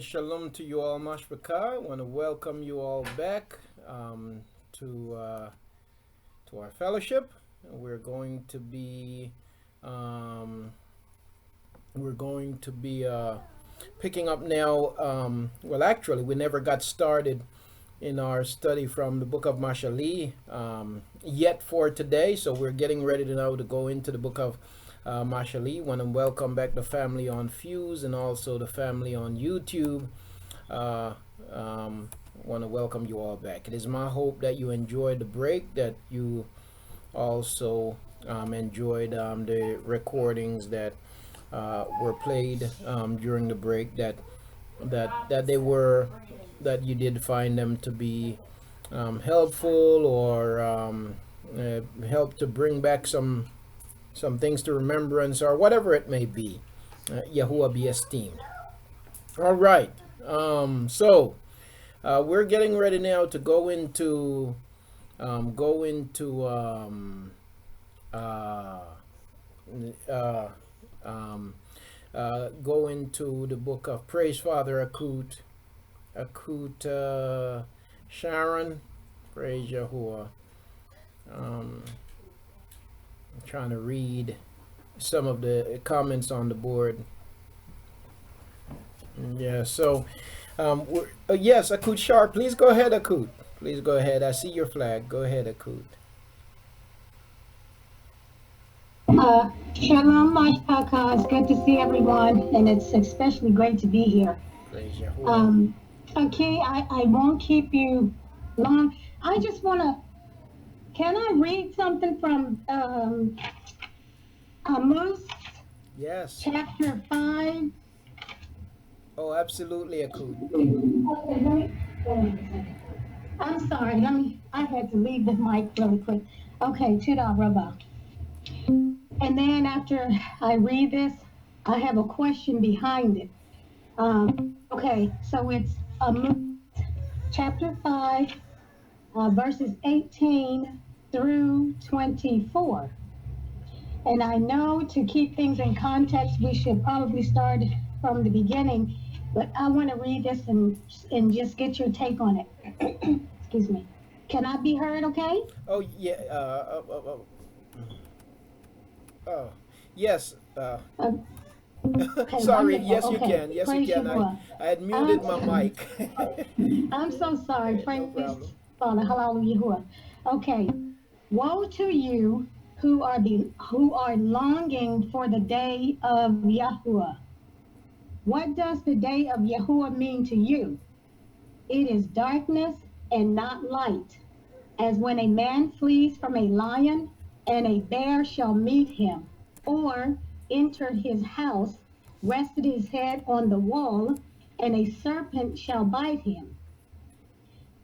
Shalom to you all, Mashbaka. I want to welcome you all back to our fellowship. We're going to be picking up now. Well, actually, we never got started in our study from the book of Mashali yet for today, so we're getting ready to now to go into the book of Mashali. Want to welcome back the family on Fuse and also the family on YouTube. Want to welcome you all back. It is my hope that you enjoyed the break, that you also enjoyed the recordings that were played during the break, that you did find them to be helpful, or help to bring back some things to remembrance, or whatever it may be. Yahuah be esteemed. All right. So we're getting ready now to go into go into the book of Praise Father Akut Sharon. Praise Yahuah. I'm trying to read some of the comments on the board. Yeah, so yes, Akut Sharp, please go ahead, Akut. Please go ahead. I see your flag. Go ahead, Akut. Shalom, Mashpaka. It's good to see everyone, and it's especially great to be here. Praise Yahuah. Okay, I won't keep you long. I just want to, can I read something from Amos? Yes. Chapter 5. Oh, absolutely, Akut. I'm sorry, I had to leave the mic really quick. Okay, Tudah Rabbah. And then after I read this, I have a question behind it. Okay, so it's chapter 5, verses 18 through 24. And I know to keep things in context, we should probably start from the beginning, but I want to read this and just get your take on it. Excuse me. Can I be heard okay? Oh, yeah. Oh, yes. Okay, Sorry. wonderful. Yes, you Okay, can. Yes, you praise can. Yahuwah. I had muted my mic. I'm so sorry. No Praise problem. Father. Hallelujah. Yahuwah. Okay. Woe to you who are longing for the day of Yahuwah. What does the day of Yahuwah mean to you? It is darkness and not light, as when a man flees from a lion and a bear shall meet him, or entered his house, rested his head on the wall, and a serpent shall bite him.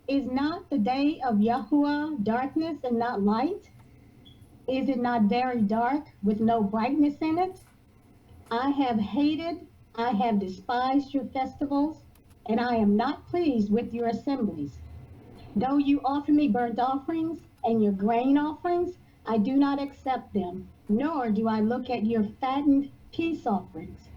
Is not the day of Yahuwah darkness and not light? Is it not very dark with no brightness in it? I have hated, I have despised your festivals, and I am not pleased with your assemblies. Though you offer me burnt offerings and your grain offerings, I do not accept them, nor do I look at your fattened peace offerings.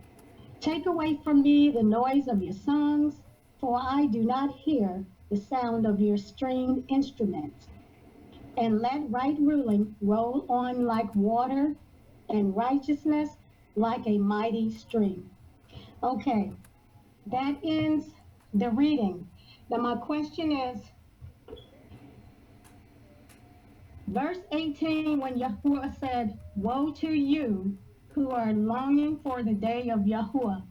Take away from me the noise of your songs, for I do not hear the sound of your stringed instruments. And let right ruling roll on like water, and righteousness like a mighty stream. Okay, that ends the reading. Now my question is, verse 18, when Yahuwah said, woe to you who are longing for the day of Yahuwah,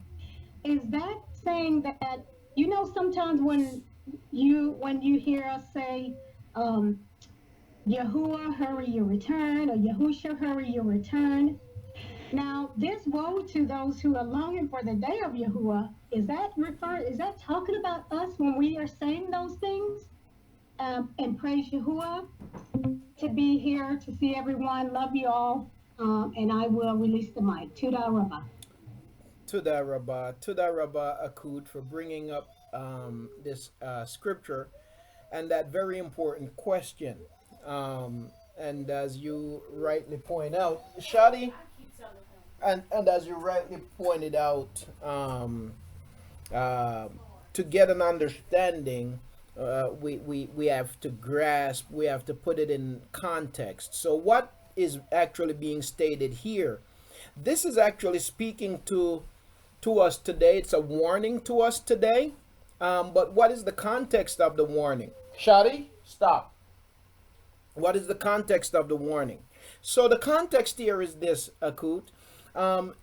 is that saying that, sometimes when you hear us say, Yahuwah, hurry your return, or Yahusha, hurry your return. Now, this woe to those who are longing for the day of Yahuwah, is that talking about us when we are saying those things? And praise Yahuwah. To be here, to see everyone, love you all, and I will release the mic. Tudah Rabbah. Tudah Rabbah Akut, for bringing up this scripture and that very important question. And as you rightly point out, Shadi, and as you rightly pointed out, uh, to get an understanding, we have to grasp, we have to put it in context. So, what is actually being stated here? This is actually speaking to us today. It's a warning to us today. But what is the context of the warning? Shadi, stop. What is the context of the warning? So the context here is this, Akut.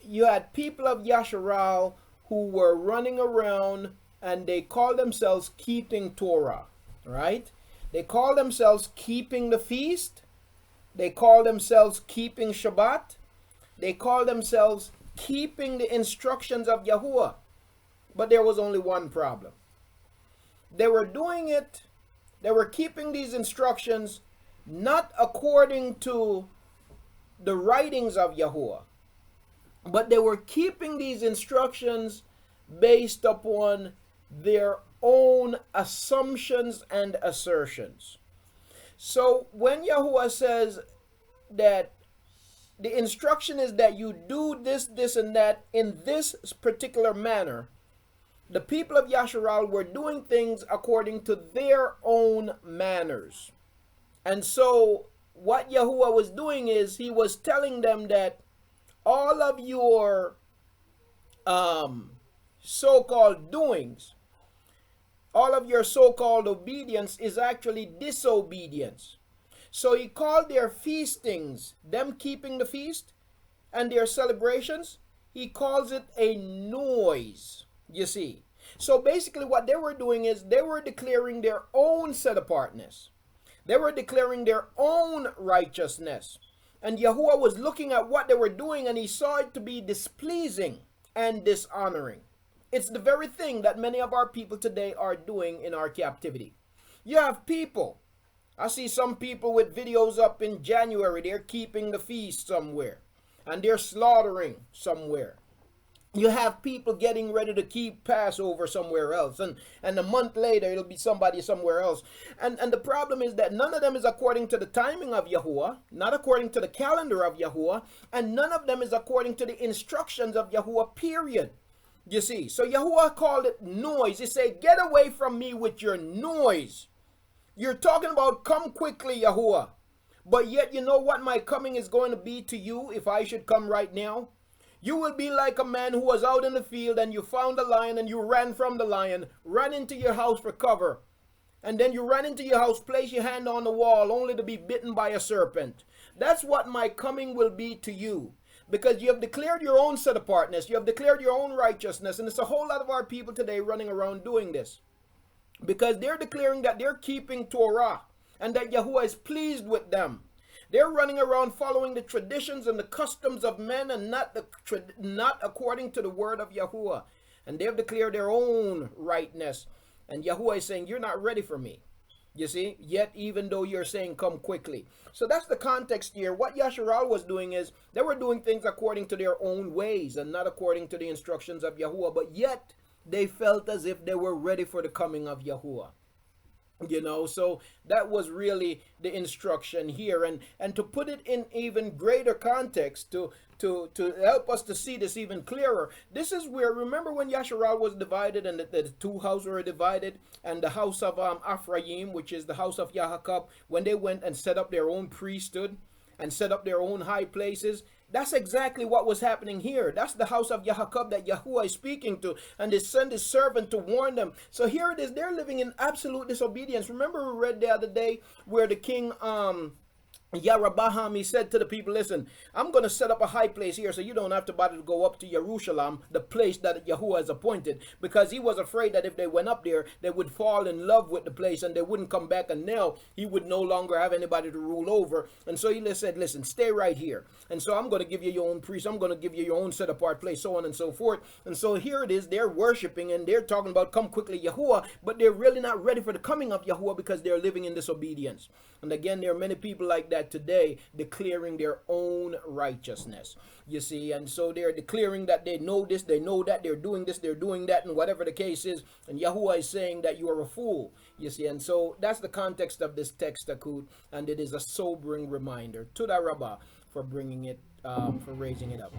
You had people of Yasharal who were running around and they called themselves keeping Torah, right? They call themselves keeping the feast. They call themselves keeping Shabbat. They call themselves keeping the instructions of Yahuah. But there was only one problem. They were doing it, they were keeping these instructions not according to the writings of Yahuah, but they were keeping these instructions based upon their own assumptions and assertions. So when Yahuah says that the instruction is that you do this, this, and that in this particular manner, the people of Yasharal were doing things according to their own manners. And so what Yahuah was doing is he was telling them that all of your so-called doings, all of your so-called obedience is actually disobedience. So he called their feastings, them keeping the feast, and their celebrations, he calls it a noise, you see. So basically what they were doing is they were declaring their own set-apartness. They were declaring their own righteousness. And Yahuah was looking at what they were doing and he saw it to be displeasing and dishonoring. It's the very thing that many of our people today are doing in our captivity. You have people, I see some people with videos up in January, they're keeping the feast somewhere and they're slaughtering somewhere. You have people getting ready to keep Passover somewhere else, and a month later it'll be somebody somewhere else. And the problem is that none of them is according to the timing of Yahuah, not according to the calendar of Yahuah, and none of them is according to the instructions of Yahuah, period. You see, so Yahuah called it noise. He said, get away from me with your noise. You're talking about come quickly, Yahuah. But yet you know what my coming is going to be to you if I should come right now? You will be like a man who was out in the field and you found a lion and you ran from the lion, ran into your house for cover. And then you ran into your house, place your hand on the wall only to be bitten by a serpent. That's what my coming will be to you. Because you have declared your own set-apartness, you have declared your own righteousness, and it's a whole lot of our people today running around doing this. Because they're declaring that they're keeping Torah and that Yahuah is pleased with them. They're running around following the traditions and the customs of men and not according to the word of Yahuah. And they've declared their own rightness. And Yahuah is saying, you're not ready for me. You see? Yet even though you're saying come quickly. So that's the context here. What Yasharal was doing is they were doing things according to their own ways and not according to the instructions of Yahuah. But yet they felt as if they were ready for the coming of Yahuah. You know, so that was really the instruction here. And to put it in even greater context, to help us to see this even clearer, this is where, remember when Yasharal was divided and the two houses were divided, and the house of Ephraim, which is the house of Yahuah, when they went and set up their own priesthood and set up their own high places, that's exactly what was happening here. That's the house of Yahuah that Yahuah is speaking to. And they send his servant to warn them. So here it is. They're living in absolute disobedience. Remember we read the other day where the king Yarabaham, he said to the people, listen, I'm going to set up a high place here so you don't have to bother to go up to Jerusalem, the place that Yahuah has appointed, because he was afraid that if they went up there, they would fall in love with the place and they wouldn't come back, and now he would no longer have anybody to rule over. And so he said, listen, stay right here. And so I'm going to give you your own priest. I'm going to give you your own set apart place, so on and so forth. And so here it is. They're worshiping and they're talking about come quickly Yahuah, but they're really not ready for the coming of Yahuah because they're living in disobedience. And again, there are many people like that today declaring their own righteousness, you see. And so they're declaring that they know this, they know that, they're doing this, they're doing that, and whatever the case is. And Yahuah is saying that you are a fool, you see. And so that's the context of this text, Akut, and it is a sobering reminder. To the Rabbah for bringing it, for raising it up.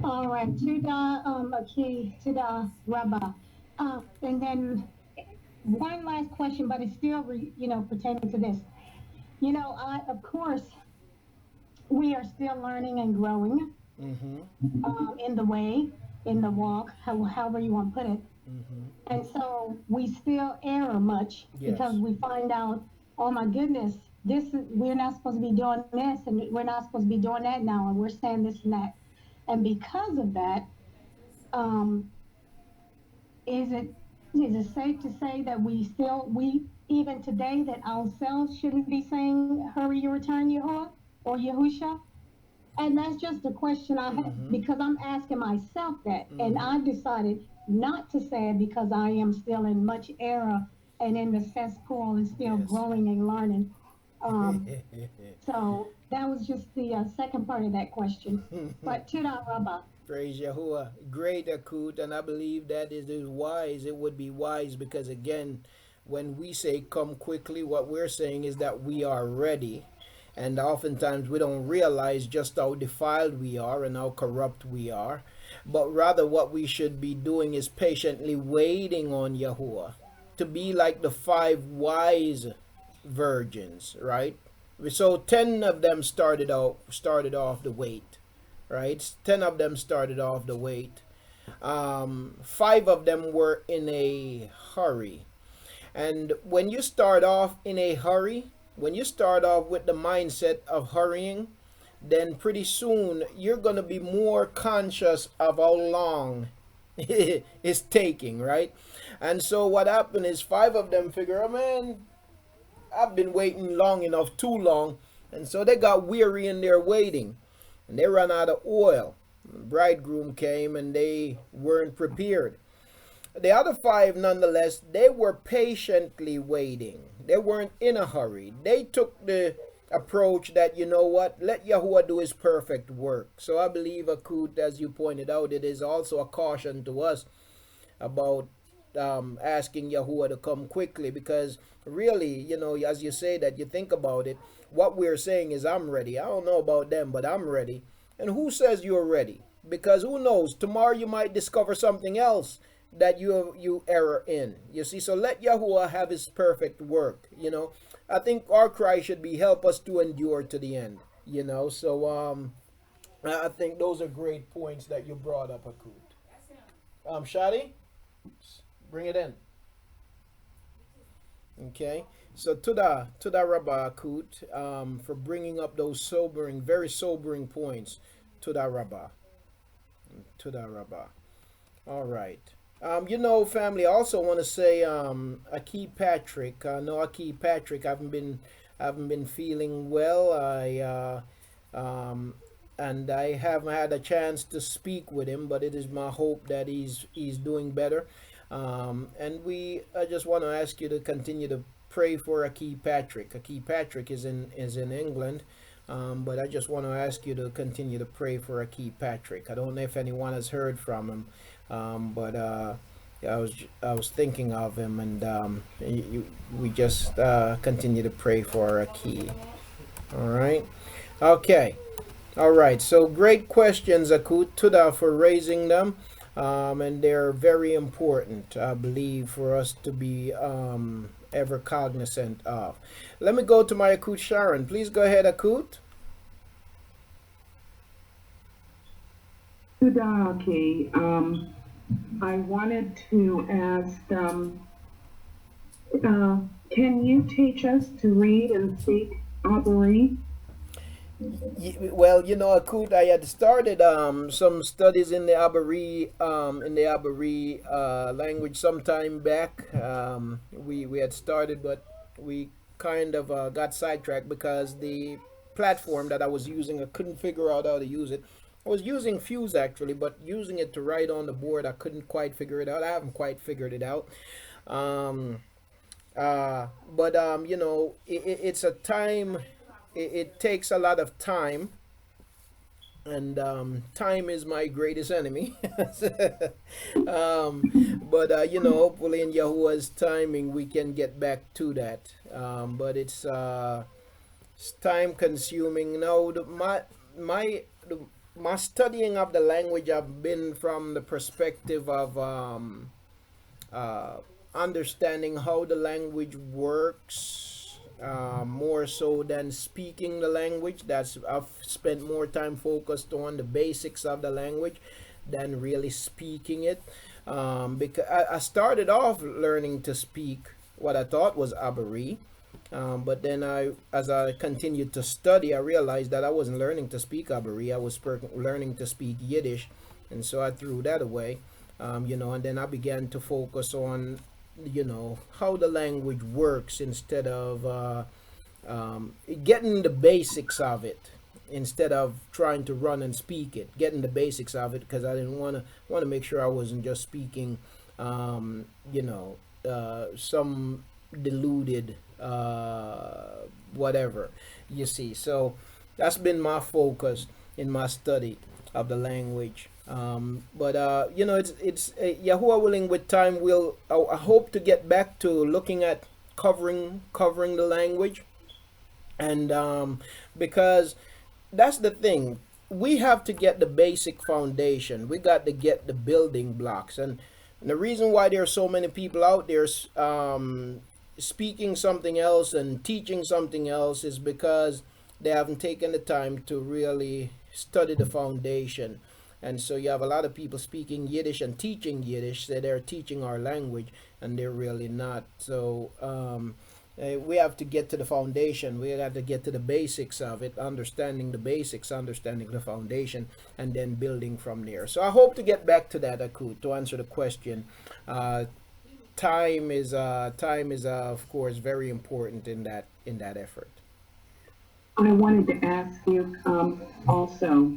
All right, to the okay, to the Rabba. And then one last question, but it's still, pertaining to this. I, of course, we are still learning and growing Mm-hmm. in the way, in the walk, however you want to put it. Mm-hmm. And so we still err much because Yes. we find out, oh my goodness, we're not supposed to be doing this and we're not supposed to be doing that now, and we're saying this and that. And because of that, um, is it is it safe to say that we even today that ourselves shouldn't be saying hurry your return, Yahuwah or Yahusha? And that's just a question I have Mm-hmm. because I'm asking myself that. And Mm-hmm. I decided not to say it because I am still in much error and in the cesspool and still Yes. growing and learning. Um, so that was just the second part of that question. But Tuda Rabba. Praise Yahuwah. Great Akut, and I believe that is wise. It would be wise because, again, when we say come quickly, what we're saying is that we are ready. And oftentimes we don't realize just how defiled we are and how corrupt we are. But rather, what we should be doing is patiently waiting on Yahuwah to be like the five wise virgins, right? So 10 of them started off the wait, right? 10 of them started off the wait. Five of them were in a hurry. And when you start off in a hurry, when you start off with the mindset of hurrying, then pretty soon you're going to be more conscious of how long it's taking, right? And so what happened is five of them figure, oh man, I've been waiting long enough, too long. And so they got weary in their waiting and they ran out of oil. The bridegroom came and they weren't prepared. The other five, nonetheless, they were patiently waiting. They weren't in a hurry. They took the approach that, you know what, let Yahuwah do his perfect work. So I believe, Akut, as you pointed out, it is also a caution to us about asking Yahuwah to come quickly, because really, as you say that, you think about it, what we're saying is, I'm ready. I don't know about them, but I'm ready. And who says you're ready? Because who knows, tomorrow you might discover something else that you error in. You see, so let Yahuwah have his perfect work. I think our cry should be, help us to endure to the end. So I think those are great points that you brought up, Akut. Shadi, bring it in. Okay. So to the Rabba Akut, for bringing up those sobering, very sobering points. To the Rabba. To the Rabba. All right. Family, I also want to say, Aki Patrick. No, Aki Patrick. I haven't been feeling well. And I haven't had a chance to speak with him, but it is my hope that he's doing better. And I just want to ask you to continue to pray for Aki Patrick. Aki Patrick is in England. But I just want to ask you to continue to pray for Aki Patrick. I don't know if anyone has heard from him, but I was thinking of him, and we just continue to pray for Aki. All right. Okay. All right. So great questions, Akut. Tuda for raising them, and they're very important, I believe, for us to be ever cognizant of. Let me go to my Akut Sharon. Please go ahead, Akut. Sudaki, I wanted to ask, can you teach us to read and speak Abari? Well, Akut, I had started some studies in the Abari language some time back. We had started, but we kind of got sidetracked because the platform that I was using, I couldn't figure out how to use it. I was using Fuse actually, but using it to write on the board, I couldn't quite figure it out. I haven't quite figured it out. Um, but it's a time. It takes a lot of time, and time is my greatest enemy. But hopefully in Yahuwah's timing we can get back to that. But it's time consuming. Now, my my studying of the language have been from the perspective of uh, understanding how the language works, more so than speaking the language. That's I've spent more time focused on the basics of the language than really speaking it. Because I started off learning to speak what I thought was Abari, but then as I continued to study, I realized that I wasn't learning to speak Abari. I was learning to speak Yiddish, and so I threw that away. And then I began to focus on, how the language works instead of getting the basics of it, instead of trying to run and speak it. Getting the basics of it because I didn't want to make sure I wasn't just speaking, some deluded whatever, you see. So that's been my focus in my study of the language. But it's Yahuah willing, with time we'll I hope to get back to looking at covering the language, and because that's the thing, we have to get the basic foundation. We got to get the building blocks, and the reason why there are so many people out there speaking something else and teaching something else is because they haven't taken the time to really study the foundation. And so you have a lot of people speaking Yiddish and teaching Yiddish, say they're teaching our language, and they're really not. So we have to get to the foundation. We have to get to the basics of it, understanding the basics, understanding the foundation, and then building from there. So I hope to get back to that, Akut, to answer the question. Uh, time is of course very important in that effort. I wanted to ask you also,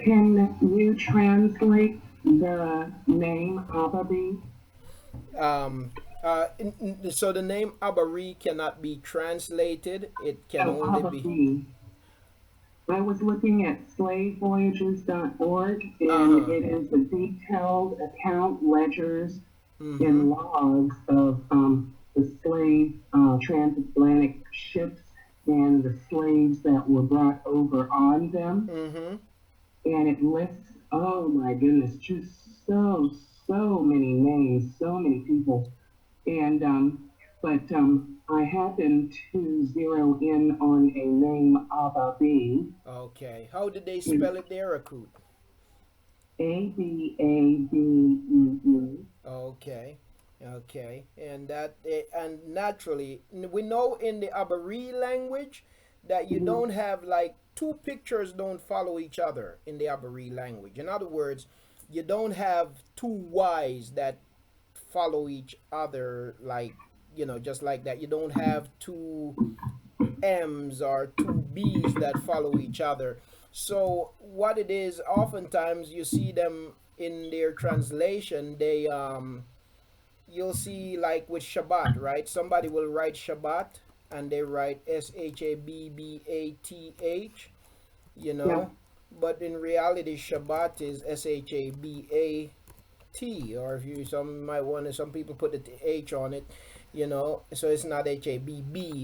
can you translate the name Ababi? So the name Abari cannot be translated. It can Oh, only be. Ababi. I was looking at slavevoyages.org, Uh and huh. it is a detailed account, ledgers, Mm-hmm. and logs of the slave transatlantic ships and the slaves that were brought over on them. Mm-hmm. And it lists, oh my goodness, just so many names, so many people. And but I happened to zero in on a name Ababi. Okay. How did they It's spell it there, Akut? Ababee. Okay. Okay. And naturally we know in the Abari language that you Mhm. don't have like two pictures don't follow each other in the Abari language. In other words, you don't have two Y's that follow each other, like, just like that. You don't have two M's or two B's that follow each other. So what it is, oftentimes you see them in their translation, you'll see, like with Shabbat, right? Somebody will write Shabbat and they write Shabbath, Yeah, but in reality Shabbat is Shabbat, or if you some people put the H on it, so it's not Habb,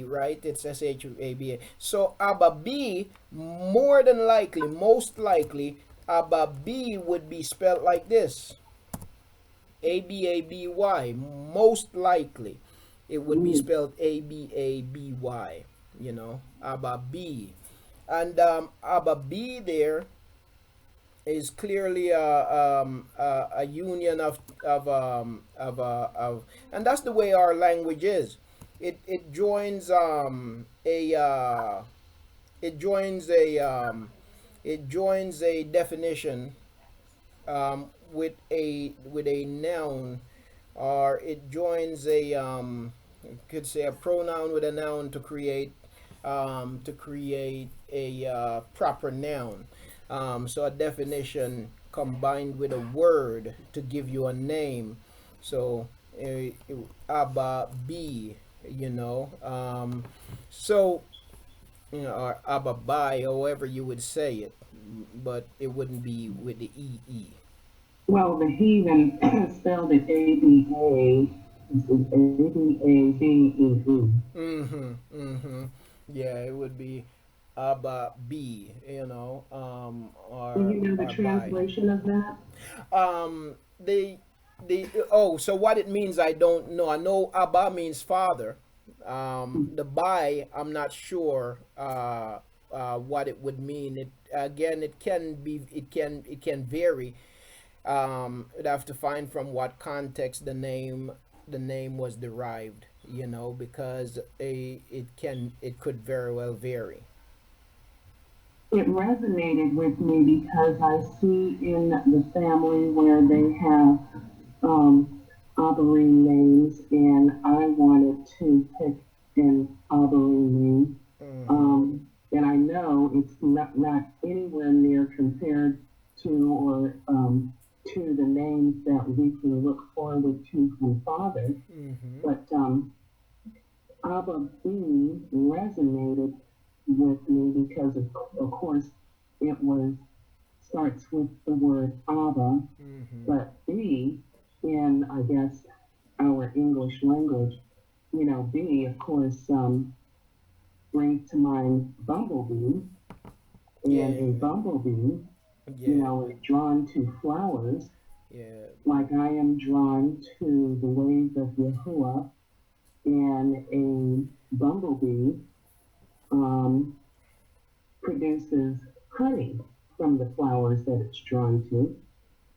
right? It's Shaba. So Abba B, more than likely, most likely, Abba B would be spelled like this: Ababy. Most likely, it would be mm, spelled Ababy. Abba B, and Abba B there is clearly a union of, and that's the way our language is. It joins a it joins a it joins a definition with a noun, or it joins a you could say a pronoun with a noun to create a proper noun. So a definition combined with a word to give you a name. So Abba B, you know. So or Abba Bai, however you would say it, but it wouldn't be with the EE. well, the heathen spelled it ABA. It's ABABEE. Mm-hmm. Mm-hmm. Yeah, it would be Abba B, or Do you know the are by. translation of that? The so what it means I don't know. I know Abba means father. The by I'm not sure what it would mean. It again it can vary. You'd have to find from what context the name was derived. Because it could very well vary. It resonated with me because I see in the family where they have um, Abarine names, and I wanted to pick an Abarine name. Mm-hmm. And I know it's not anywhere near compared to or to the names that we can look forward to from Father, Mm-hmm. but Abba B resonated with me because of course it was starts with the word Abba, Mm-hmm. but B in I guess our English language, B of course brings to mind bumblebee, and a Yeah. bumblebee, Yeah. is drawn to flowers, Yeah. like I am drawn to the ways of Yahuah, and a bumblebee um, produces honey from the flowers that it's drawn to.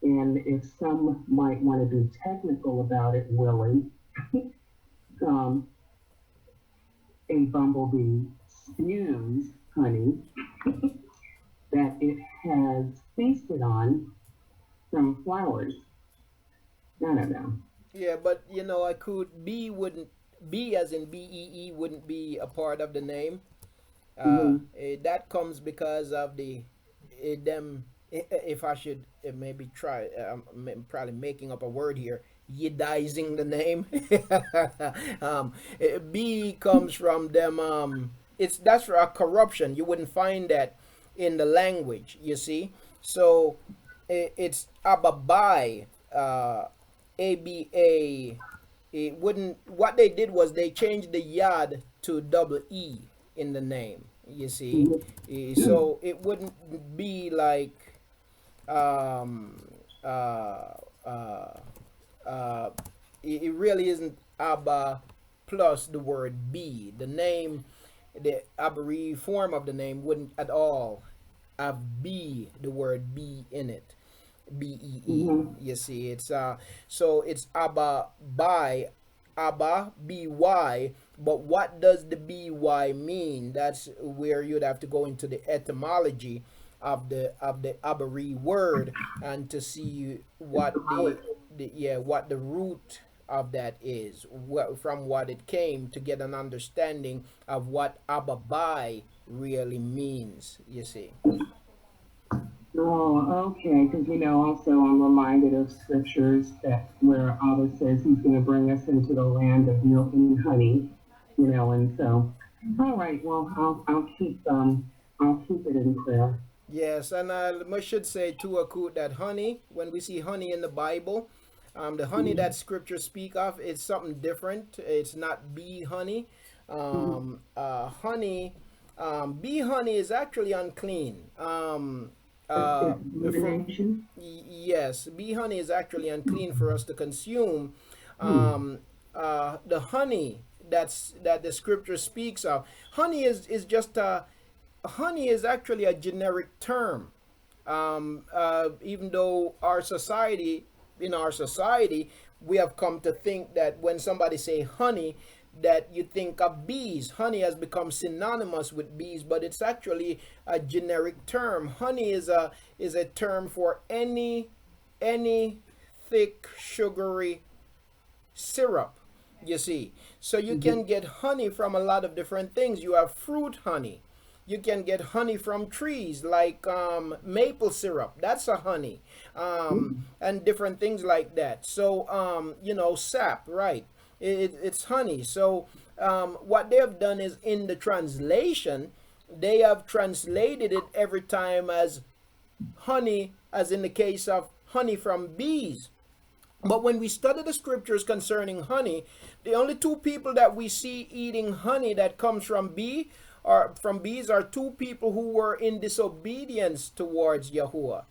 And if some might want to be technical about it, Willie, um, a bumblebee spews honey that it has feasted on from flowers. I don't know. Yeah, but I could B as in BEE wouldn't be a part of the name. Mm-hmm. That comes because of the them. If I should maybe try, probably making up a word here, yidizing the name. B comes from them. That's for a corruption. You wouldn't find that in the language. You see, so it's ababai, aba. It wouldn't. What they did was they changed the yad to double e in the name. You see, so it wouldn't be like um, uh, uh, uh, it really isn't Abba plus the word B. The name, the Abari form of the name wouldn't at all have B, the word B in it. BEE. Mm-hmm. You see, so it's Abba by Abba BY, but what does the BY mean? That's where you'd have to go into the etymology of the Abari word and to see what what the root of that is, from what it came, to get an understanding of what Ababai really means. You see. Oh, okay. Because also I'm reminded of scriptures that where Abba says He's going to bring us into the land of milk and honey, and so. All right. Well, I'll keep it in prayer. Yes, and I should say too, Akut, that honey, when we see honey in the Bible, the honey that scripture speak of, it's something different. It's not bee honey. Mm-hmm. Honey, bee honey is actually unclean. It's For divination. yes, bee honey is actually unclean for us to consume. Hmm. The honey that the scripture speaks of, honey is just a honey is actually a generic term. Even though in our society, we have come to think that when somebody say honey, that you think of bees. Honey has become synonymous with bees, but it's actually a generic term. Honey is a term for any thick sugary syrup, you see. So you can get honey from a lot of different things. You have fruit honey. You can get honey from trees like maple syrup. That's a honey. And different things like that. So, sap, right? It's honey. So, what they have done is in the translation, they have translated it every time as honey, as in the case of honey from bees. But when we study the scriptures concerning honey, the only two people that we see eating honey that comes from bee are two people who were in disobedience towards Yahuah.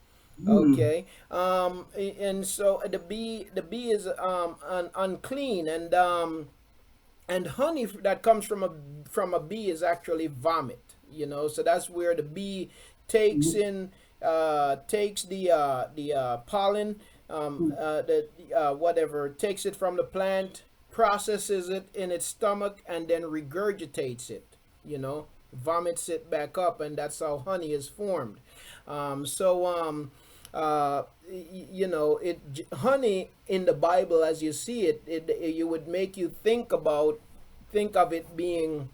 Mm. Okay, and so the bee is unclean, and honey that comes from a bee is actually vomit. So that's where the bee takes Mm. in takes the pollen, the whatever, takes it from the plant, processes it in its stomach, and then regurgitates it. Vomits it back up, and that's how honey is formed. It honey in the Bible, as you see it you would make you think of it being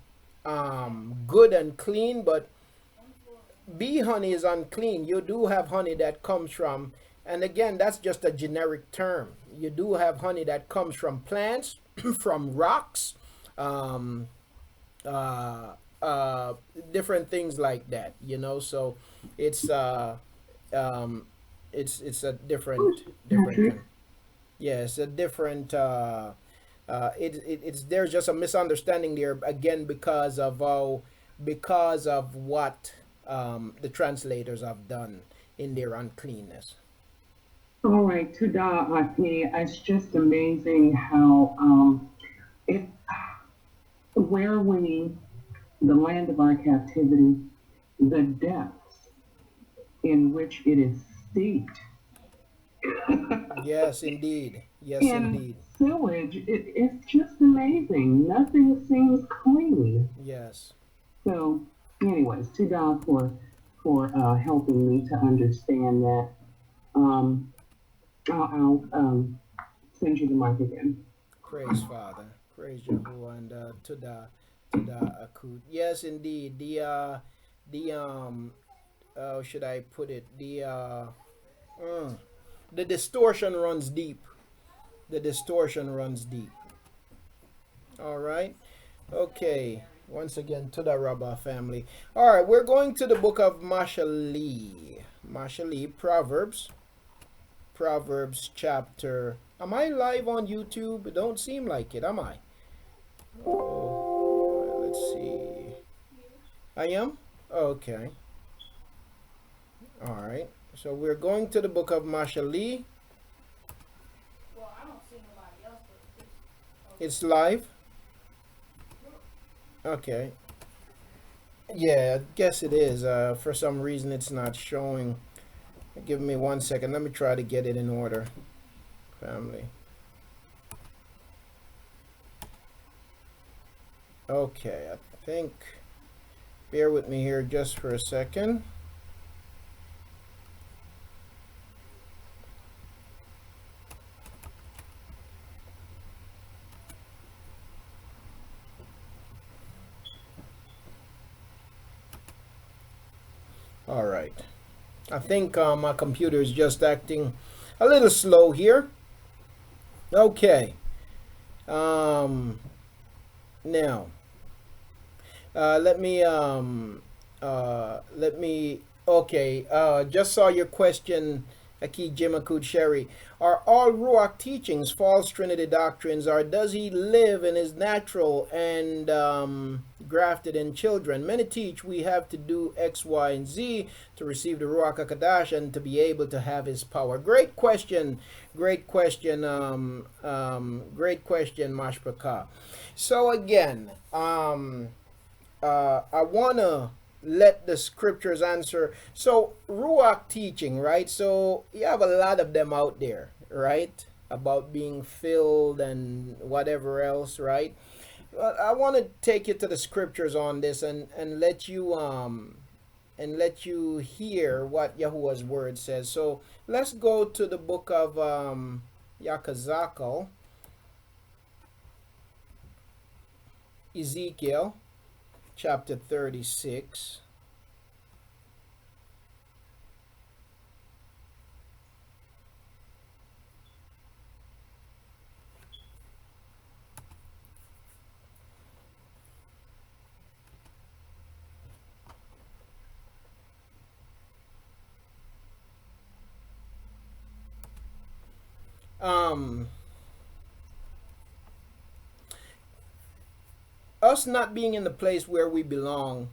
good and clean, but bee honey is unclean. You do have honey that comes from, and again, that's just a generic term. You do have honey that comes from plants, from rocks, um, uh, uh, different things like that. So it's uh, um, it's a different Patrick. kind. Yeah, it's a different. It's there's just a misunderstanding there again because of what the translators have done in their uncleanness. All right, Tada Ati, it's just amazing how it where we the land of our captivity, the depths in which it is steeped Yes, indeed. Yes, in indeed. sewage. It's just amazing. Nothing seems clean. Yes. So, anyways, to God for helping me to understand that. Um, I'll send you the mic again. Praise Father. Praise Yahuwah, and to the Akut. Yes, indeed. The how should I put it? Mm, the distortion runs deep. The distortion runs deep. All right. Okay. Once again, to the Rabbah family. All right, we're going to the book of Mashali. Mashali, Proverbs. Proverbs chapter. Am I live on YouTube? It don't seem like it, am I? Oh, let's see. I am? Okay. All right. So we're going to the book of Mashali. It's live. Okay. Yeah, I guess it is. For some reason, it's not showing. Give me 1 second. Let me try to get it in order, family. Okay, I think. Bear with me here just for a second. All right. I think my computer is just acting a little slow here. Okay. Um, Now, let me, okay, just saw your question, Aki Jimakut Sherry. Are all Ruach teachings false Trinity doctrines, or does he live in his natural and grafted in children? Many teach we have to do X, Y, and Z to receive the Ruach HaKadosh and to be able to have his power. Great question, great question, Mashpaka. So again, I want to let the scriptures answer. So, Ruach teaching, right? So, you have a lot of them out there, right? About being filled and whatever else, right? I want to take you to the scriptures on this and let you hear what Yahuwah's word says. So, let's go to the book of Yakazakal, Ezekiel chapter 36. Um, us not being in the place where we belong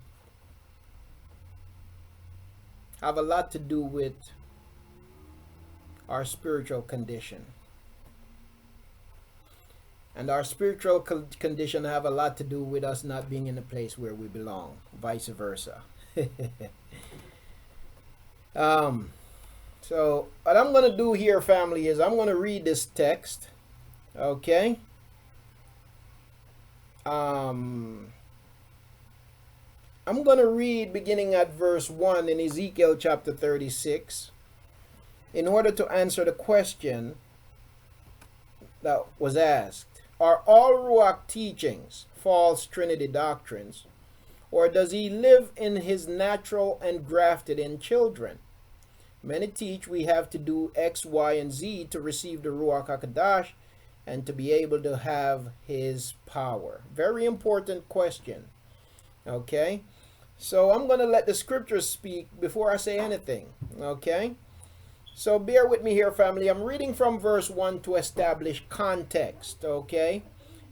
have a lot to do with our spiritual condition. And our spiritual condition have a lot to do with us not being in the place where we belong, vice versa. So what I'm going to do here, family, is I'm going to read this text. Okay. I'm going to read beginning at verse 1 in Ezekiel chapter 36 in order to answer the question that was asked. Are all Ruach teachings false Trinity doctrines, or does he live in his natural and grafted in children? Many teach we have to do X, Y, and Z to receive the Ruach HaKodesh and to be able to have his power. Very important question. Okay? So I'm going to let the scriptures speak before I say anything. Okay? So bear with me here, family. I'm reading from verse 1 to establish context. Okay?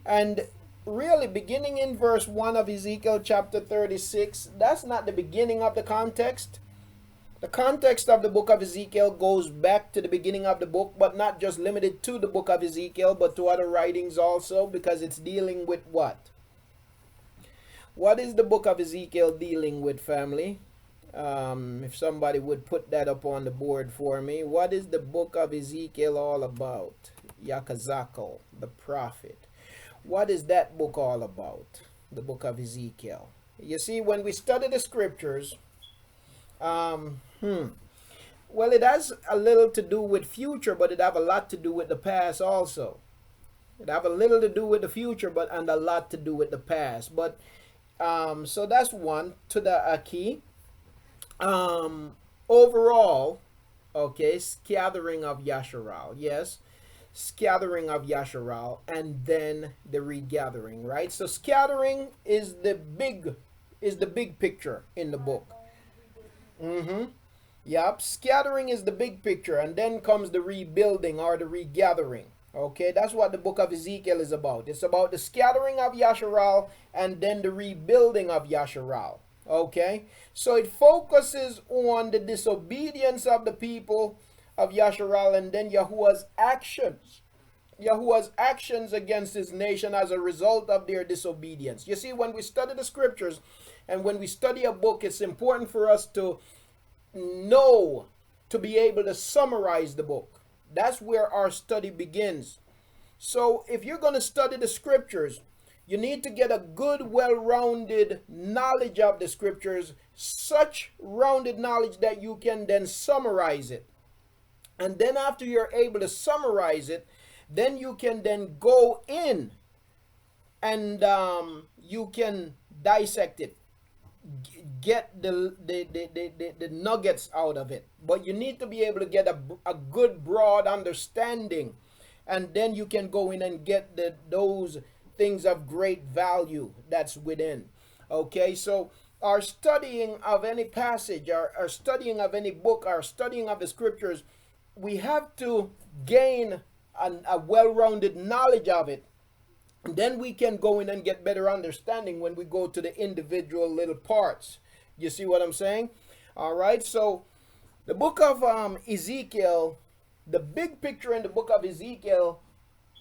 And really, beginning in verse 1 of Ezekiel chapter 36, that's not the beginning of the context. The context of the book of Ezekiel goes back to the beginning of the book, but not just limited to the book of Ezekiel, but to other writings also, because it's dealing with what? What is the book of Ezekiel dealing with, family? If somebody would put that up on the board for me. What is the book of Ezekiel all about? Yahuah, the prophet. What is that book all about? The book of Ezekiel. You see, when we study the scriptures, well, it has a little to do with future, but it have a lot to do with the past also. It have a little to do with the future, but and a lot to do with the past. But so that's one to the key. Overall, okay, scattering of Yasharal, yes, scattering of Yasharal, and then the regathering, right? So scattering is the big picture in the book. Yep, scattering is the big picture, and then comes the rebuilding or the regathering. Okay, that's what the book of Ezekiel is about. It's about the scattering of Yasharal and then the rebuilding of Yasharal. Okay, so it focuses on the disobedience of the people of Yasharal and then Yahuah's actions. Yahuah's actions against his nation as a result of their disobedience. You see, when we study the scriptures and when we study a book, it's important for us to know, to be able to summarize the book. That's where our study begins. So if you're going to study the scriptures, you need to get a good, well-rounded knowledge of the scriptures, such rounded knowledge that you can then summarize it. And then after you're able to summarize it, then you can then go in and you can dissect it, get the nuggets out of it. But you need to be able to get a good broad understanding, and then you can go in and get those things of great value that's within. Okay, so our studying of any passage, our studying of any book, our studying of the scriptures, we have to gain a well-rounded knowledge of it. And then we can go in and get better understanding when we go to the individual little parts. You see what I'm saying? All right, so the book of Ezekiel, the big picture in the book of Ezekiel,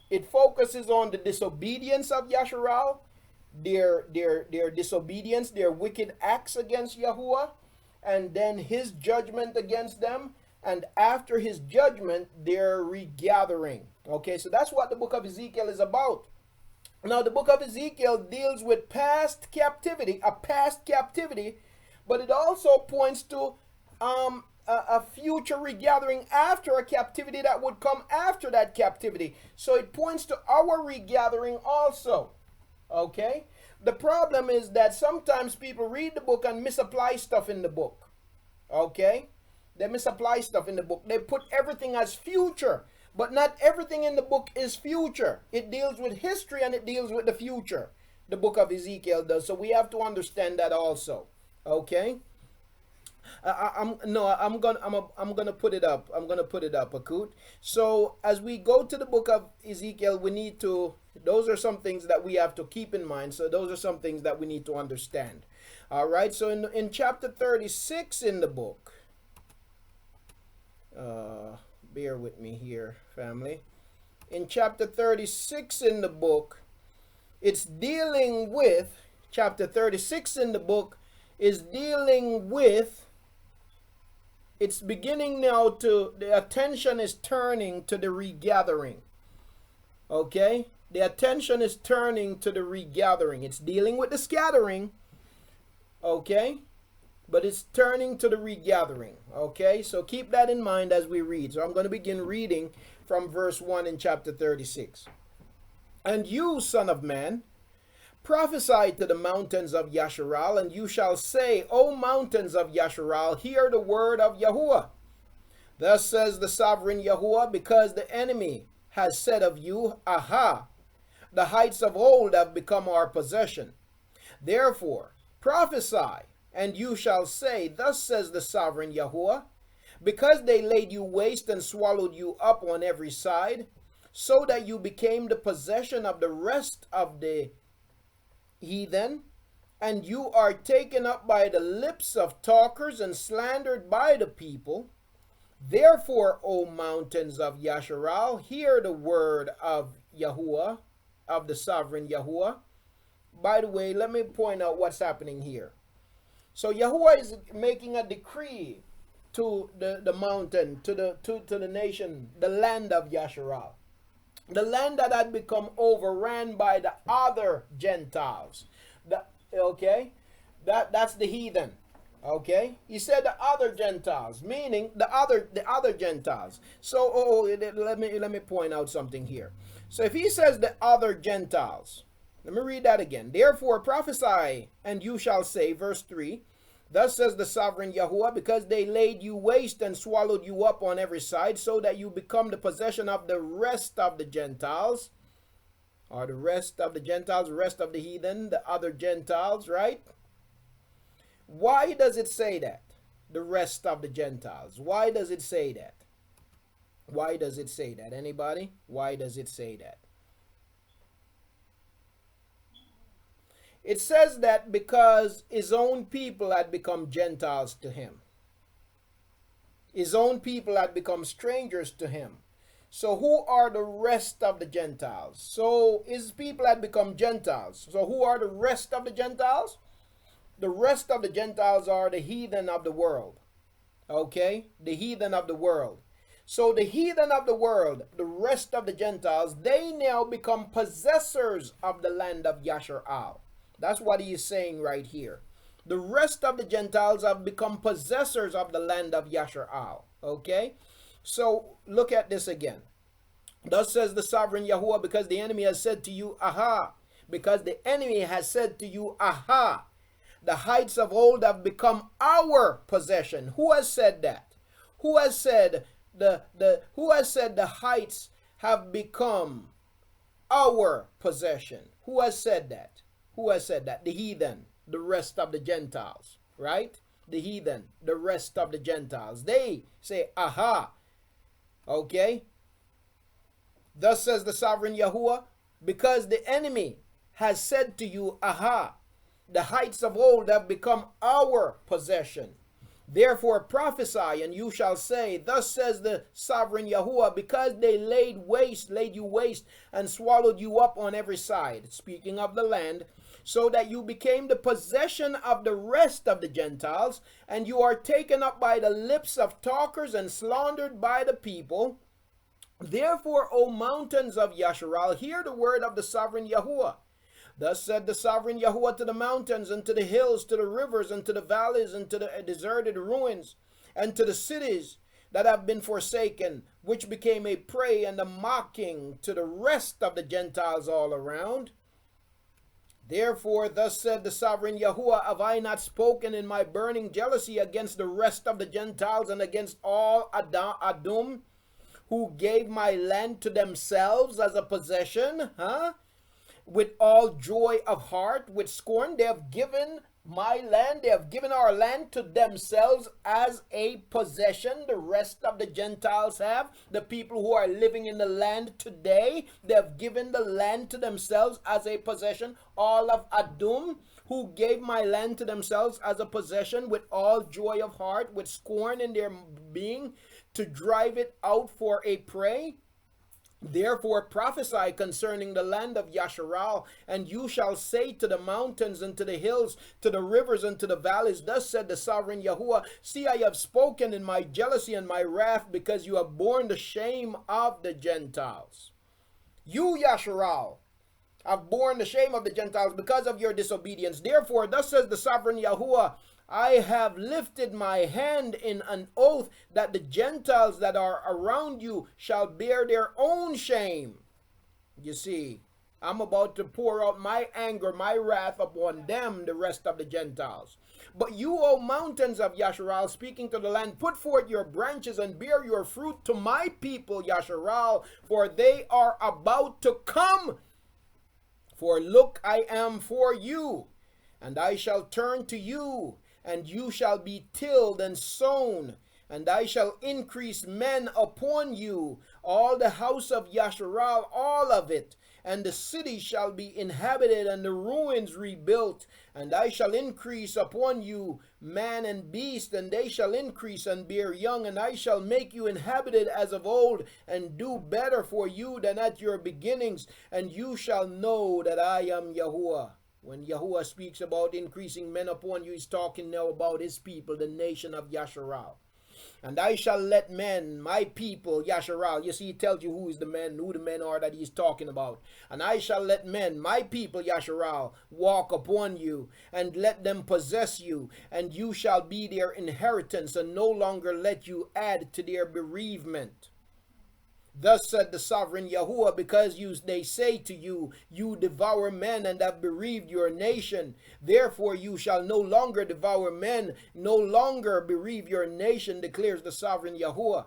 it focuses on the disobedience of Yasharal, their disobedience, their wicked acts against Yahuah, and then his judgment against them, and after his judgment, their regathering. Okay, so that's what the book of Ezekiel is about. Now, the book of Ezekiel deals with past captivity, but it also points to a future regathering after a captivity that would come after that captivity. So it points to our regathering also. Okay? The problem is that sometimes people read the book and misapply stuff in the book. Okay? They misapply stuff in the book. They put everything as future. But not everything in the book is future. It deals with history and it deals with the future. The book of Ezekiel does. So we have to understand that also. Okay? I'm gonna put it up. I'm gonna put it up, Akut. So as we go to the book of Ezekiel, we need to Those are some things that we have to keep in mind. So those are some things that we need to understand. All right. So in chapter 36 in the book, bear with me here, family. In chapter 36 in the book, it's dealing with, chapter 36 in the book is dealing with, it's beginning now to, the attention is turning to the regathering. Okay? The attention is turning to the regathering. It's dealing with the scattering. Okay? But it's turning to the regathering. Okay? So keep that in mind as we read. So I'm going to begin reading from verse 1 in chapter 36. And you, son of man, prophesy to the mountains of Yasharal, and you shall say, O mountains of Yasharal, hear the word of Yahuah. Thus says the sovereign Yahuah, because the enemy has said of you, Aha, the heights of old have become our possession. Therefore, prophesy, and you shall say, Thus says the sovereign Yahuah, because they laid you waste and swallowed you up on every side, so that you became the possession of the rest of the heathen, and you are taken up by the lips of talkers and slandered by the people. Therefore, O mountains of Yasharal, hear the word of Yahuah, of the sovereign Yahuah. By the way, let me point out what's happening here. So Yahuah is making a decree to the mountain, to the nation, the land of Yasharal. The land that had become overran by the other Gentiles. Okay? That's the heathen. Okay? He said the other Gentiles, meaning the other Gentiles. So let me point out something here. So if he says the other Gentiles, let me read that again. Therefore prophesy, and you shall say, verse 3, Thus says the sovereign Yahuah, because they laid you waste and swallowed you up on every side, so that you become the possession of the rest of the Gentiles, or the rest of the Gentiles, the rest of the heathen, the other Gentiles, right? Why does it say that? The rest of the Gentiles. Why does it say that? Why does it say that? Anybody? Why does it say that? It says that because his own people had become Gentiles to him. His own people had become strangers to him. So who are the rest of the Gentiles? So his people had become Gentiles. So who are the rest of the Gentiles? The rest of the Gentiles are the heathen of the world. Okay? The heathen of the world. So the heathen of the world, the rest of the Gentiles, they now become possessors of the land of Yasharal. That's what he is saying right here. The rest of the Gentiles have become possessors of the land of Yasharal. Okay? So look at this again. Thus says the sovereign Yahuah, because the enemy has said to you, Aha. Because the enemy has said to you, Aha. The heights of old have become our possession. Who has said that? Who has said the heights have become our possession? Who has said that? Who has said that? The heathen, the rest of the Gentiles, right? The heathen, the rest of the Gentiles. They say, Aha. Okay? Thus says the sovereign Yahuah, because the enemy has said to you, Aha. The heights of old have become our possession. Therefore prophesy, and you shall say, Thus says the sovereign Yahuah, because they laid you waste, and swallowed you up on every side, speaking of the land, so that you became the possession of the rest of the Gentiles, and you are taken up by the lips of talkers and slandered by the people. Therefore, O mountains of Yasharal, hear the word of the sovereign Yahuah. Thus said the sovereign Yahuah to the mountains, and to the hills, to the rivers, and to the valleys, and to the deserted ruins, and to the cities that have been forsaken, which became a prey and a mocking to the rest of the Gentiles all around. Therefore, thus said the sovereign Yahuah, have I not spoken in my burning jealousy against the rest of the Gentiles and against all Adum, who gave my land to themselves as a possession? With all joy of heart, with scorn, they have given my land. They have given our land to themselves as a possession. The rest of the Gentiles have. The people who are living in the land today, they have given the land to themselves as a possession. All of Adum, who gave my land to themselves as a possession with all joy of heart, with scorn in their being, to drive it out for a prey. Therefore prophesy concerning the land of Yasharal, and you shall say to the mountains and to the hills, to the rivers and to the valleys, thus said the sovereign Yahuah, see, I have spoken in my jealousy and my wrath, because you have borne the shame of the Gentiles. You, Yasharal, have borne the shame of the Gentiles because of your disobedience. Therefore, thus says the sovereign Yahuah, I have lifted my hand in an oath that the Gentiles that are around you shall bear their own shame. You see, I'm about to pour out my anger, my wrath upon them, the rest of the Gentiles. But you, O mountains of Yasharal, speaking to the land, put forth your branches and bear your fruit to my people, Yasharal, for they are about to come. For look, I am for you, and I shall turn to you, and you shall be tilled and sown, and I shall increase men upon you, all the house of Yasharal, all of it, and the city shall be inhabited, and the ruins rebuilt, and I shall increase upon you man and beast, and they shall increase and bear young, and I shall make you inhabited as of old, and do better for you than at your beginnings, and you shall know that I am Yahuah. When Yahuah speaks about increasing men upon you, he's talking now about his people, the nation of Yasharal. And I shall let men, my people, Yasharal, you see, he tells you who the men are that he's talking about. And I shall let men, my people, Yasharal, walk upon you, and let them possess you, and you shall be their inheritance, and no longer let you add to their bereavement. Thus said the sovereign Yahuah, because they say to you, you devour men and have bereaved your nation. Therefore you shall no longer devour men, no longer bereave your nation, declares the sovereign Yahuah.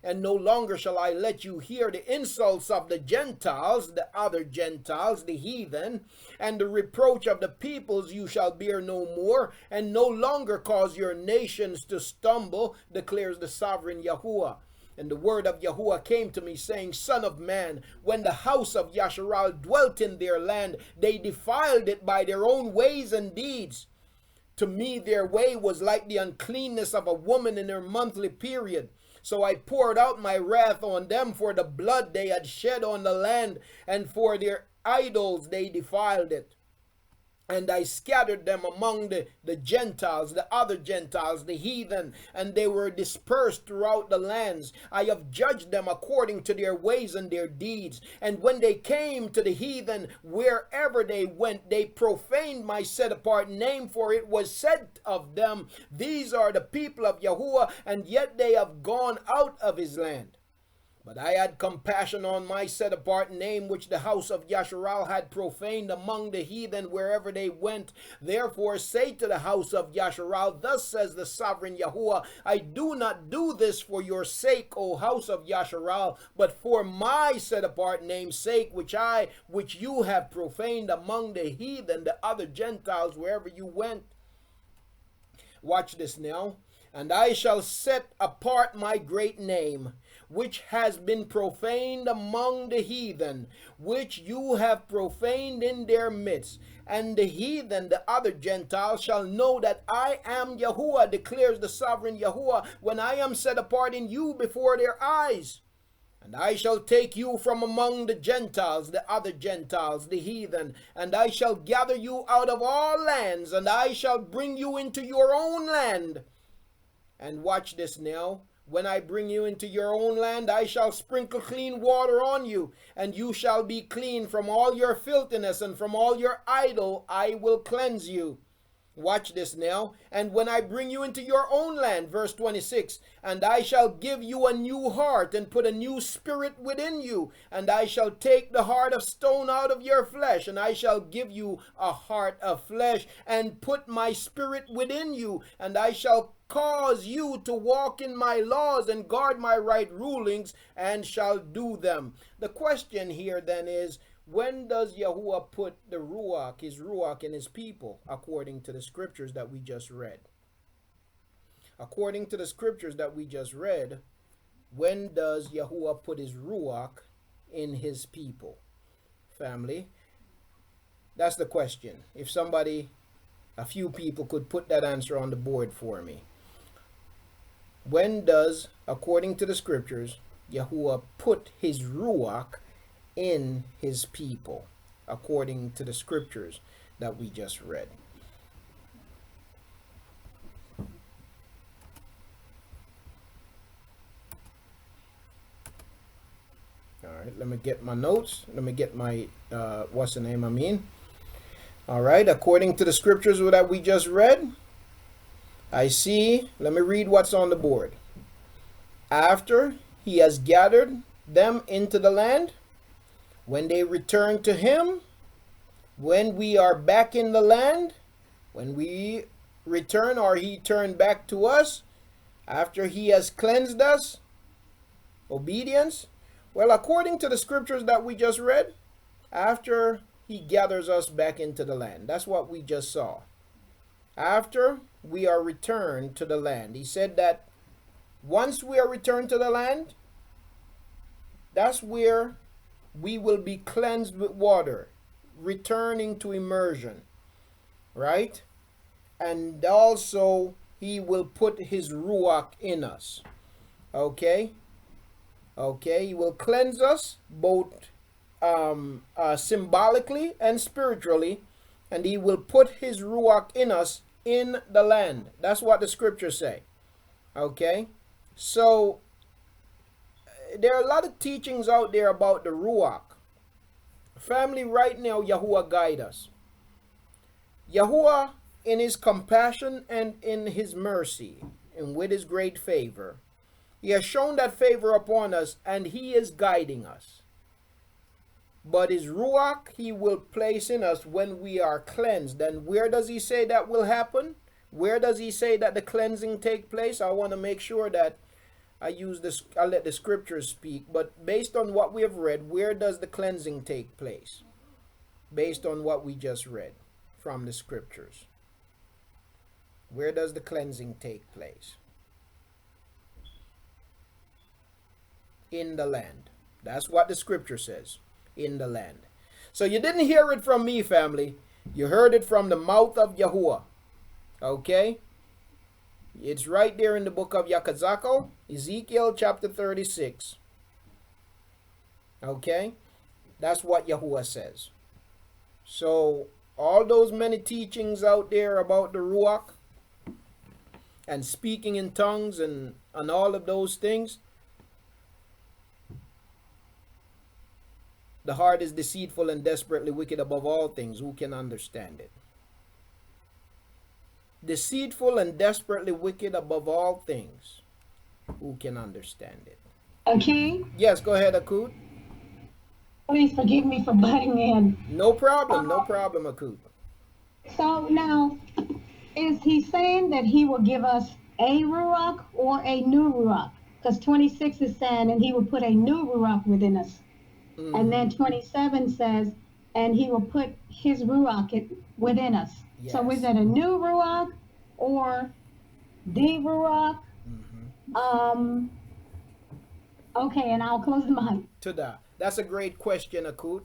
And no longer shall I let you hear the insults of the Gentiles, the other Gentiles, the heathen, and the reproach of the peoples you shall bear no more, and no longer cause your nations to stumble, declares the sovereign Yahuah. And the word of Yahuah came to me, saying, Son of man, when the house of Yasharal dwelt in their land, they defiled it by their own ways and deeds. To me their way was like the uncleanness of a woman in her monthly period. So I poured out my wrath on them for the blood they had shed on the land, and for their idols they defiled it. And I scattered them among the Gentiles, the other Gentiles, the heathen, and they were dispersed throughout the lands. I have judged them according to their ways and their deeds. And when they came to the heathen, wherever they went, they profaned my set-apart name, for it was said of them, These are the people of Yahuah, and yet they have gone out of his land. But I had compassion on my set-apart name, which the house of Yasharal had profaned among the heathen wherever they went. Therefore say to the house of Yasharal, Thus says the sovereign Yahuah, I do not do this for your sake, O house of Yasharal, but for my set-apart name's sake, which you have profaned among the heathen, the other Gentiles, wherever you went. Watch this now. And I shall set apart my great name, which has been profaned among the heathen, which you have profaned in their midst. And the heathen, the other Gentiles, shall know that I am Yahuah, declares the sovereign Yahuah, when I am set apart in you before their eyes. And I shall take you from among the Gentiles, the other Gentiles, the heathen, and I shall gather you out of all lands, and I shall bring you into your own land. And watch this now. When I bring you into your own land, I shall sprinkle clean water on you, and you shall be clean from all your filthiness, and from all your idol I will cleanse you. Watch this now. And when I bring you into your own land, verse 26, and I shall give you a new heart and put a new spirit within you, and I shall take the heart of stone out of your flesh, and I shall give you a heart of flesh, and put my spirit within you, and I shall cause you to walk in my laws and guard my right rulings, and shall do them. The question here then is, When does Yahuah put the Ruach, his Ruach, in his people, according to the scriptures that we just read? According to the scriptures that we just read, when does Yahuah put his Ruach in his people? Family, that's the question. If somebody, a few people could put that answer on the board for me. When does, according to the scriptures, Yahuah put his Ruach in his people, according to the scriptures that we just read? All right, let me get my notes. Let me get my, what's the name I mean? All right, according to the scriptures that we just read, I see, let me read what's on the board. After he has gathered them into the land, when they return to him, when we are back in the land, when we return or he turned back to us, after he has cleansed us, obedience. Well, according to the scriptures that we just read, after he gathers us back into the land. That's what we just saw. After we are returned to the land. He said that once we are returned to the land, that's where we will be cleansed with water, returning to immersion, right? And also, he will put his Ruach in us, okay? Okay, he will cleanse us both symbolically and spiritually, and he will put his Ruach in us in the land. That's what the scriptures say, okay? So, there are a lot of teachings out there about the Ruach. Family, right now, Yahuah guide us. Yahuah, in his compassion and in his mercy, and with his great favor, he has shown that favor upon us, and he is guiding us. But his Ruach, he will place in us when we are cleansed. And where does he say that will happen? Where does he say that the cleansing take place? I want to make sure that I let the scriptures speak. But based on what we have read, where does the cleansing take place? Based on what we just read from the scriptures. Where does the cleansing take place? In the land. That's what the scripture says. In the land. So you didn't hear it from me, family. You heard it from the mouth of Yahuah. Okay? It's right there in the book of Yahuah, Ezekiel chapter 36. Okay? That's what Yahuah says. So, all those many teachings out there about the Ruach and speaking in tongues and all of those things, the heart is deceitful and desperately wicked above all things. Who can understand it? Deceitful and desperately wicked above all things. Who can understand it? Okay. Yes, go ahead, Akut. Please forgive me for butting in. No problem, Akut. So now, is he saying that he will give us a Ruach or a new Ruach? Because 26 is saying, and he will put a new Ruach within us. And then 27 says, and he will put his Ruach within us. Yes. So is it a new Ruach or the Ruach? Okay, and I'll close the mic. Tada. That's a great question, Akut.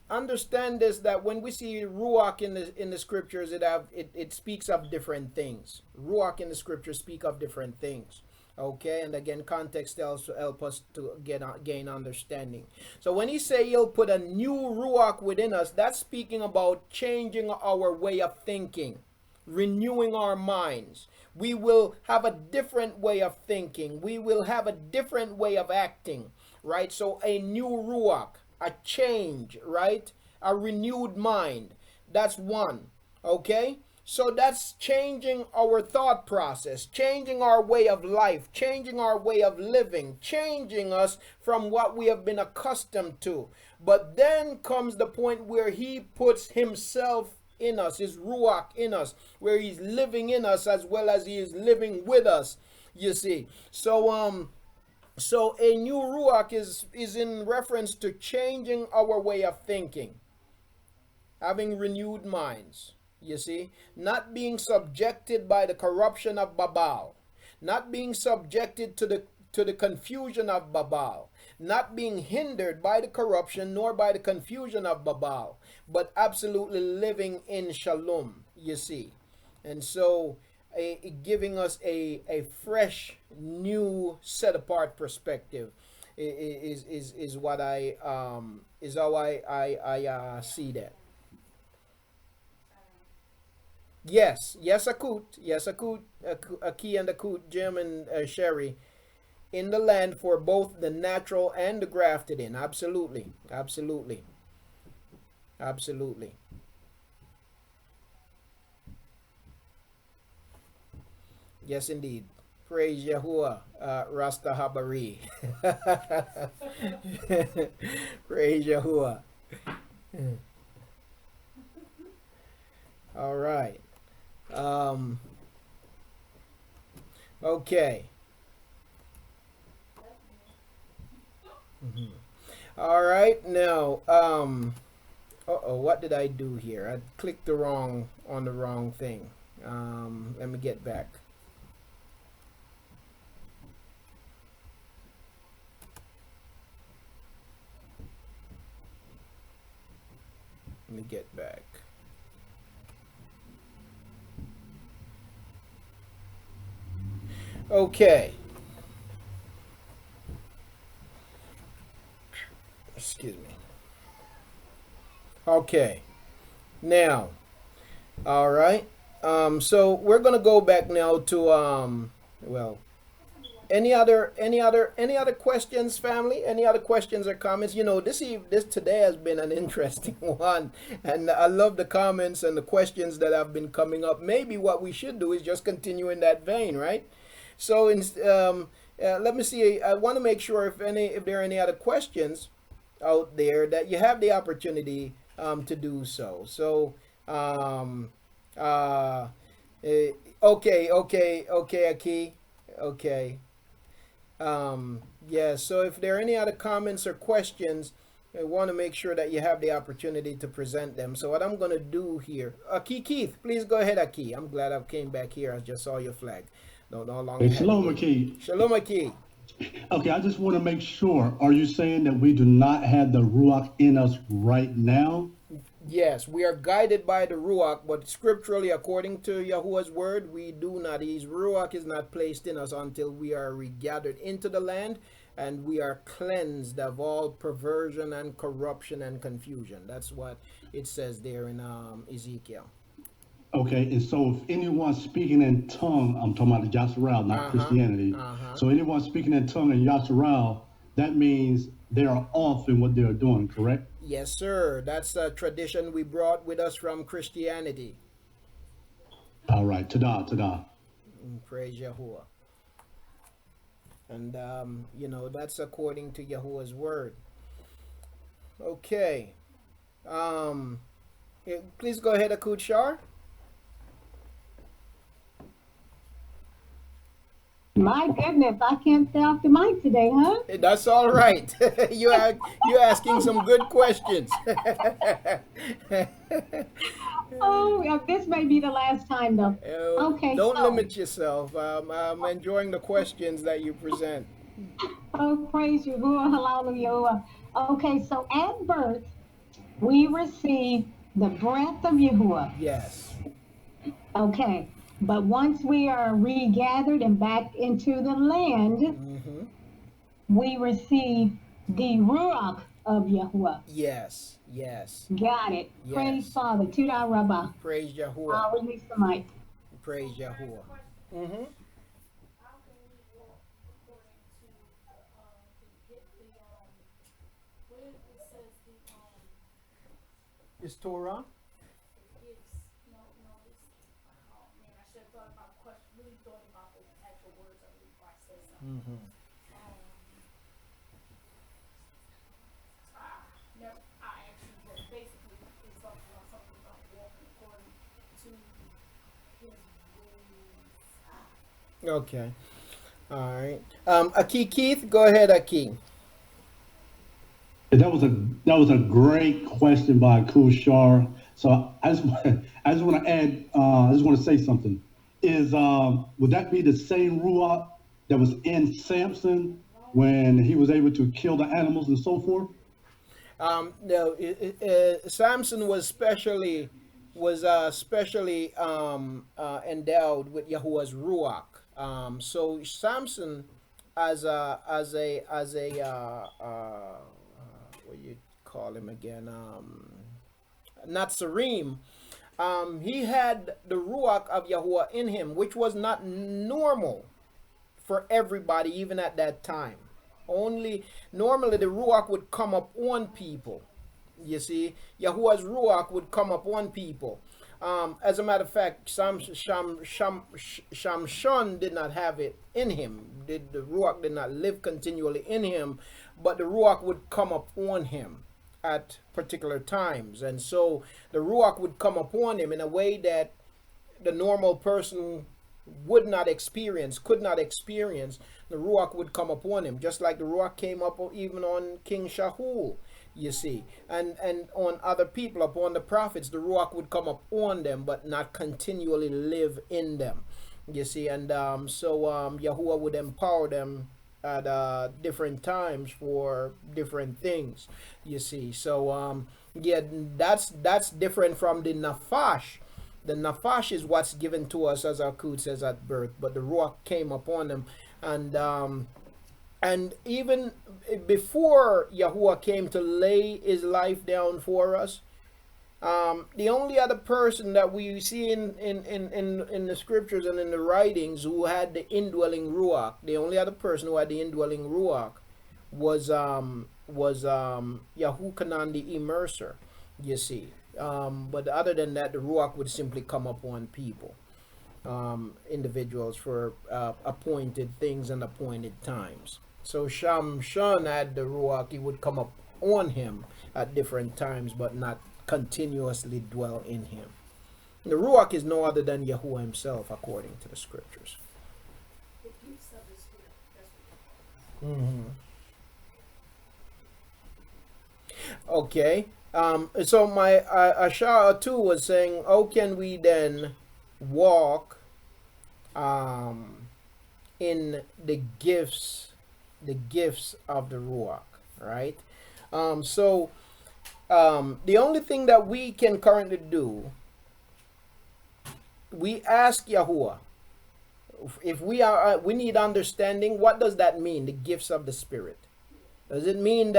Understand this, that when we see Ruach in the scriptures, it speaks of different things. Ruach in the scriptures speak of different things. Okay, and again, context help us to gain understanding. So when he say he'll put a new Ruach within us, that's speaking about changing our way of thinking, renewing our minds. We will have a different way of thinking. We will have a different way of acting, right? So a new Ruach, a change, right? A renewed mind. That's one, okay? So that's changing our thought process, changing our way of life, changing our way of living, changing us from what we have been accustomed to. But then comes the point where he puts himself in us, his Ruach in us, where he's living in us as well as he is living with us, you see. So So a new ruach is in reference to changing our way of thinking, having renewed minds. You see, not being subjected by the corruption of Babal, not being subjected to the confusion of Babal, not being hindered by the corruption nor by the confusion of Babal, but absolutely living in shalom. You see, and so giving us a fresh, new, set apart perspective is what I is how I see that. Yes, yes, Akut, yes, Akut, Aki and Akut, Jim and Sherry, in the land for both the natural and the grafted in. Absolutely, absolutely, absolutely. Yes, indeed. Praise Yahuah, Rasta Habari. Praise Yahuah. All right. Um, okay. Mhm. All right. Now, uh-oh, what did I do here? I clicked on the wrong thing. Let me get back. Let me get back. Okay. Excuse me. Okay. Now, all right. So we're gonna go back now to well, any other questions, family? Any other questions or comments? You know, this today has been an interesting one, and I love the comments and the questions that have been coming up. Maybe what we should do is just continue in that vein, right? So, let me see. I want to make sure if there are any other questions out there that you have the opportunity to do so. So, um, uh, okay, Aki, okay. Yeah, so if there are any other comments or questions, I want to make sure that you have the opportunity to present them. So what I'm going to do here, Aki Keith, please go ahead, Aki. I'm glad I came back here. I just saw your flag. No longer Hey, had to Shalom, get. McKee. Shalom, Aki. Okay, I just want to make sure. Are you saying that we do not have the Ruach in us right now? Yes, we are guided by the Ruach, but scripturally, according to Yahuwah's word, we do not. His Ruach is not placed in us until we are regathered into the land and we are cleansed of all perversion and corruption and confusion. That's what it says there in Ezekiel. Okay, and so if anyone speaking in tongue, I'm talking about the Yasharal, not Uh huh. Christianity. Uh huh. So anyone speaking in tongue in Yasharal, that means they are off in what they are doing, correct? Yes, sir. That's a tradition we brought with us from Christianity. All right, tada, tada. Praise Yahuwah. And, that's according to Yahuwah's word. Okay. Um, Please go ahead, Akud Shar. My goodness, I can't stay off the mic today, huh? That's all right. You're asking some good questions. Oh, this may be the last time though. Okay, Don't so, limit yourself. I'm enjoying the questions that you present. oh, praise you, hallelujah. Okay, so at birth, we receive the breath of Yahuwah. Yes. Okay, but once we are regathered and back into the land, Mm-hmm. we receive the Ruach of Yahuwah. Yes. Yes. Got it. Praise Yes. Father. Tuda Rabbah. Praise Yahuwah. I'll release the mic. Praise Yahuwah. Mm-hmm. Is Torah? Mm-hmm. Okay. All right. Aki Keith, go ahead, Aki. That was a great question by Kushar. So I just want to add I just want to say something. Is would that be the same ruach that was in Samson when he was able to kill the animals and so forth? No, Samson was specially endowed with Yahuwah's ruach. So Samson, as a what you call him again, not Sarim. He had the ruach of Yahuwah in him, which was not normal for everybody, even at that time. Only normally the ruach would come up on people. You see, Yahuwah's ruach would come up on people. As a matter of fact, Shamshon did not have it in him. The ruach did not live continually in him, but the ruach would come up on him at particular times, and so the ruach would come upon him in a way that the normal person would not experience, could not experience. The ruach would come upon him, just like the ruach came up even on King Shahul, you see, and on other people, upon the prophets. The ruach would come upon them, but not continually live in them, you see. And Yahuwah would empower them at different times for different things, you see. So yeah, that's different from the nafash. The nafash is what's given to us, as Akut says, at birth, but the ruach came upon them. And even before Yahuwah came to lay his life down for us, the only other person that we see in the scriptures and in the writings who had the indwelling ruach, the only other person who had the indwelling ruach was Yahukanan the immerser, you see. But other than that, the ruach would simply come upon people, individuals, for appointed things and appointed times. So Shamshon had the ruach; he would come up on him at different times, but not continuously dwell in him. The ruach is no other than Yahuwah himself, according to the scriptures. hmm Okay. So my Ashara too was saying, how can we then walk in the gifts of the Ruach, right? The only thing that we can currently do, we ask Yahuwah, if we need understanding. What does that mean? The gifts of the Spirit. Does it mean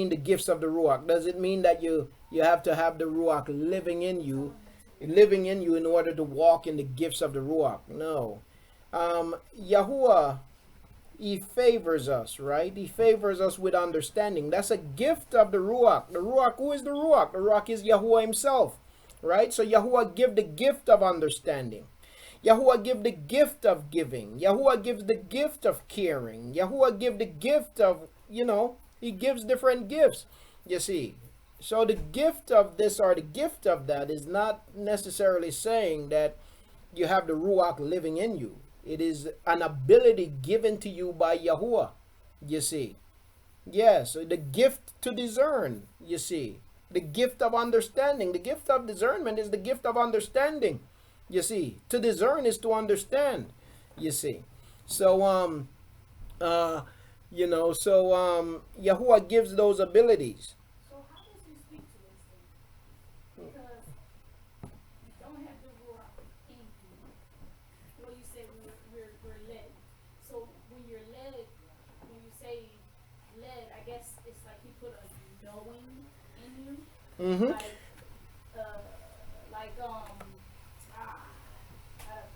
the gifts of the Ruach? Does it mean that you have to have the Ruach living in you in order to walk in the gifts of the Ruach? No. Yahuwah, he favors us, right? He favors us with understanding. That's a gift of the Ruach. The Ruach, who is the Ruach? The Ruach is Yahuwah himself, right? So Yahuwah give the gift of understanding. Yahuwah give the gift of giving. Yahuwah gives the gift of caring. Yahuwah give the gift of, he gives different gifts, you see. So the gift of this or the gift of that is not necessarily saying that you have the Ruach living in you. It is an ability given to you by Yahuwah, you see. Yes, the gift to discern, you see. The gift of understanding. The gift of discernment is the gift of understanding, you see. To discern is to understand, you see. So, Yahuwah gives those abilities. So how does he speak to us then? Because you don't have the ruach in you. Well, you said we're led. So when you're led, when you say led, I guess it's like he put a knowing in you. Mm-hmm. A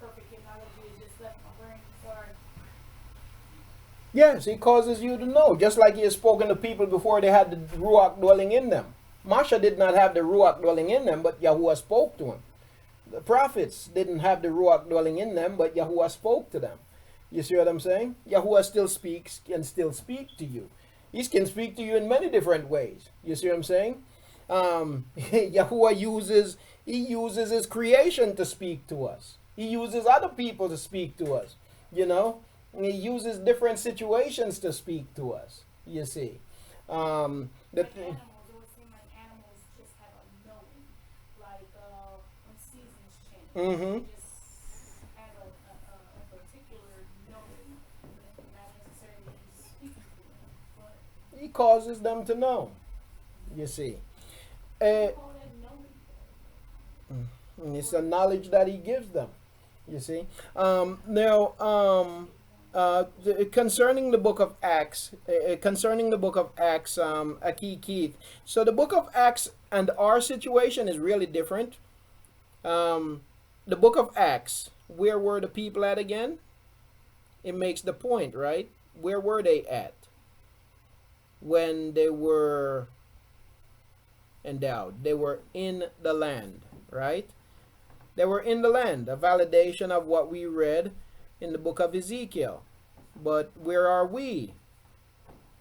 perfect analogy is just left my brain. Sorry. Yes, he causes you to know, just like he has spoken to people before they had the Ruach dwelling in them. Masha did not have the Ruach dwelling in them, but Yahuwah spoke to him. The prophets didn't have the Ruach dwelling in them, but Yahuwah spoke to them. You see what I'm saying? Yahuwah still speaks and still speak to you. He can speak to you in many different ways. You see what I'm saying? Yahuwah uses his creation to speak to us. He uses other people to speak to us. He uses different situations to speak to us. You see, the Like animals, it would seem like animals just have a knowing. Like when seasons change, mm-hmm. they just have a particular knowing, not necessarily he's speaking to them, but He causes them to know. You see, uh, call that knowing. it's a knowledge that he gives them. You see, now concerning the book of Acts, Aki Keith. So the book of Acts and our situation is really different. Um, the book of Acts, where were the people at again? It makes the point, right? Where were they at when they were endowed? They were in the land, right? They were in the land, a validation of what we read in the book of Ezekiel. But where are we?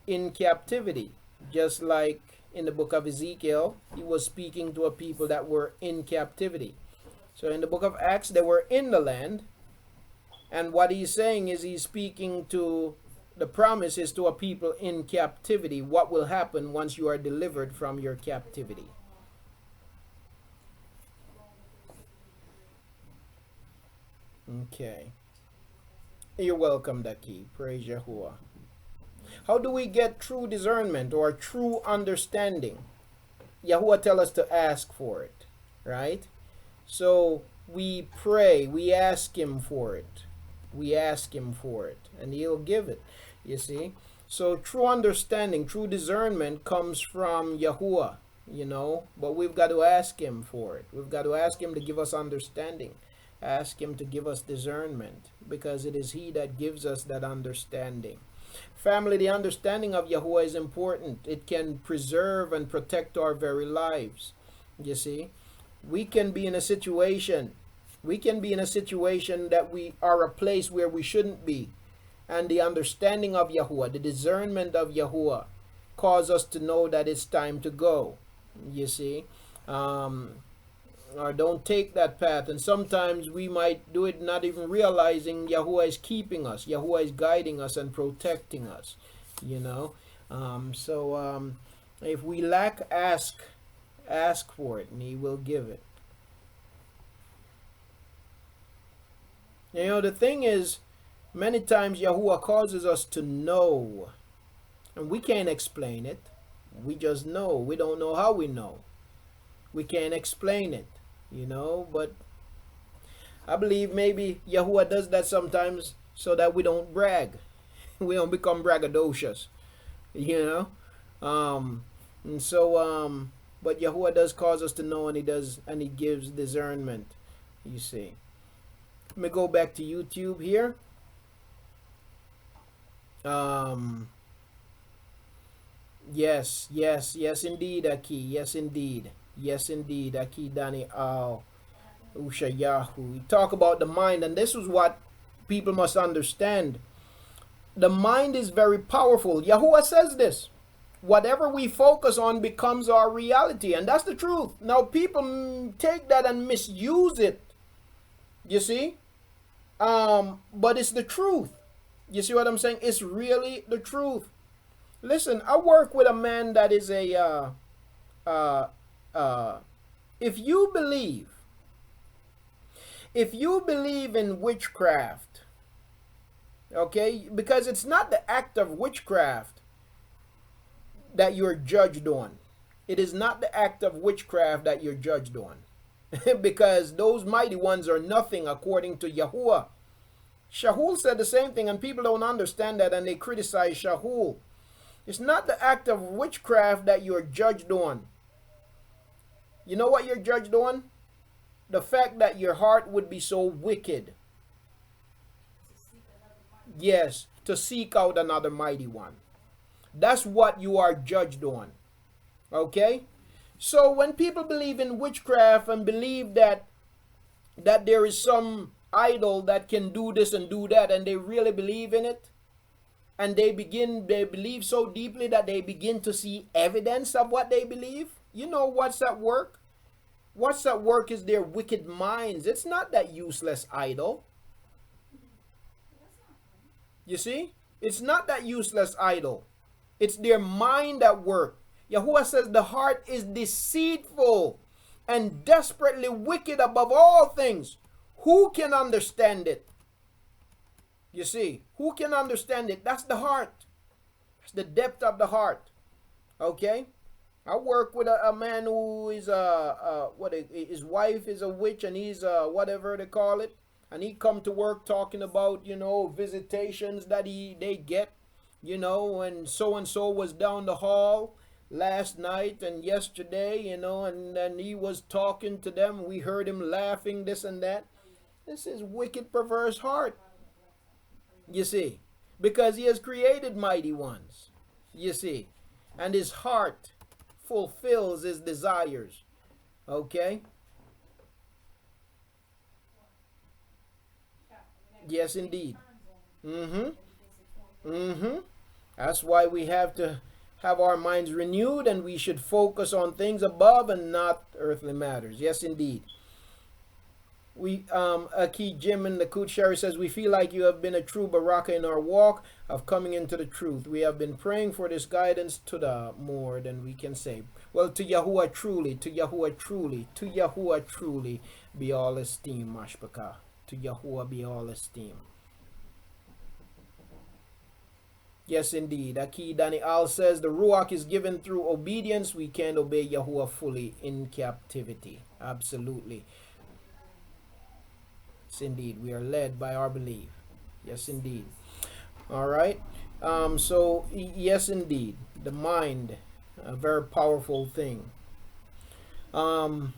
In captivity. Just like in the book of Ezekiel, he was speaking to a people that were in captivity. So in the book of Acts, they were in the land. And what he's saying is he's speaking to the promises to a people in captivity. What will happen once you are delivered from your captivity? Okay. You're welcome, Daki. Praise Yahuah. How do we get true discernment or true understanding? Yahuah tell us to ask for it, right? So we pray, we ask him for it. We ask him for it, and he'll give it, you see. So true understanding, true discernment comes from Yahuah, but we've got to ask him for it. We've got to ask him to give us understanding. Ask him to give us discernment, because it is he that gives us that understanding. Family, the understanding of Yahuah is important. It can preserve and protect our very lives. You see, we can be in a situation that we are a place where we shouldn't be. And the understanding of Yahuah, the discernment of Yahuah, cause us to know that it's time to go. You see, or don't take that path. And sometimes we might do it not even realizing Yahuah is keeping us. Yahuah is guiding us and protecting us. So if we lack, ask for it, and he will give it. The thing is, many times Yahuah causes us to know, and we can't explain it. We just know. We don't know how we know. We can't explain it, but I believe maybe Yahuah does that sometimes so that we don't brag. We don't become braggadocious, and so, but Yahuah does cause us to know, and he gives discernment, you see. Let me go back to YouTube here. Yes, indeed, Aki. Yes, indeed, Aki Dani Al Usha Yahu. We talk about the mind, and this is what people must understand. The mind is very powerful. Yahuah says this. Whatever we focus on becomes our reality, and that's the truth. Now, people take that and misuse it. You see? But it's the truth. You see what I'm saying? It's really the truth. Listen, I work with a man that is if you believe in witchcraft, okay, because it's not the act of witchcraft that you're judged on. It is not the act of witchcraft that you're judged on. Because those mighty ones are nothing according to Yahuah. Shahul said the same thing, and people don't understand that, and they criticize Shahul. It's not the act of witchcraft that you're judged on. You know what you're judged on? The fact that your heart would be so wicked. Yes, to seek out another mighty one. That's what you are judged on. Okay? So when people believe in witchcraft and believe that there is some idol that can do this and do that, and they really believe in it, and they believe so deeply that they begin to see evidence of what they believe, what's at work? What's at work is their wicked minds. It's not that useless idol. You see? It's not that useless idol. It's their mind at work. Yahuwah says the heart is deceitful and desperately wicked above all things. Who can understand it? You see, who can understand it? That's the heart. That's the depth of the heart. Okay? I work with a man who is his wife is a witch, and he's whatever they call it, and he come to work talking about, you know, visitations that they get, you know, and so was down the hall last night and yesterday, you know, and he was talking to them. We heard him laughing, this and that. This is wicked, perverse heart. You see, because he has created mighty ones. You see, and his heart fulfills his desires. Okay? Yes, indeed. That's why we have to have our minds renewed, and we should focus on things above and not earthly matters. Yes, indeed. We Aki Jim and the Coot Sherry says, we feel like you have been a true baraka in our walk of coming into the truth. We have been praying for this guidance to the more than we can say. Well, to Yahuwah truly, to Yahuwah truly, to Yahuwah truly be all esteem, Mashbaka. To Yahuwah be all esteem. Yes, indeed. Aki Dani Al says, the Ruach is given through obedience. We can't obey Yahuwah fully in captivity. Absolutely. Yes, indeed. We are led by our belief. Yes, indeed. All right. So, yes, indeed. The mind, a very powerful thing. Now,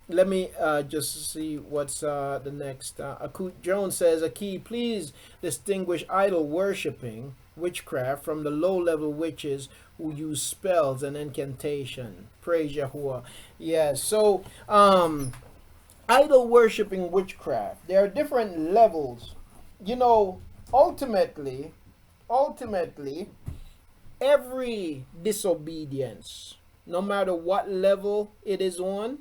let me just see what's the next. Akut Jones says, Aki, please distinguish idol worshipping, witchcraft, from the low-level witches who use spells and incantation. Praise Yahuwah. Yes, so idol worshipping witchcraft, there are different levels. You know, ultimately, every disobedience, no matter what level it is on,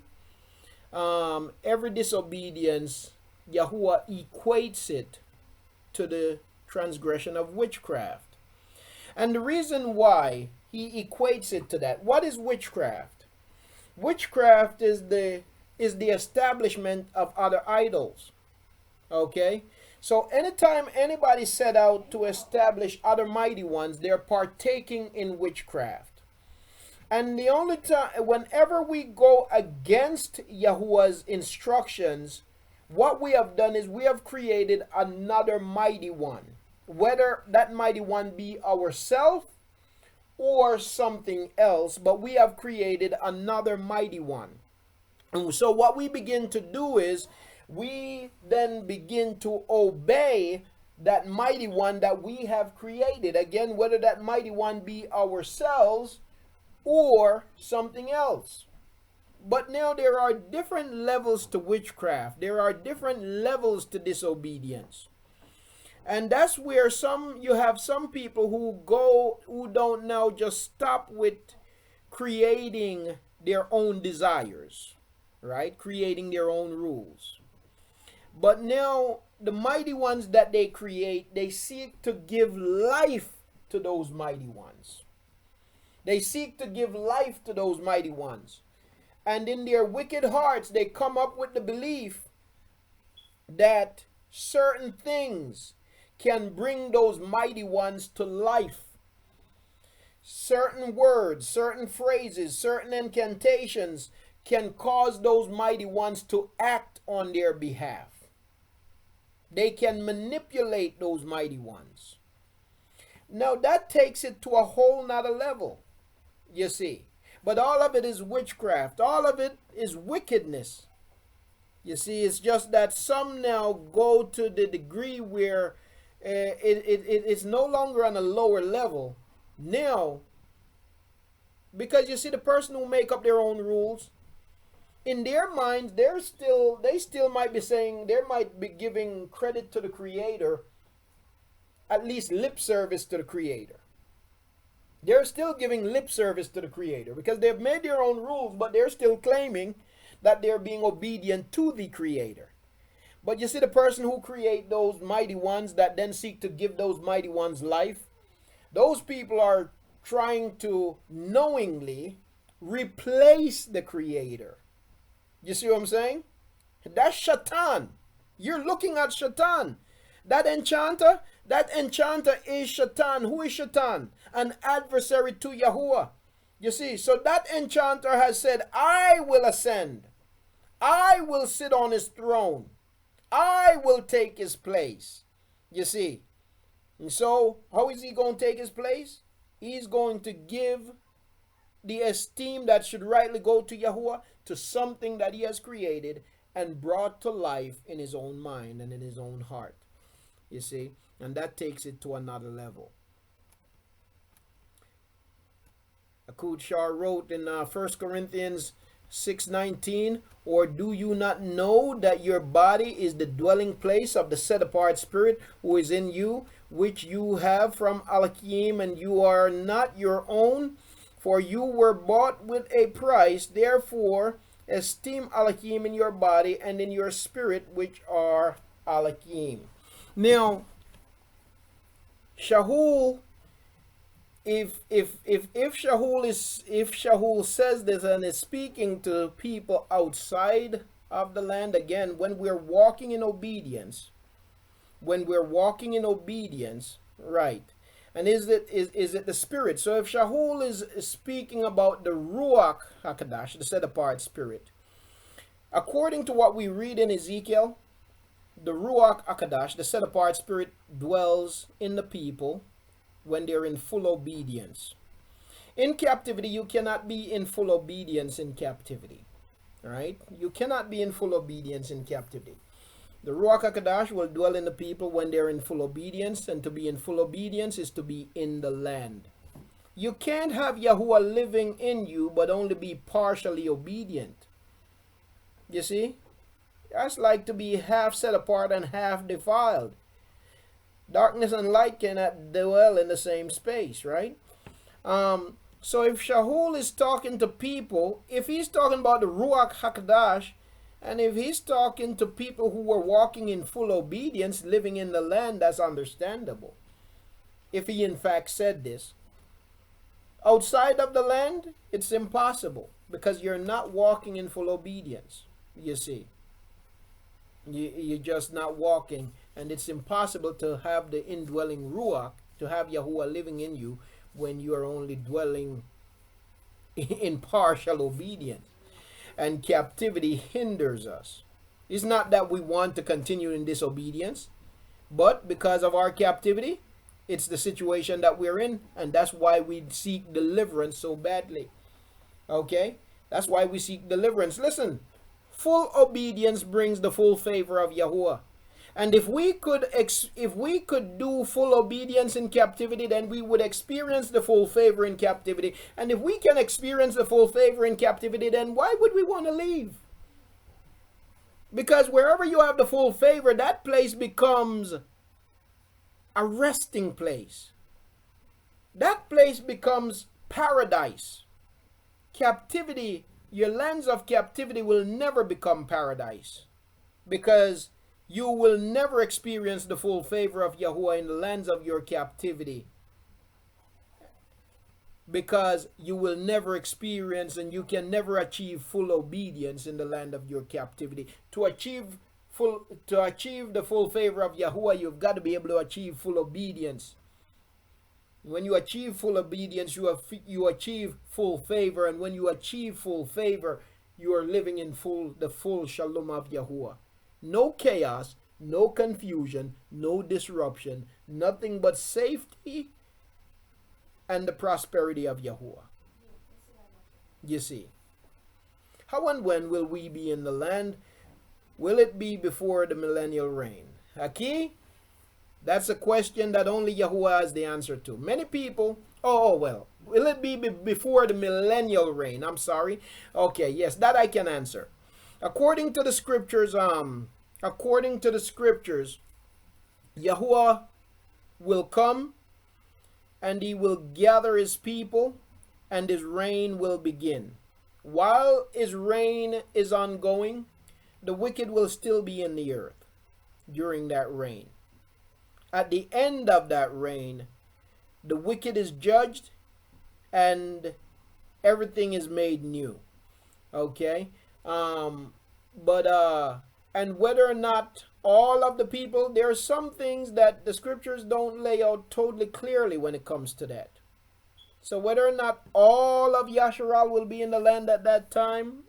every disobedience, Yahuwah equates it to the transgression of witchcraft. And the reason why he equates it to that, what is witchcraft? Witchcraft is the establishment of other idols. Okay? So anytime anybody set out to establish other mighty ones, they're partaking in witchcraft. And the only time, whenever we go against Yahuwah's instructions, what we have done is we have created another mighty one. Whether that mighty one be ourself or something else, but we have created another mighty one. And so what we begin to do is we then begin to obey that mighty one that we have created. Again, whether that mighty one be ourselves or something else. But now there are different levels to witchcraft. There are different levels to disobedience. And that's where you have some people who don't now just stop with creating their own desires, right? Creating their own rules. But now the mighty ones that they create, they seek to give life to those mighty ones. They seek to give life to those mighty ones. And in their wicked hearts, they come up with the belief that certain things can bring those mighty ones to life. Certain words, certain phrases, certain incantations can cause those mighty ones to act on their behalf. They can manipulate those mighty ones. Now that takes it to a whole nother level, you see. But all of it is witchcraft. All of it is wickedness. You see, it's just that some now go to the degree where it's no longer on a lower level. Now, because you see, the person who make up their own rules, in their minds, they still might be saying, they might be giving credit to the Creator, at least lip service to the Creator. They're still giving lip service to the Creator because they've made their own rules, but they're still claiming that they're being obedient to the Creator. But you see, the person who create those mighty ones that then seek to give those mighty ones life, those people are trying to knowingly replace the creator. You see what I'm saying? That's Shaitan. You're looking at Shaitan. That enchanter is Shaitan. Who is Shaitan? An adversary to Yahuah. You see, so that enchanter has said, I will ascend. I will sit on his throne. I will take his place. You see. And so, how is he going to take his place? He's going to give the esteem that should rightly go to Yahuah to something that he has created and brought to life in his own mind and in his own heart. You see, and that takes it to another level. Akud Shah wrote in 1 Corinthians 6:19, or do you not know that your body is the dwelling place of the set apart spirit who is in you, which you have from Alakim, and you are not your own, for you were bought with a price. Therefore esteem Alakim in your body and in your spirit, which are Alakim. Now, Shahul, if Shahul says this and is speaking to people outside of the land, again, when we're walking in obedience, right? And is it the spirit? So if Shahul is speaking about the Ruach HaKadosh, the set apart spirit, according to what we read in Ezekiel, the Ruach HaKadosh, the set apart spirit, dwells in the people when they're in full obedience. In captivity, you cannot be in full obedience in captivity. Right? You cannot be in full obedience in captivity. The Ruach HaKadosh will dwell in the people when they're in full obedience, and to be in full obedience is to be in the land. You can't have Yahuah living in you but only be partially obedient. You see? That's like to be half set apart and half defiled. Darkness and light cannot dwell in the same space, right? So if Shahul is talking to people, if he's talking about the Ruach HaKadosh, and if he's talking to people who were walking in full obedience, living in the land, that's understandable. If he in fact said this. Outside of the land, it's impossible because you're not walking in full obedience, you see. You're just not walking, and it's impossible to have the indwelling Ruach, to have Yahuah living in you when you are only dwelling in partial obedience. And captivity hinders us. It's not that we want to continue in disobedience, but because of our captivity, it's the situation that we're in, and that's why we seek deliverance so badly. Okay? That's why we seek deliverance. Listen, full obedience brings the full favor of Yahuah. And if we could do full obedience in captivity, then we would experience the full favor in captivity. And if we can experience the full favor in captivity, then why would we want to leave? Because wherever you have the full favor, that place becomes a resting place. That place becomes paradise. Captivity, your lands of captivity will never become paradise, because you will never experience the full favor of Yahuah in the lands of your captivity, because you will never experience and you can never achieve full obedience in the land of your captivity. To achieve the full favor of Yahuah, you've got to be able to achieve full obedience. When you achieve full obedience, you achieve full favor, and when you achieve full favor, you are living in the full shalom of Yahuah. No chaos, no confusion, no disruption, nothing but safety and the prosperity of Yahuah. You see. How and when will we be in the land? Will it be before the millennial reign? Aki? That's a question that only Yahuah has the answer to. Many people, will it be before the millennial reign? I'm sorry. Okay, yes, that I can answer. According to the scriptures, Yahuah will come and he will gather his people and his reign will begin. While his reign is ongoing, the wicked will still be in the earth. during that reign. At the end of that reign, the wicked is judged and everything is made new. Okay? But and whether or not all of the people, there are some things that the scriptures don't lay out totally clearly when it comes to that. So whether or not all of Yasharal will be in the land at that time,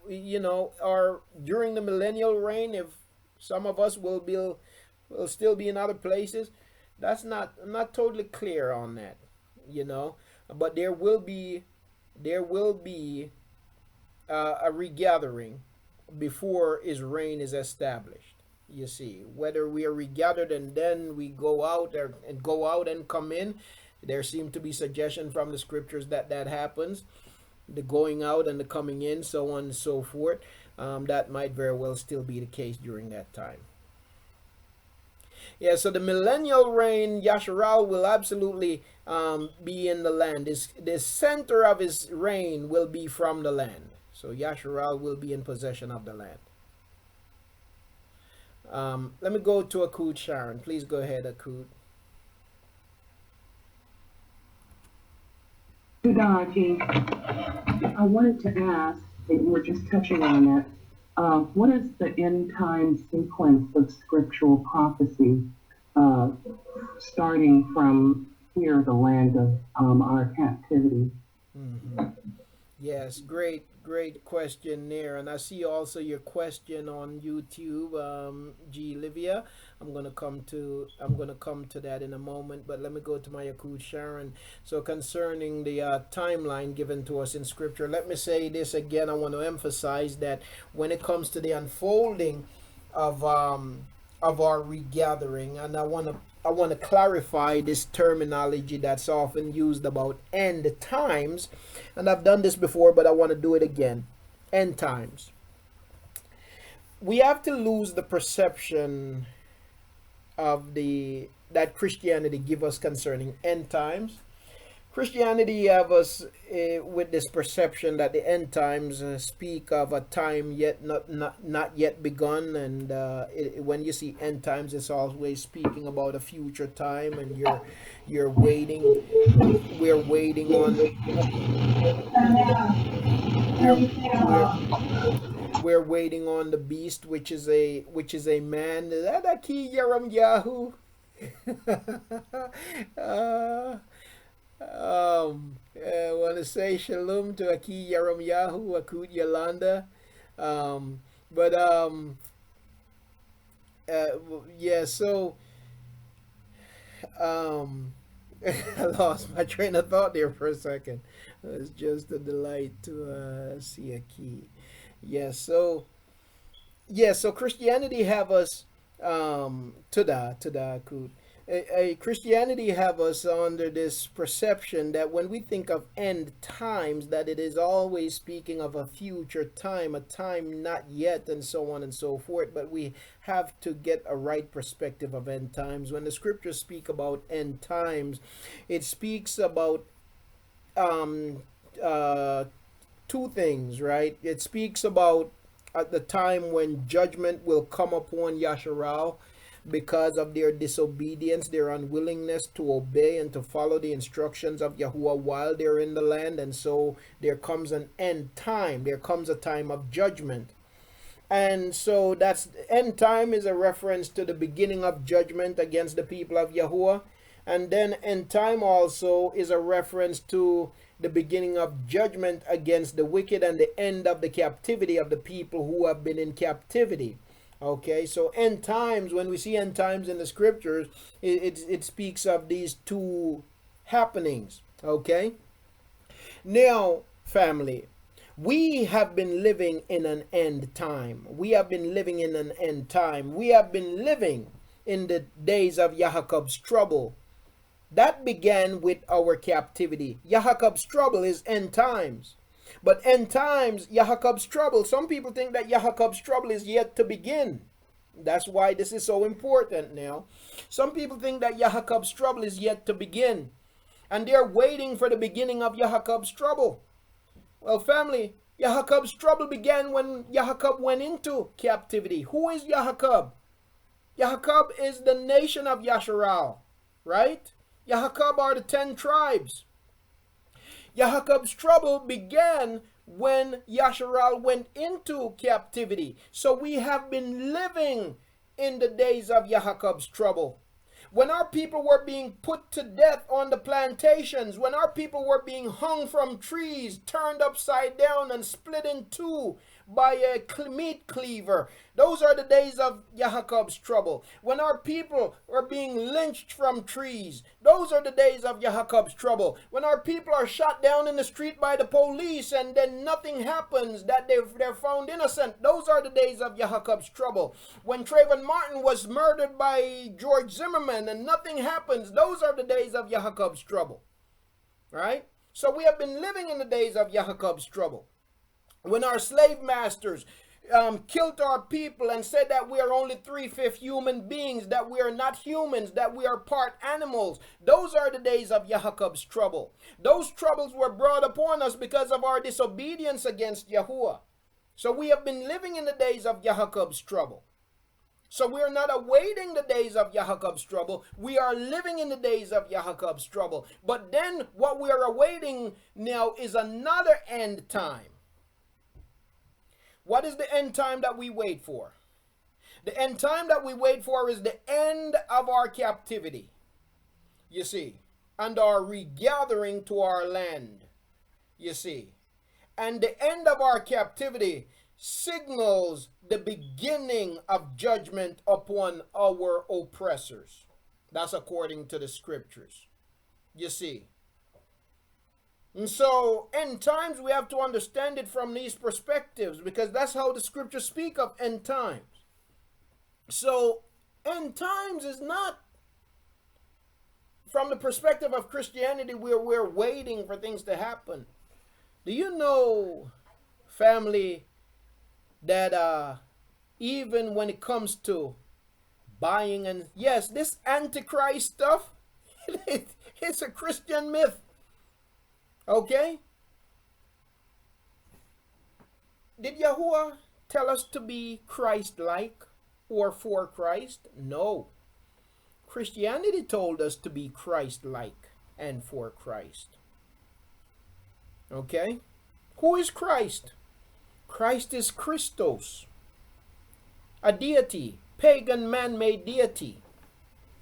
or during the millennial reign, if some of us will still be in other places, that's not, I'm not totally clear on that, But there will be a regathering before his reign is established. You see, whether we are regathered and then we go out and come in, there seem to be suggestion from the scriptures that that happens, the going out and the coming in, so on and so forth. That might very well still be the case during that time. Yeah, so the millennial reign, Yasharal will absolutely be in the land. The center of his reign will be from the land. So Yasharal will be in possession of the land. Let me go to Akut Sharon. Please go ahead, Akut. I wanted to ask, and you were just touching on it, what is the end time sequence of scriptural prophecy, starting from here, the land of our captivity? Mm-hmm. Yes, great question there. And I see also your question on YouTube, G Livia. I'm gonna come to that in a moment, but let me go to my Yakud Sharon. So concerning the timeline given to us in scripture, let me say this again. I want to emphasize that when it comes to the unfolding of our regathering, and I want to clarify this terminology that's often used about end times, and I've done this before, but I want to do it again. End times. We have to lose the perception of that Christianity give us concerning end times. Christianity have us with this perception that the end times speak of a time yet not yet begun, and when you see end times, it's always speaking about a future time, and you're waiting. We're waiting on. We're waiting on the beast, which is a man. That key Yaram Yahoo. I want to say shalom to Aki Yaram Yahu, Akut Yolanda. Yeah, so I lost my train of thought there for a second. It's just a delight to see Aki. So Christianity have us Tada Akut. Christianity have us under this perception that when we think of end times, that it is always speaking of a future time, a time not yet, and so on and so forth. But we have to get a right perspective of end times. When the scriptures speak about end times, it speaks about two things, right? It speaks about at the time when judgment will come upon Yasharal, because of their disobedience, their unwillingness to obey and to follow the instructions of Yahuah while they're in the land. And so there comes an end time. There comes a time of judgment. And so that's end time is a reference to the beginning of judgment against the people of Yahuah. And then end time also is a reference to the beginning of judgment against the wicked and the end of the captivity of the people who have been in captivity. Okay, so end times, when we see end times in the scriptures, it speaks of these two happenings. Okay, now family, we have been living in an end time. We have been living in an end time. We have been living in the days of Yahakab's trouble. That began with our captivity. Yahakab's trouble is end times. But end times, Yahakab's trouble, some people think that Yahakab's trouble is yet to begin. That's why this is so important now. Some people think that Yahakab's trouble is yet to begin. And they're waiting for the beginning of Yahakab's trouble. Well, family, Yahakab's trouble began when Yahakab went into captivity. Who is Yahakab? Yahuah is the nation of Yasharal, right? Yahuah are the 10 tribes. Yahuah's trouble began when Yasharal went into captivity. So we have been living in the days of Yahuah's trouble. When our people were being put to death on the plantations, when our people were being hung from trees, turned upside down and split in two by a meat cleaver, those are the days of Yahuah's trouble. When our people are being lynched from trees, those are the days of Yahuah's trouble. When our people are shot down in the street by the police and then nothing happens, that they're found innocent, those are the days of Yahuah's trouble. When Trayvon Martin was murdered by George Zimmerman and nothing happens, those are the days of Yahuah's trouble. Right? So we have been living in the days of Yahuah's trouble. When our slave masters killed our people and said that we are only 3/5 human beings, that we are not humans, that we are part animals, those are the days of Yahuah's trouble. Those troubles were brought upon us because of our disobedience against Yahuah. So we have been living in the days of Yahuah's trouble. So we are not awaiting the days of Yahuah's trouble. We are living in the days of Yahuah's trouble. But then what we are awaiting now is another end time. What is the end time that we wait for? The end time that we wait for is the end of our captivity, you see, and our regathering to our land, you see. And the end of our captivity signals the beginning of judgment upon our oppressors. That's according to the scriptures, you see. And so, end times, we have to understand it from these perspectives, because that's how the scriptures speak of end times. So, end times is not from the perspective of Christianity where we're waiting for things to happen. Do you know, family, that even when it comes to buying, and yes, this Antichrist stuff, it's a Christian myth. Okay? Did Yahuah tell us to be Christ-like or for Christ? No. Christianity told us to be Christ-like and for Christ. Okay? Who is Christ? Christ is Christos, a deity, pagan man-made deity,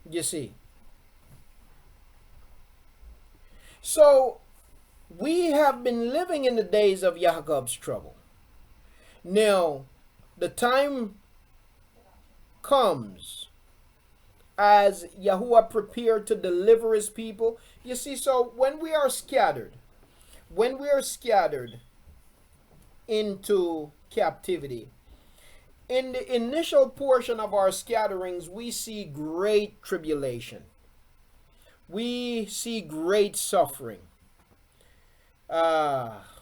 you see. So, we have been living in the days of Yahuah's trouble. Now, the time comes as Yahuah prepared to deliver his people. You see, so when we are scattered into captivity, in the initial portion of our scatterings, we see great tribulation. We see great suffering.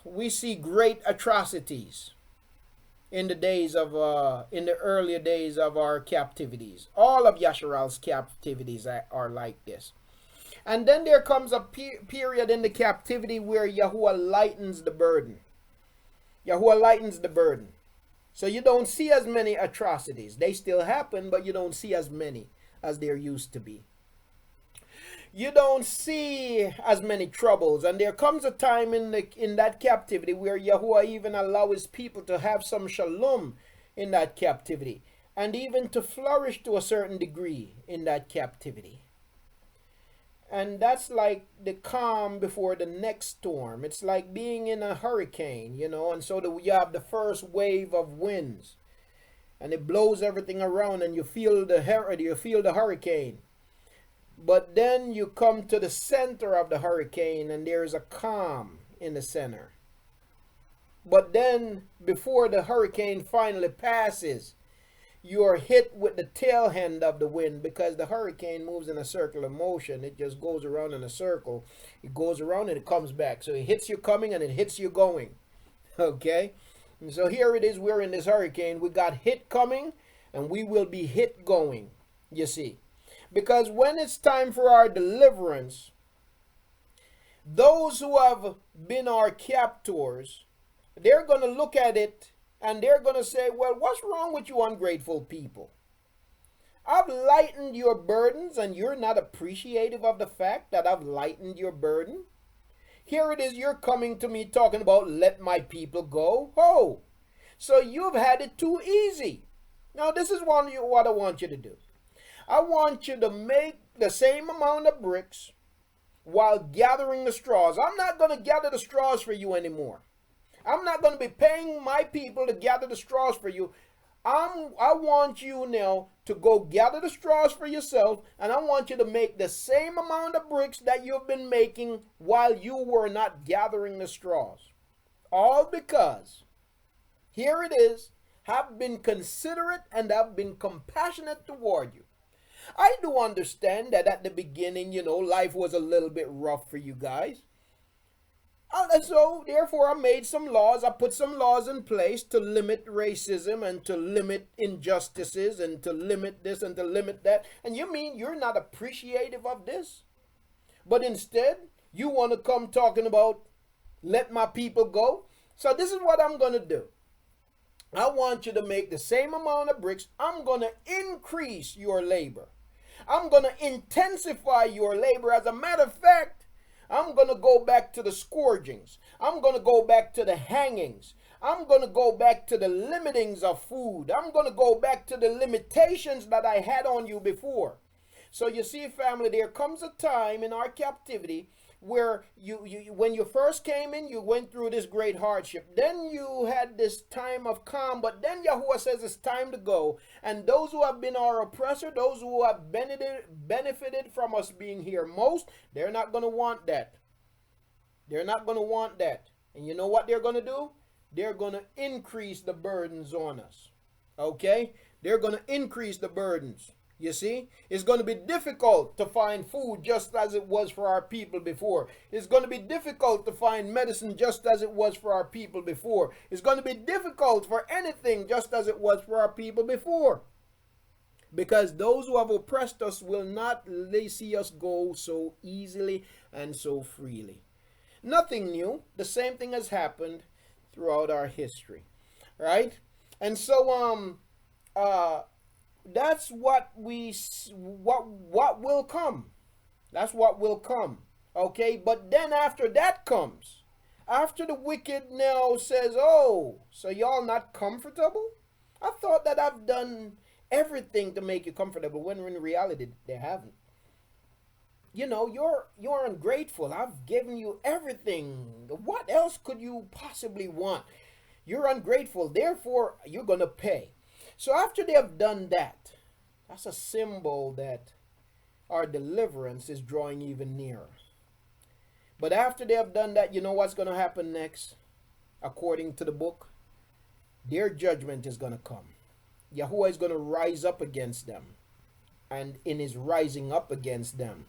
We see great atrocities in the earlier days of our captivities. All of Yasharal's captivities are like this. And then there comes a period in the captivity where Yahuah lightens the burden. Yahuah lightens the burden. So you don't see as many atrocities. They still happen, but you don't see as many as there used to be. You don't see as many troubles, and there comes a time in that captivity where Yahuah even allows his people to have some shalom in that captivity, and even to flourish to a certain degree in that captivity. And that's like the calm before the next storm. It's like being in a hurricane, and so you have the first wave of winds, and it blows everything around, and you feel the hurricane. But then you come to the center of the hurricane and there is a calm in the center. But then before the hurricane finally passes, you are hit with the tail end of the wind, because the hurricane moves in a circular motion. It just goes around in a circle. It goes around and it comes back. So it hits you coming and it hits you going. Okay? And so here it is, we're in this hurricane. We got hit coming and we will be hit going, you see. Because when it's time for our deliverance, those who have been our captors, they're going to look at it and they're going to say, well, what's wrong with you ungrateful people? I've lightened your burdens, and you're not appreciative of the fact that I've lightened your burden. Here it is, you're coming to me talking about let my people go. Oh, so you've had it too easy. Now, this is what I want you to do. I want you to make the same amount of bricks while gathering the straws. I'm not going to gather the straws for you anymore. I'm not going to be paying my people to gather the straws for you. I want you now to go gather the straws for yourself, and I want you to make the same amount of bricks that you've been making while you were not gathering the straws. All because, here it is, have been considerate and have been compassionate toward you. I do understand that at the beginning, life was a little bit rough for you guys. So, therefore, I made some laws. I put some laws in place to limit racism and to limit injustices and to limit this and to limit that. And you mean you're not appreciative of this? But instead, you want to come talking about let my people go? So this is what I'm going to do. I want you to make the same amount of bricks. I'm going to increase your labor. I'm going to intensify your labor. As a matter of fact, I'm going to go back to the scourgings. I'm going to go back to the hangings. I'm going to go back to the limitings of food. I'm going to go back to the limitations that I had on you before. So you see, family, there comes a time in our captivity where when you first came in, you went through this great hardship. Then you had this time of calm, but then Yahuah says it's time to go. And those who have been our oppressor, those who have benefited from us being here most, they're not going to want that. They're not going to want that. And you know what they're going to do? They're going to increase the burdens on us. Okay? They're going to increase the burdens. You see, it's going to be difficult to find food just as it was for our people before. It's going to be difficult to find medicine just as it was for our people before. It's going to be difficult for anything just as it was for our people before. Because those who have oppressed us will not see us go so easily and so freely. Nothing new. The same thing has happened throughout our history. Right? And so, that's what will come. That's what will come. Okay, but then after that comes, after the wicked now says, oh, so y'all not comfortable? I thought that I've done everything to make you comfortable, when in reality they haven't. You're ungrateful. I've given you everything. What else could you possibly want? You're ungrateful, therefore you're going to pay. So after they have done that, that's a symbol that our deliverance is drawing even nearer. But after they have done that, you know what's going to happen next? According to the book, their judgment is going to come. Yahuah is going to rise up against them. And in his rising up against them,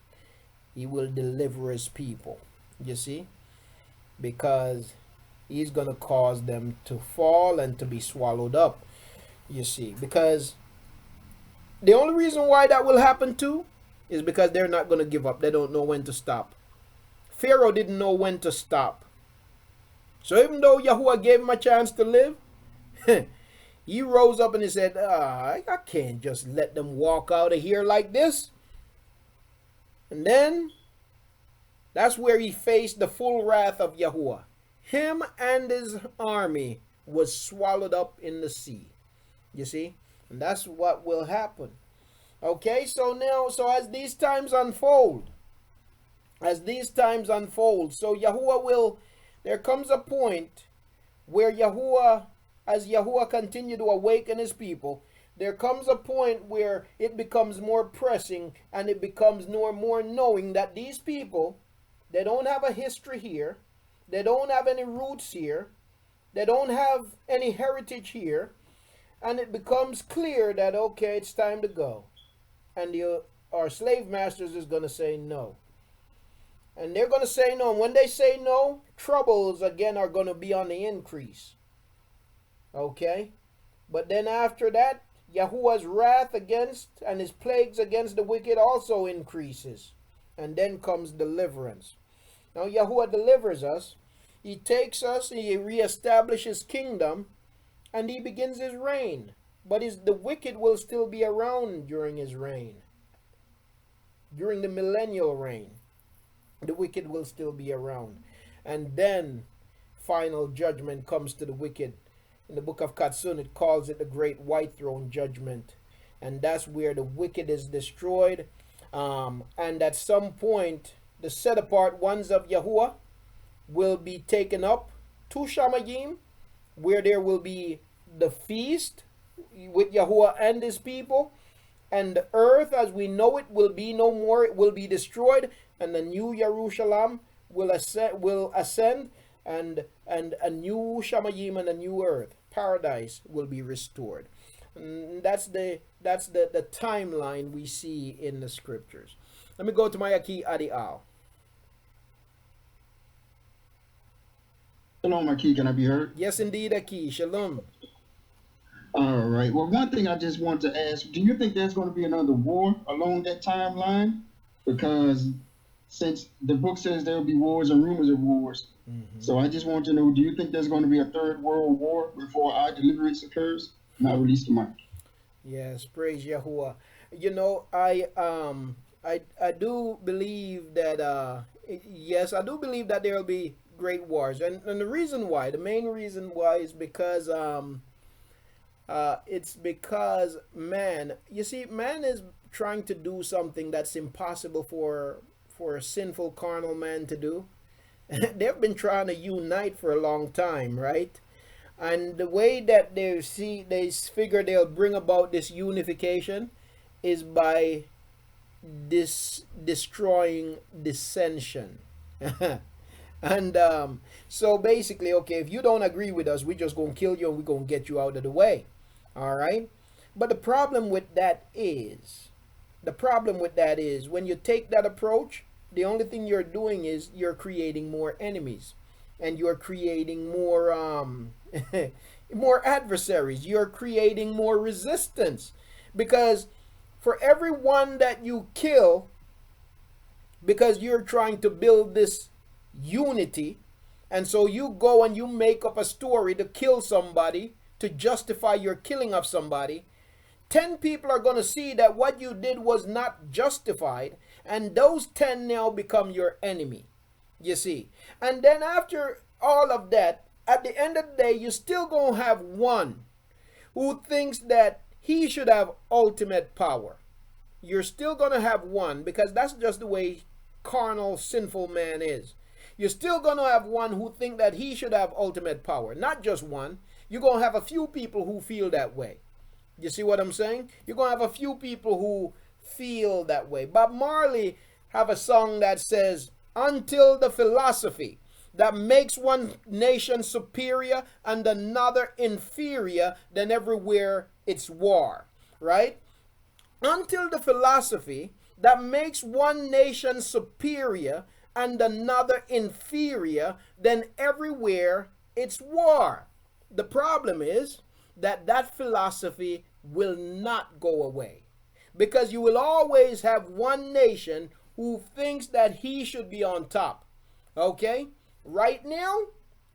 he will deliver his people. You see? Because he's going to cause them to fall and to be swallowed up. You see, because the only reason why that will happen too is because they're not going to give up. They don't know when to stop. Pharaoh didn't know when to stop. So even though Yahuah gave him a chance to live, he rose up and he said, I can't just let them walk out of here like this. And then that's where he faced the full wrath of Yahuah. Him and his army was swallowed up in the sea. You see? And that's what will happen. Okay, so as these times unfold, so there comes a point where as Yahuah continue to awaken his people, there comes a point where it becomes more pressing and it becomes more knowing that these people, they don't have a history here, they don't have any roots here, they don't have any heritage here. And it becomes clear that, okay, it's time to go. And our slave masters is going to say no. And they're going to say no. And when they say no, troubles again are going to be on the increase. Okay? But then after that, Yahuah's wrath against and his plagues against the wicked also increases. And then comes deliverance. Now Yahuah delivers us. He takes us, he reestablishes his kingdom. And he begins his reign. But the wicked will still be around during his reign. During the millennial reign, the wicked will still be around. And then final judgment comes to the wicked. In the book of Katsun, it calls it the great white throne judgment. And that's where the wicked is destroyed. And at some point, the set apart ones of Yahuah will be taken up to Shamayim, where there will be the feast with Yahuah and his people, and the earth as we know it will be no more. It will be destroyed, and the new Jerusalem will ascend, and a new Shamayim and a new earth, paradise, will be restored. And that's the timeline we see in the scriptures. Let me go to my Aki Adi Al. Shalom, Aki. Can I be heard? Yes, indeed, Aki. Shalom. All right. Well, one thing I just want to ask, do you think there's going to be another war along that timeline? Because since the book says there will be wars and rumors of wars, so I just want to know, do you think there's going to be a third world war before our deliverance occurs? And I'll release the mic. Yes, praise Yahuwah. You know, I do believe that, yes, I do believe that there will be great wars. And the reason why, the main reason why is because, it's because man, you see, man is trying to do something that's impossible for a sinful carnal man to do. They've been trying to unite for a long time, right? And the way that they figure they'll bring about this unification is by destroying dissension. And so basically, okay, if you don't agree with us, we're just gonna kill you and we're gonna get you out of the way. All right. But the problem with that is when you take that approach, the only thing you're doing is you're creating more enemies, and you're creating more more adversaries. You're creating more resistance, because for every one that you kill, because you're trying to build this unity, and so you go and you make up a story to kill somebody to justify your killing of somebody, 10 people are going to see that what you did was not justified, and those 10 now become your enemy, you see. And then after all of that, at the end of the day, you still going to have one who thinks that he should have ultimate power. You're still going to have one, because that's just the way carnal, sinful man is. You're still going to have one who think that he should have ultimate power. Not just one. You're going to have a few people who feel that way. You see what I'm saying? You're going to have a few people who feel that way. Bob Marley have a song that says, until the philosophy that makes one nation superior and another inferior, then everywhere it's war, right? Until the philosophy that makes one nation superior and another inferior, then everywhere it's war. The problem is that philosophy will not go away, because you will always have one nation who thinks that he should be on top. Okay? Right now,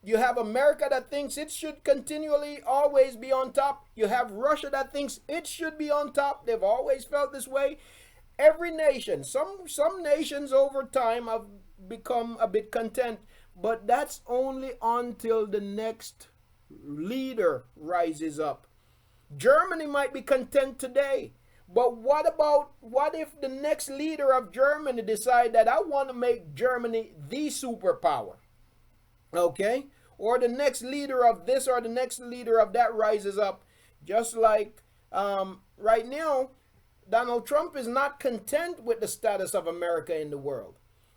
you have America that thinks it should continually always be on top. You have Russia that thinks it should be on top. They've always felt this way. Every nation, some nations over time have become a bit content, but that's only until the next leader rises up. Germany might be content today, but what if the next leader of Germany decide that I want to make Germany the superpower? Okay? Or the next leader of this or the next leader of that rises up. Just like right now, Donald Trump is not content with the status of America in the world.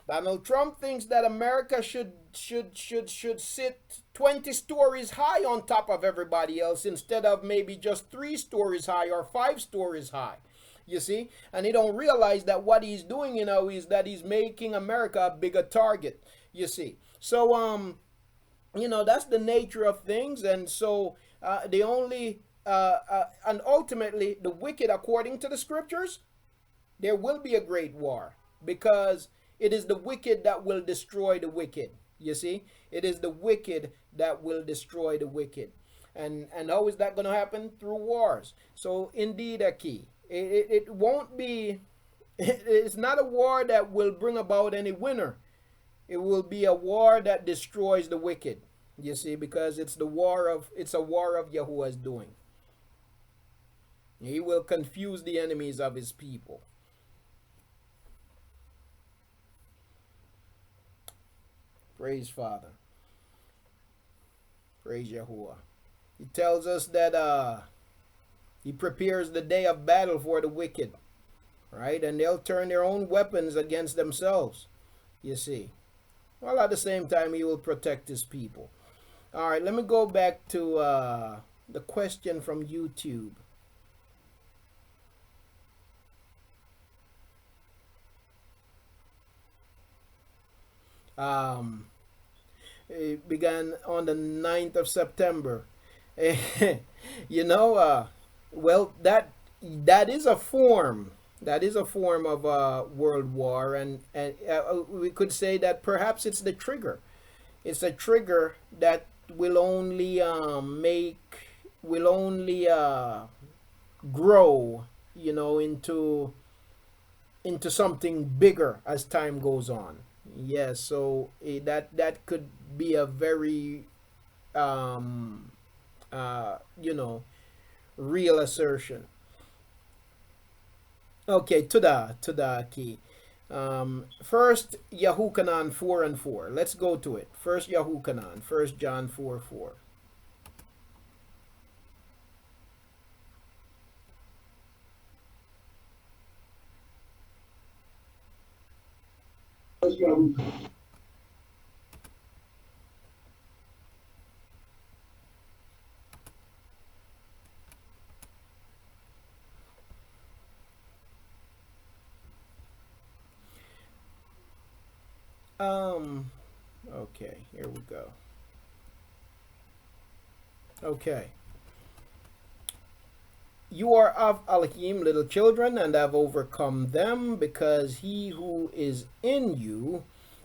Donald Trump thinks that America should sit 20 stories high on top of everybody else, instead of maybe just 3 stories high or 5 stories high. You see? And he don't realize that what he's doing, is that he's making America a bigger target. You see? So that's the nature of things. And so and ultimately the wicked, according to the scriptures, there will be a great war, because it is the wicked that will destroy the wicked. You see? It is the wicked that will destroy the wicked. And how is that going to happen? Through wars. So indeed, a key. It won't be. It's not a war that will bring about any winner. It will be a war that destroys the wicked. You see, because it's a war of Yahuwah's doing. He will confuse the enemies of his people. Praise Father. Praise Yahuwah. He tells us that he prepares the day of battle for the wicked, right? And they'll turn their own weapons against themselves, you see. While at the same time, he will protect his people. All right, let me go back to the question from YouTube. It began on the 9th of September. You know, well, that is a form. That is a form of world war, and we could say that perhaps it's the trigger. It's a trigger that will only grow, you know, into something bigger as time goes on. Yes, so that could be a very you know, real assertion. Okay, to the key. First Yahukanan 4:4. Let's go to it. First Yahukanan, 1 John 4:4. Okay, here we go. Okay. You are of Elohim, little children, and have overcome them, because he who is in you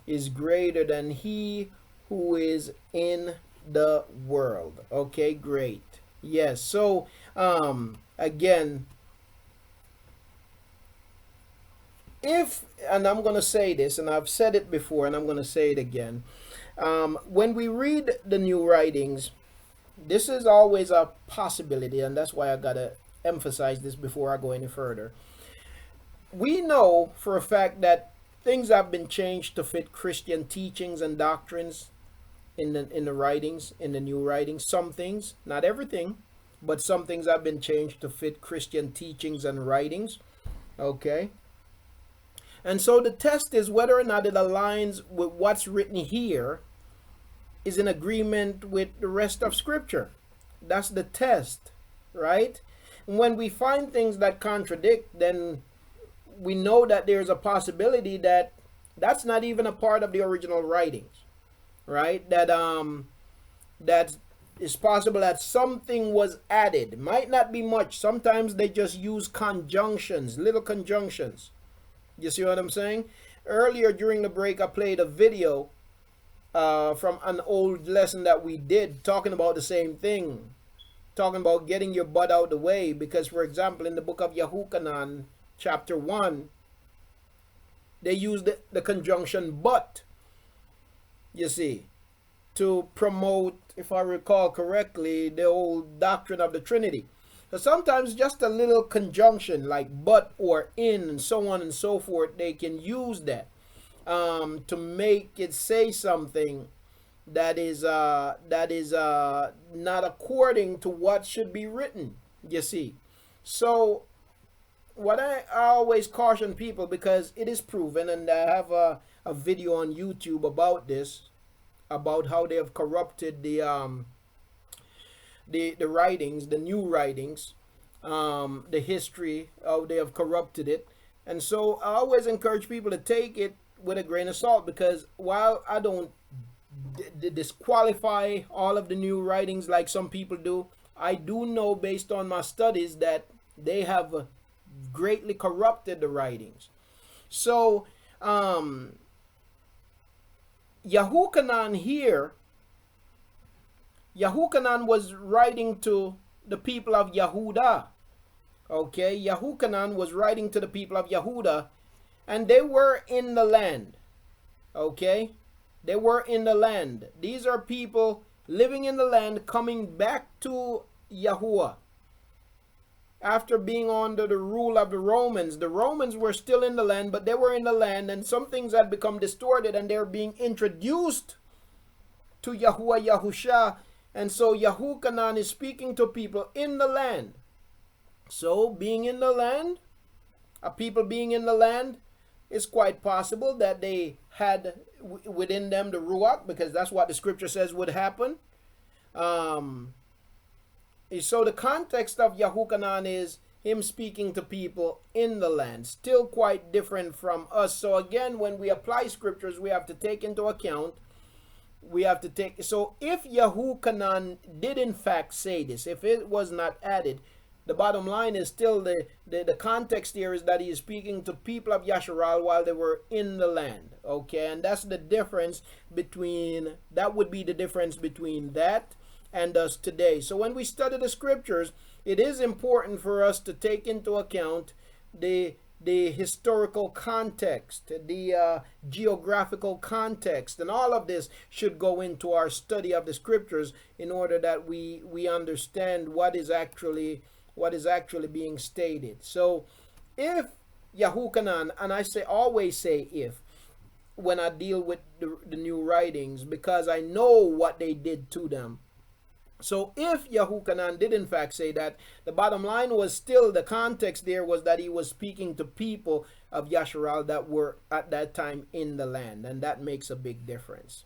is greater than he who is in the world. Okay, great. Yes, so again, and I'm going to say this, and I've said it before, and I'm going to say it again. When we read the new writings, this is always a possibility, and that's why I got to emphasize this before I go any further. We know for a fact that things have been changed to fit Christian teachings and doctrines in the writings, in the new writings. Some things, not everything, but some things have been changed to fit Christian teachings and writings. Okay. And so the test is whether or not it aligns with what's written here, is in agreement with the rest of Scripture. That's the test, right? And when we find things that contradict, then we know that there's a possibility that that's not even a part of the original writings, right? That it's possible that something was added. Might not be much. Sometimes they just use conjunctions, little conjunctions. You see what I'm saying? Earlier during the break, I played a video from an old lesson that we did, talking about the same thing, talking about getting your butt out the way. Because, for example, in the book of Yahukanan, chapter 1, they use the conjunction but, you see, to promote, if I recall correctly, the old doctrine of the Trinity. So sometimes just a little conjunction like but or in and so on and so forth, they can use that to make it say something that is not according to what should be written, you see. So what I always caution people, because it is proven, and I have a video on YouTube about this, about how they have corrupted the writings, the new writings, the history, how they have corrupted it. And so I always encourage people to take it with a grain of salt, because while I don't disqualify all of the new writings like some people do, I do know based on my studies that they have greatly corrupted the writings. So Yahukanan here Yahukanan was writing to the people of Yahudah. Okay, Yahukanan was writing to the people of Yahudah, and they were in the land. Okay, they were in the land. These are people living in the land, coming back to Yahuah after being under the rule of the Romans. The Romans were still in the land, but they were in the land, and some things had become distorted, and they're being introduced to Yahuah Yahusha. And so Yahukanan is speaking to people in the land. So being in the land, people being in the land, it's quite possible that they had within them the Ruach, because that's what the scripture says would happen. So the context of Yahukanan is him speaking to people in the land, still quite different from us. So again, when we apply scriptures, we have to take into account, so if Yahukanan did in fact say this, if it was not added, the bottom line is still the context here is that he is speaking to people of Yasharal while they were in the land. Okay, and that's the difference between, that would be the difference between that and us today. So when we study the scriptures, it is important for us to take into account the historical context, the geographical context, and all of this should go into our study of the scriptures in order that we understand what is actually being stated. So if Yahukanan, and I always say if, when I deal with the new writings, because I know what they did to them. So if Yahukanan did in fact say that, the bottom line was still, the context there was that he was speaking to people of Yasharal that were at that time in the land, and that makes a big difference.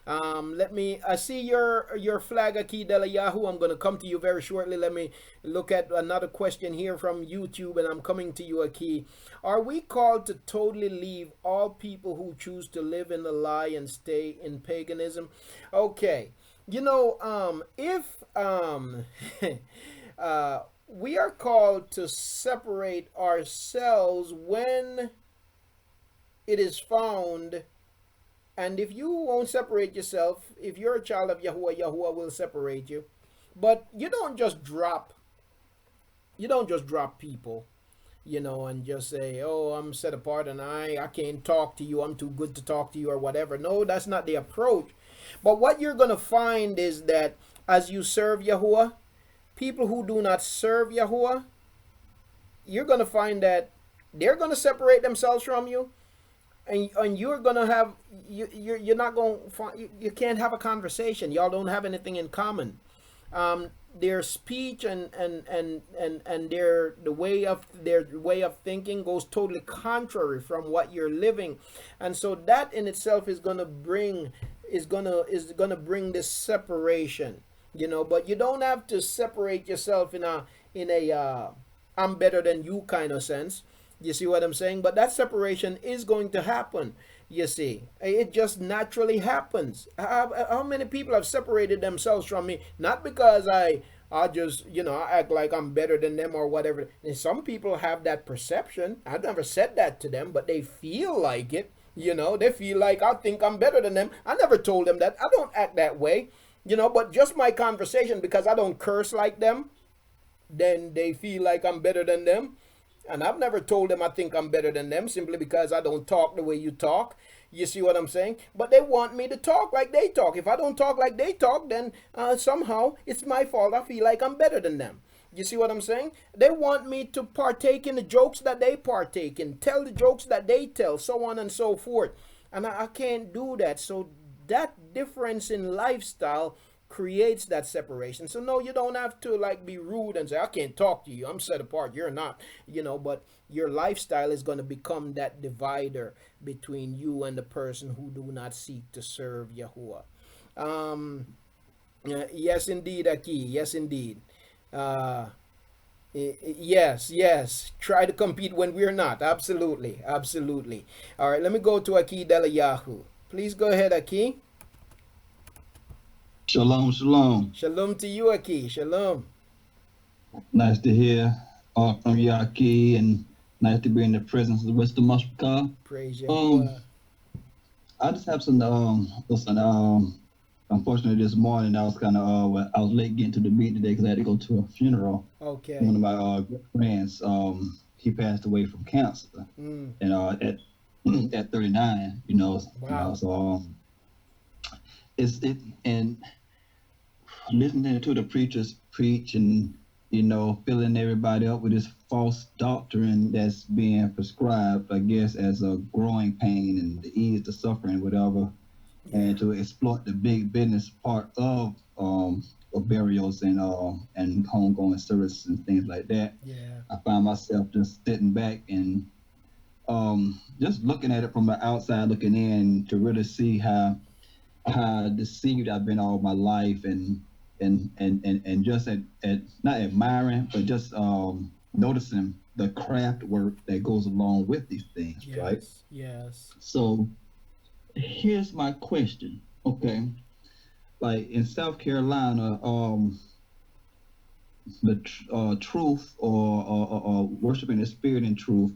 I see your flag, Aki Delayahu. I'm going to come to you very shortly. Let me look at another question here from YouTube, and I'm coming to you, Aki. Are we called to totally leave all people who choose to live in the lie and stay in paganism? Okay. You know, if we are called to separate ourselves when it is found, and if you won't separate yourself, if you're a child of Yahuah, Yahuah will separate you. But you don't just drop people, and just say, oh, I'm set apart and I can't talk to you, I'm too good to talk to you, or whatever. No, that's not the approach. But what you're going to find is that as you serve Yahuah, people who do not serve Yahuah, you're going to find that they're going to separate themselves from you, and you're going to have, you're not going to find, you can't have a conversation. Y'all don't have anything in common. Their speech and their way of thinking goes totally contrary from what you're living, and so that in itself is going to bring this separation, but you don't have to separate yourself in a I'm better than you kind of sense. You see what I'm saying? But that separation is going to happen. You see, it just naturally happens. How many people have separated themselves from me, not because I just, I act like I'm better than them or whatever. And some people have that perception. I've never said that to them, but they feel like it. They feel like I think I'm better than them. I never told them that. I don't act that way, but just my conversation, because I don't curse like them, then they feel like I'm better than them. And I've never told them I think I'm better than them simply because I don't talk the way you talk. You see what I'm saying? But they want me to talk like they talk. If I don't talk like they talk, then somehow it's my fault. I feel like I'm better than them. You see what I'm saying? They want me to partake in the jokes that they partake in, tell the jokes that they tell, so on and so forth. And I can't do that. So that difference in lifestyle creates that separation. So no, you don't have to be rude and say, I can't talk to you, I'm set apart, you're not, but your lifestyle is going to become that divider between you and the person who do not seek to serve Yahuah. Yes indeed, Aki, yes indeed. Yes, try to compete when we're not. Absolutely. All right, let me go to Aki Delayahu. Please go ahead, Aki. Shalom, shalom. Shalom to you, Aki. Shalom. Nice to hear from you, Aki, and nice to be in the presence of Mr. Mashka. Praise Yahuah. I just have some unfortunately, this morning I was kind of I was late getting to the meeting today because I had to go to a funeral. Okay. One of my good friends, he passed away from cancer, Mm. and at 39, you know, Wow. so it's it and listening to the preachers preach and filling everybody up with this false doctrine that's being prescribed, I guess, as a growing pain and to ease the suffering, whatever, Yeah. and to exploit the big business part of burials and homegoing services and things like that. Yeah. I find myself just sitting back and just looking at it from the outside looking in to really see how deceived I've been all my life and just at not admiring but just noticing the craft work that goes along with these things, right? Yes. Yes. So here's my question. Okay, like in South Carolina, the truth or worshiping the spirit in truth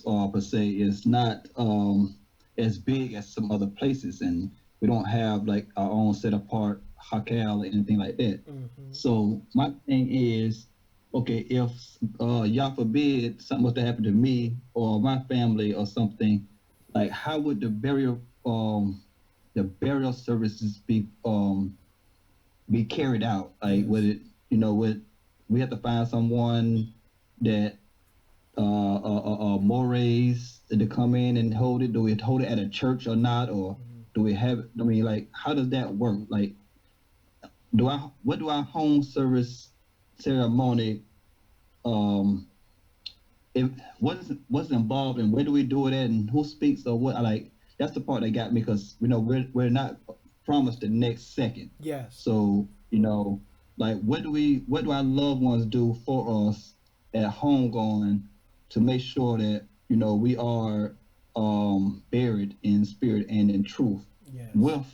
per se is not as big as some other places, and we don't have like our own set apart Haykal or anything like that. Mm-hmm. So my thing is, okay, if y'all forbid something was to happen to me or my family or something, like how would the burial services be carried out? Like would Yes. it would we have to find someone that mores to come in and hold it? Do we hold it at a church or not, or Mm-hmm. do we have it? I mean, like, how does that work? Like, what do our home service ceremony um if what's involved and where do we do it at and who speaks or what? Like, that's the part that got me because we're not promised the next second. Yes. So like what do our loved ones do for us at home going to make sure that we are buried in spirit and in truth Yes. with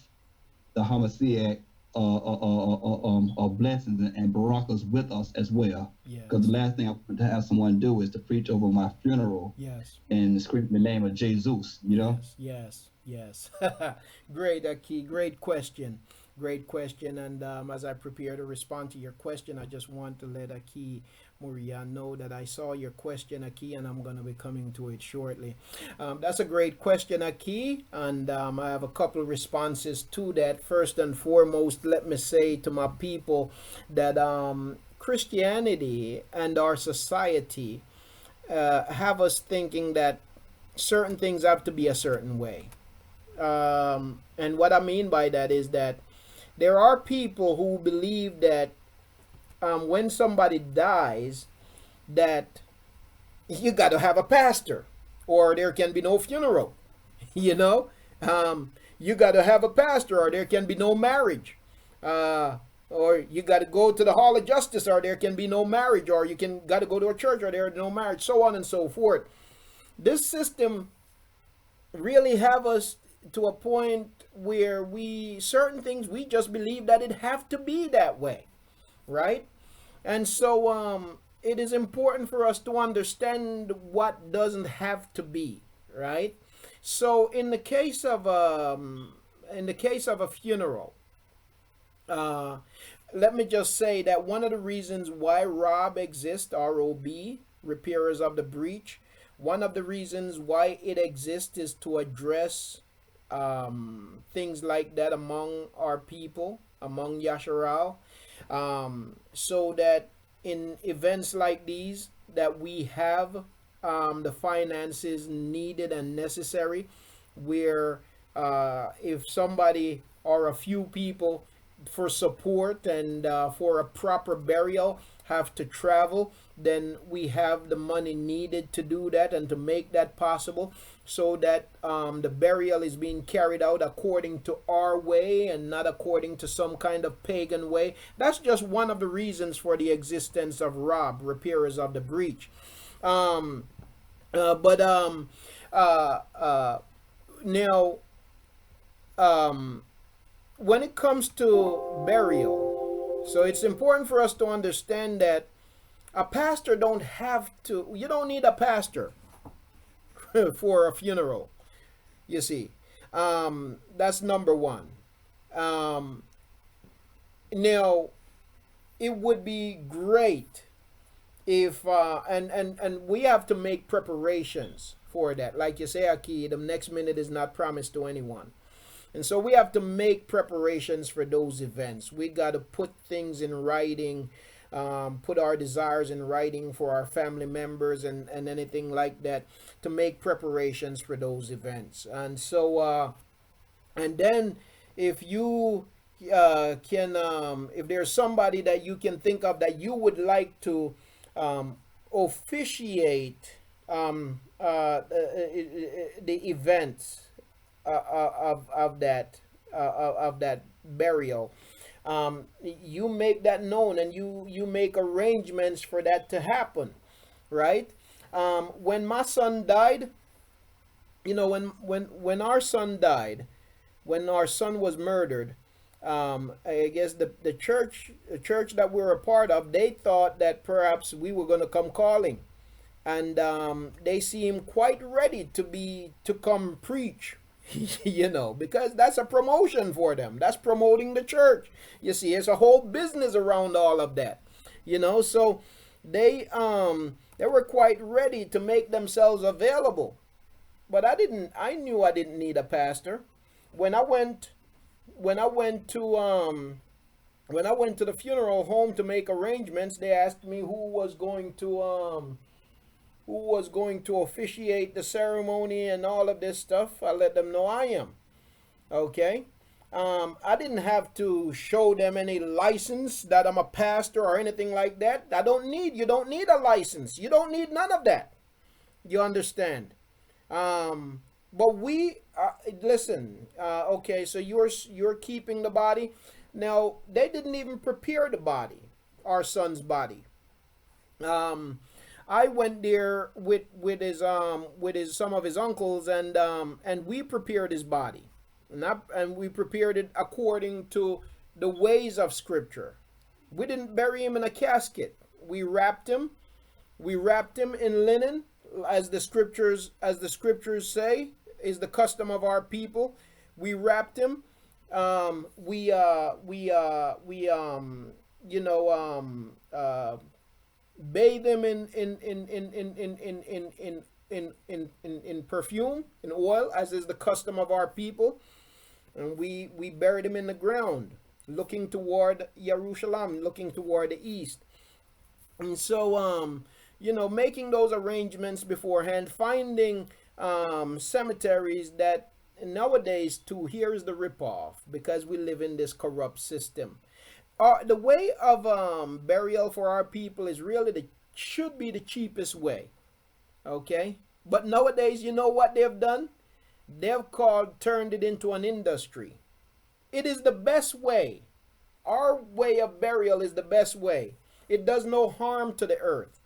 the homicidic blessings and barakas with us as well. Because the Yes. last thing I want to have someone do is to preach over my funeral Yes. and scream the name of Jesus. Yes. Yes. Yes. Great, Aki. Great question. Great question. And as I prepare to respond to your question, I just want to let Aki Muria know that I saw your question, Aki, and I'm going to be coming to it shortly. That's a great question, Aki, and I have a couple of responses to that. First and foremost, let me say to my people that Christianity and our society have us thinking that certain things have to be a certain way. And what I mean by that is that there are people who believe that when somebody dies, that you got to have a pastor, or there can be no funeral. You know, you got to have a pastor, or there can be no marriage. Or you got to go to the hall of justice, or there can be no marriage, or you can got to go to a church, or there is no marriage, so on and so forth. This system really have us to a point where we certain things we just believe that it have to be that way, right? And so it is important for us to understand what doesn't have to be, right? So in the case of a funeral, uh, let me just say that one of the reasons why ROB exists, ROB, repairers of the breach, one of the reasons why it exists is to address things like that among our people, among Yasharal, so that in events like these that we have the finances needed and necessary, where if somebody or a few people for support and for a proper burial have to travel, then we have the money needed to do that and to make that possible, so that the burial is being carried out according to our way and not according to some kind of pagan way. That's just one of the reasons for the existence of ROB, repairers of the breach. Um, but uh, uh, Now, um, when it comes to burial, so it's important for us to understand that a pastor don't have to, you don't need a pastor for a funeral, you see. That's number one. Um, Now, it would be great if and we have to make preparations for that. Like you say, Aki, the next minute is not promised to anyone. And so we have to make preparations for those events. We got to put things in writing, put our desires in writing for our family members and anything like that to make preparations for those events. And so, and then if you if there's somebody that you can think of that you would like to officiate the events of that burial, you make that known and you make arrangements for that to happen, right? When my son died, when our son died, when our son was murdered, I guess the church that we were a part of, they thought that perhaps we were going to come calling, and they seemed quite ready to come preach, because that's a promotion for them. That's promoting the church. You see, it's a whole business around all of that, So they were quite ready to make themselves available, but I knew I didn't need a pastor. When I went when I went to the funeral home to make arrangements, they asked me who was going to officiate the ceremony and all of this stuff. I let them know I am. Okay. I didn't have to show them any license that I'm a pastor or anything like that. You don't need a license. You don't need none of that. You understand? But we listen. Okay, so you're keeping the body. Now they didn't even prepare the body, our son's body. I went there with some of his uncles, and we prepared his body, and we prepared it according to the ways of Scripture. We didn't bury him in a casket. We wrapped him. We wrapped him in linen, as the scriptures say is the custom of our people. We wrapped him. We bathe him in perfume, in oil, as is the custom of our people, and we buried him in the ground, looking toward Jerusalem, looking toward the east. And so making those arrangements beforehand, finding cemeteries that nowadays too, here is the ripoff, because we live in this corrupt system. The way of burial for our people is really should be the cheapest way. Okay, but nowadays, you know what they've done? They've turned it into an industry. It is the best way. Our way of burial is the best way. It does no harm to the earth.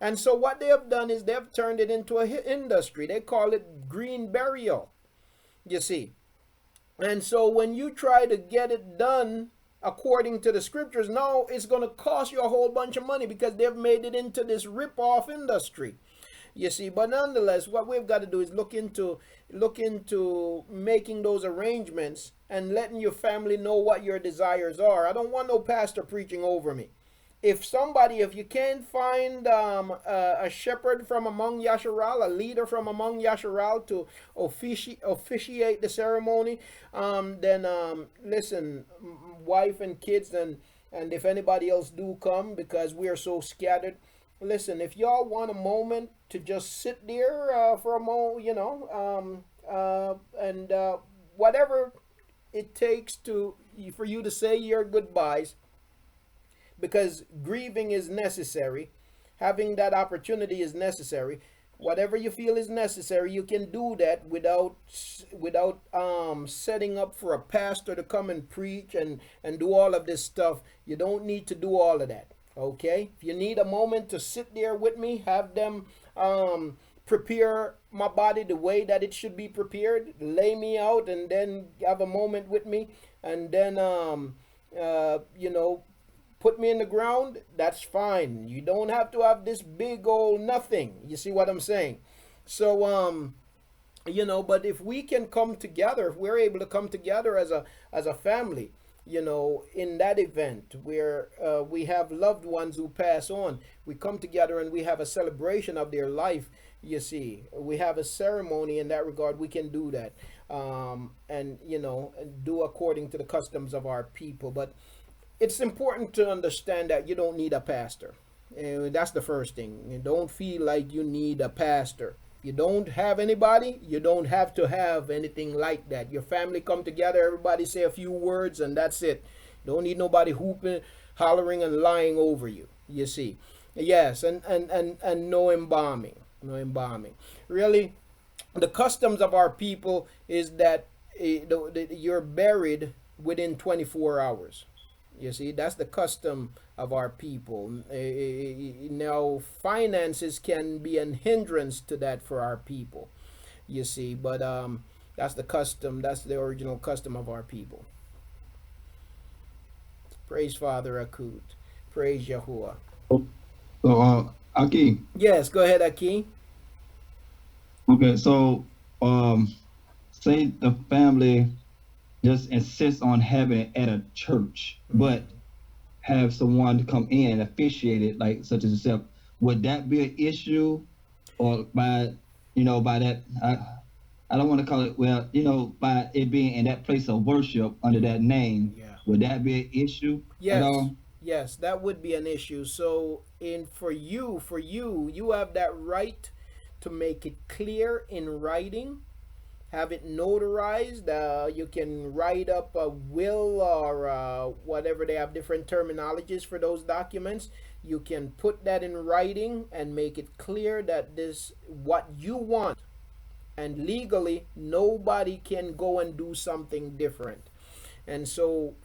And so what they have done is they've turned it into an industry. They call it green burial, you see. And so when you try to get it done according to the scriptures, no, it's going to cost you a whole bunch of money, because they've made it into this rip-off industry, you see. But nonetheless, what we've got to do is look into making those arrangements and letting your family know what your desires are. I don't want no pastor preaching over me. If you can't find a shepherd from among Yasharal, a leader from among Yasharal to officiate the ceremony, then listen, wife and kids, and if anybody else do come, because we are so scattered, listen, if y'all want a moment to just sit there for a moment, and whatever it takes for you to say your goodbyes, because grieving is necessary, having that opportunity is necessary. Whatever you feel is necessary, you can do that without setting up for a pastor to come and preach and do all of this stuff. You don't need to do all of that. Okay, if you need a moment to sit there with me, have them prepare my body the way that it should be prepared, lay me out, and then have a moment with me, and then put me in the ground, that's fine. You don't have to have this big old nothing. You see what I'm saying? So But if we can come together, if we're able to come together as a family, in that event where we have loved ones who pass on, we come together and we have a celebration of their life. You see, we have a ceremony in that regard. We can do that, and do according to the customs of our people. But it's important to understand that you don't need a pastor. And that's the first thing. You don't feel like you need a pastor. If you don't have anybody, you don't have to have anything like that. Your family come together, everybody say a few words, and that's it. Don't need nobody hooping, hollering, and lying over you. You see. Yes, and no embalming. No embalming. Really, the customs of our people is that you're buried within 24 hours. You see, that's the custom of our people. Now, finances can be an hindrance to that for our people. You see, but that's the custom. That's the original custom of our people. Praise Father Akut. Praise Yahuah. So, Aki, Yes, go ahead, Aki. okay, so, say the family just insists on having it at a church, but have someone to come in and officiate it, like such as yourself. Would that be an issue, or by that? I don't want to call it, well, by it being in that place of worship under that name. Yeah. Would that be an issue at Yes. all? Yes, that would be an issue. So, for you, you have that right to make it clear in writing, have it notarized. You can write up a will or whatever. They have different terminologies for those documents. You can put that in writing and make it clear that this what you want, and legally nobody can go and do something different. And so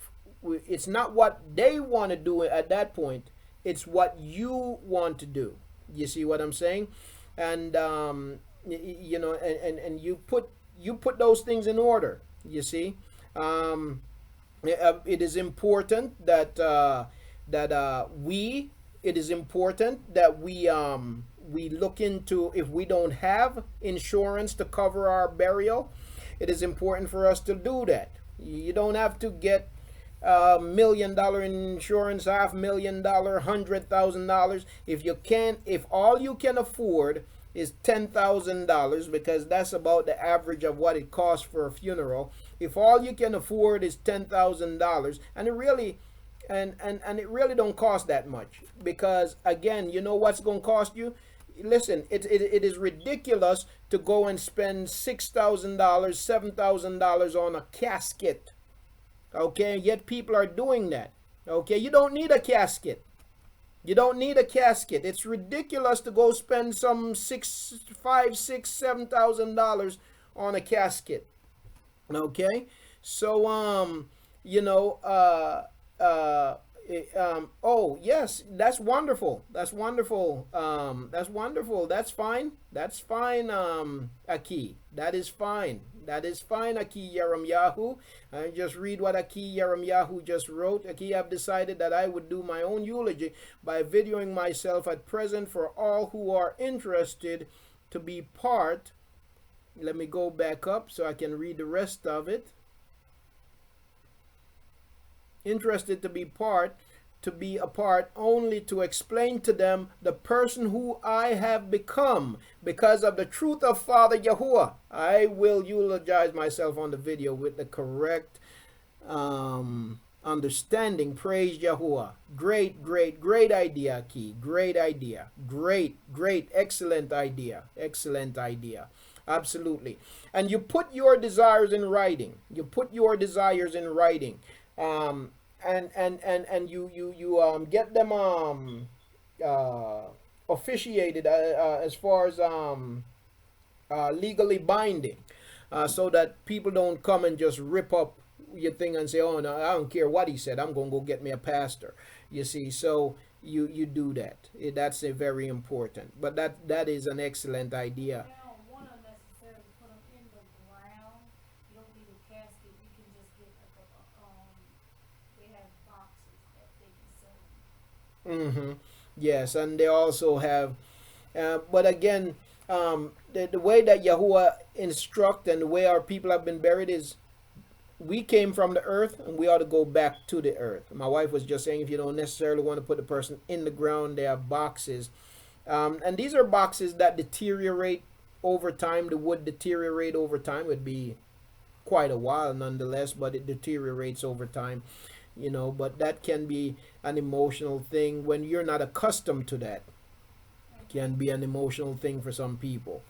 it's not what they want to do at that point, it's what you want to do. You see what I'm saying? And and you put those things in order. You see, it is important that we it is important that we look into, if we don't have insurance to cover our burial, it is important for us to do that. You don't have to get $1 million insurance, $500,000, $100,000. If all you can afford is $10,000, because that's about the average of what it costs for a funeral. If all you can afford is $10,000, and it really don't cost that much, because again, you know what's going to cost you? Listen, it is ridiculous to go and spend $6,000, $7,000 on a casket. Okay, yet people are doing that. Okay, you don't need a casket. You don't need a casket. It's ridiculous to go spend some $7,000 on a casket. Okay, so you know, oh yes, that's wonderful. That's wonderful. That's wonderful. That's fine. That's fine. Aki, that is fine. That is fine, Aki Yahu. I just read what Aki Yahu just wrote. Aki, I've decided that I would do my own eulogy by videoing myself at present for all who are interested to be part. Let me go back up so I can read the rest of it. Interested to be a part only to explain to them the person who I have become because of the truth of Father Yahuah. I will eulogize myself on the video with the correct understanding. Praise Yahuah. Great idea, Aki. Great idea. Great, excellent idea. Excellent idea. Absolutely. And you put your desires in writing. You put your desires in writing. And you get them officiated as far as legally binding, so that people don't come and just rip up your thing and say, oh no, I don't care what he said, I'm gonna go get me a pastor. You see, so you do that. That's a very important, but that is an excellent idea. You don't want to necessarily put them in the ground. You don't need a casket. You can just get like they have boxes that they can sell. Yes, and they also have, but again, the way that Yahuah instruct and the way our people have been buried is we came from the earth and we ought to go back to the earth. My wife was just saying if you don't necessarily want to put the person in the ground, they have boxes. And these are boxes that deteriorate over time. The wood deteriorate over time. It would be quite a while nonetheless, but it deteriorates over time, but that can be an emotional thing when you're not accustomed to that. It can be an emotional thing for some people.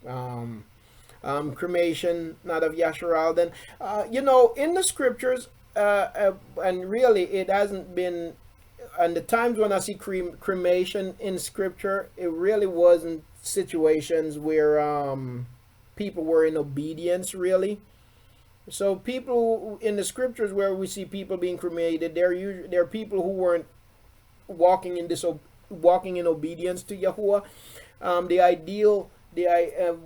Cremation, not of Yasharal. Then, in the scriptures, and really it hasn't been, and the times when I see cremation in scripture, it really wasn't situations where people were in obedience, really. So people in the scriptures where we see people being cremated, they're people who weren't walking in obedience to Yahuah.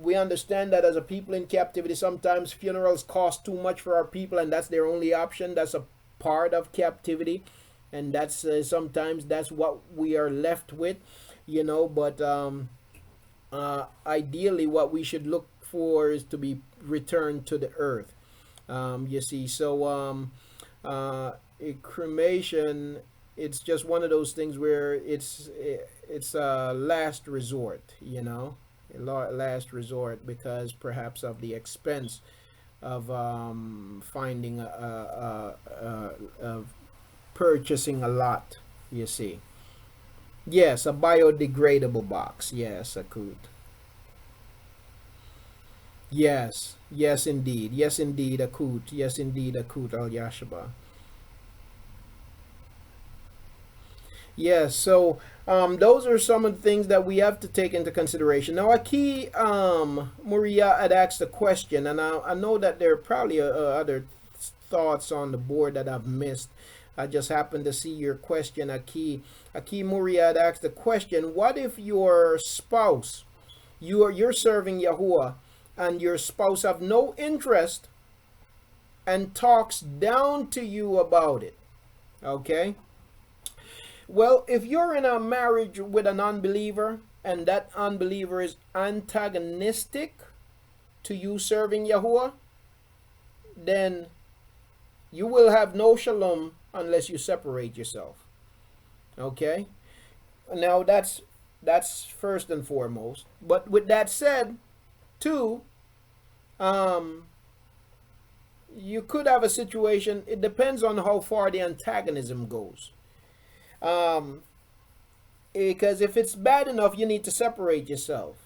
We understand that as a people in captivity, sometimes funerals cost too much for our people, and that's their only option. That's a part of captivity, and that's sometimes that's what we are left with, But ideally, what we should look for is to be returned to the earth. You see, so cremation, it's just one of those things where it's a last resort, last resort, because perhaps of the expense of finding of purchasing a lot. You see, yes, a biodegradable box. Yes, Akut. Yes, indeed. Yes, indeed, Akut. Yes, indeed, Akut al Yashaba. Yes, so those are some of the things that we have to take into consideration. Now, Aki Muria had asked a question, and I know that there are probably other thoughts on the board that I've missed. I just happened to see your question, Aki. Aki Muria had asked the question: what if your spouse, you're serving Yahuah, and your spouse have no interest and talks down to you about it? Okay. Well, if you're in a marriage with an unbeliever and that unbeliever is antagonistic to you serving Yahuah, then you will have no shalom unless you separate yourself. Okay? Now that's first and foremost. But with that said, too, you could have a situation, it depends on how far the antagonism goes. Because if it's bad enough, you need to separate yourself.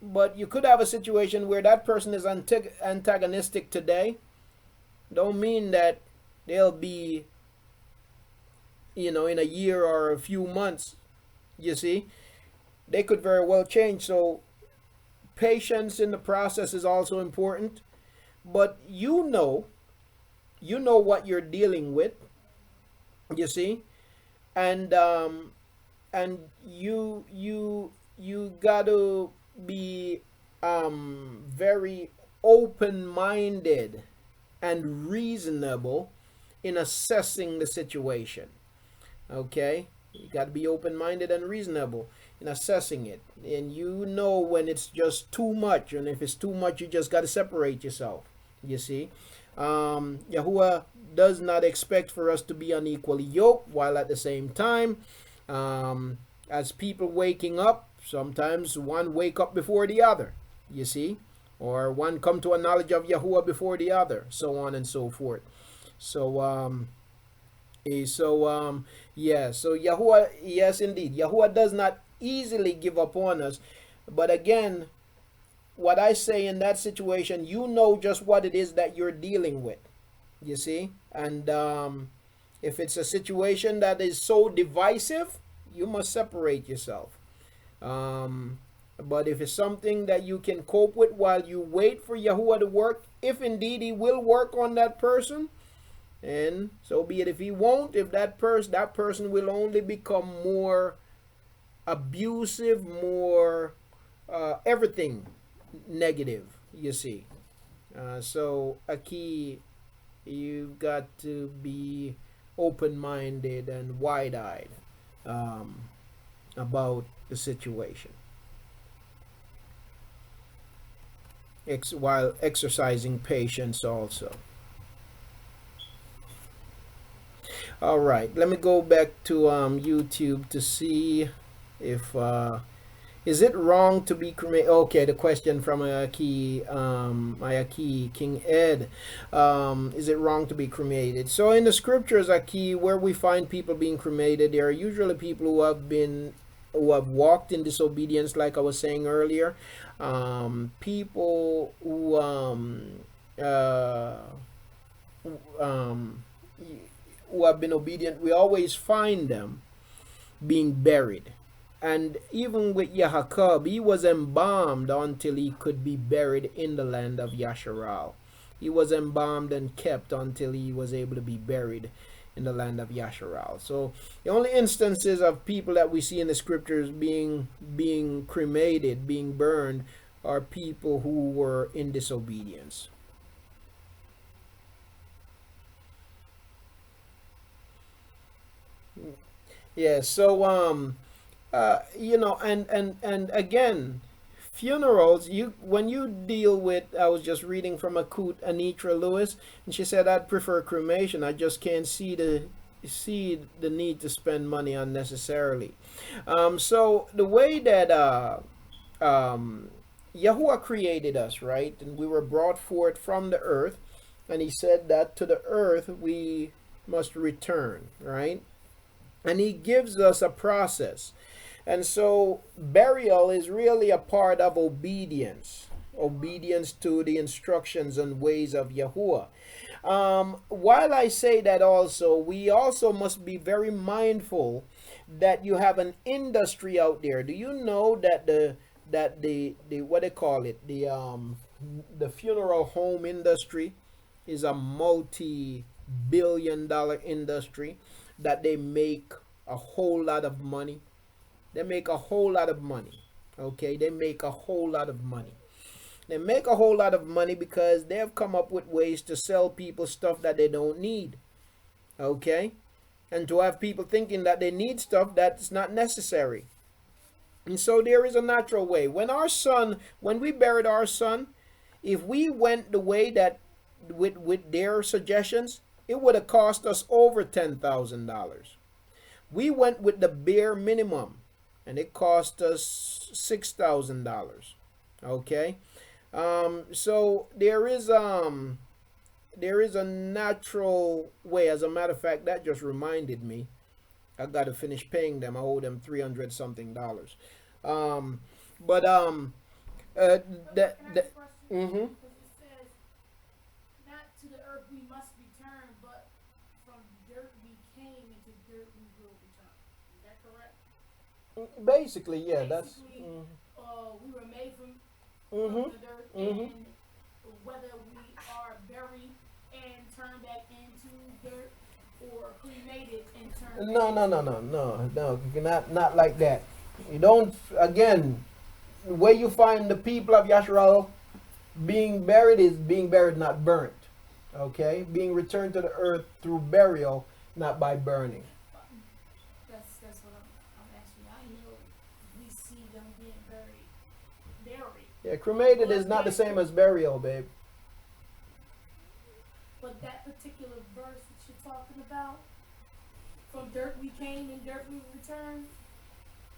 But you could have a situation where that person is antagonistic today. Don't mean that they'll be, in a year or a few months. You see, they could very well change. So patience in the process is also important. But you know what you're dealing with. You see. And you gotta be very open-minded and reasonable in assessing the situation. Okay, you gotta be open-minded and reasonable in assessing it, and when it's just too much, and if it's too much, you just gotta separate yourself. You see. Yahuah does not expect for us to be unequally yoked, while at the same time, as people waking up, sometimes one wake up before the other, you see, or one come to a knowledge of Yahuah before the other, so on and so forth. So so Yahuah, yes indeed, Yahuah does not easily give up on us, but again, what I say in that situation, you know just what it is that you're dealing with, you see. And if it's a situation that is so divisive, you must separate yourself. But if it's something that you can cope with while you wait for Yahuah to work, if indeed he will work on that person, and so be it. If he won't, if that person will only become more abusive, more everything negative, you see. So Aki, you've got to be open-minded and wide-eyed about the situation. while exercising patience also. All right, let me go back to YouTube to see if is it wrong to be cremated? Okay, the question from Ayaki King Ed. Is it wrong to be cremated? So in the scriptures, Aki, where we find people being cremated, there are usually people who have walked in disobedience, like I was saying earlier. People uh, um, who have been obedient. We always find them being buried. And even with Yahuah, he was embalmed until he could be buried in the land of Yasharal. He was embalmed and kept until he was able to be buried in the land of Yasharal. So the only instances of people that we see in the scriptures being cremated, being burned, are people who were in disobedience. Yeah, so and again, funerals, you when you deal with, I was just reading from Anitra Lewis, and she said, I'd prefer cremation. I just can't see the need to spend money unnecessarily. So the way that Yahuah created us, right? And we were brought forth from the earth, and he said that to the earth we must return, right? And he gives us a process. And so burial is really a part of obedience, obedience to the instructions and ways of Yahuah. While I say that also, we also must be very mindful that you have an industry out there. Do you know that the what they call it, the funeral home industry is a multi-billion-dollar industry, that they make a whole lot of money. They make a whole lot of money. Okay, they make a whole lot of money. They make a whole lot of money because they have come up with ways to sell people stuff that they don't need. Okay, and to have people thinking that they need stuff that's not necessary. And so there is a natural way. When we buried our son, if we went the way that with their suggestions, it would have cost us over $10,000. We went with the bare minimum, and it cost us $6,000. Okay, so there is a natural way. As a matter of fact, that just reminded me, I got to finish paying them. I owe them $300 something. But But that can I that. ask a question? Mm-hmm. Because it says, not to the earth we must return, but from dirt we came, into dirt we will return. Is that correct? Basically, yeah, that's. Basically, we were made from Mm-hmm. the dirt, Mm-hmm. and whether we are buried and turned back into dirt, or cremated and turned No, back no, into no, dirt. no, no, no, not like that. You don't. Again, the way you find the people of Yasharal being buried is being buried, not burnt. Okay, being returned to the earth through burial, not by burning. That's what I'm asking. I know we see them being buried. Yeah, cremated is But not the that, same as burial, babe. but that particular verse that you're talking about, from dirt we came and dirt we return,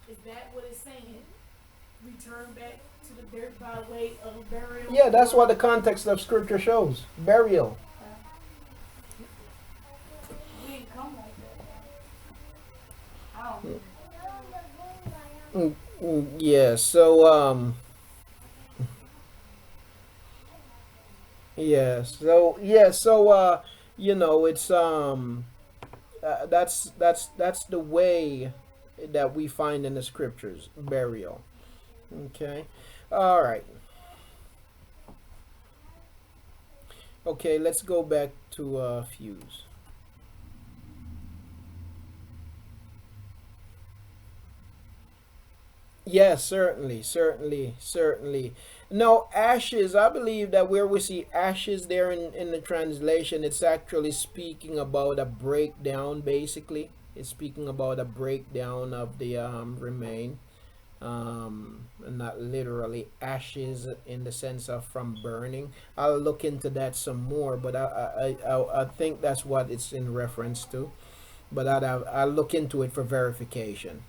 is that what it's saying? Return back to the dirt by way of burial? Yeah, that's or- what the context of scripture shows. Burial. We didn't come like that. I don't. Yeah. So yeah. So yeah. So it's that's the way that we find in the scriptures, burial. Okay. All right. Okay, let's go back to Fuse. Yes, certainly, certainly, certainly. No, ashes, I believe that where we see ashes there in the translation, it's actually speaking about a breakdown, basically. It's speaking about a breakdown of the remain. and not literally ashes in the sense of from burning. I'll look into that some more, but I think that's what it's in reference to. But I'll look into it for verification.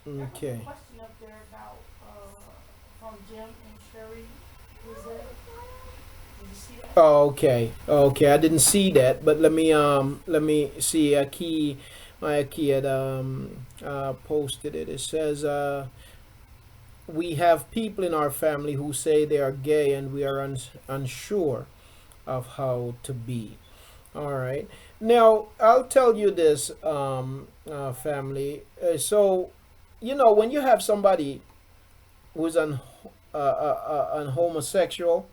There was Okay. a question up there about from Jim and Sherry. Was that? Did you see that? Oh, okay. Okay, I didn't see that, but let me see. My key had posted it. It says we have people in our family who say they are gay and we are unsure of how to be. All right. Now, I'll tell you this, family. So, when you have somebody who's an homosexual,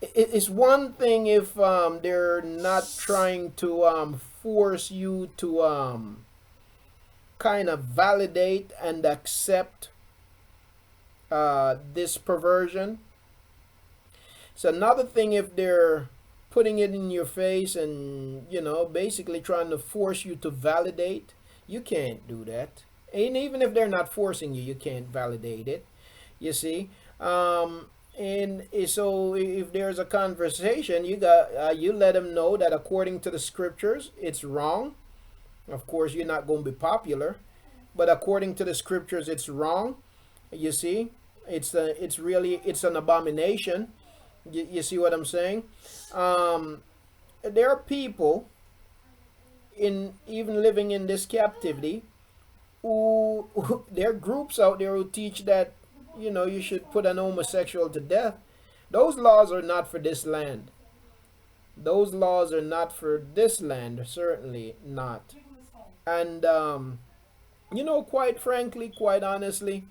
it's one thing if they're not trying to force you to kind of validate and accept this perversion. It's another thing if they're putting it in your face and basically trying to force you to validate. You can't do that. And even if they're not forcing you, you can't validate it. You see. And so if there's a conversation, you let them know that according to the scriptures, it's wrong. Of course, you're not going to be popular, but according to the scriptures, it's wrong. You see, it's an abomination. You see what I'm saying? Um, there are people in even living in this captivity who there are groups out there who teach that you should put an homosexual to death. Those laws are not for this land. Those laws are not for this land, certainly not. And quite frankly, quite honestly,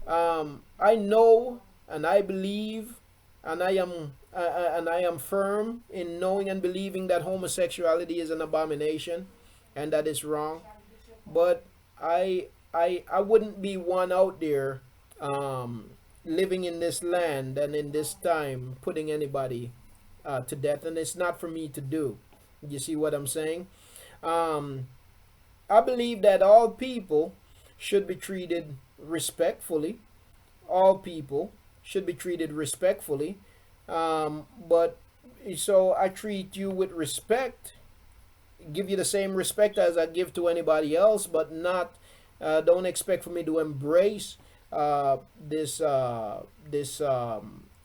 I know and I believe and I am firm in knowing and believing that homosexuality is an abomination and that it's wrong. But I wouldn't be one out there living in this land and in this time putting anybody to death, and it's not for me to do. You see what I'm saying? Um, I believe that all people should be treated respectfully. All people should be treated respectfully. But so I treat you with respect, give you the same respect as I give to anybody else, but not don't expect for me to embrace this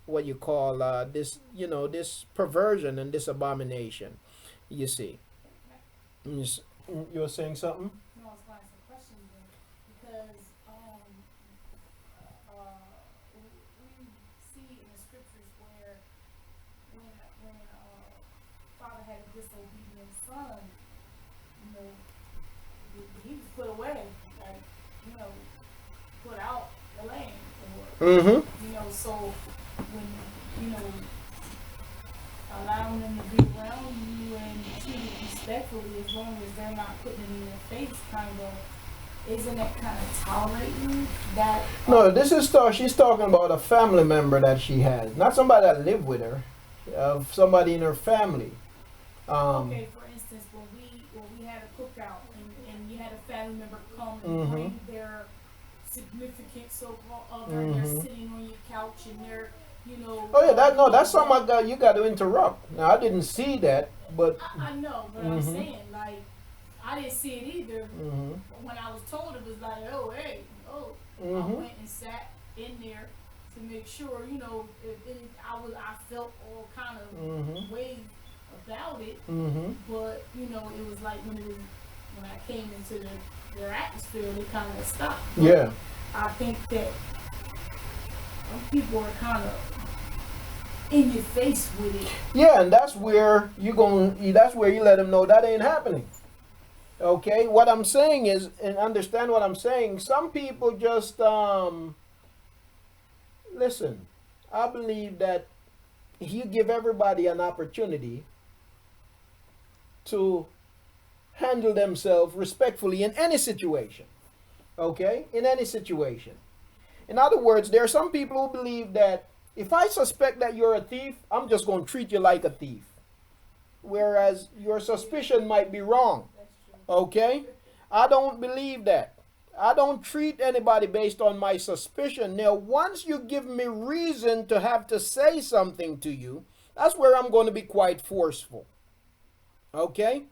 what you call this this perversion and this abomination. You see, you s- you were saying something. No, I was going to ask a question then, because we see in the scriptures where when father had a disobedient son, you know, he was put away, like put out the land, or Mm-hmm. so when allowing them to be around you and treat it respectfully, as long as they're not putting it in your face, kind of, isn't it kind of tolerating that? No, this is she's talking about a family member that she has, not somebody that lived with her, somebody in her family. Okay, for instance, when we had a cookout and you had a family member come and Mhm. bring their significant so-called other, and they're Mhm. sitting on your couch and they're, Oh yeah, that's something I got. You got to interrupt. Now I didn't see that, but. I know, but I'm Mhm. saying, like, I didn't see it either. Mhm. When I was told, it was like, oh, hey, oh. I Mhm. went and sat in there to make sure, if I felt all kind of Mhm. ways about it, Mhm. but it was like when I came into their atmosphere, it kind of stopped. But Yeah. I think that some people are kind of in your face with it. Yeah, and that's where That's where you let them know that ain't happening. Okay. What I'm saying is, and understand what I'm saying. Some people just listen. I believe that you give everybody an opportunity to handle themselves respectfully in any situation. Okay, in any situation. In other words, there are some people who believe that if I suspect that you're a thief, I'm just going to treat you like a thief. Whereas your suspicion might be wrong. Okay? I don't believe that. I don't treat anybody based on my suspicion. Now, once you give me reason to have to say something to you, that's where I'm going to be quite forceful. Okay?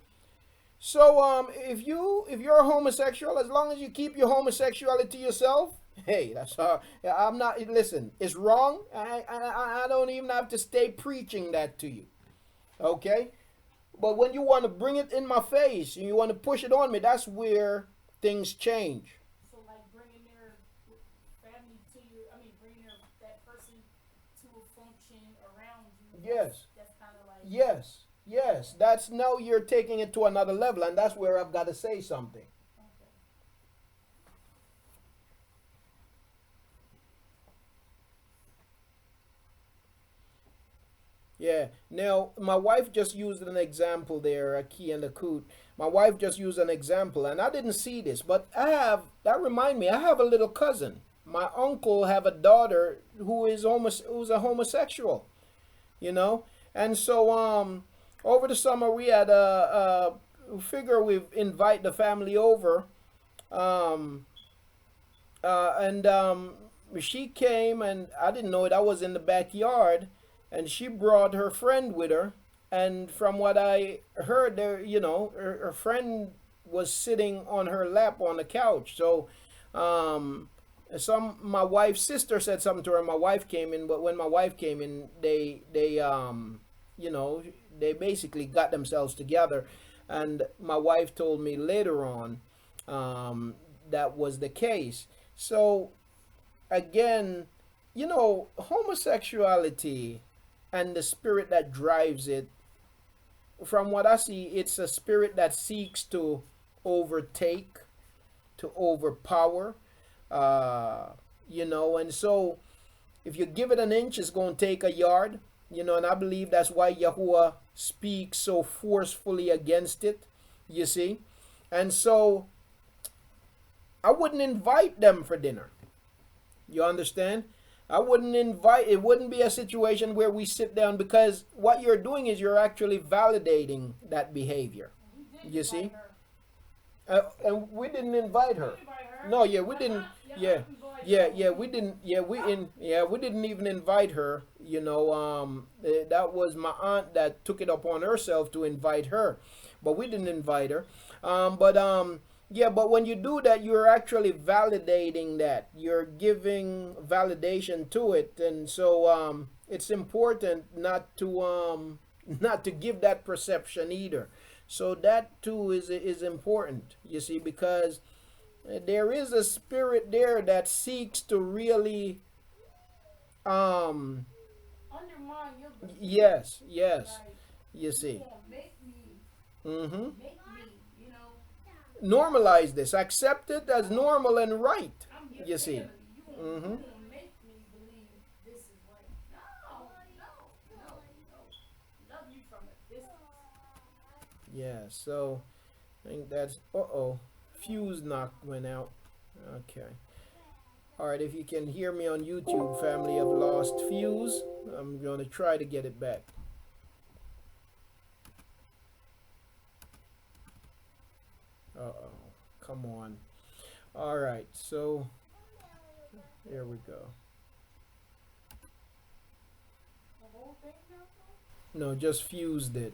So if you're a homosexual, as long as you keep your homosexuality to yourself, hey, that's I'm not. Listen, it's wrong. I don't even have to stay preaching that to you. Okay, but when you want to bring it in my face and you want to push it on me, that's where things change. So like bringing their family to you, I mean bringing that person to a function around you. Yes. That's kind of like. Yes. Yes. That's now you're taking it to another level, and that's where I've got to say something. Okay. Yeah. Now, my wife just used an example there, a key and a coot. My wife just used an example, and I didn't see this, but that remind me, I have a little cousin. My uncle have a daughter who's a homosexual, you know? And so, over the summer, we had figure we invite the family over, um, and she came, and I didn't know it. I was in the backyard, and she brought her friend with her. And from what I heard, there, her friend was sitting on her lap on the couch. So, my wife's sister said something to her. My wife came in, but when my wife came in, they basically got themselves together. And my wife told me later on that was the case. So again, homosexuality and the spirit that drives it, from what I see, it's a spirit that seeks to overtake, to overpower, and so if you give it an inch, it's going to take a yard, and I believe that's why Yahuah speaks so forcefully against it, you see. And so I wouldn't invite them for dinner. You understand? I wouldn't invite, it wouldn't be a situation where we sit down, because what you're doing is you're actually validating that behavior. You see? And we didn't invite her. No, yeah, we didn't. Yeah, we didn't. We didn't even invite her. That was my aunt that took it upon herself to invite her, but we didn't invite her. But when you do that, you're actually validating that. You're giving validation to it, and so it's important not to give that perception either. So that too is important, you see, because there is a spirit there that seeks to really Undermine your. yes, Like, you see. make me, Mm-hmm. make me, Normalize this, accept it as normal and right, I'm your you see. family. You Mm-hmm. gonna make me believe this is right. No. Love you from a distance. Yeah, so I think that's fuse knock went out. Okay. Alright, if you can hear me on YouTube, family, I've lost fuse. I'm gonna try to get it back. Come on. Alright, so there we go. The whole thing now? No, just fused it.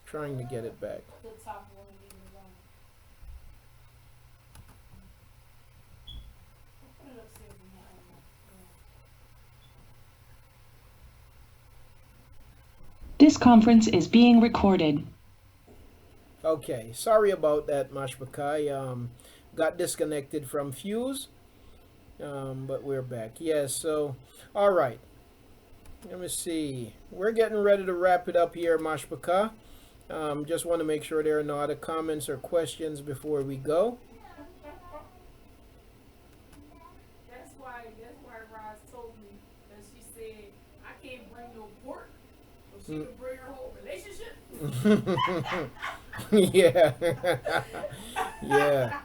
Trying to get it back. The top one leave it alone. I'll put it upstairs in my This conference is being recorded. Okay, sorry about that, Mashbakai. Got disconnected from fuse, but we're back. Yes, so, all right. Let me see. We're getting ready to wrap it up here, Mashbaka. Just want to make sure there are no other comments or questions before we go. That's why Roz told me that she said I can't bring no pork, but she can bring her whole relationship. Yeah. Yeah.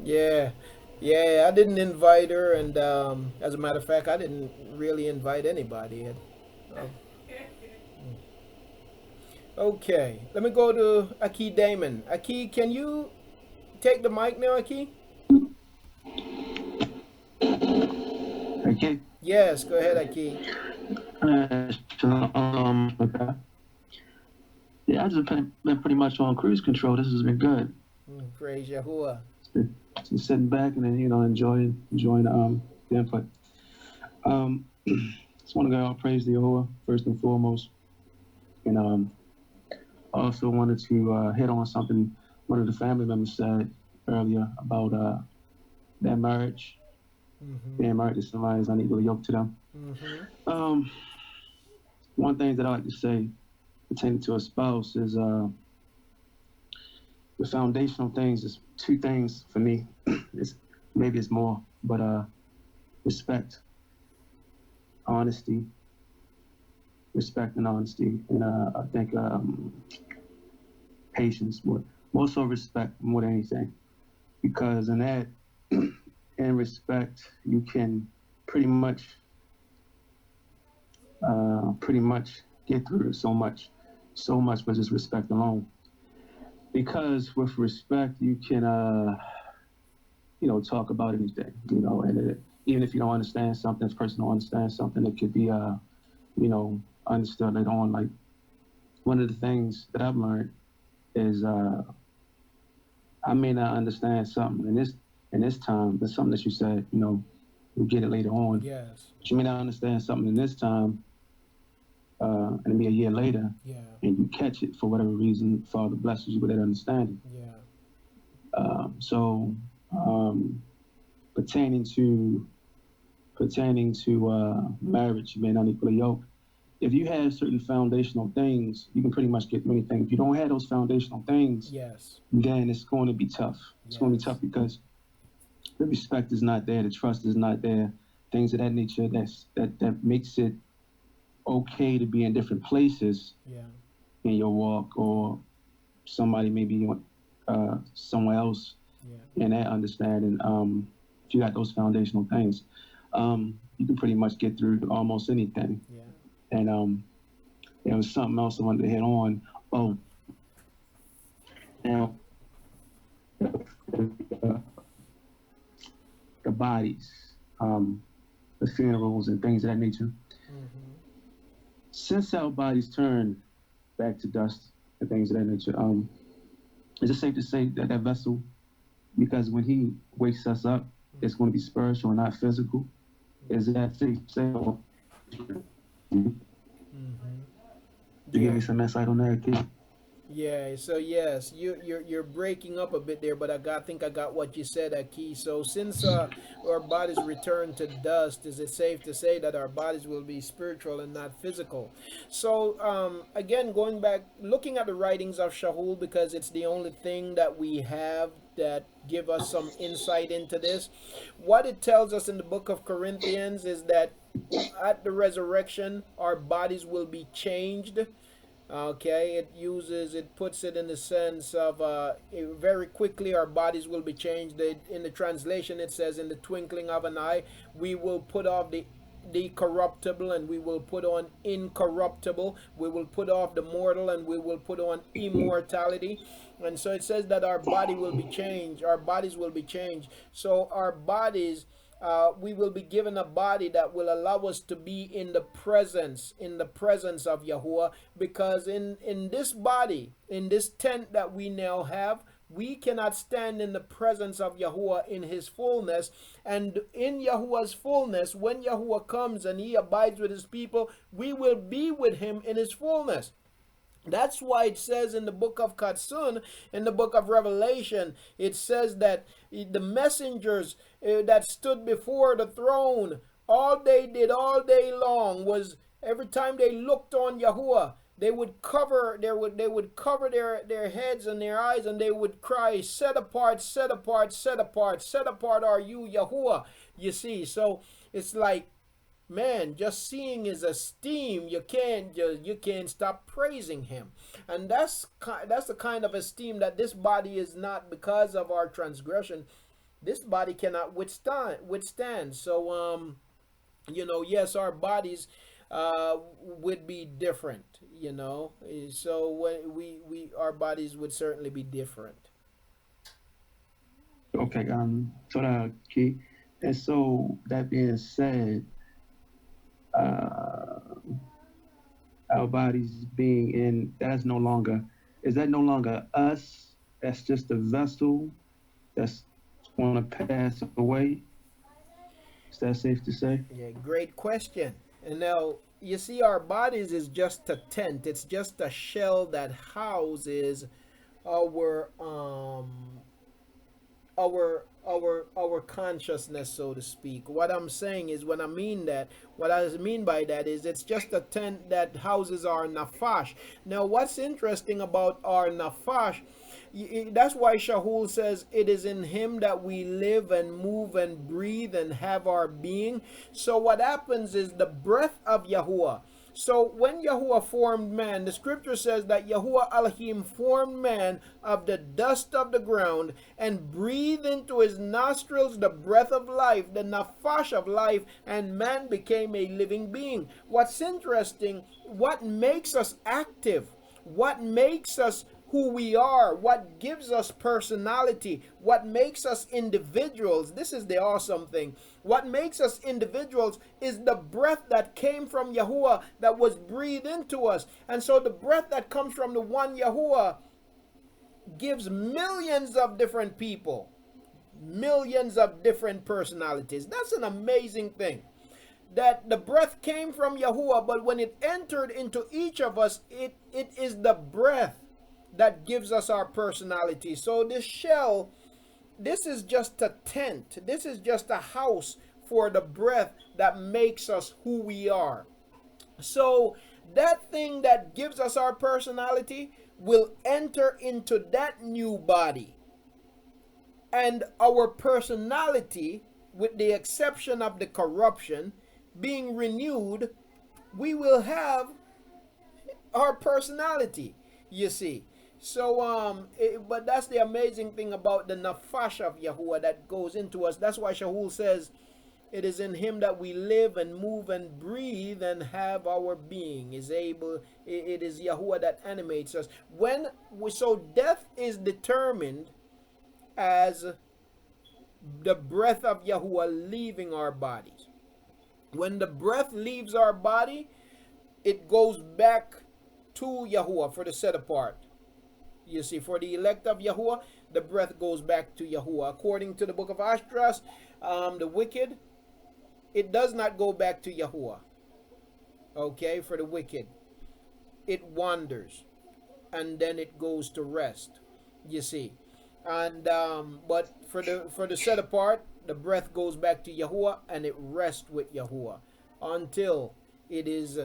Yeah, yeah. I didn't invite her, and as a matter of fact, I didn't really invite anybody. Uh, Okay, let me go to Aki Damon. Aki, can you take the mic now, Aki? Okay. Yes, go ahead, Aki. Okay. Yeah, been pretty much on cruise control. This has been good. Praise Yahuah. Just sitting back and then enjoying the input. Just want to go out praise the Yahuah first and foremost, and also wanted to hit on something one of the family members said earlier about their marriage, being married to somebody is unequally yoked to them. One thing that I like to say pertaining to a spouse is the foundational things is two things for me. It's maybe it's more, but respect, honesty, respect and honesty, and I think patience, but more so respect more than anything, because in that, in respect, you can pretty much get through so much with just respect alone. Because with respect, you can talk about anything, and even if you don't understand something, if a person don't understand something, it could be understood later on. Like one of the things that I've learned is I may not understand something in this time, but something that you said, you'll get it later on. Yes. But you may not understand something in this time, and it'll be a year later, and you catch it for whatever reason. Father blesses you with that understanding. So pertaining to marriage, being unequally yoked, if you have certain foundational things, you can pretty much get through anything. If you don't have those foundational things, then it's going to be tough. It's going to be tough because the respect is not there, the trust is not there, things of that nature that makes it okay to be in different places in your walk, or somebody maybe somewhere else in that understanding. If you got those foundational things, you can pretty much get through almost anything. And there was something else I wanted to hit on. Oh, now the bodies, the funerals and things of that nature. Since our bodies turn back to dust and things of that nature, is it safe to say that that vessel, because when he wakes us up, it's going to be spiritual and not physical? Is that safe to say? Give me some insight on that, kid. Yeah, so yes, you're breaking up a bit there, but think I got what you said, Aki. So since our bodies return to dust, is it safe to say that our bodies will be spiritual and not physical? So again, going back, looking at the writings of Shahul, because it's the only thing that we have that give us some insight into this. What it tells us in the book of Corinthians is that at the resurrection, our bodies will be changed. Okay, it puts it in the sense of very quickly our bodies will be changed. In the translation, it says, in the twinkling of an eye, we will put off the corruptible and we will put on incorruptible. We will put off the mortal and we will put on immortality. And so it says that our body will be changed. Our bodies will be changed. So our bodies, we will be given a body that will allow us to be in the presence of Yahuah, because in this body, in this tent that we now have, we cannot stand in the presence of Yahuah in his fullness. And in Yahuah's fullness, when Yahuah comes and he abides with his people, we will be with him in his fullness. That's why it says in the book of Katsun, in the book of Revelation, it says that the messengers that stood before the throne, all they did all day long was, every time they looked on Yahuah, they would cover their heads and their eyes, and they would cry, set apart, set apart, set apart, set apart are you, Yahuah. You see, so it's like, man, just seeing his esteem, you can't stop praising him. And that's the kind of esteem that this body is not, because of our transgression, this body cannot withstand. So yes, our bodies would be different. So when we our bodies would certainly be different. Okay, so key. And so that being said, our bodies being in, is that no longer us? That's just a vessel that's going to pass away. Is that safe to say? Yeah, great question. And now you see, our bodies is just a tent. It's just a shell that houses our our consciousness, so to speak. What I'm saying is, what I mean by that is, it's just a tent that houses our nafash. Now, what's interesting about our nafash, that's why Shahul says it is in him that we live and move and breathe and have our being. So what happens is the breath of Yahuah. So when Yahuah formed man, the scripture says that Yahuah Elohim formed man of the dust of the ground and breathed into his nostrils the breath of life, the nafash of life, and man became a living being. What's interesting, what makes us active, what makes us who we are, what gives us personality, what makes us individuals. This is the awesome thing. What makes us individuals is the breath that came from Yahuah that was breathed into us. And so the breath that comes from the one Yahuah gives millions of different people, millions of different personalities. That's an amazing thing. That the breath came from Yahuah, but when it entered into each of us, it is the breath that gives us our personality. So this shell, this is just a tent. This is just a house for the breath that makes us who we are. So that thing that gives us our personality will enter into that new body. And our personality, with the exception of the corruption, being renewed, we will have our personality, you see. So, but that's the amazing thing about the nafash of Yahuah that goes into us. That's why Shahul says, it is in him that we live and move and breathe and have our being. It is Yahuah that animates us. So death is determined as the breath of Yahuah leaving our bodies. When the breath leaves our body, it goes back to Yahuah for the set apart. You see, for the elect of Yahuah, the breath goes back to Yahuah. According to the book of Ashdras, the wicked, it does not go back to Yahuah. Okay, for the wicked, it wanders, and then it goes to rest. You see, and but for the set apart, the breath goes back to Yahuah, and it rests with Yahuah until it is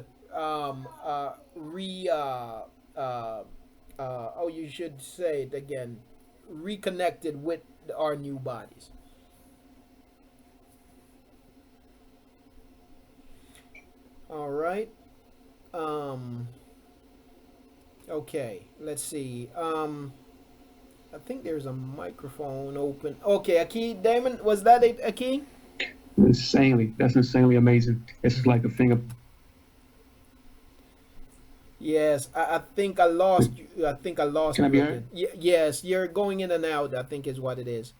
you should say it again, reconnected with our new bodies. All right. Okay, let's see. I think there's a microphone open. Okay, Aki, Damon, was that it, Aki? That's insanely amazing. It's like a finger. Yes, I think I lost you. I think I lost Can you. I be heard? Yes, you're going in and out, I think is what it is.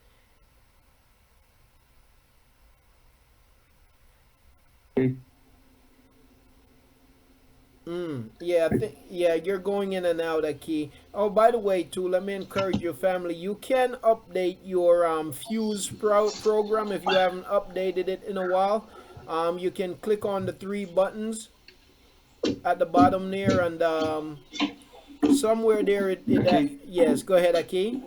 Okay. Yeah, you're going in and out, Aki. Oh, by the way, too, let me encourage your family. You can update your Fuse program if you haven't updated it in a while. You can click on the 3 buttons at the bottom there, and somewhere there yes, go ahead, Aki.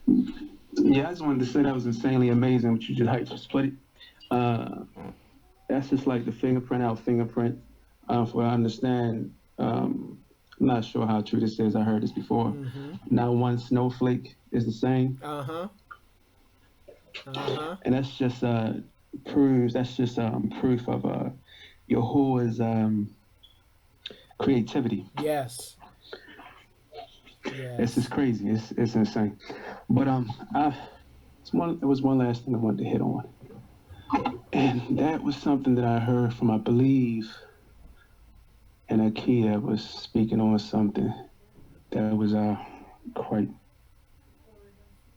Yeah, I just wanted to say that was insanely amazing what you just put it. That's just like the fingerprint. For what I understand, I'm not sure how true this is. I heard this before. Mm-hmm. Not one snowflake is the same. And that's just proof of Yahuwah's creativity. Yes. It's just crazy. It's insane. But There was one last thing I wanted to hit on. And that was something that I heard from, I believe, an Akia was speaking on something that was quite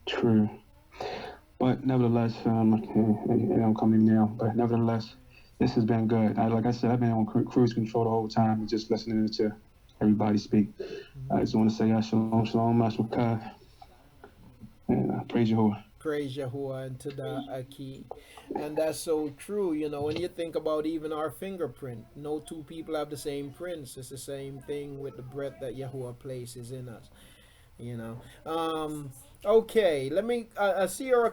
true. But nevertheless, I'm coming now. But nevertheless, this has been good. Like I said, I've been on cruise control the whole time and just listening to everybody speak. I just want to say shalom, shalom, mashmakah, and praise Yahuah. Praise Yahuah and to the Aki. And that's so true, you know, when you think about even our fingerprint, no two people have the same prints. It's the same thing with the breath that Yahuah places in us, you know. Okay, let me I see your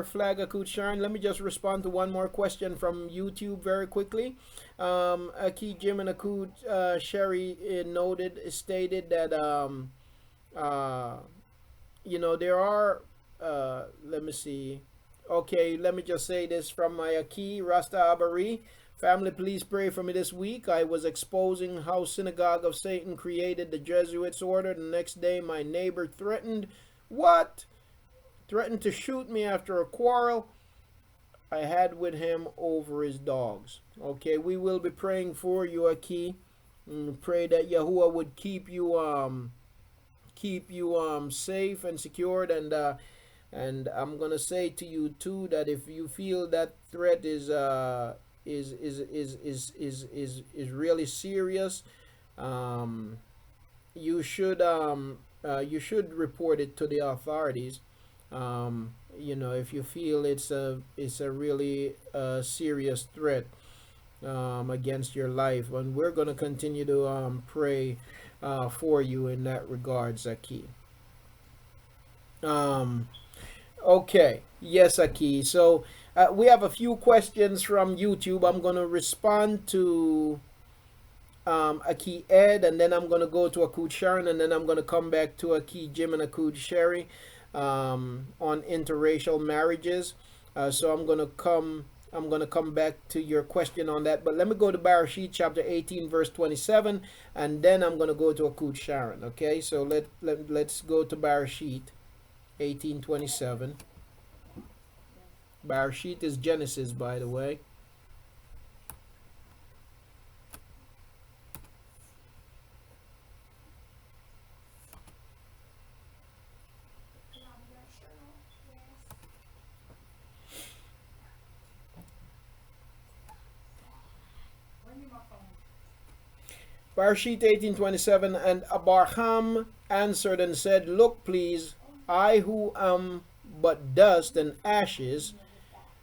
flag, Akut Sharon. Let me just respond to one more question from YouTube very quickly. Aki Jim and Akut Sherry stated that you know, there are let me see. Okay, let me just say this from my Aki Rasta Abari. Family, please pray for me this week. I was exposing how Synagogue of Satan created the Jesuits order. The next day, my neighbor threatened to shoot me after a quarrel I had with him over his dogs. Okay, we will be praying for you, Aki. Pray that Yahuah would keep you safe and secured, and I'm gonna say to you too that if you feel that threat is really serious, you should report it to the authorities. You know, if you feel it's a really serious threat against your life, and we're gonna continue to pray for you in that regard, Zaki. Okay, yes, Aki. So we have a few questions from YouTube. I'm gonna respond to Aki Ed, and then I'm gonna go to Akut Sharon, and then I'm gonna come back to Aki Jim and Akut Sherry on interracial marriages. So I'm gonna come back to your question on that. But let me go to Bereshit chapter 18 verse 27, and then I'm gonna go to Akut Sharon. Okay, so let's go to Bereshit 18:27. Bereshit is Genesis, by the way. Bereshit 18:27, and Abraham answered and said, Look, please, I who am but dust and ashes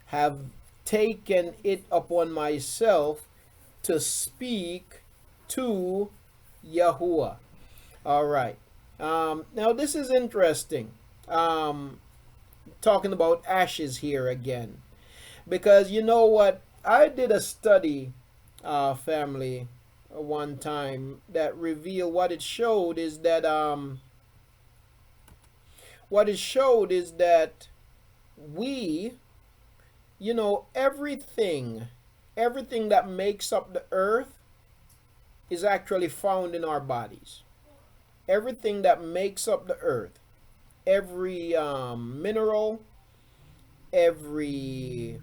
have taken it upon myself to speak to Yahuah. All right. Now this is interesting. Talking about ashes here again, because you know what? I did a study, family, one time that revealed what it showed is that we, you know, everything that makes up the earth is actually found in our bodies. Everything that makes up the earth, every mineral, every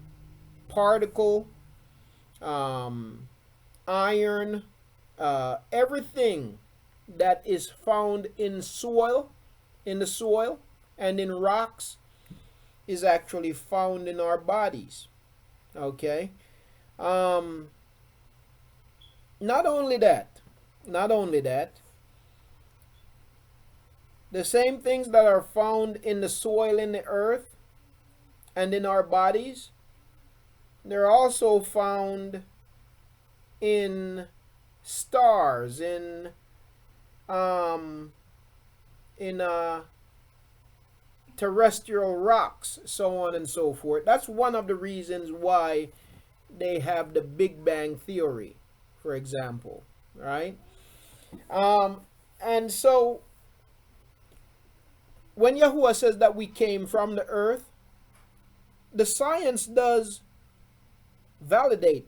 particle, iron, everything that is found in the soil and in rocks is actually found in our bodies. Okay. Not only that, the same things that are found in the soil, in the earth, and in our bodies, they're also found in stars, in terrestrial rocks, so on and so forth. That's one of the reasons why they have the Big Bang Theory, for example, right? And so when Yahuah says that we came from the earth, the science does validate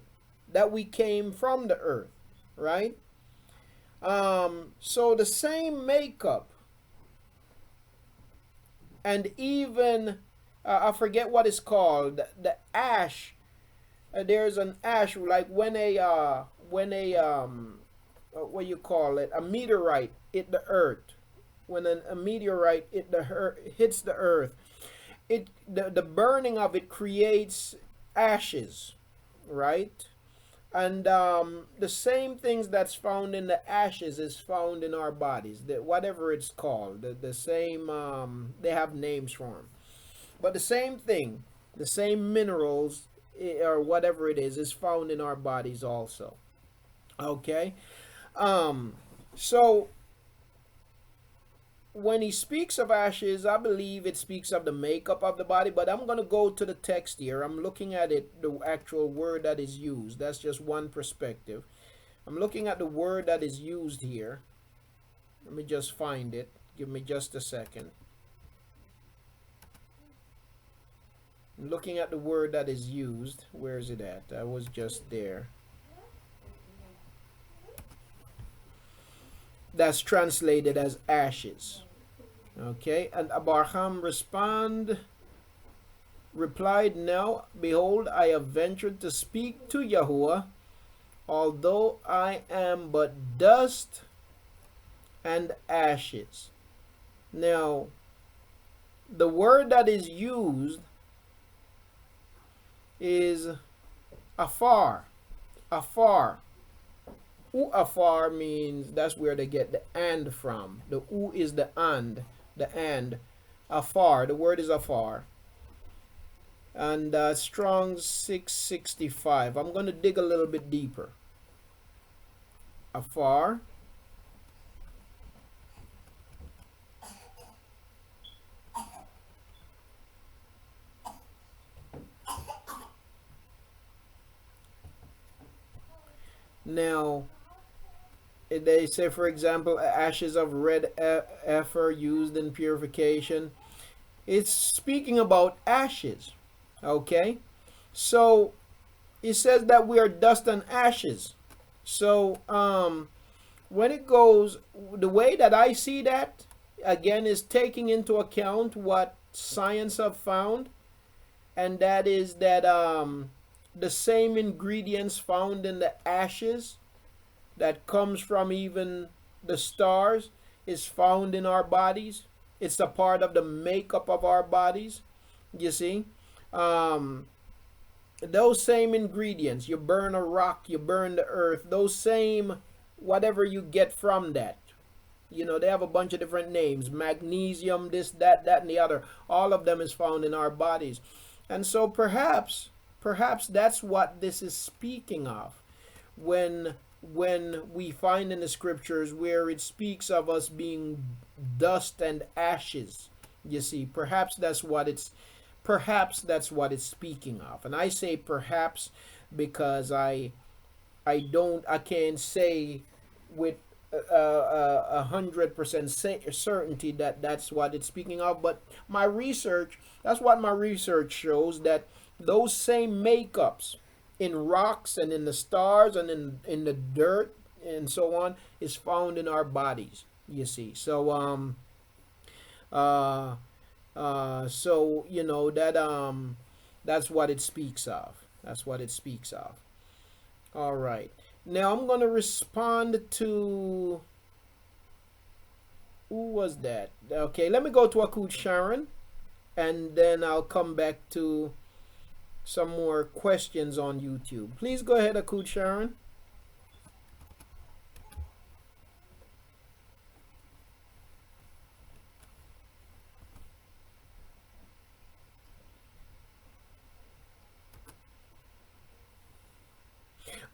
that we came from the earth, right? So the same makeup and even I forget what it's called. The ash. There's an ash, like when a what you call it, a meteorite hit the earth. When a meteorite hits the earth, the burning of it creates ashes, right? And the same things that's found in the ashes is found in our bodies. Whatever it's called, the same, they have names for them. But the same thing, the same minerals or whatever it is found in our bodies also. Okay? So when he speaks of ashes, I believe it speaks of the makeup of the body, but I'm going to go to the text here. I'm looking at it, the actual word that is used. That's just one perspective. I'm looking at the word that is used here. Let me just find it. Give me just a second. I'm looking at the word that is used. Where is it at? I was just there. That's translated as ashes. Okay, and Abraham replied, now, behold, I have ventured to speak to Yahuah, although I am but dust and ashes. Now, the word that is used is afar. Afar. Afar means that's where they get the and from. The u is the and, the and. Afar, the word is afar. And Strong's 665. I'm going to dig a little bit deeper. Afar. Now, they say, for example, ashes of red heifer used in purification. It's speaking about ashes. Okay? So, it says that we are dust and ashes. So, when it goes, the way that I see that, again, is taking into account what science have found, and that is that the same ingredients found in the ashes that comes from even the stars is found in our bodies. It's a part of the makeup of our bodies. You see, those same ingredients, you burn a rock, you burn the earth, those same whatever you get from that, you know, they have a bunch of different names, magnesium, this, that, and the other. All of them is found in our bodies. And so perhaps that's what this is speaking of when we find in the scriptures where it speaks of us being dust and ashes. You see, perhaps that's what it's speaking of. And I say perhaps because I can't say with 100% certainty that that's what it's speaking of, but that's what my research shows, that those same makeups in rocks and in the stars and in the dirt and so on is found in our bodies, you see. So so you know that that's what it speaks of. All right, now I'm going to respond to, who was that? Okay, let me go to Akut Sharon, and then I'll come back to some more questions on YouTube. Please go ahead, Akut Sharon.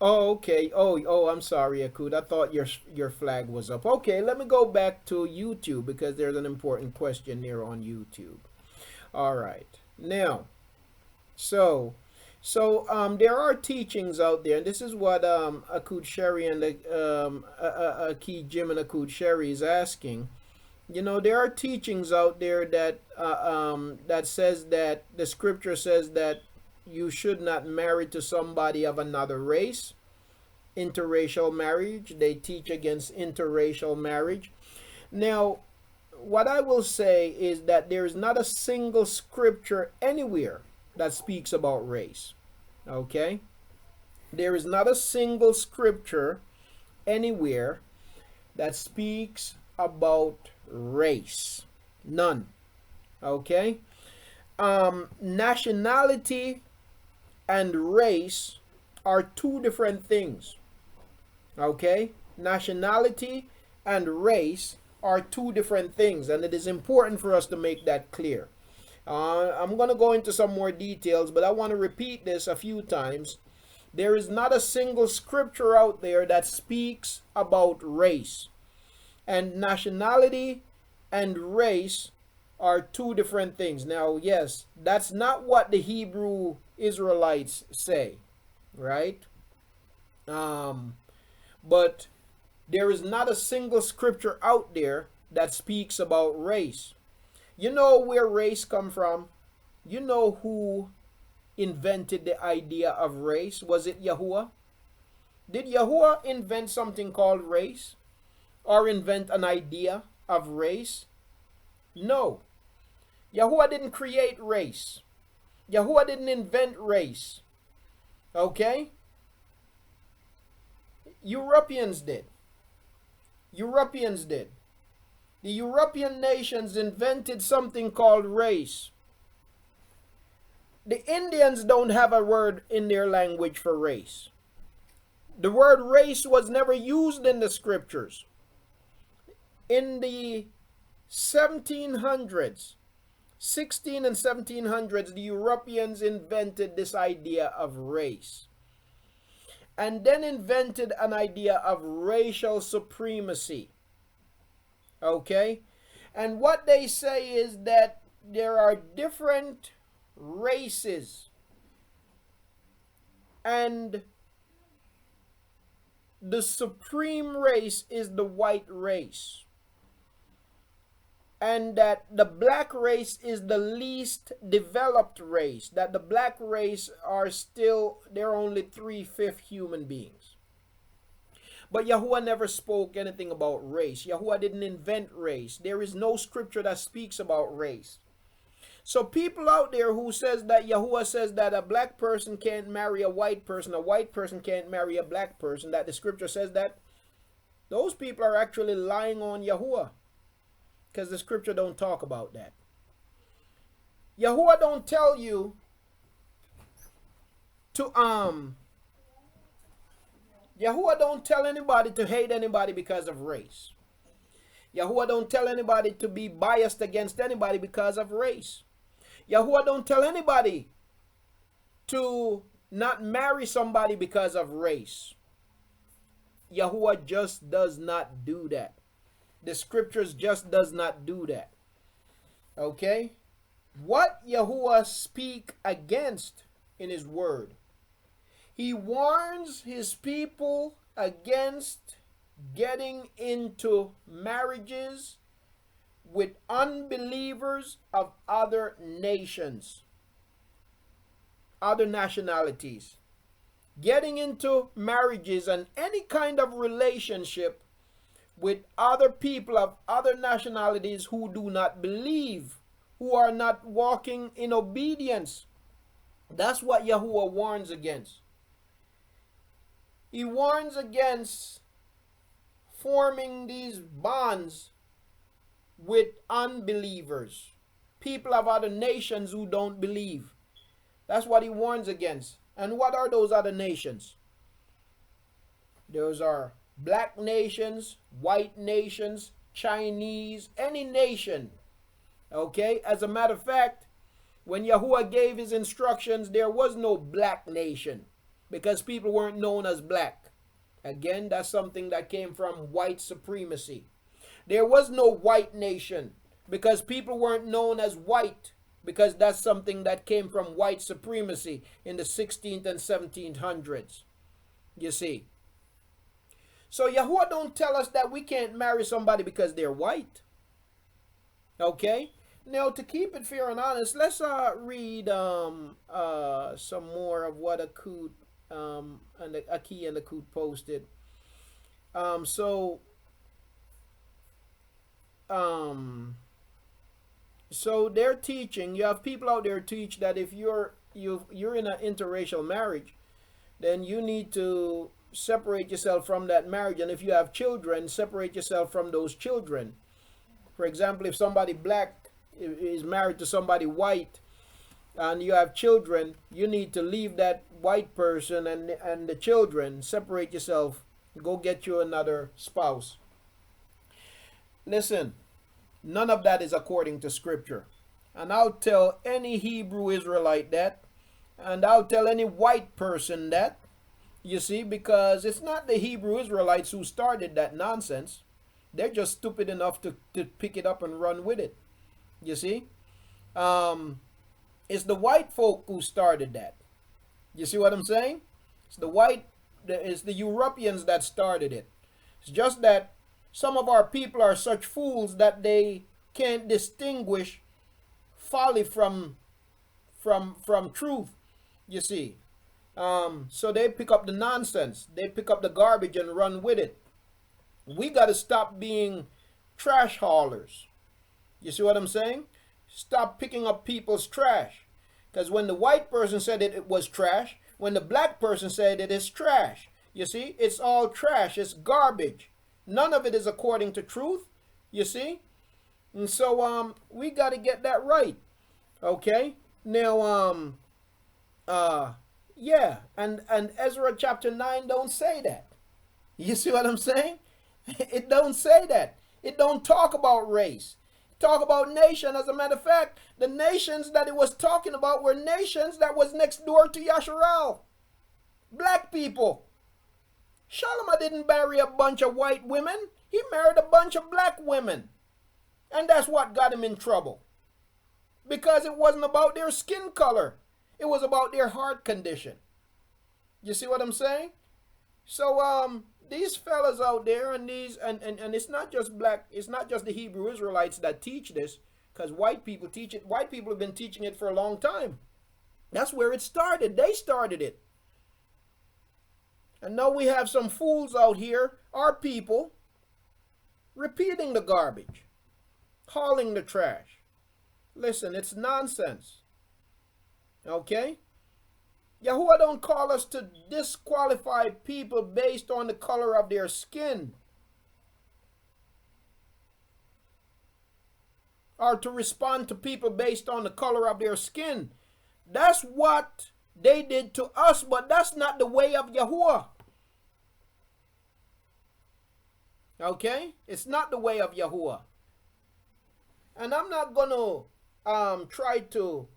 Oh, okay. Oh, I'm sorry, Akut. I thought your flag was up. Okay, let me go back to YouTube because there's an important question there on YouTube. All right. Now, so there are teachings out there, and this is what Akut Sherry and the Key Jim and Akut Sherry is asking. You know, there are teachings out there that that says that the scripture says that you should not marry to somebody of another race. Interracial marriage. They teach against interracial marriage. Now, what I will say is that there is not a single scripture anywhere that speaks about race. Okay? There is not a single scripture anywhere that speaks about race. None. Okay? Nationality and race are two different things. Okay? Nationality and race are two different things, and it is important for us to make that clear. I'm going to go into some more details, but I want to repeat this a few times. There is not a single scripture out there that speaks about race. And nationality and race are two different things. Now, yes, that's not what the Hebrew Israelites say, right? But there is not a single scripture out there that speaks about race. You know where race come from? You know who invented the idea of race? Was it Yahuah? Did Yahuah invent something called race? Or invent an idea of race? No. Yahuah didn't create race. Yahuah didn't invent race. Okay? Europeans did. Europeans did. The European nations invented something called race. The Indians don't have a word in their language for race. The word race was never used in the scriptures. In the 1700s, 16 and 1700s, the Europeans invented this idea of race. And then invented an idea of racial supremacy. Okay? And what they say is that there are different races. And the supreme race is the white race. And that the black race is the least developed race. That the black race are still, they're only 3/5 human beings. But Yahuah never spoke anything about race. Yahuah didn't invent race. There is no scripture that speaks about race. So people out there who says that Yahuah says that a black person can't marry a white person can't marry a black person, that the scripture says that, those people are actually lying on Yahuah. Because the scripture don't talk about that. Yahuah don't tell you to Yahuah don't tell anybody to hate anybody because of race. Yahuah don't tell anybody to be biased against anybody because of race. Yahuah don't tell anybody to not marry somebody because of race. Yahuah just does not do that. The scriptures just does not do that. Okay? What Yahuah speak against in his word? He warns his people against getting into marriages with unbelievers of other nations, other nationalities. Getting into marriages and any kind of relationship with other people of other nationalities who do not believe, who are not walking in obedience. That's what Yahuah warns against. He warns against forming these bonds with unbelievers, people of other nations who don't believe. That's what he warns against. And what are those other nations? Those are black nations, white nations, Chinese, any nation. Okay? As a matter of fact, when Yahuah gave his instructions, there was no black nation because people weren't known as black. Again, that's something that came from white supremacy. There was no white nation because people weren't known as white, because that's something that came from white supremacy in the 16th and 1700s. You see. So Yahuah don't tell us that we can't marry somebody because they're white. Okay? Now, to keep it fair and honest, let's read some more of what Akut and Aki and Akut posted. So so they're teaching. You have people out there teach that if you're in an interracial marriage, then you need to separate yourself from that marriage, and if you have children, separate yourself from those children. For example, if somebody black is married to somebody white and you have children, you need to leave that white person and the children, separate yourself, go get you another spouse. Listen, none of that is according to scripture. And I'll tell any Hebrew Israelite that, and I'll tell any white person that, you see, because it's not the Hebrew Israelites who started that nonsense. They're just stupid enough to pick it up and run with it. You see? It's the white folk who started that. You see what I'm saying? It's the Europeans that started it. It's just that some of our people are such fools that they can't distinguish folly from truth, you see. So they pick up the nonsense. They pick up the garbage and run with it. We got to stop being trash haulers. You see what I'm saying? Stop picking up people's trash. Because when the white person said it was trash, when the black person said it is trash, you see, it's all trash. It's garbage. None of it is according to truth, you see. And so we got to get that right. Okay? Now, yeah, and Ezra chapter 9 don't say that. You see what I'm saying? It don't say that. It don't talk about race. It talk about nation. As a matter of fact, the nations that it was talking about were nations that was next door to Yasharal. Black people. Shalom didn't marry a bunch of white women. He married a bunch of black women. And that's what got him in trouble. Because it wasn't about their skin color. It was about their heart condition. You see what I'm saying? So these fellas out there and it's not just black, it's not just the Hebrew Israelites that teach this, because white people teach it. White people have been teaching it for a long time. That's where it started. They started it. And now we have some fools out here, our people, repeating the garbage, hauling the trash. Listen, it's nonsense. Okay? Yahuah don't call us to disqualify people based on the color of their skin, or to respond to people based on the color of their skin. That's what they did to us, but that's not the way of Yahuah. Okay? It's not the way of Yahuah. And I'm not going to try to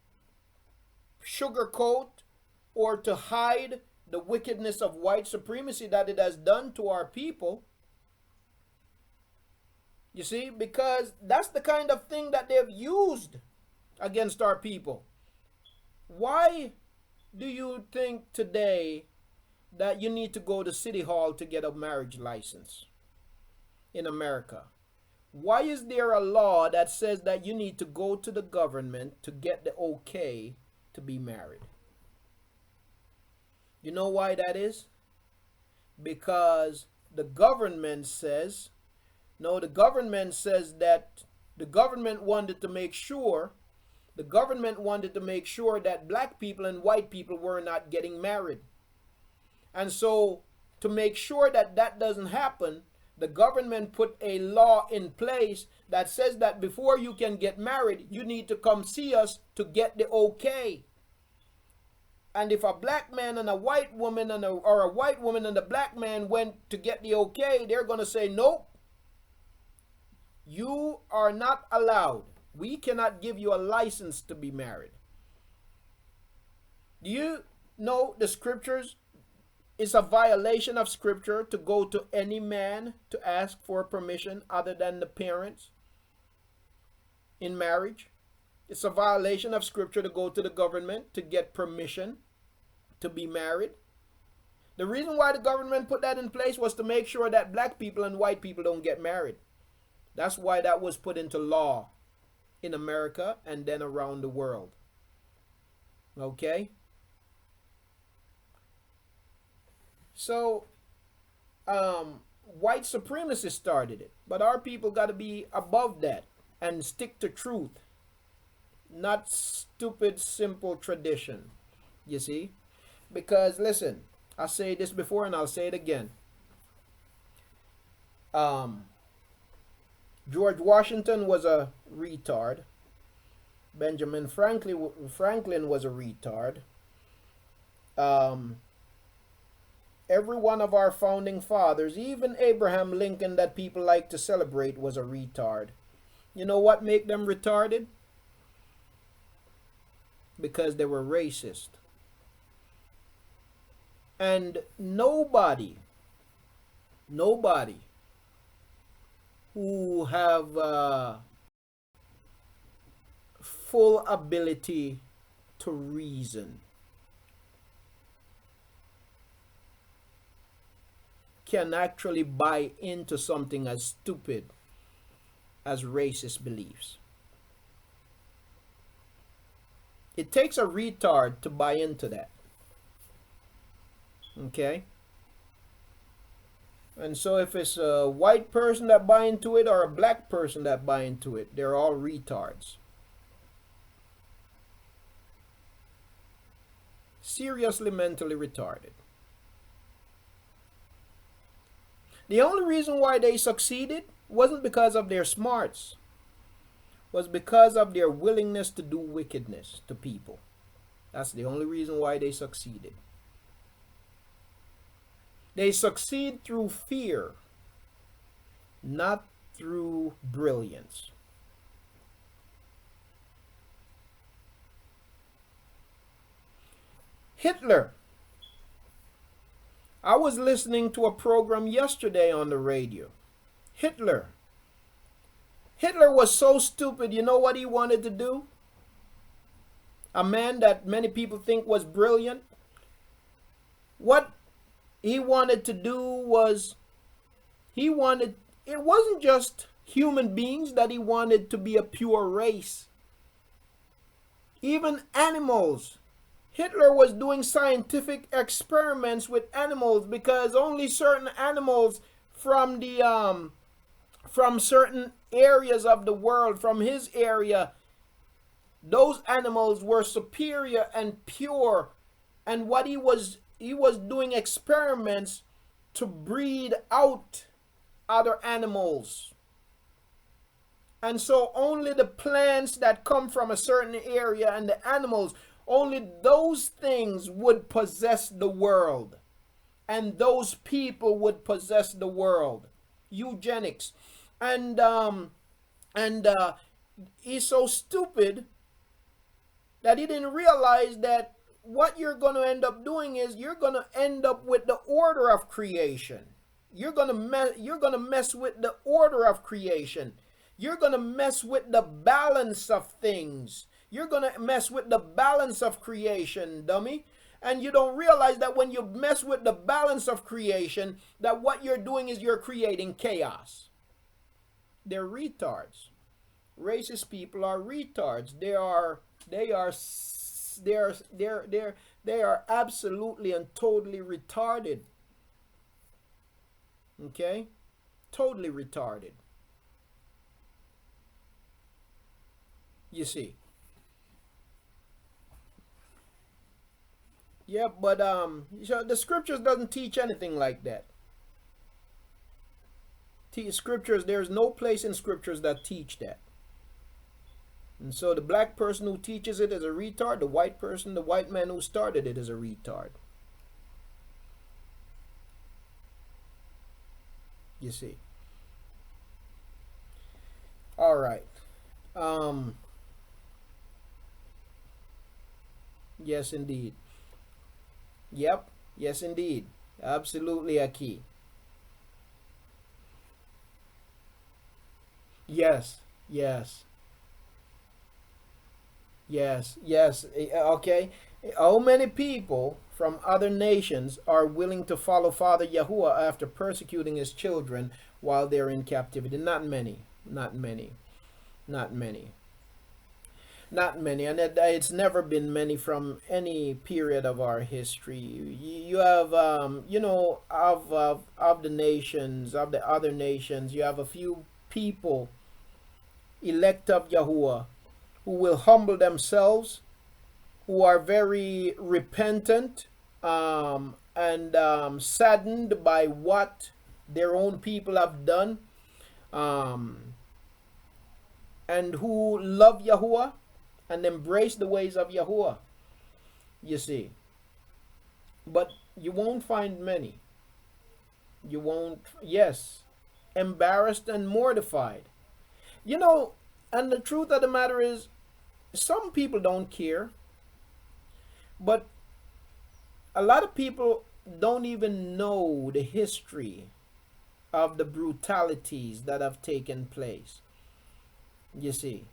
sugarcoat or to hide the wickedness of white supremacy that it has done to our people. You see, because that's the kind of thing that they've used against our people. Why do you think today that you need to go to City Hall to get a marriage license in America? Why is there a law that says that you need to go to the government to get the okay to be married? You know why that is? Because the government says, no, the government says that the government wanted to make sure that black people and white people were not getting married. And so to make sure that that doesn't happen, the government put a law in place that says that before you can get married, you need to come see us to get the okay. And if a black man and a white woman or a white woman and a black man went to get the okay, they're going to say, nope, you are not allowed. We cannot give you a license to be married. Do you know the scriptures? It's a violation of scripture to go to any man to ask for permission other than the parents in marriage. It's a violation of scripture to go to the government to get permission to be married. The reason why the government put that in place was to make sure that black people and white people don't get married. That's why that was put into law in America and then around the world. Okay? So, white supremacists started it. But our people got to be above that and stick to truth, not stupid, simple tradition. You see? Because, listen, I say this before and I'll say it again. George Washington was a retard. Benjamin Franklin was a retard. Every one of our founding fathers, even Abraham Lincoln that people like to celebrate, was a retard. You know what made them retarded? Because they were racist. And nobody who have full ability to reason can actually buy into something as stupid as racist beliefs. It takes a retard to buy into that. Okay? And so if it's a white person that buy into it or a black person that buy into it, they're all retards. Seriously mentally retarded. The only reason why they succeeded wasn't because of their smarts, was because of their willingness to do wickedness to people. That's the only reason why they succeeded. They succeed through fear, not through brilliance. Hitler. I was listening to a program yesterday on the radio. Hitler was so stupid. You know what he wanted to do? A man that many people think was brilliant. What he wanted to do was, it wasn't just human beings that he wanted to be a pure race. Even animals. Hitler was doing scientific experiments with animals because only certain animals from certain areas of the world, from his area, those animals were superior and pure. And what he was doing experiments to breed out other animals. And so only the plants that come from a certain area and the animals, only those things would possess the world. And those people would possess the world. Eugenics. And he's so stupid that he didn't realize that what you're going to end up doing is you're going to end up with the order of creation. You're going to mess with the order of creation. You're going to mess with the balance of things. You're going to mess with the balance of creation, dummy. And you don't realize that when you mess with the balance of creation, that what you're doing is you're creating chaos. They're retards. Racist people are retards. They are absolutely and totally retarded. Okay? Totally retarded. You see. Yeah, but so the scriptures doesn't teach anything like that. Scriptures, there's no place in scriptures that teach that. And so the black person who teaches it is a retard. The white man who started it is a retard. You see. All right. Yes, indeed. Yep. Yes, indeed. Absolutely a key. Yes. Yes. Yes. Yes. Okay. How many people from other nations are willing to follow Father Yahuah after persecuting his children while they're in captivity? Not many. Not many. Not many. Not many, and it's never been many from any period of our history. You have, of the nations, of the other nations, you have a few people, elect of Yahuah, who will humble themselves, who are very repentant, and saddened by what their own people have done, um, and who love Yahuah and embrace the ways of Yahuah, you see. But you won't find many. You won't, yes, embarrassed and mortified. And the truth of the matter is, some people don't care, but a lot of people don't even know the history of the brutalities that have taken place. You see,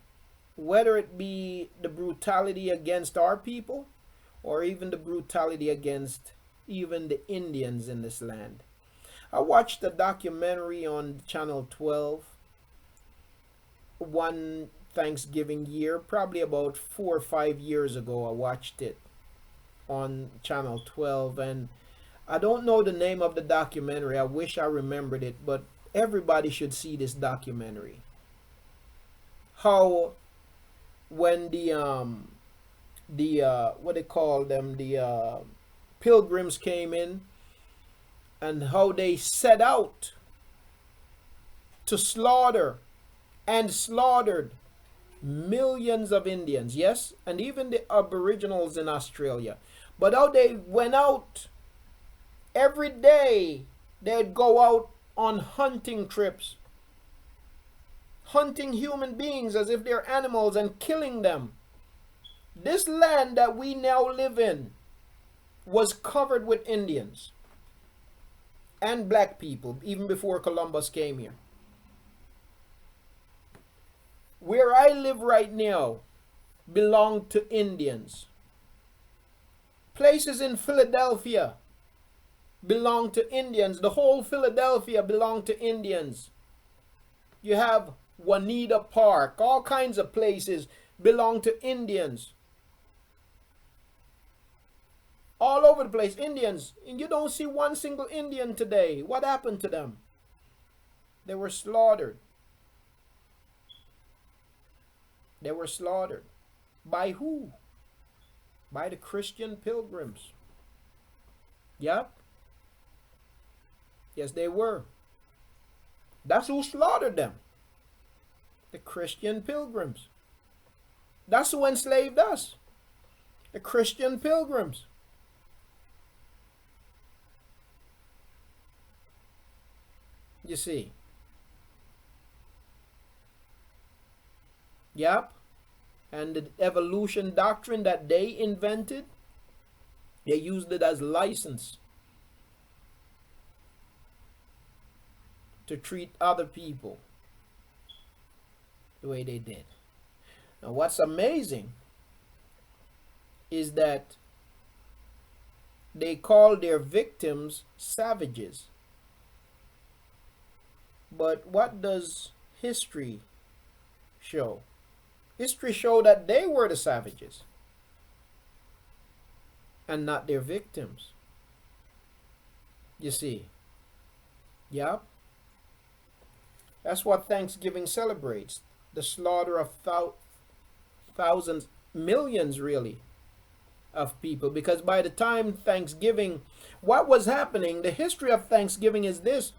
whether it be the brutality against our people or even the brutality against even the Indians in this land. I watched a documentary on Channel 12 one Thanksgiving year, probably about 4 or 5 years ago. I watched it on Channel 12, and I don't know the name of the documentary. I wish I remembered it, but everybody should see this documentary. How when the what they call them, the pilgrims came in, and how they set out to slaughter and slaughtered millions of Indians, yes, and even the Aboriginals in Australia. But how they went out every day, they'd go out on hunting trips, hunting human beings as if they're animals and killing them. This land that we now live in was covered with Indians and black people even before Columbus came here. Where I live right now belong to Indians. Places in Philadelphia belong to Indians. The whole Philadelphia belonged to Indians. You have Juanita Park, all kinds of places belong to Indians. All over the place, Indians. And you don't see one single Indian today. What happened to them? They were slaughtered. They were slaughtered. By who? By the Christian pilgrims. Yep. Yes, they were. That's who slaughtered them. The Christian pilgrims. That's who enslaved us. The Christian pilgrims. You see. Yep. And the evolution doctrine that they invented, they used it as license to treat other people the way they did. Now what's amazing is that they call their victims savages. But what does history show? History show that they were the savages and not their victims. You see. Yep. That's what Thanksgiving celebrates. The slaughter of thousands, millions really, of people. Because by the time Thanksgiving, what was happening, the history of Thanksgiving is this,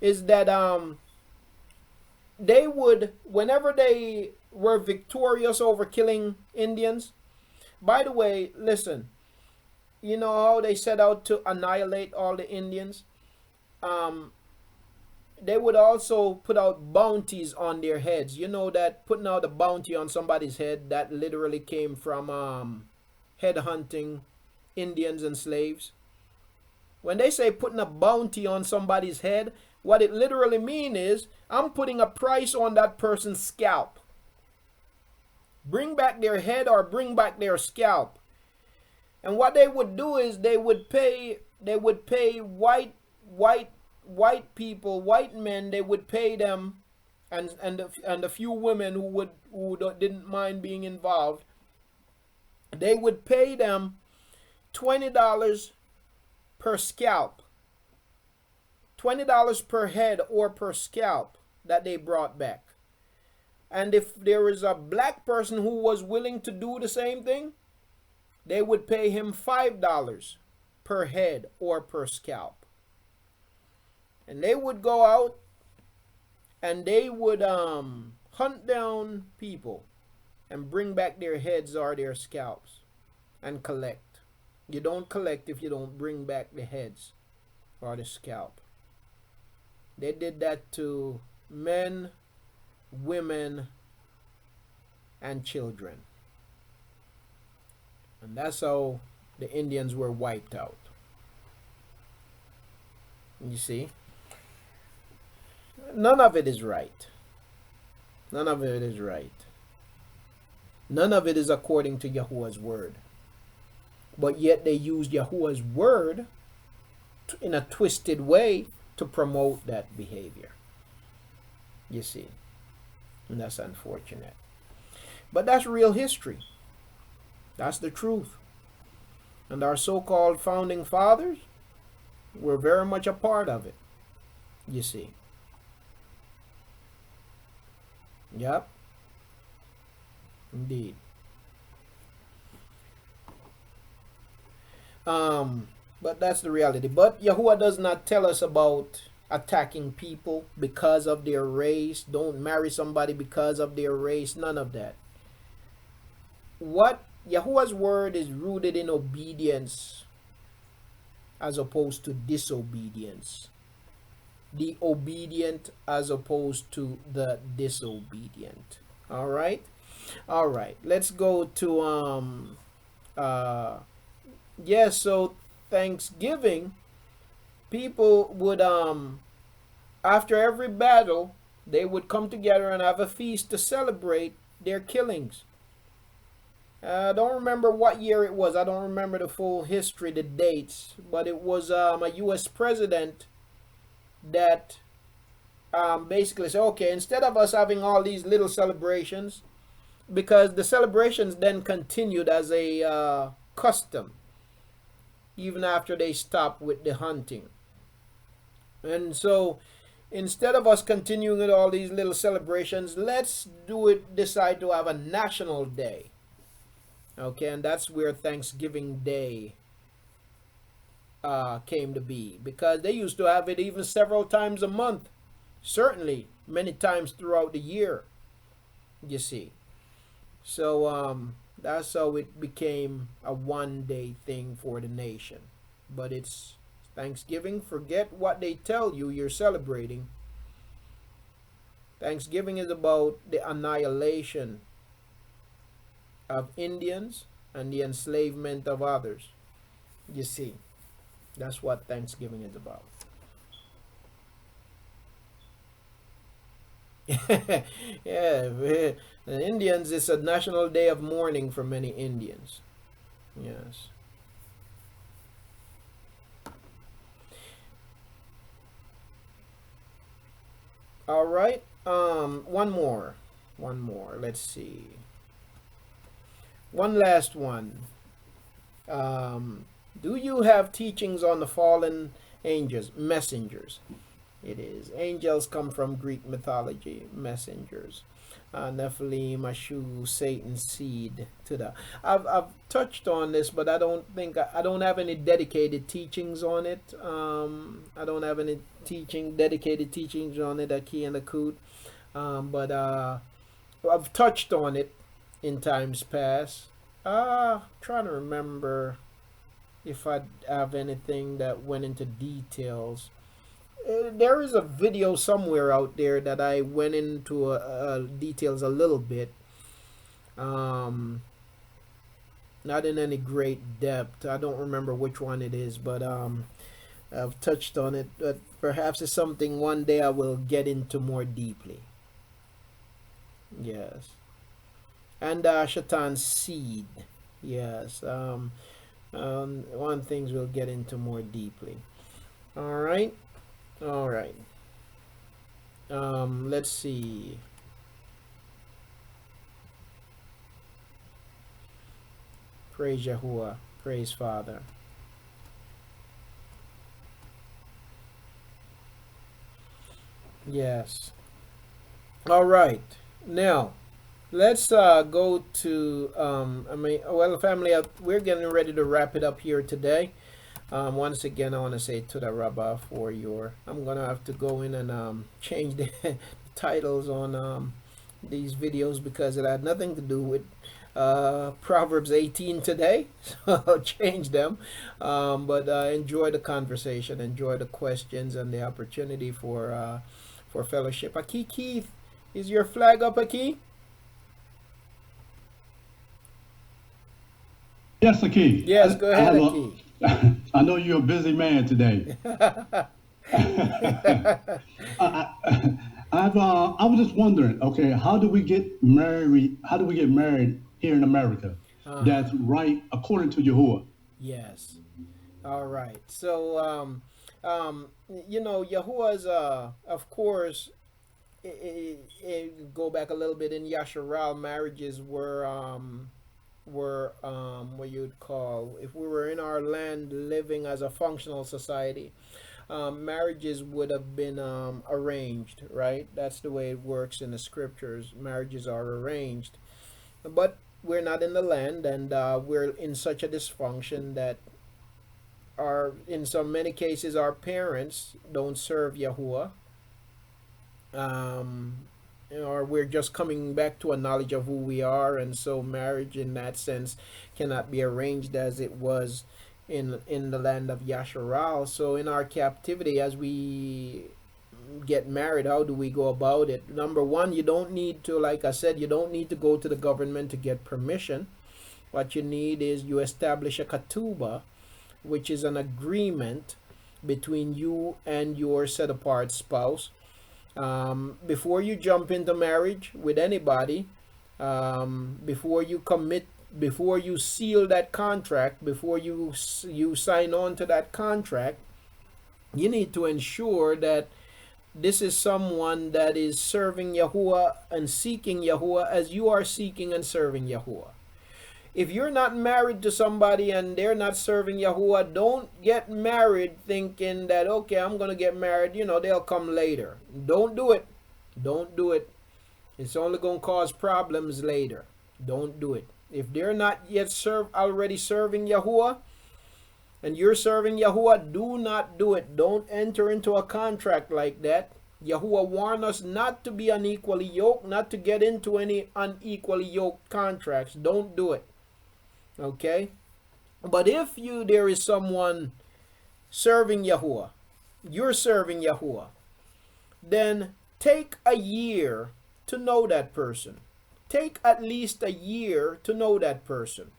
is that they would, whenever they were victorious over killing Indians, by the way, listen, you know how they set out to annihilate all the Indians? They would also put out bounties on their heads. You know that putting out a bounty on somebody's head, that literally came from headhunting Indians and slaves. When they say putting a bounty on somebody's head, what it literally means is, I'm putting a price on that person's scalp. Bring back their head or bring back their scalp. And what they would do is they would pay white people, white men, they would pay them and a few women who didn't mind being involved, they would pay them $20 per scalp, $20 per head or per scalp that they brought back. And if there was a black person who was willing to do the same thing, they would pay him $5 per head or per scalp. And they would go out and they would hunt down people and bring back their heads or their scalps and collect. You don't collect if you don't bring back the heads or the scalp. They did that to men, women, and children. And that's how the Indians were wiped out. You see? None of it is right. None of it is right. None of it is according to Yahuwah's word. But yet they used Yahuwah's word in a twisted way to promote that behavior. You see? And that's unfortunate. But that's real history. That's the truth. And our so-called founding fathers were very much a part of it. You see? Yep. Indeed. But that's the reality. But Yahuwah does not tell us about attacking people because of their race. Don't marry somebody because of their race. None of that. What Yahuwah's word is rooted in obedience as opposed to disobedience. The obedient as opposed to the disobedient. All right. All right. Let's go to yes, so Thanksgiving, people would after every battle, they would come together and have a feast to celebrate their killings. I don't remember what year it was. I don't remember the full history, the dates, but it was a U.S. president that basically said, okay, instead of us having all these little celebrations, because the celebrations then continued as a custom, even after they stopped with the hunting. And so instead of us continuing with all these little celebrations, let's decide to have a national day. Okay, and that's where Thanksgiving Day came to be, because they used to have it even several times a month, certainly many times throughout the year, you see. So that's how it became a one-day thing for the nation. But it's Thanksgiving. Forget what they tell you you're celebrating. Thanksgiving is about the annihilation of Indians and the enslavement of others. You see, that's what Thanksgiving is about. Yeah, the Indians, it's a national day of mourning for many Indians. Yes. All right. One more. Let's see. One last one. Do you have teachings on the fallen angels, messengers? It is. Angels come from Greek mythology, messengers. Nephilim, Ashu, Satan's seed. To the. I've touched on this, but I don't have any dedicated teachings on it. I don't have any dedicated teachings on it, Aki and Akut. But I've touched on it in times past. Trying to remember if I have anything that went into details. There is a video somewhere out there that I went into details a little bit. Not in any great depth. I don't remember which one it is, but I've touched on it. But perhaps it's something one day I will get into more deeply. Yes. And Shatan's seed. Yes. One things we'll get into more deeply. All right. Let's see. Praise Yahuah. Praise Father. Yes. All right. Now, let's go to, well, family, we're getting ready to wrap it up here today. Once again, I want to say to the Rabbah for your, I'm going to have to go in and change the titles on these videos because it had nothing to do with Proverbs 18 today. So I'll change them. But enjoy the conversation, enjoy the questions and the opportunity for fellowship. Aki Keith, is your flag up, Aki? Yes, Aki. Yes, go ahead, Aki. I know you're a busy man today. I was just wondering, okay, how do we get married? How do we get married here in America? That's right according to Yahuah. Yes. All right. So, Yahuah's, of course, go back a little bit in Yasharal, marriages were what you'd call, if we were in our land living as a functional society, marriages would have been arranged, right? That's the way it works in the scriptures. Marriages are arranged, but we're not in the land, and we're in such a dysfunction that in many cases our parents don't serve Yahuah, or we're just coming back to a knowledge of who we are, and so marriage in that sense cannot be arranged as it was in the land of Yasharal. So in our captivity, as we get married, how do we go about it? Number one, you don't need to, like I said, you don't need to go to the government to get permission. What you need is you establish a ketubah, which is an agreement between you and your set apart spouse. Before you jump into marriage with anybody, before you commit, before you seal that contract, before you sign on to that contract, you need to ensure that this is someone that is serving Yahuah and seeking Yahuah as you are seeking and serving Yahuah. If you're not married to somebody and they're not serving Yahuah, don't get married thinking that, okay, I'm going to get married, they'll come later. Don't do it. Don't do it. It's only going to cause problems later. Don't do it. If they're not yet already serving Yahuah, and you're serving Yahuah, do not do it. Don't enter into a contract like that. Yahuah warned us not to be unequally yoked, not to get into any unequally yoked contracts. Don't do it. Okay? But if there is someone serving Yahuah, you're serving Yahuah, then take a year to know that person. Take at least a year to know that person.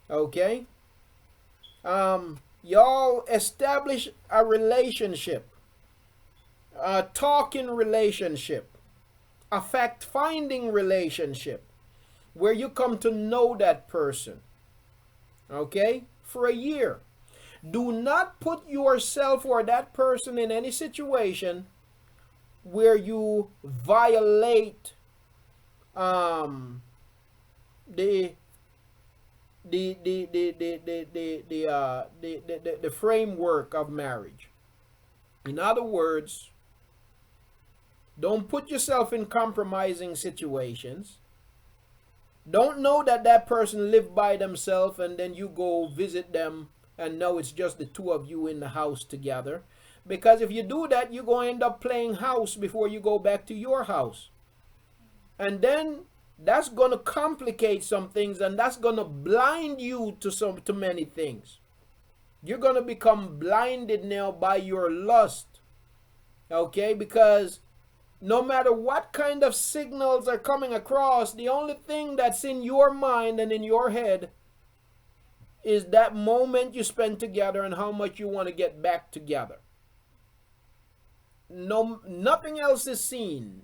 Okay? Y'all establish a relationship, a talking relationship, a fact-finding relationship, where you come to know that person. Okay? For a year. Do not put yourself or that person in any situation where you violate the framework of marriage. In other words, don't put yourself in compromising situations. Don't know that person lived by themselves and then you go visit them and now it's just the two of you in the house together. Because if you do that, you're going to end up playing house before you go back to your house. And then that's going to complicate some things, and that's going to blind you to many things. You're going to become blinded now by your lust. Okay? Because no matter what kind of signals are coming across, the only thing that's in your mind and in your head is that moment you spend together and how much you want to get back together. Nothing else is seen.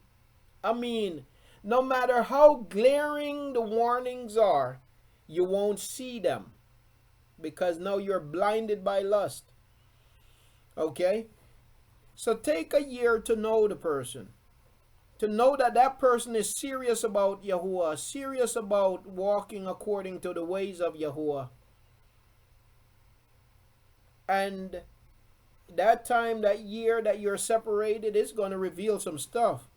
I mean, no matter how glaring the warnings are, you won't see them because now you're blinded by lust. Okay? So take a year to know the person. to know that that person is serious about Yahuah, serious about walking according to the ways of Yahuah. And that time, that year that you're separated is going to reveal some stuff,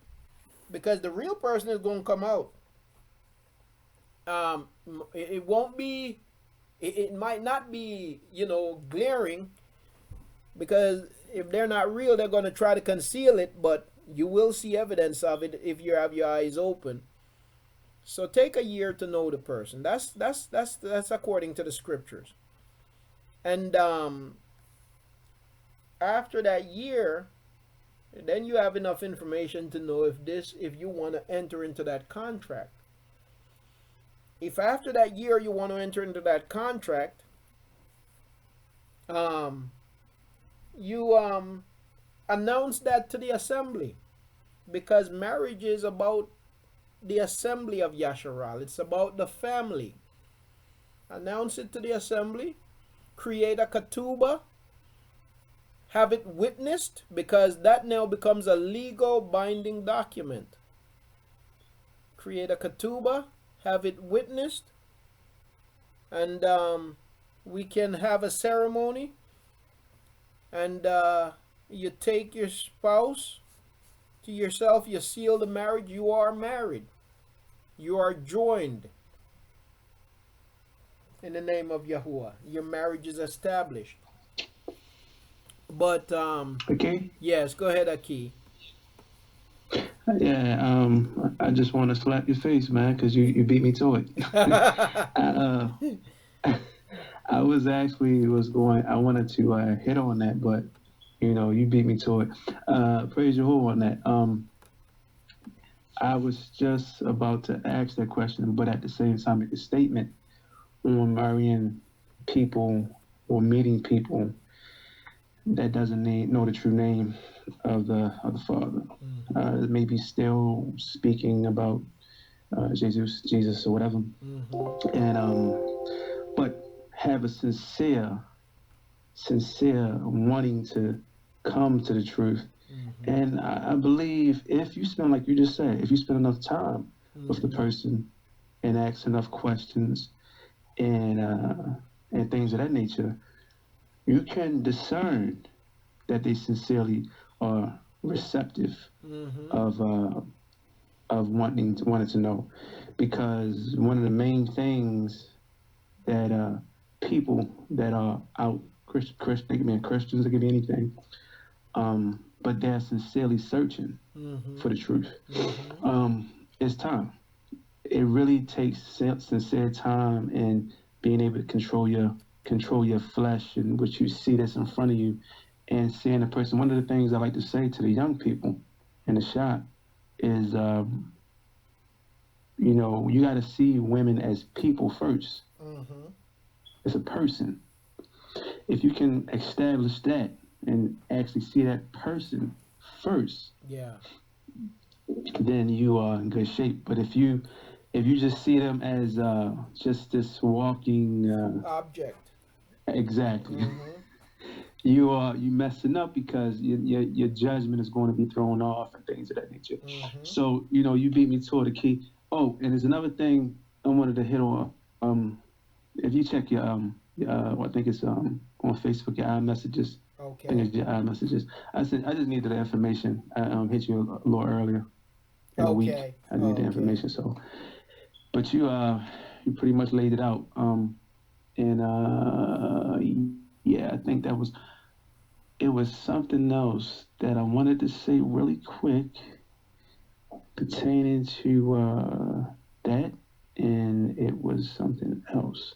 because the real person is going to come out. It won't be, it might not be, glaring, because if they're not real, they're going to try to conceal it, but you will see evidence of it if you have your eyes open. So take a year to know the person. That's according to the scriptures. And after that year, then you have enough information to know if you want to enter into that contract. If after that year you want to enter into that contract, you announce that to the assembly, because marriage is about the assembly of Yasharal. It's about the family. Announce it to the assembly, create a ketubah, have it witnessed, because that now becomes a legal binding document. Create a ketubah, have it witnessed, and we can have a ceremony, and you take your spouse to yourself, you seal the marriage, you are married. You are joined in the name of Yahuah. Your marriage is established. But okay. Yes, go ahead, Aki. Yeah, I just want to slap your face, man, because you beat me to it. I wanted to hit on that, but you beat me to it. Praise Yahuah on that. I was just about to ask that question, but at the same time make a statement on marrying people or meeting people that doesn't know the true name of the Father. Maybe still speaking about Jesus or whatever. And but have a sincere wanting to come to the truth. And I believe if you spend, like you just said, if you spend enough time with the person and ask enough questions and things of that nature, you can discern that they sincerely are receptive of wanting to know. Because one of the main things that people that are out Christian, they can be Christians, they can be anything, but they're sincerely searching for the truth. It's time. It really takes sincere time and being able to control your flesh and what you see that's in front of you, and seeing a person. One of the things I like to say to the young people in the shop is, you got to see women as people first. It's a person. If you can establish that and actually see that person first, then you are in good shape. But if you just see them as just this walking object, exactly, you messing up, because your judgment is going to be thrown off and things of that nature. So you beat me to the key. Oh, and there's another thing I wanted to hit on. If you check your I think it's on Facebook, your iMessages. Okay. I think it's your iMessages. I just needed the information. I hit you a little earlier in the week. I need the information. So, but you pretty much laid it out. Yeah, I think it was something else that I wanted to say really quick pertaining to that, and it was something else.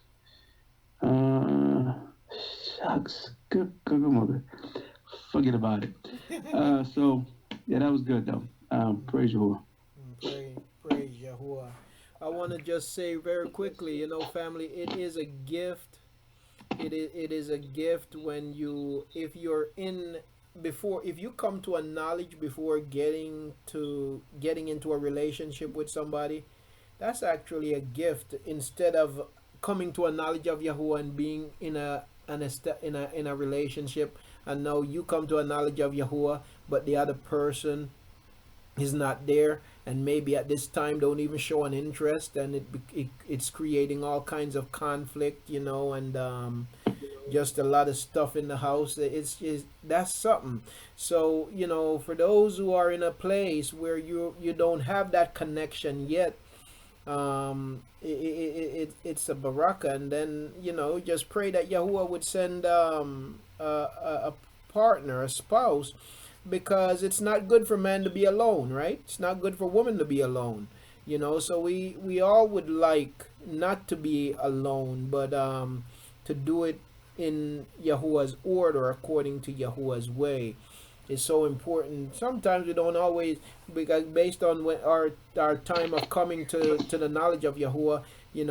Shucks, good mother. Forget about it. So yeah, that was good though. Praise Yahuah. Praise Yahuah. I want to just say very quickly, family, it is a gift. It is a gift when if you come to a knowledge before getting into a relationship with somebody. That's actually a gift, instead of coming to a knowledge of Yahuah and being in a relationship, and now you come to a knowledge of Yahuah, but the other person is not there, and maybe at this time don't even show an interest, and it's creating all kinds of conflict, and just a lot of stuff in the house. That's something. So for those who are in a place where you don't have that connection yet, it's a baraka, and then just pray that Yahuwah would send a partner, a spouse, because it's not good for man to be alone, right? It's not good for woman to be alone, so we all would like not to be alone, but to do it in Yahuwah's order, according to Yahuwah's way, is so important. Sometimes we don't always, because based on when our time of coming to the knowledge of Yahuwah, we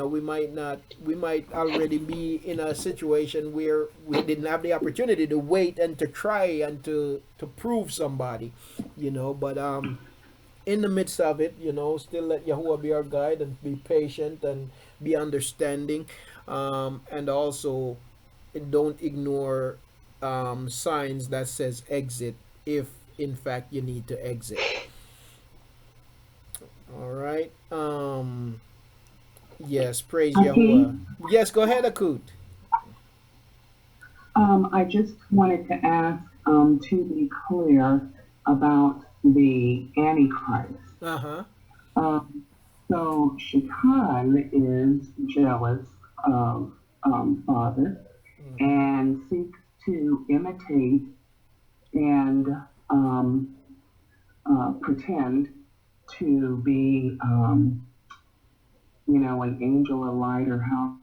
might already be in a situation where we didn't have the opportunity to wait and to try and to prove somebody, but in the midst of it, still let Yahuwah be our guide, and be patient and be understanding, and also don't ignore signs that says exit, if in fact you need to exit. All right. Yes, praise Yahuwah. Yes, go ahead, Akut. I just wanted to ask, to be clear about the Antichrist. Uh-huh. So Shaitan is jealous of Father, and seeks to imitate and pretend to be, an angel of light, or how.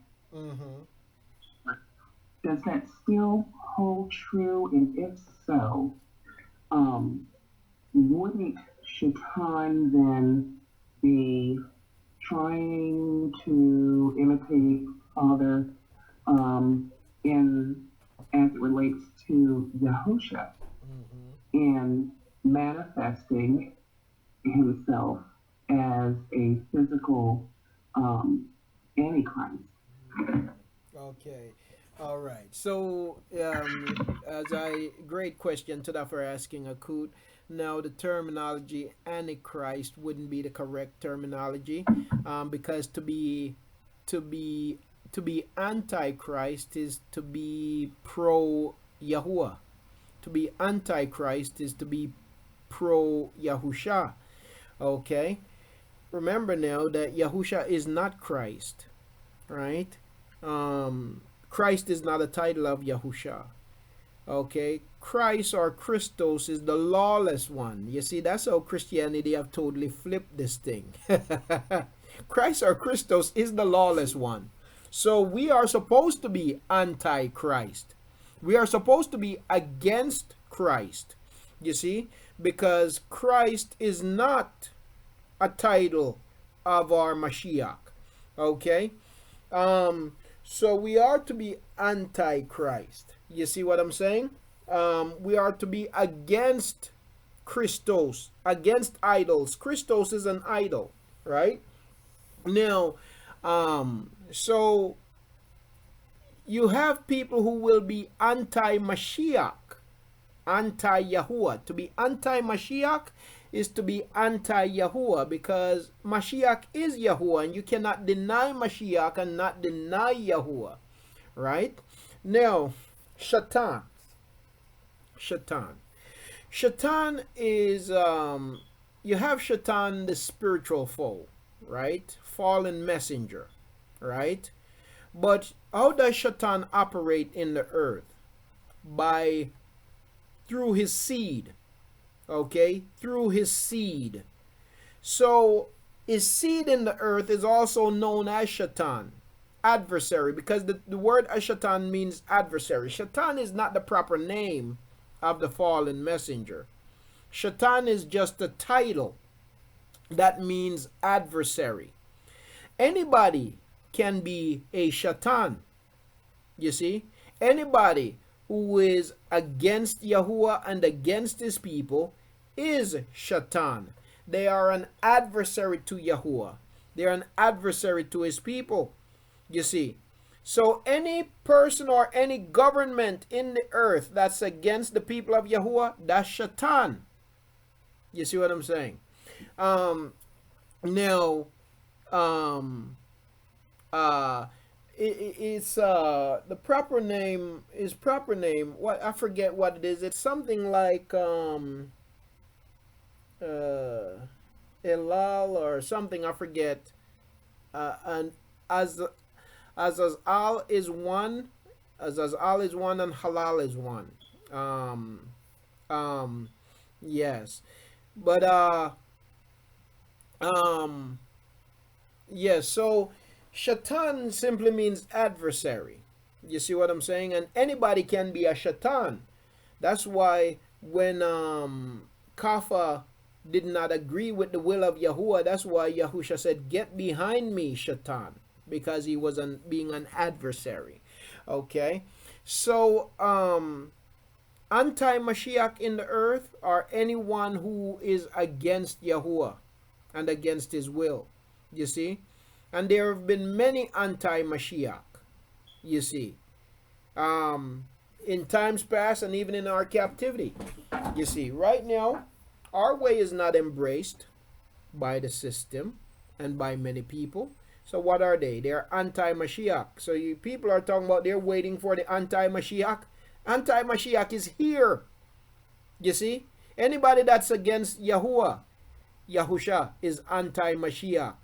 Does that still hold true? And if so, wouldn't Shaitan then be trying to imitate Father in as it relates to Yahusha, and manifesting himself as a physical Antichrist? Okay. All right. So, great question to that for asking, Akut. Now, the terminology Antichrist wouldn't be the correct terminology, because to be Antichrist is to be pro Yahuwah. To be Antichrist is to be pro Yahusha. Okay. Remember now that Yahusha is not Christ, right? Christ is not a title of Yahusha. Okay, Christ or Christos is the lawless one. You see, that's how Christianity have totally flipped this thing. Christ or Christos is the lawless one. So we are supposed to be anti-Christ. We are supposed to be against Christ. You see, because Christ is not a title of our Mashiach. Okay? So we are to be anti-Christ. You see what I'm saying? We are to be against Christos, against idols. Christos is an idol, right? Now, so you have people who will be anti-Mashiach, anti-Yahuwah. To be anti-Mashiach is to be anti-Yahuwah, because Mashiach is Yahuwah, and you cannot deny Mashiach and not deny Yahuwah, right? Now, Shaitan is, you have Shaitan, the spiritual foe, right? Fallen messenger, right? But how does Shaitan operate in the earth? Through his seed. Okay, through his seed. So his seed in the earth is also known as Shaitan, adversary, because the word Shaitan means adversary. Shaitan is not the proper name of the fallen messenger. Shaitan is just a title that means adversary. Anybody can be a Shaitan. You see, anybody who is against Yahuwah and against his people is Shaitan. They are an adversary to Yahuwah. They are an adversary to his people. You see. So any person or any government in the earth that's against the people of Yahuwah, that's Shaitan. You see what I'm saying? Now, um, uh, it's the proper name is proper name. What I forget what it is. It's something like uh, Elal or something. I forget. And as as al is one, as al is one, and halal is one. Um, um, yes, but um, yes. So shaitan simply means adversary. You see what I'm saying? And anybody can be a shaitan. That's why when Kafa did not agree with the will of Yahuah, that's why Yahusha said, "Get behind me, Shaitan," because he was being an adversary. Okay, so anti-Mashiach in the earth are anyone who is against Yahuah and against his will. You see, and there have been many anti-Mashiach. You see, um, in times past and even in our captivity. You see, right now, our way is not embraced by the system and by many people. So what are they? They're anti-Mashiach. So you people are talking about they're waiting for the anti-Mashiach. Anti-Mashiach is here. You see? Anybody that's against Yahuah, Yahusha, is anti-Mashiach.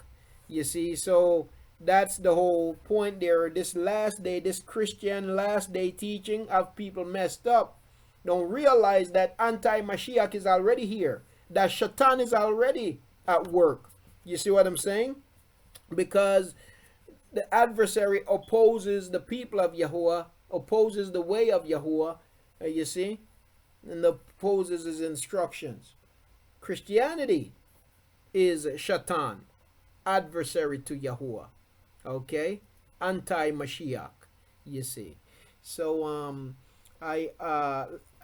You see? So that's the whole point there. This last day, this Christian last day teaching of people messed up. Don't realize that anti-Mashiach is already here. That Shaitan is already at work. You see what I'm saying? Because the adversary opposes the people of Yahuah, opposes the way of Yahuah, you see, and opposes his instructions. Christianity is Shaitan, adversary to Yahuah. Okay? Anti-Mashiach, you see. So I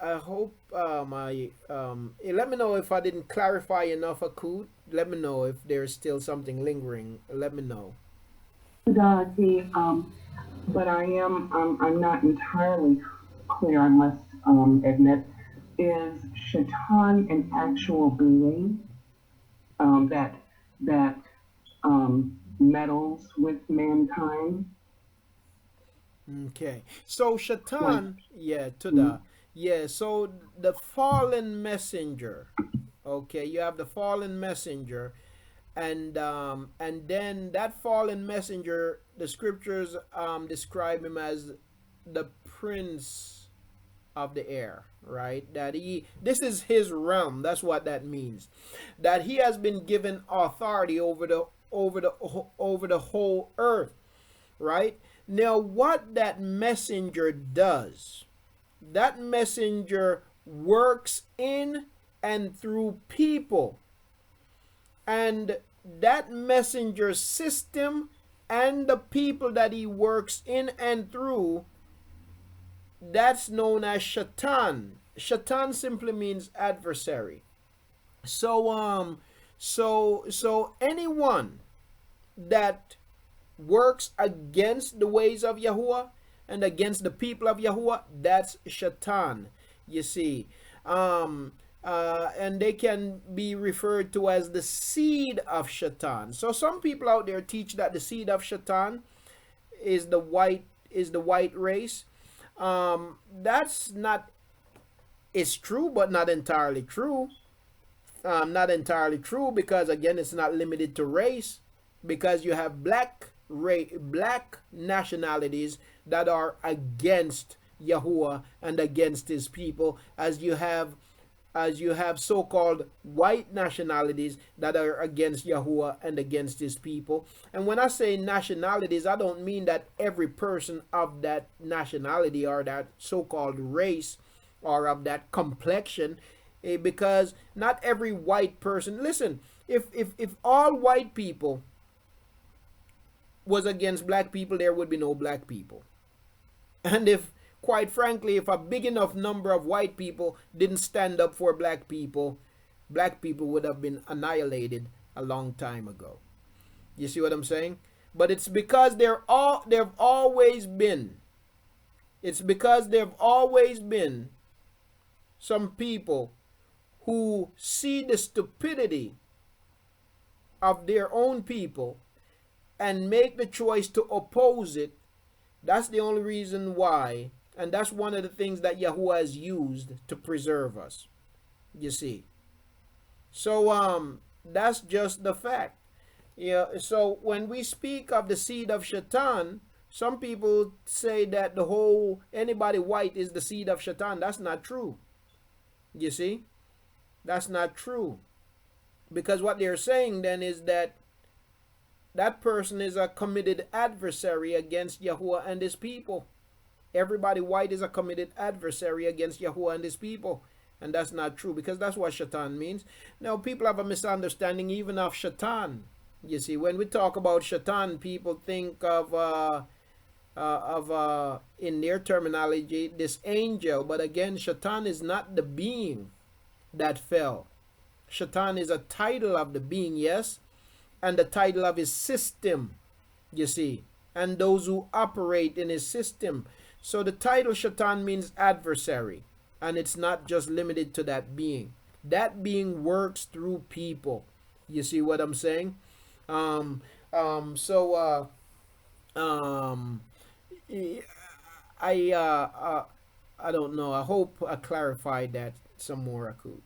hope let me know if I didn't clarify enough, Akud. Let me know if there's still something lingering. Let me know. Dorothy, but I'm not entirely clear, I must admit. Is Shaitan an actual being that meddles with mankind? Okay. So Shaitan, so the fallen messenger. Okay, you have the fallen messenger, and then that fallen messenger, the scriptures describe him as the prince of the air, right? That this is his realm. That's what that means. That he has been given authority over the whole earth, right? Now, what that messenger does, that messenger works in and through people. And that messenger system and the people that he works in and through, that's known as Shaitan. Shaitan simply means adversary. So so anyone that works against the ways of Yahuah and against the people of Yahuah, that's Shaitan. You see, and they can be referred to as the seed of Shaitan. So some people out there teach that the seed of Shaitan is the white race. That's not. It's true, but not entirely true. Not entirely true because again, it's not limited to race. Because you have black nationalities that are against Yahuah and against his people, as you have so-called white nationalities that are against Yahuah and against his people. And when I say nationalities, I don't mean that every person of that nationality or that so-called race or of that complexion, because not every white person, listen, if all white people was against black people, there would be no black people. And if, quite frankly, if a big enough number of white people didn't stand up for black people would have been annihilated a long time ago. You see what I'm saying? But it's because there've always been some people who see the stupidity of their own people and make the choice to oppose it, that's the only reason why. And that's one of the things that Yahuah has used to preserve us. You see. So that's just the fact. Yeah, so when we speak of the seed of Shaitan, some people say that the whole anybody white is the seed of Shaitan. That's not true. You see? That's not true. Because what they're saying then is that that person is a committed adversary against Yahuah and his people. Everybody white is a committed adversary against Yahuah and his people. And that's not true, because that's what Shaitan means. Now, people have a misunderstanding even of Shaitan. You see, when we talk about Shaitan, people think of in their terminology, this angel. But again, Shaitan is not the being that fell. Shaitan is a title of the being, yes, and the title of his system, you see, and those who operate in his system. So the title Shaitan means adversary, and it's not just limited to that being. That being works through people. You see what I'm saying? So I don't know. I hope I clarified that some more, Akut.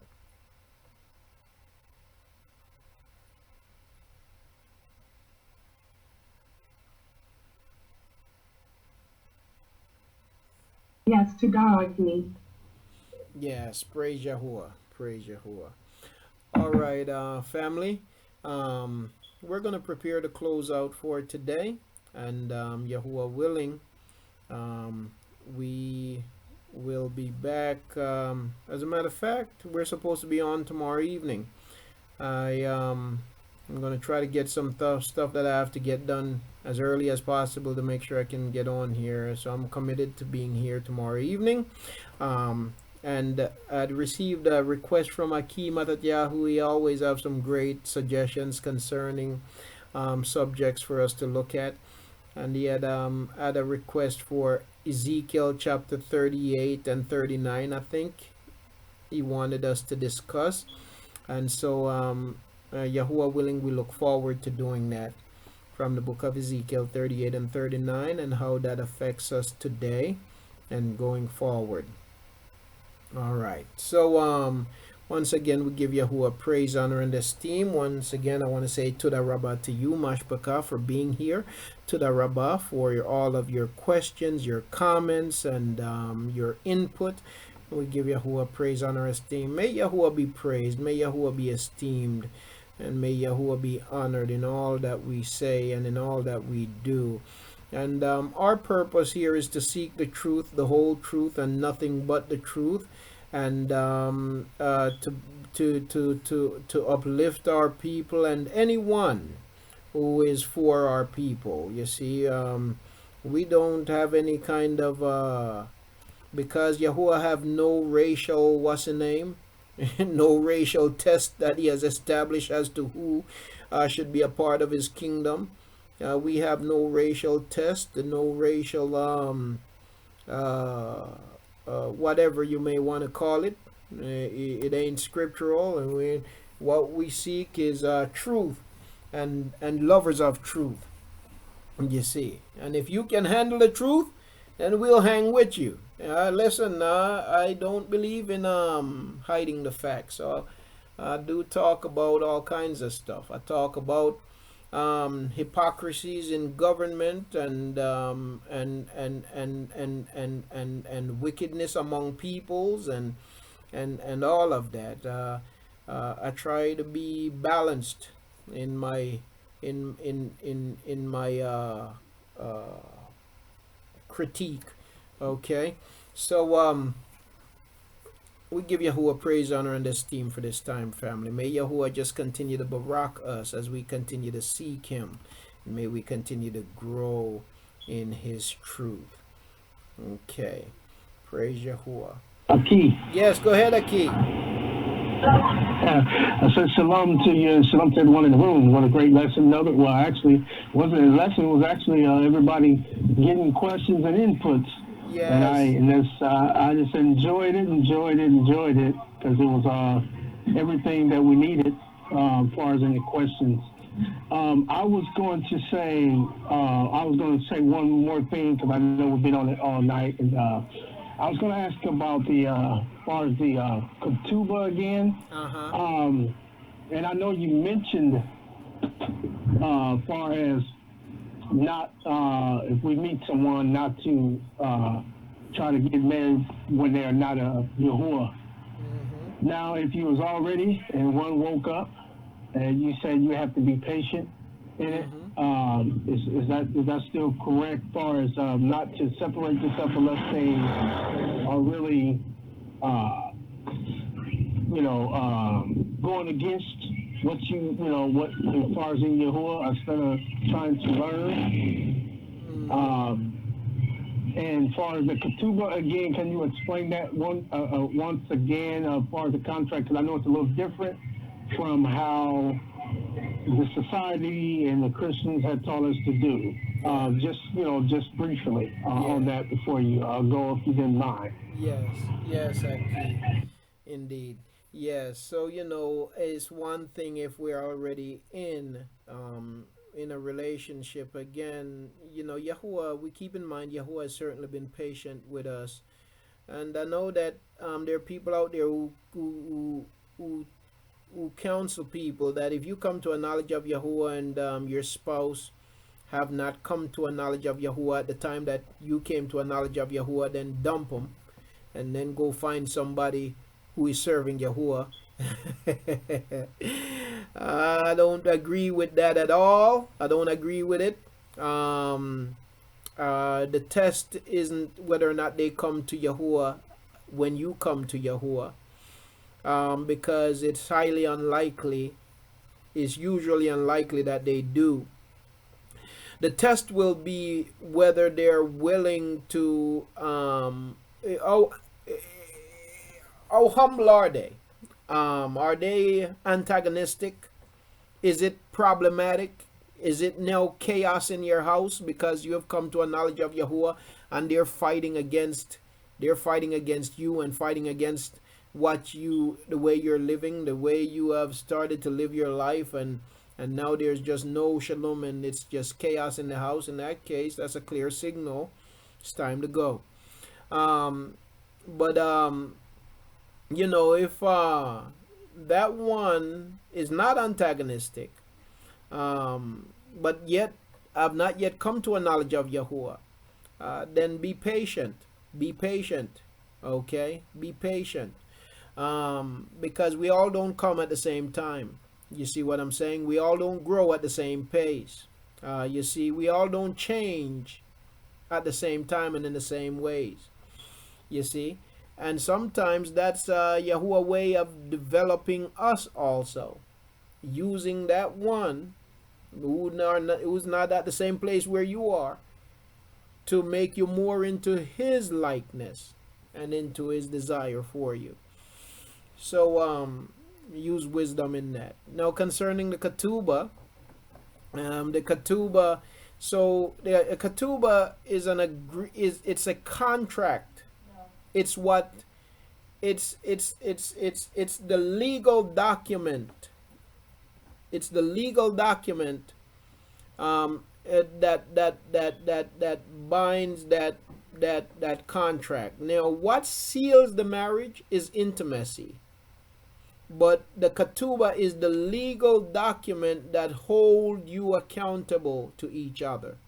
Yes, to God be. Yes, praise Yahuah. Praise Yahuah. All right, family. We're going to prepare to close out for today. And Yahuah willing, we will be back. As a matter of fact, we're supposed to be on tomorrow evening. I'm going to try to get some stuff that I have to get done as early as possible to make sure I can get on here. So I'm committed to being here tomorrow evening. And I'd received a request from Akeem Yahuah. He always have some great suggestions concerning subjects for us to look at. And he had a request for Ezekiel chapter 38 and 39, I think. He wanted us to discuss. And so Yahuah willing, we look forward to doing that from the book of Ezekiel 38 and 39 and how that affects us today and going forward. All right. So once again, we give Yahuah praise, honor, and esteem. Once again, I want to say Toda Rabbah to you, Mashbaka, for being here. Toda Rabbah for all of your questions, your comments, and your input. We give Yahuah praise, honor, esteem. May Yahuah be praised. May Yahuah be esteemed. And may Yahuah be honored in all that we say and in all that we do. And our purpose here is to seek the truth, the whole truth, and nothing but the truth, and to uplift our people and anyone who is for our people. You see, we don't have any kind of because Yahuah have no racial no racial test that he has established as to who should be a part of his kingdom. We have no racial test, no racial whatever you may want to call it. It ain't scriptural, and what we seek is truth and lovers of truth. You see, and if you can handle the truth, then we'll hang with you. Listen, I don't believe in hiding the facts. So I do talk about all kinds of stuff. I talk about hypocrisies in government and wickedness among peoples and all of that. I try to be balanced in my critique. Okay, so we give Yahuah praise, honor, and esteem for this time, family. May Yahuah just continue to barak us as we continue to seek him. And may we continue to grow in his truth. Okay, praise Yahuah. Aki. Yes, go ahead, Aki. I said shalom to you, shalom to everyone in the room. What a great lesson. No, well, actually, wasn't a lesson. It was actually everybody getting questions and inputs. Yes. And I just enjoyed it because it was everything that we needed as far as any questions. I was going to say one more thing because I know we've been on it all night, and I was going to ask about the as far as the ketubah again. And I know you mentioned far as not if we meet someone not to try to get married when they're not a Yahuah. Now, if you was already and one woke up and you said you have to be patient in it, is that still correct? As far as not to separate yourself unless they are really, going against what what as far as in Yahuah instead of trying to learn. And as far as the ketubah, again, can you explain that once again as far as the contract? Because I know it's a little different from how the society and the Christians had taught us to do. Just briefly on that before you go, if you didn't mind. Yes, actually, indeed. Yes, so it's one thing if we're already in a relationship. Again, Yahuah, we keep in mind Yahuah has certainly been patient with us, and I know that there are people out there who counsel people that if you come to a knowledge of Yahuah and your spouse have not come to a knowledge of Yahuah at the time that you came to a knowledge of Yahuah, then dump them and then go find somebody who is serving Yahuah. I don't agree with that at all. I don't agree with it. The test isn't whether or not they come to Yahuah when you come to Yahuah, because it's highly unlikely, it's usually unlikely that they do. The test will be whether they're willing to, how humble are they? Are they antagonistic? Is it problematic? Is it now chaos in your house because you have come to a knowledge of Yahuah and they're fighting against you and fighting against the way you're living, the way you have started to live your life, and now there's just no shalom and it's just chaos in the house. In that case, that's a clear signal. It's time to go. If that one is not antagonistic, but yet I've not yet come to a knowledge of Yahuah, then be patient. Be patient. Okay? Be patient. Because we all don't come at the same time. You see what I'm saying? We all don't grow at the same pace. You see, we all don't change at the same time and in the same ways. You see? And sometimes that's Yahuwah way of developing us also. Using that one who's not at the same place where you are to make you more into his likeness and into his desire for you. So use wisdom in that. Now concerning the ketubah, so the ketubah is it's a contract. It's the legal document. It's the legal document that binds that contract. Now, what seals the marriage is intimacy, but the ketubah is the legal document that hold you accountable to each other.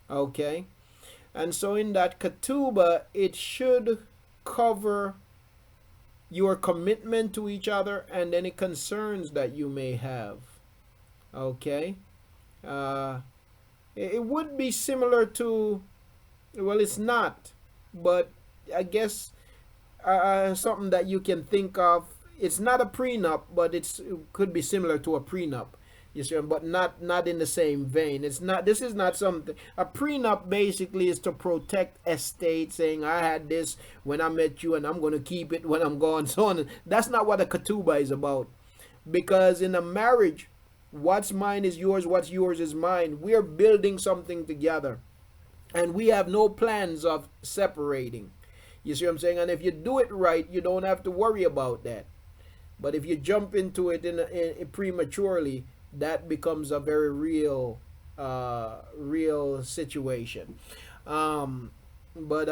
Okay, and so in that ketubah, it should cover your commitment to each other and any concerns that you may have. Okay, it would be similar to, well, it's not, but I guess something that you can think of. It's not a prenup, but it could be similar to a prenup. You see, but not in the same vein. It's not. This is not something. A prenup basically is to protect estate, saying I had this when I met you, and I'm going to keep it when I'm gone. So on. That's not what a ketubah is about. Because in a marriage, what's mine is yours. What's yours is mine. We are building something together, and we have no plans of separating. You see what I'm saying? And if you do it right, you don't have to worry about that. But if you jump into it in prematurely, that becomes a very real situation. But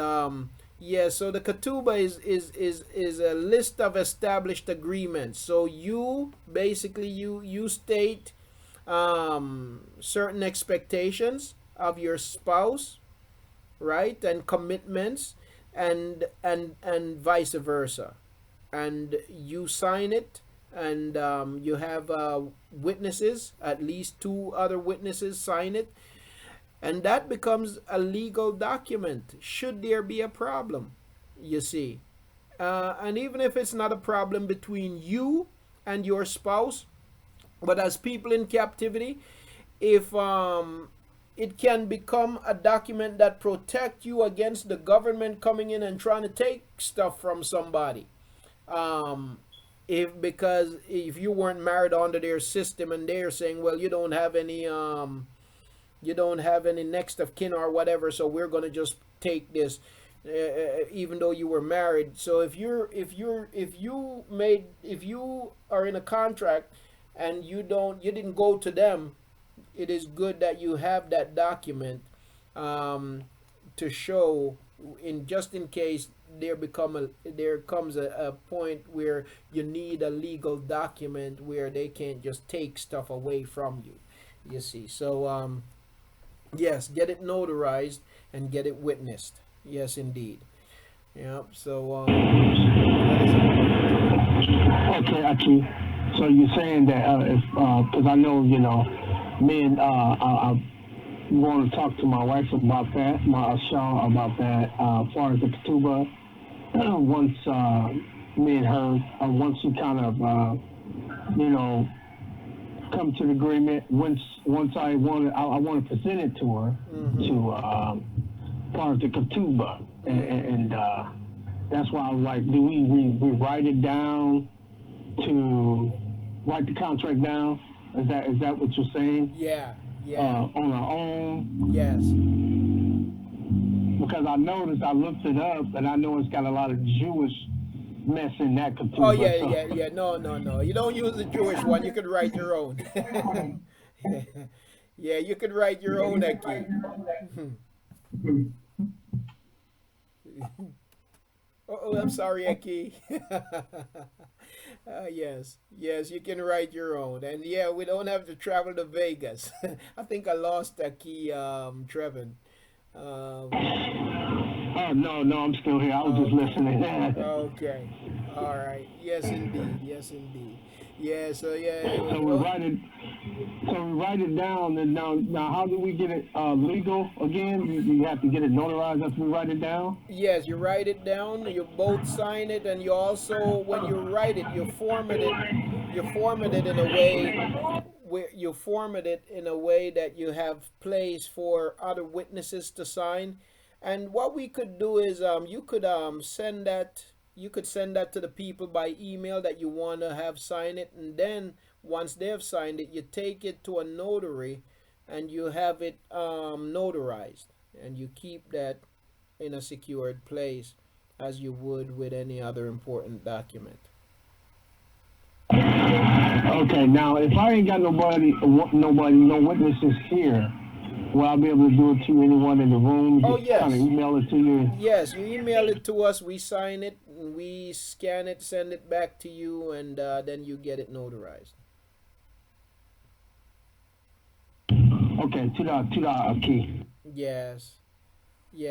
yeah, so the ketubah is a list of established agreements. So you basically you state certain expectations of your spouse, right, and commitments, and vice versa, and you sign it, and you have witnesses, at least two other witnesses sign it, and that becomes a legal document should there be a problem, you see. And even if it's not a problem between you and your spouse, but as people in captivity, if it can become a document that protect you against the government coming in and trying to take stuff from somebody. If because if you weren't married onto their system and they're saying, well, you don't have any next of kin or whatever, so we're going to just take this, even though you were married. So if you are in a contract and you didn't go to them, it is good that you have that document to show, in just in case there comes a point where you need a legal document where they can't just take stuff away from you, you see. So yes, get it notarized and get it witnessed. Yes, indeed. Yeah. So okay, Aki. So you're saying that if because I know me and I want to talk to my wife about that, my Shaw about that. As far as the ketubah, once me and her, once we kind of come to the agreement, once I want to present it to her, to part of the ketubah, and that's why I was like, do we write it down, to write the contract down? Is that what you're saying? Yeah. On our own? Yes. Because I noticed, I looked it up, and I know it's got a lot of Jewish mess in that ketubah. Oh yeah. No. You don't use the Jewish one. You could write your own. Yeah, you could write your own, Eki. Oh, I'm sorry, Eki. Yes, you can write your own, and yeah, we don't have to travel to Vegas. I think I lost Eki, Trevin. Oh no, I'm still here. I was just listening. Okay, all right. Yes, indeed. Yeah. So yeah. So we write it down, and now how do we get it legal again? You have to get it notarized after we write it down. Yes, you write it down. You both sign it, and you also, when you write it, you format it in a way where you format it in a way that you have place for other witnesses to sign. And what we could do is you could send that. You could send that to the people by email that you want to have sign it, and then once they've signed it, you take it to a notary and you have it notarized, and you keep that in a secured place as you would with any other important document. Okay, now if I ain't got no witnesses here, will I be able to do it to anyone in the room? Oh, yes. Kind of email it to you? Yes, you email it to us, we sign it, we scan it, send it back to you, and then you get it notarized. Okay, to the key. Yes. Do you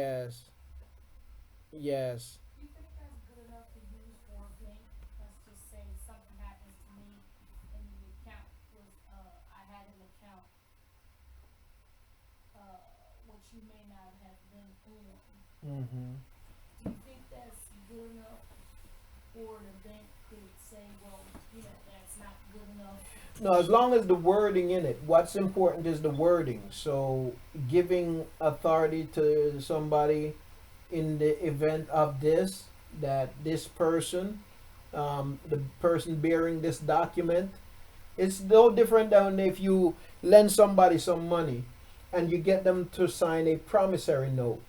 think that's good enough to use for a bank? Let's just say something happens to me and the account was, I had an account, which you may not have been on. Do you think that's good enough for the bank to say, well, that's not good enough? No, as long as the wording in it. What's important is the wording. So giving authority to somebody in the event of this, that this person, the person bearing this document, it's no different than if you lend somebody some money and you get them to sign a promissory note.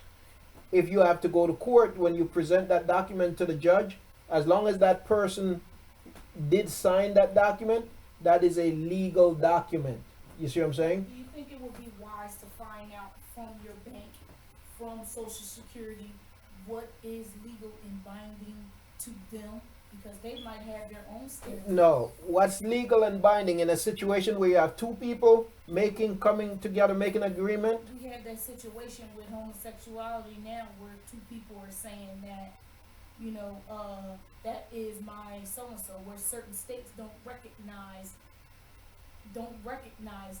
If you have to go to court, when you present that document to the judge, as long as that person did sign that document, that is a legal document. You see what I'm saying? Do you think it would be wise to find out from your bank, from Social Security, what is legal and binding to them? Because they might have their own standards. No. What's legal and binding in a situation where you have two people coming together, making an agreement? We have that situation with homosexuality now where two people are saying that, that is my so-and-so, where certain states don't recognize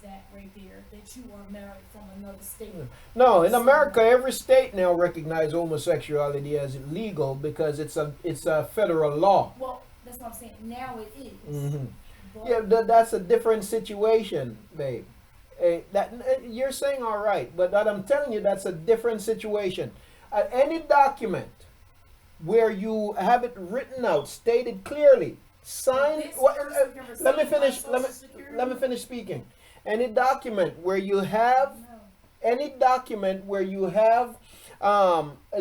that right there, that you are married from another state. No, in America, every state now recognizes homosexuality as illegal because it's a federal law. Well, that's what I'm saying. Now it is. Mm-hmm. Yeah, that's a different situation, babe. You're saying all right, but that I'm telling you, that's a different situation. Any document where you have it written out, stated clearly, signed. Let me finish. Let me finish speaking. Any document where you have, as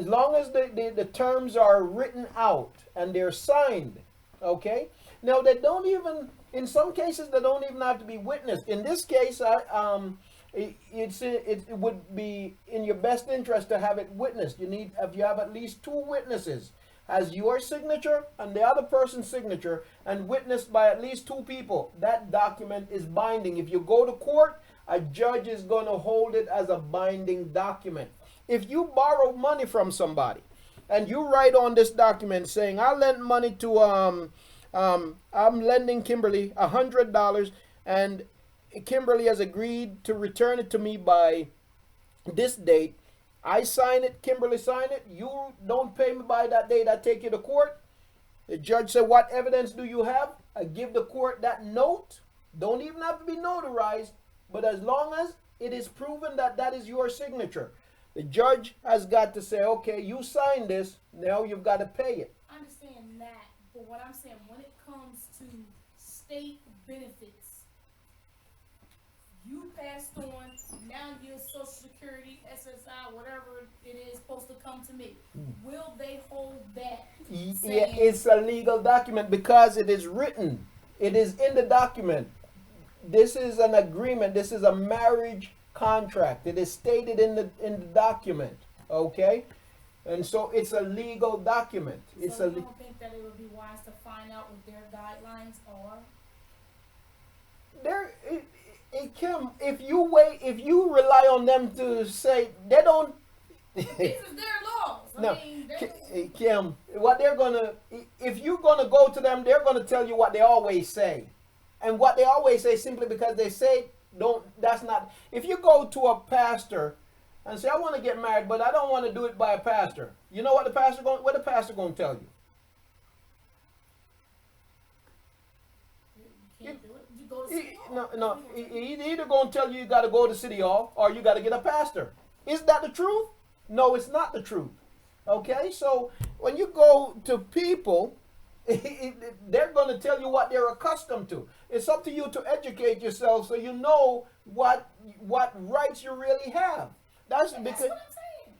long as the terms are written out and they're signed, okay. Now they don't even. In some cases, they don't even have to be witnessed. In this case, it would be in your best interest to have it witnessed. If you have at least two witnesses, as your signature and the other person's signature, and witnessed by at least two people, that document is binding. If you go to court, a judge is going to hold it as a binding document. If you borrow money from somebody, and you write on this document saying, I lent money to I'm lending Kimberly $100, and Kimberly has agreed to return it to me by this date. I sign it, Kimberly sign it. You don't pay me by that date, I take you to court. The judge said, what evidence do you have? I give the court that note. Don't even have to be notarized, but as long as it is proven that that is your signature, the judge has got to say, okay, you signed this, now you've got to pay it. I understand that, but what I'm saying, when it comes to state benefits, you passed on, now your Social Security, SSI, whatever it is supposed to come to me. Will they hold that? Yeah, it's a legal document because it is written. It is in the document. This is an agreement. This is a marriage contract. It is stated in the document. Okay? And so it's a legal document. So you don't think that it would be wise to find out what their guidelines are? Kim, if you rely on them to say they don't. This is their laws. Kim, what they're gonna, if you're gonna go to them, they're gonna tell you what they always say, and what they always say simply because they say don't. That's not. If you go to a pastor and say I want to get married, but I don't want to do it by a pastor, you know what the pastor going to tell you? No, he's either going to tell you got to go to City Hall or you got to get a pastor. Is that the truth? No, it's not the truth. Okay, so when you go to people, they're going to tell you what they're accustomed to. It's up to you to educate yourself so you know what rights you really have. That's because. That's what I'm saying.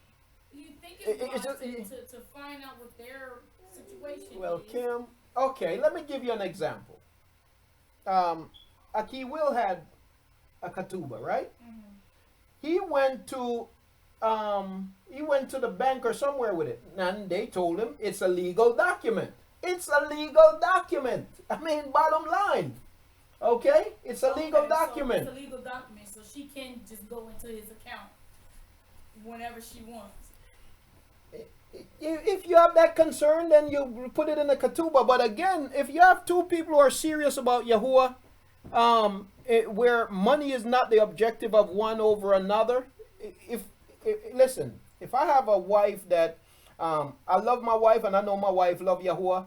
You think it's wise to find out what their situation is. Well, Kim, okay, let me give you an example. Aki Will had a ketubah, right? Mm-hmm. He went to the bank or somewhere with it, and they told him it's a legal document. It's a legal document. I mean, bottom line, okay? It's a legal document. So it's a legal document, so she can just go into his account whenever she wants. If you have that concern, then you put it in a ketubah. But again, if you have two people who are serious about Yahuah, where money is not the objective of one over another. Listen, if I have a wife that I love my wife and I know my wife love Yahuah,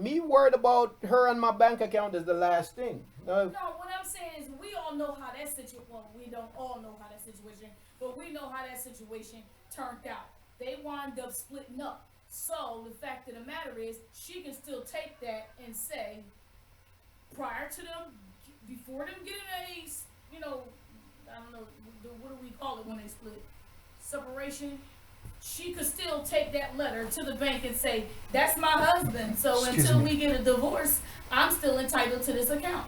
me worried about her and my bank account is the last thing. No, what I'm saying is we all know how that situation. Well, we don't all know how that situation, but we know how that situation turned out. They wind up splitting up. So the fact of the matter is, she can still take that and say, prior to them, before them getting I don't know, what do we call it when they split? Separation. she could still take that letter to the bank and say, that's my husband. So until we get a divorce, I'm still entitled to this account.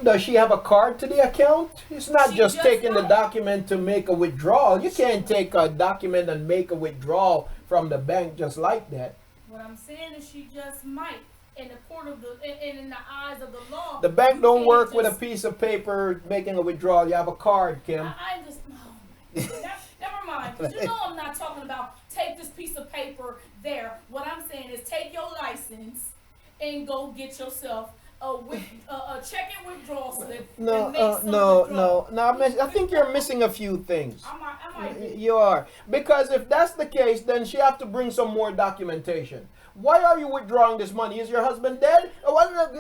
Does she have a card to the account? It's not She just just taking the might. document to make a withdrawal. You can't take a document and make a withdrawal from the bank just like that. What I'm saying is she just might. In the court of the, and in the eyes of the law. The bank you don't can't work with a just- piece of paper making a withdrawal. You have a card, Kim. I just, never mind. 'Cause you know I'm not talking about take this piece of paper there. What I'm saying is take your license and go get yourself a check and withdrawal slip. No, and make some no, withdrawal. no. I think you're missing a few things. I might be. You are. Because if that's the case, then she have to bring some more documentation. Why are you withdrawing this money? Is your husband dead? Oh,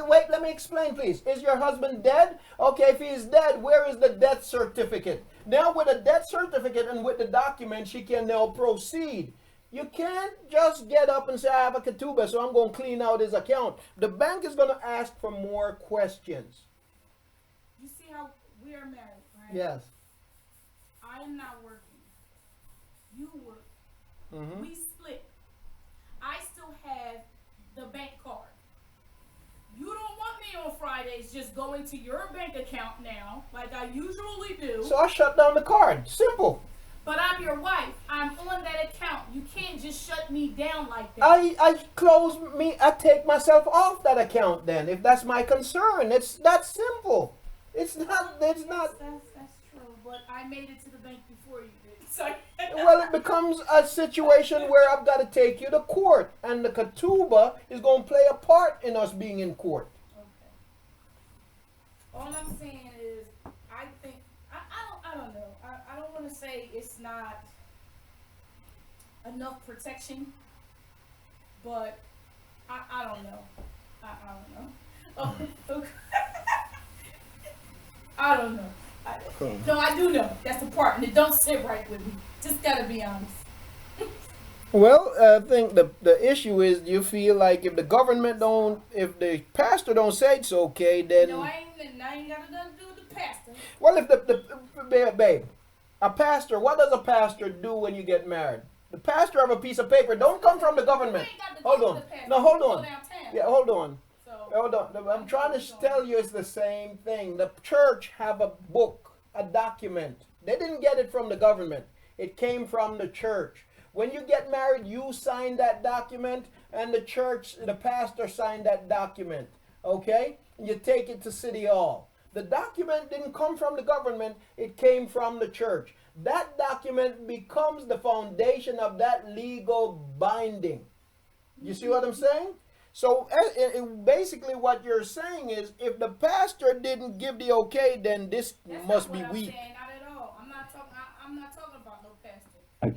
wait, let me explain, please. Is your husband dead? Okay, if he is dead, where is the death certificate? Now, with a death certificate and with the document, she can now proceed. You can't just get up and say, I have a ketubah, so I'm going to clean out his account. The bank is going to ask for more questions. You see how we are married, right? Yes. I am not working. You work. Mm-hmm. We split. I still have the bank card. You don't want me on Fridays just going to your bank account now, like I usually do. So I shut down the card. Simple. But I'm your wife. I'm on that account. You can't just shut me down like that. I take myself off that account then, if that's my concern. It's that simple. It's not. That's true. But I made it to the bank before you did. Sorry. Well, it becomes a situation where I've got to take you to court, and the ketubah is going to play a part in us being in court. Okay. All I'm saying is, I think I don't know. I don't want to say it's not enough protection, but I don't know. I don't know. Oh, okay. I don't know. No, I do know. That's the part, and it don't sit right with me. Just gotta be honest. Well, I think the issue is you feel like if the government don't, if the pastor don't say it's okay, then... No, I ain't got nothing to do with the pastor. Well, if babe, a pastor, what does a pastor do when you get married? The pastor have a piece of paper. Don't come from the government. Hold on. No, hold on. Yeah, hold on. Hold on. I'm trying to tell you it's the same thing. The church have a book, a document. They didn't get it from the government. It came from the church. When you get married, you sign that document, and the church, the pastor signed that document. Okay? And you take it to City Hall. The document didn't come from the government. It came from the church. That document becomes the foundation of that legal binding. You see what I'm saying? So basically what you're saying is if the pastor didn't give the okay, then this must be weak. Saying, not at all. I'm not talking about no pastor. I'm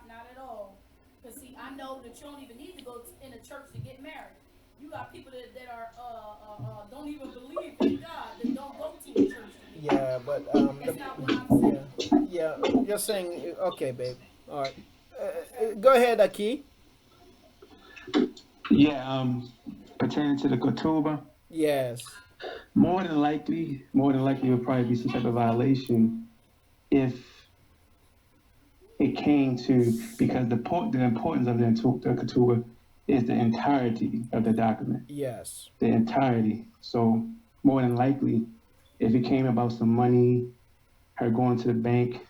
not at all. Because see, I know that you don't even need to go in a church to get married. You got people that are don't even believe in God, that don't go to a church. Yeah, but that's not what I'm saying. Yeah, you're saying okay, babe. All right, go ahead, Aki. Yeah, pertaining to the ketubah. Yes. More than likely, it would probably be some type of violation if it came to, because the importance of the ketubah is the entirety of the document. Yes. The entirety. So more than likely, if it came about some money, her going to the bank,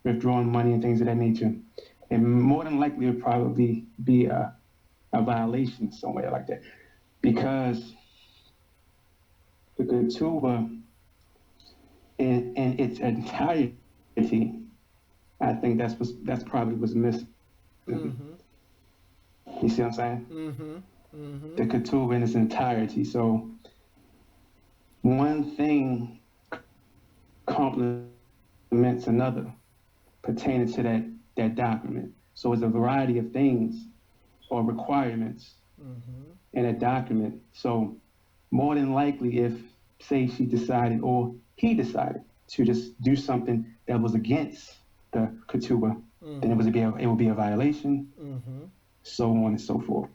withdrawing money and things of that nature, and more than likely it would probably be a violation somewhere like that, because the ketubah in its entirety, I think that's probably what's missing. Mm-hmm. You see what I'm saying? Mm-hmm. Mm-hmm. The ketubah in its entirety. So one thing complements another pertaining to that document. So it's a variety of things or requirements in a document. So more than likely, if say she decided or he decided to just do something that was against the ketubah, then it would be a violation, so on and so forth.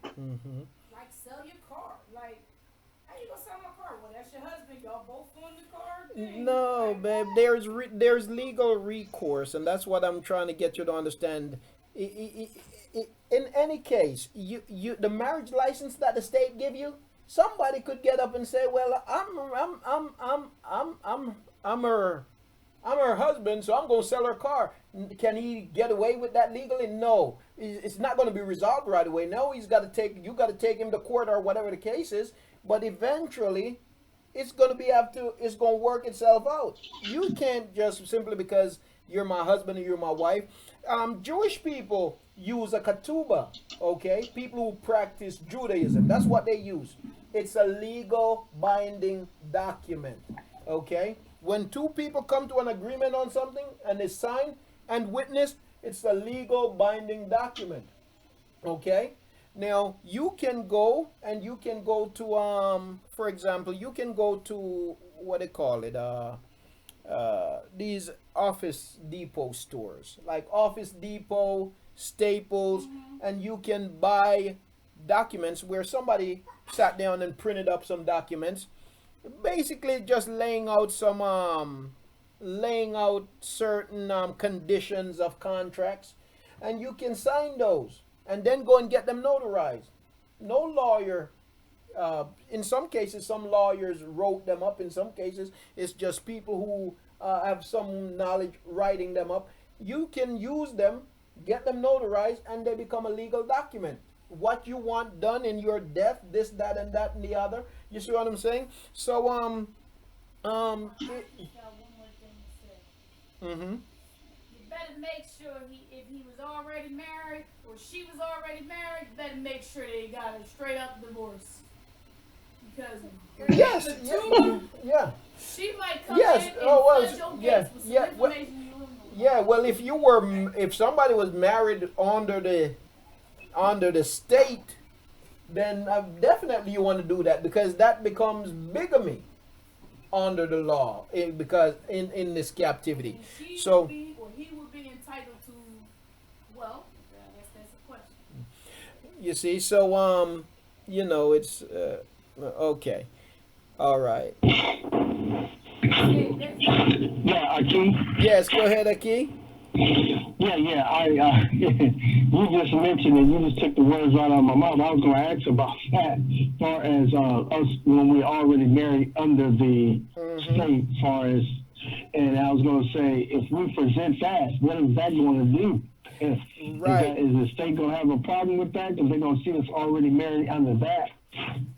Like sell your car. Like, how you gonna sell my car? Well, that's your husband. Y'all both on the car. No, babe. There's legal recourse, and that's what I'm trying to get you to understand. In any case, the marriage license that the state give you, somebody could get up and say, "Well, I'm her." I'm her husband, so I'm going to sell her car. Can he get away with that legally? No. It's not going to be resolved right away. No, you got to take him to court or whatever the case is. But eventually, it's going to work itself out. You can't just simply because you're my husband and you're my wife. Jewish people use a ketubah, okay? People who practice Judaism, that's what they use. It's a legal binding document, okay? When two people come to an agreement on something and they sign and witness, it's a legal binding document. Okay? Now, you can go to for example, you can go to what they call it, these Office Depot stores, like Office Depot, Staples, and you can buy documents where somebody sat down and printed up some documents, basically just laying out certain conditions of contracts, and you can sign those and then go and get them notarized. No lawyer, in some cases some lawyers wrote them up, in some cases it's just people who have some knowledge writing them up. You can use them, get them notarized, and they become a legal document. What you want done in your death, this, that, and that, and the other. You see what I'm saying? So, got one more thing to say. You better make sure if he was already married or she was already married, you better make sure they got a straight up divorce. Because yes, yeah. She might come in and flood your gates with some information you don't know. Yeah, well, if somebody was married under the state, then definitely you want to do that, because that becomes bigamy under the law, because in this captivity. So he would be entitled to, well, I guess that's a question. you see, so it's okay, all right. Yeah, Aki. Yes, go ahead, Aki. Yeah. You just mentioned it. You just took the words right out of my mouth. I was going to ask about that, as far as us when we're already married under the state. And I was going to say, if we present that, what is that going to do? Right. Is the state going to have a problem with that? Because they're going to see us already married under that.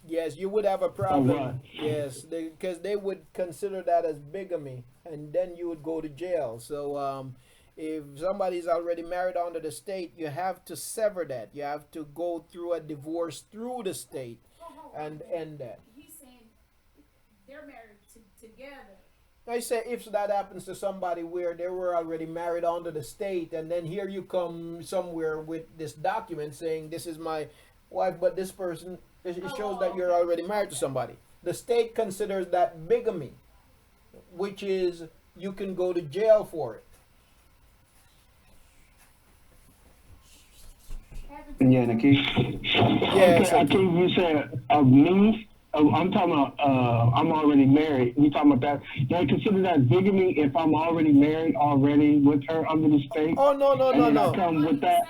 Yes, you would have a problem. Yes, because they would consider that as bigamy, and then you would go to jail. So if somebody's already married under the state, you have to sever that. You have to go through a divorce through the state and end that. He's saying they're married together. I say if that happens to somebody where they were already married under the state, and then here you come somewhere with this document saying this is my wife, but this person, it shows that you're already married to somebody. The state considers that bigamy, which is you can go to jail for it. Yeah, Nikki. Yes, I think you said of me. I'm talking about I'm already married. You talking about that? Do I consider that bigamy if I'm already married with her under the state? Oh no. I come with that.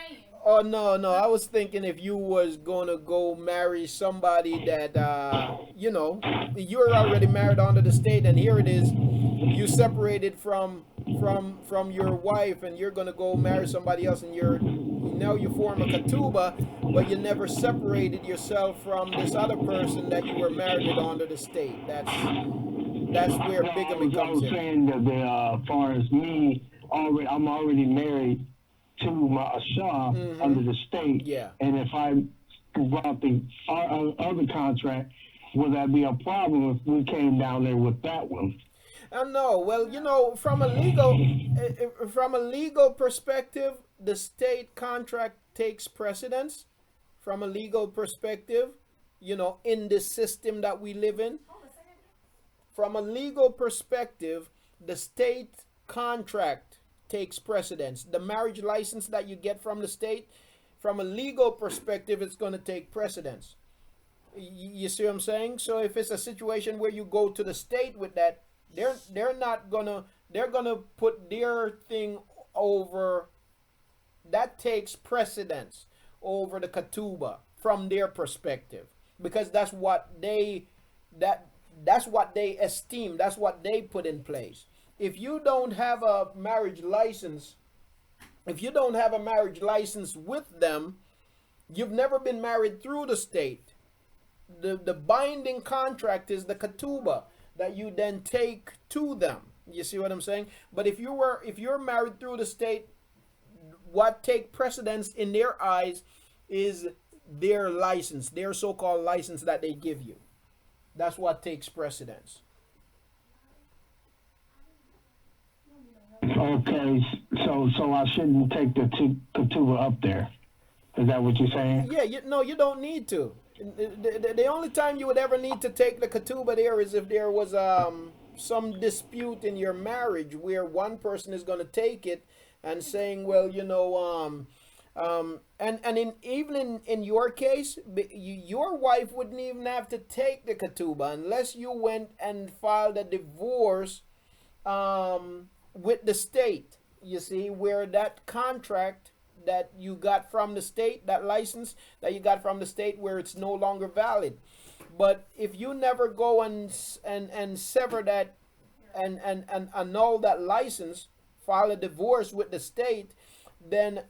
Oh no. I was thinking if you was gonna go marry somebody that you're already married under the state, and here it is, you separated from your wife, and you're gonna go marry somebody else, and now you form a ketubah, but you never separated yourself from this other person that you were married with under the state. That's where bigamy comes in. I was saying that as far as me, I'm already married to my Shah under the state. Yeah. And if I brought the other contract, would that be a problem if we came down there with that one? No. Well, from a legal perspective, the state contract takes precedence. From a legal perspective, in the system that we live in. From a legal perspective, the state contract takes precedence. The marriage license that you get from the state, from a legal perspective, it's going to take precedence. You see what I'm saying? So if it's a situation where you go to the state with that, They're not gonna, they're gonna put their thing over, that takes precedence over the ketubah from their perspective, because that's what they, that that's what they esteem, that's what they put in place. If you don't have a marriage license, if you don't have a marriage license with them, you've never been married through the state. The binding contract is the ketubah that you then take to them. You see what I'm saying? But if you're married through the state, what take precedence in their eyes is their license, their so-called license that they give you. That's what takes precedence. Okay, so I shouldn't take the ketubah up there. Is that what you're saying? Yeah, no, you don't need to. The only time you would ever need to take the ketubah there is if there was some dispute in your marriage where one person is going to take it and saying, well, even in your case, your wife wouldn't even have to take the ketubah unless you went and filed a divorce with the state. You see, where that contract that you got from the state, that license that you got from the state, where it's no longer valid. But if you never go and sever that and annul that license, file a divorce with the state, then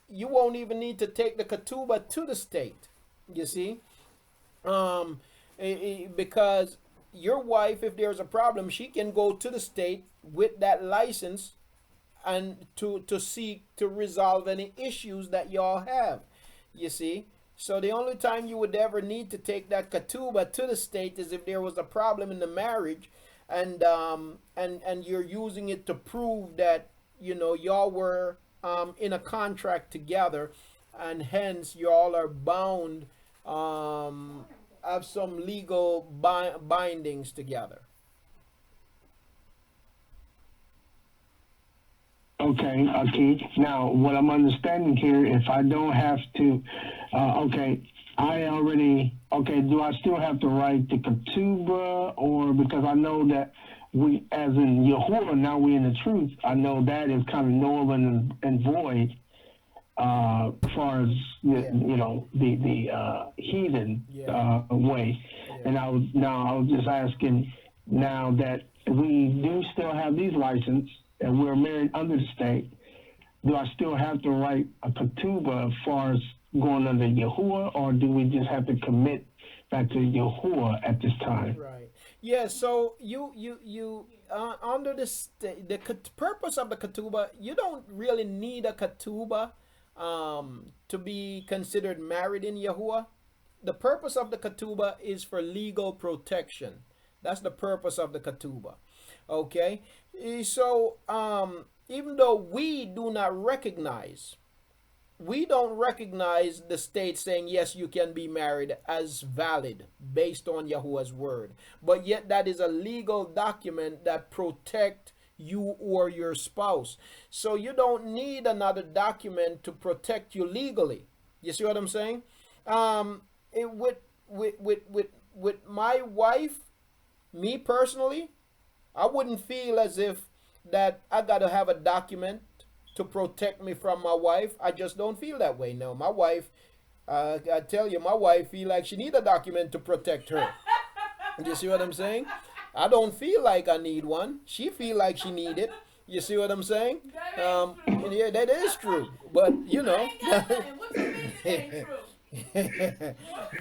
you won't even need to take the ketubah to the state. You see, because your wife, if there's a problem, she can go to the state with that license and to seek to resolve any issues that y'all have. You see, so the only time you would ever need to take that ketubah to the state is if there was a problem in the marriage, and you're using it to prove that y'all were in a contract together, and hence y'all are bound, have some legal bindings together. Okay, okay. Now, what I'm understanding here, if I don't have to, do I still have to write the ketubah, or because I know that we, as in Yahuah, now we in the truth, I know that is kind of null and void, as far as, the heathen way. Yeah. And I was just asking, now that we do still have these licenses, and we're married under the state, do I still have to write a ketubah as far as going under Yahuah, or do we just have to commit back to Yahuah at this time? Right. Yeah. So you under the purpose of the ketubah, you don't really need a ketubah to be considered married in Yahuah. The purpose of the ketubah is for legal protection. That's the purpose of the ketubah. Okay, so even though we don't recognize the state saying yes, you can be married as valid based on Yahuwah's word, but yet that is a legal document that protect you or your spouse. So you don't need another document to protect you legally. You see what I'm saying? With my wife, me personally, I wouldn't feel as if that I got to have a document to protect me from my wife. I just don't feel that way. No, my wife, I tell you, my wife feel like she need a document to protect her. You see what I'm saying? I don't feel like I need one. She feel like she need it. You see what I'm saying? Yeah, that is true. But,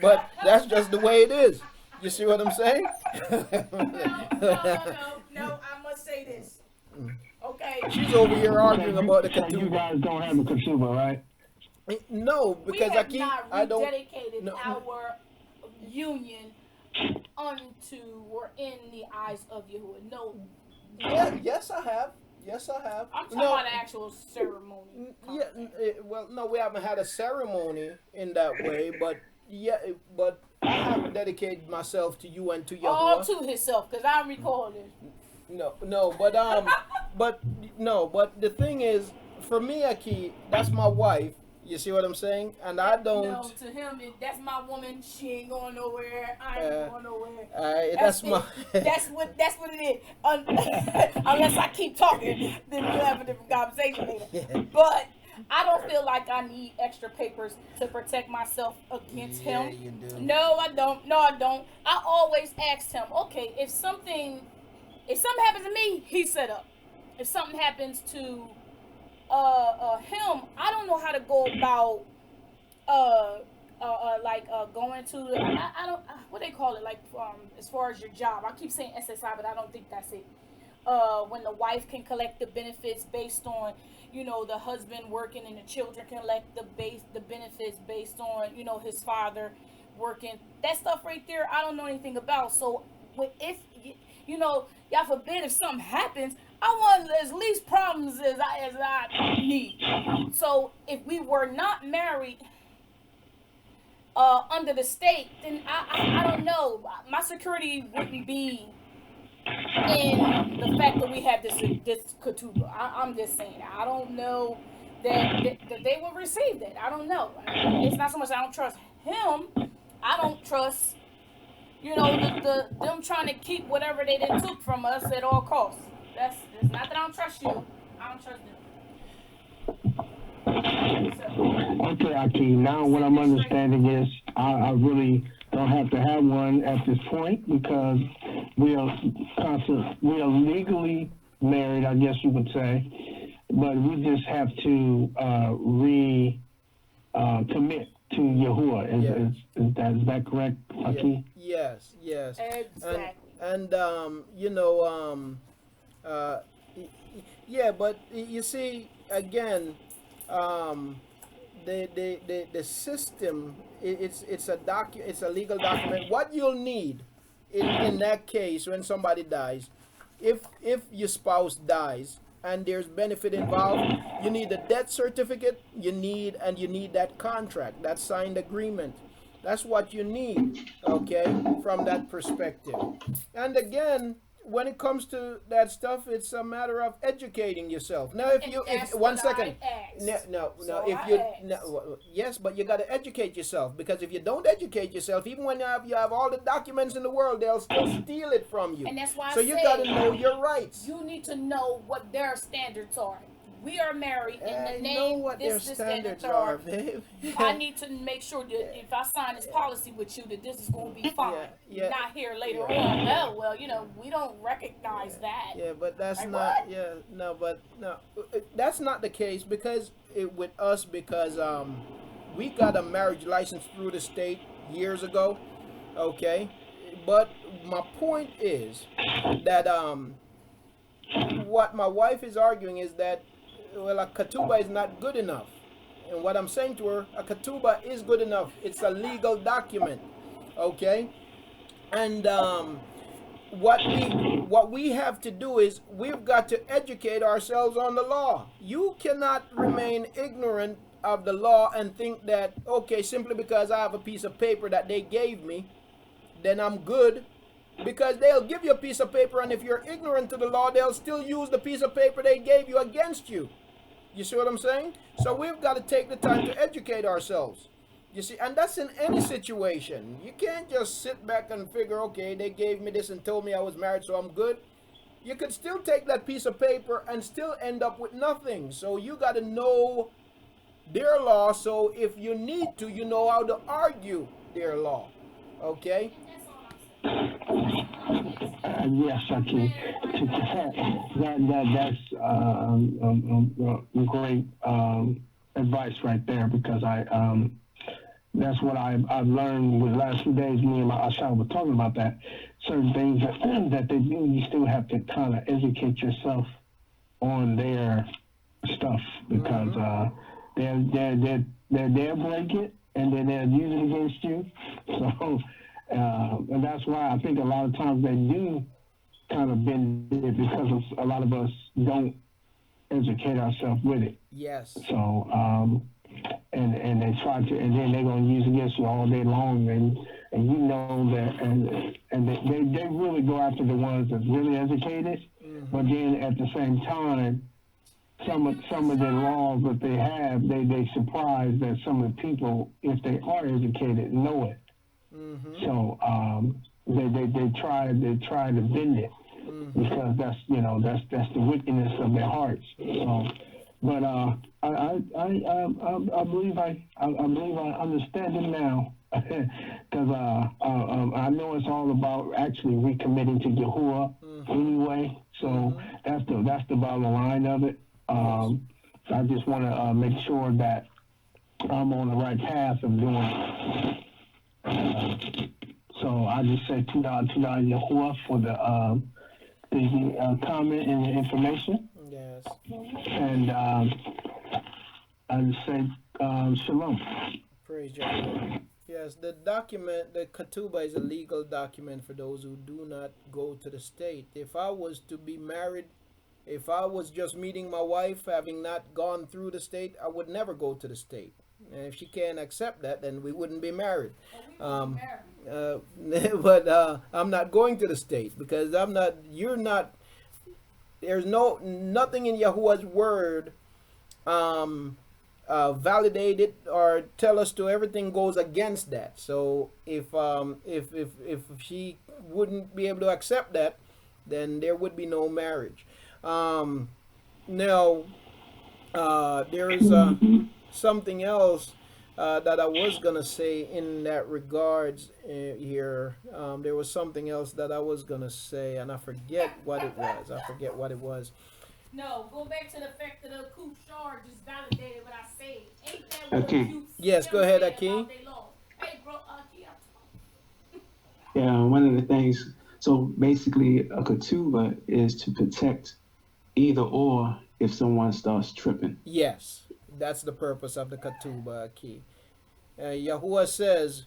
but that's just the way it is. You see what I'm saying? No, I must say this. Okay. She's over here arguing about the ketubah. You guys don't have a ketubah, right? No, because I don't. Rededicated our union unto or in the eyes of Yahuwah. No. Yeah, yes, I have. Yes, I have. I'm talking about an actual ceremony. Yeah, well, no, we haven't had a ceremony in that way, but but I have dedicated myself to you and to Yahuwah. All to himself, because I'm recording. No, but the thing is, for me, Aki, that's my wife, You see what I'm saying? And I don't. No, to him, that's my woman. She ain't going nowhere. I ain't going nowhere. That's my. that's what it is. Unless I keep talking, then we'll have a different conversation later. But I don't feel like I need extra papers to protect myself against him. You do. No, I don't. No, I don't. I always asked him, okay, if something happens to me, he's set up. If something happens to him, I don't know how to go about going to I don't what they call it, like as far as your job. I keep saying SSI, but I don't think that's it. When the wife can collect the benefits based on, the husband working, and the children can collect the benefits based on, his father working. That stuff right there, I don't know anything about. So if y'all forbid, if something happens, I want as least problems as I need. So if we were not married under the state, then I don't know. My security wouldn't be in the fact that we have this ketubah. I'm just saying. I don't know that they will receive that. I don't know. It's not so much I don't trust him. I don't trust, them trying to keep whatever they done took from us at all costs. It's not that I don't trust you. I don't trust them. Okay, Akeem. Now what I'm understanding is I really don't have to have one at this point, because we are legally married, I guess you would say, but we just have to commit to Yahuah. Is that correct, Akeem? Yes. Exactly. And but you see, again, the system, it's a legal document. What you'll need in that case, when somebody dies, if your spouse dies and there's benefit involved, you need a death certificate, you need that contract, that signed agreement. That's what you need, okay, from that perspective. And again, when it comes to that stuff, it's a matter of educating yourself. Now, yes, but you got to educate yourself, because if you don't educate yourself, even when you have all the documents in the world, they'll still steal it from you. And that's why you got to know your rights. You need to know what their standards are. We are married, and the name, know what their standards are, babe. I need to make sure that if I sign this policy with you, that this is going to be fine. Not here later on. Oh, well, we don't recognize that. Yeah, but that's like, not. What? No, that's not the case, because with us, we got a marriage license through the state years ago. Okay, but my point is that what my wife is arguing is that, well, a ketubah is not good enough. And what I'm saying to her, a ketubah is good enough. It's a legal document, okay? And what we have to do is we've got to educate ourselves on the law. You cannot remain ignorant of the law and think that, okay, simply because I have a piece of paper that they gave me, then I'm good. Because they'll give you a piece of paper, and if you're ignorant to the law, they'll still use the piece of paper they gave you against you. You see what I'm saying? So we've got to take the time to educate ourselves. You see, and that's in any situation. You can't just sit back and figure, okay, they gave me this and told me I was married, so I'm good. You could still take that piece of paper and still end up with nothing. So you got to know their law, so if you need to, you know how to argue their law. Okay? Yes, Akeem. That's great advice right there, because that's what I've learned with the last few days. Me and my Asha were talking about that. Certain things that they do, you still have to kind of educate yourself on their stuff, because they'll break it and then they'll use it against you. So. And that's why I think a lot of times they do kind of bend it, because a lot of us don't educate ourselves with it. Yes. So, and they try to, and then they're going to use it against you all day long, and you know that, and they really go after the ones that's really educated, but then at the same time, some of the laws that they have, they surprised that some of the people, if they are educated, know it. So they try to bend it because that's the wickedness of their hearts. So, but I believe I understand it now. Because I know it's all about actually recommitting to Yahuah anyway. So that's the bottom line of it. So I just want to make sure that I'm on the right path of doing it. So I just say to Yahuah for the comment and the information. Yes. And I just say shalom. Praise Yahweh. Yes, the document, the ketubah is a legal document for those who do not go to the state. If I was to be married, if I was just meeting my wife, having not gone through the state, I would never go to the state. And if she can't accept that, then we wouldn't be married. But I'm not going to the state because I'm not. You're not. There's nothing in Yahuwah's word. Validate it or tell us to everything goes against that. So if she wouldn't be able to accept that, then there would be no marriage. Now there is something else that I was gonna say in that regards here. There was something else that I was gonna say and I forget what it was. No, go back to the fact that the Kushar just validated what I said. Ain't that what you Yes, go ahead, Akeem. Hey, bro, Akeem. Yeah, one of the things, so basically a ketubah is to protect either or if someone starts tripping. Yes, that's the purpose of the ketubah, Akeem. Yahuwah says,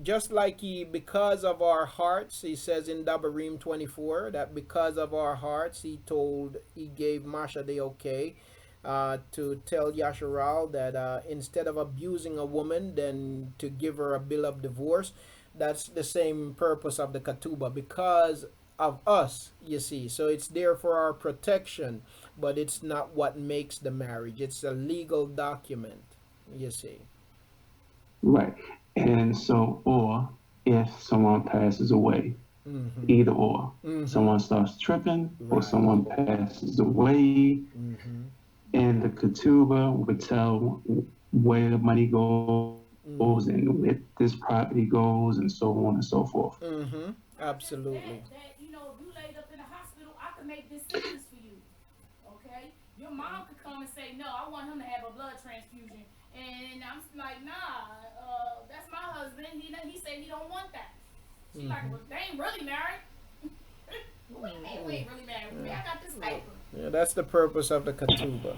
just like because of our hearts, he says in Dabarim 24 that because of our hearts, he gave Masha the okay to tell Yasharal that instead of abusing a woman, then to give her a bill of divorce. That's the same purpose of the ketubah because of us, you see. So it's there for our protection, but it's not what makes the marriage. It's a legal document, you see. Right. And so, or if someone passes away, either or. Someone starts tripping or someone passes away, and the ketubah would tell where the money goes and where this property goes and so on and so forth. Absolutely. That you laid up in the hospital, I could make decisions for you. Okay? Your mom could come and say, no, I want him to have a blood transfusion. And I'm like, nah, that's my husband. He said he don't want that. She's like, well, they ain't really married. We ain't really married. I got this paper. Yeah, that's the purpose of the ketubah.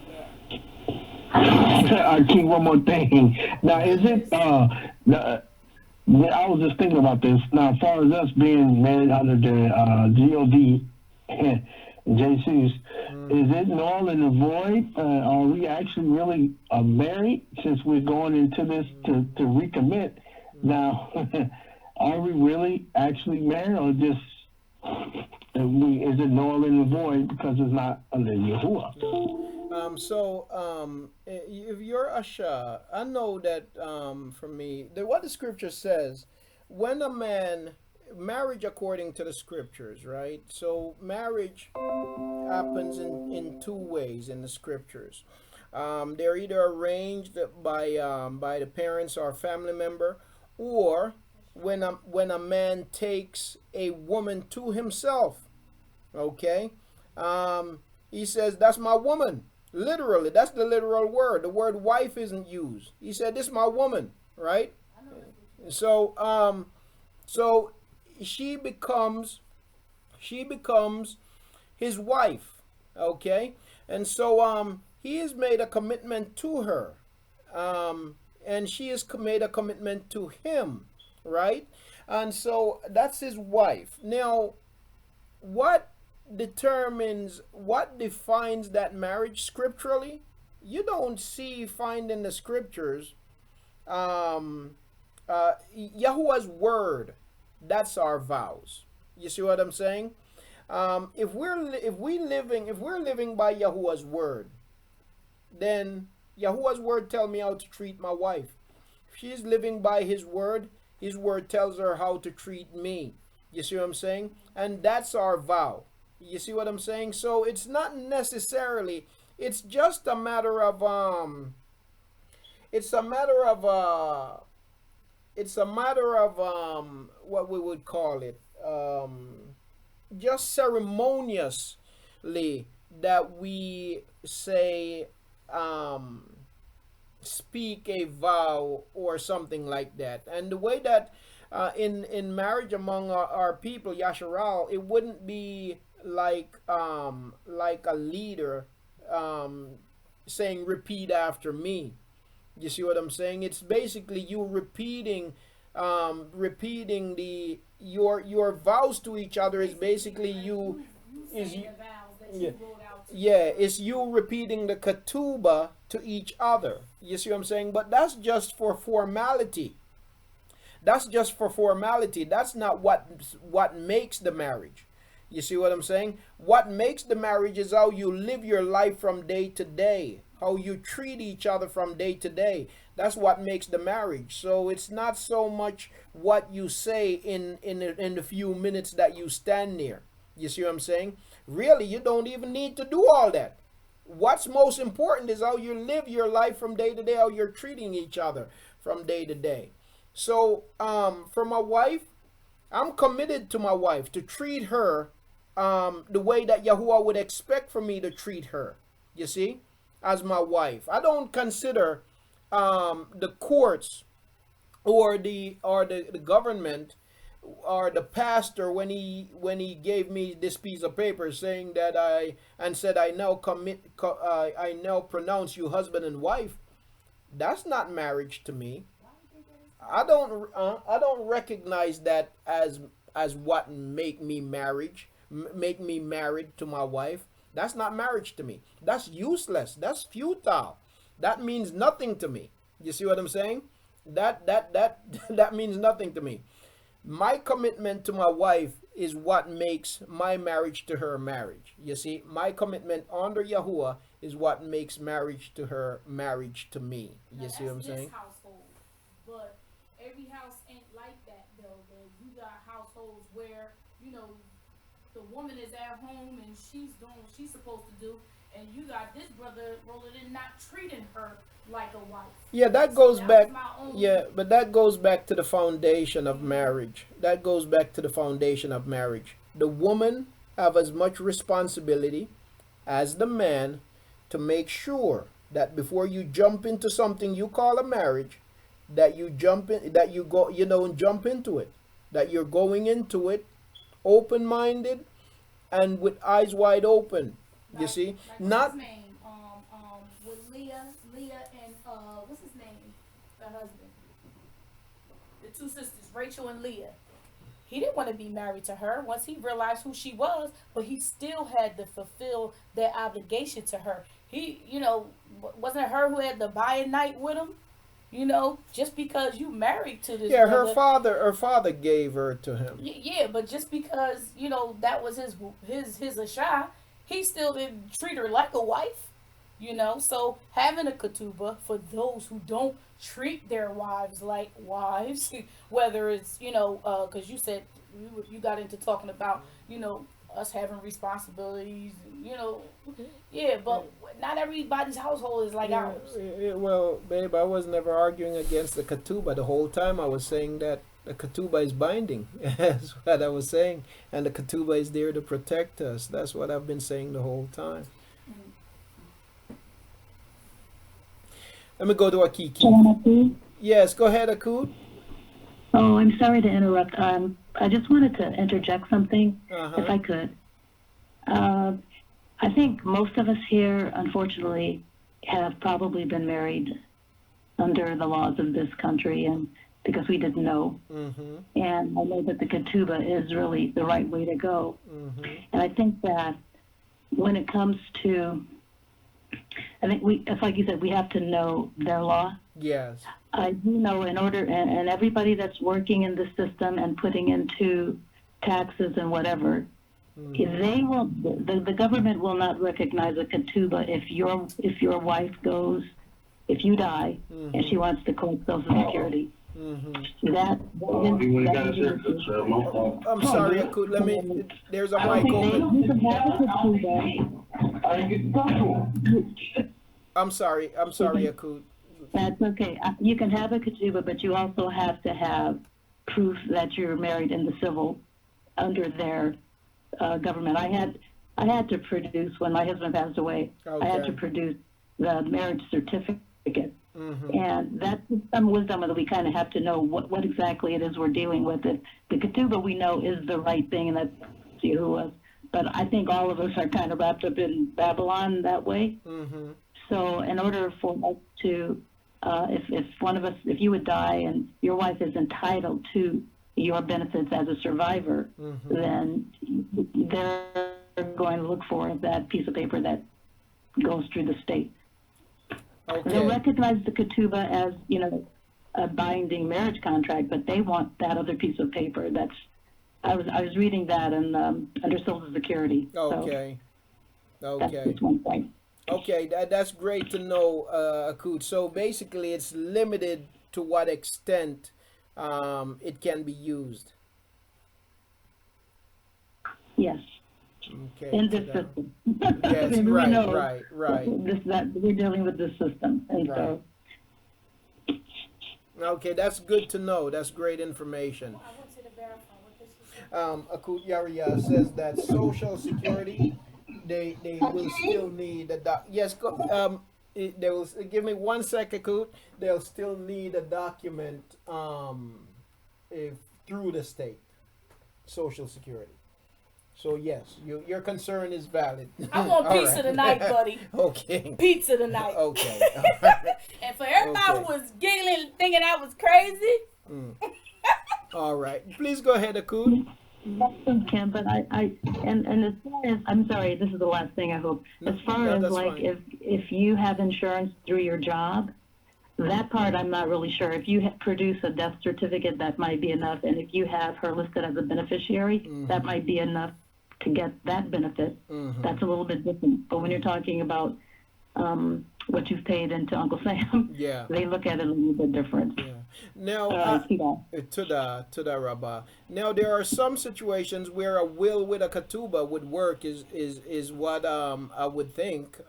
I keep one more thing. Now, is it? I was just thinking about this. Now, as far as us being married under the GOD, Jesus, is it null and void? Are we actually really married since we're going into this to recommit? Now, are we really actually married, or just is it null and void because it's not under Yahuwah? If you're Asha, I know that for me, what the scripture says, when a man marriage according to the scriptures, right? So marriage happens in two ways in the scriptures. They're either arranged by the parents or family member, or when a man takes a woman to himself. Okay, he says that's my woman. Literally, that's the literal word. The word wife isn't used. He said this is my woman, right? So so she becomes his wife, okay? And so he has made a commitment to her, and she has made a commitment to him, right? And so that's his wife. Now, what defines that marriage scripturally? You don't find in the scriptures Yahuwah's word. That's our vows. You see what I'm saying? if we're living by Yahuwah's word, then Yahuwah's word tell me how to treat my wife. If she's living by his word tells her how to treat me. You see what I'm saying? And that's our vow. You see what I'm saying? So it's not necessarily, it's just a matter of what we would call it, just ceremoniously, that we say, speak a vow or something like that. And the way that in marriage among our people, Yasharal, it wouldn't be like a leader saying repeat after me. You see what I'm saying? It's basically you repeating your vows to each other. Is basically you is you, yeah, it's you repeating the ketubah to each other. You see what I'm saying? But that's just for formality. That's just for formality. That's not what makes the marriage. You see what I'm saying? What makes the marriage is how you live your life from day to day, how you treat each other from day to day. That's what makes the marriage. So it's not so much what you say in the few minutes that you stand there. You see what I'm saying? Really, you don't even need to do all that. What's most important is how you live your life from day to day, how you're treating each other from day to day. So for my wife, I'm committed to my wife to treat her the way that Yahuwah would expect for me to treat her. You see, as my wife, I don't consider the courts or the government or the pastor when he gave me this piece of paper saying that I now pronounce you husband and wife. That's not marriage to me. I don't recognize that as what make me married to my wife. That's not marriage to me. That's useless. That's futile. That means nothing to me. You see what I'm saying? That means nothing to me. My commitment to my wife is what makes my marriage to her marriage. You see, my commitment under Yahuwah is what makes marriage to her marriage to me. You see what I'm saying? Household, but every house ain't like that though. You got households where the woman is at home and she's doing what she's supposed to do, and you got this brother rolling in not treating her like a wife. Yeah, that goes back. Yeah, but that goes back to the foundation of marriage. That goes back to the foundation of marriage. The woman have as much responsibility as the man to make sure that before you jump into something you call a marriage, that you don't jump into it. That you're going into it open-minded and with eyes wide open. You see, not. With Leah and what's his name? The husband. The two sisters, Rachel and Leah. He didn't want to be married to her once he realized who she was, but he still had to fulfill that obligation to her. He, wasn't it her who had the buy night with him? Just because you married to this. Yeah, brother, her father gave her to him. Yeah, but just because that was his Asha, he still didn't treat her like a wife. So having a ketubah for those who don't treat their wives like wives, whether it's because you said you got into talking about us having responsibilities, yeah, but not everybody's household is like ours. Well, babe, I was never arguing against the ketubah. The whole time I was saying that the ketubah is binding. That's what I was saying, and the ketubah is there to protect us. That's what I've been saying the whole time. Let me go to Akiki. Yes, go ahead, Akut. Oh, I'm sorry to interrupt. I just wanted to interject something, if I could. I think most of us here, unfortunately, have probably been married under the laws of this country, and because we didn't know. Mm-hmm. And I know that the ketubah is really the right way to go. Mm-hmm. And I think that when it comes to, I think it's like you said, we have to know their law. Yes. I do know in order, and everybody that's working in the system and putting into taxes and whatever, They will. The government will not recognize a ketubah if your wife goes, if you die, and she wants to collect Social Security. That I'm sorry, let me. There's a mic open. I'm sorry, Akut. That's okay. You can have a ketubah, but you also have to have proof that you're married in the civil under their government. I had to produce, when my husband passed away, I had to produce the marriage certificate. And that's some wisdom that we kind of have to know what exactly it is we're dealing with. It. The ketubah we know is the right thing, and that's Yahuah. But I think all of us are kind of wrapped up in Babylon that way. So in order for us to, if one of us, if you would die and your wife is entitled to your benefits as a survivor, then they're going to look for that piece of paper that goes through the state. Okay. They'll recognize the ketubah as, a binding marriage contract, but they want that other piece of paper. I was reading that under Social Security. Okay. So that's just one point. Okay, that's great to know, Akut. So basically, it's limited to what extent it can be used. Yes. Okay. In this system. Yes, right. We're dealing with this system, and so. Okay, that's good to know. That's great information. Akut Yaria says that Social Security, they will still need a yes. They will give me 1 second, Akut. They'll still need a document if through the state, Social Security. So yes, your concern is valid. I want pizza tonight, buddy. Okay. Pizza tonight. Okay. And for everybody who was giggling, thinking I was crazy. All right. Please go ahead, Akut. Kim, but and as far as, I'm sorry, this is the last thing I hope. As far as like fine. if you have insurance through your job, that part I'm not really sure. If you produce a death certificate, that might be enough, and if you have her listed as a beneficiary, that might be enough to get that benefit. That's a little bit different. But when you're talking about what you've paid into Uncle Sam, they look at it a little bit different. Yeah. Now, to the Rabbah. Now, there are some situations where a will with a ketubah would work. Is what I would think.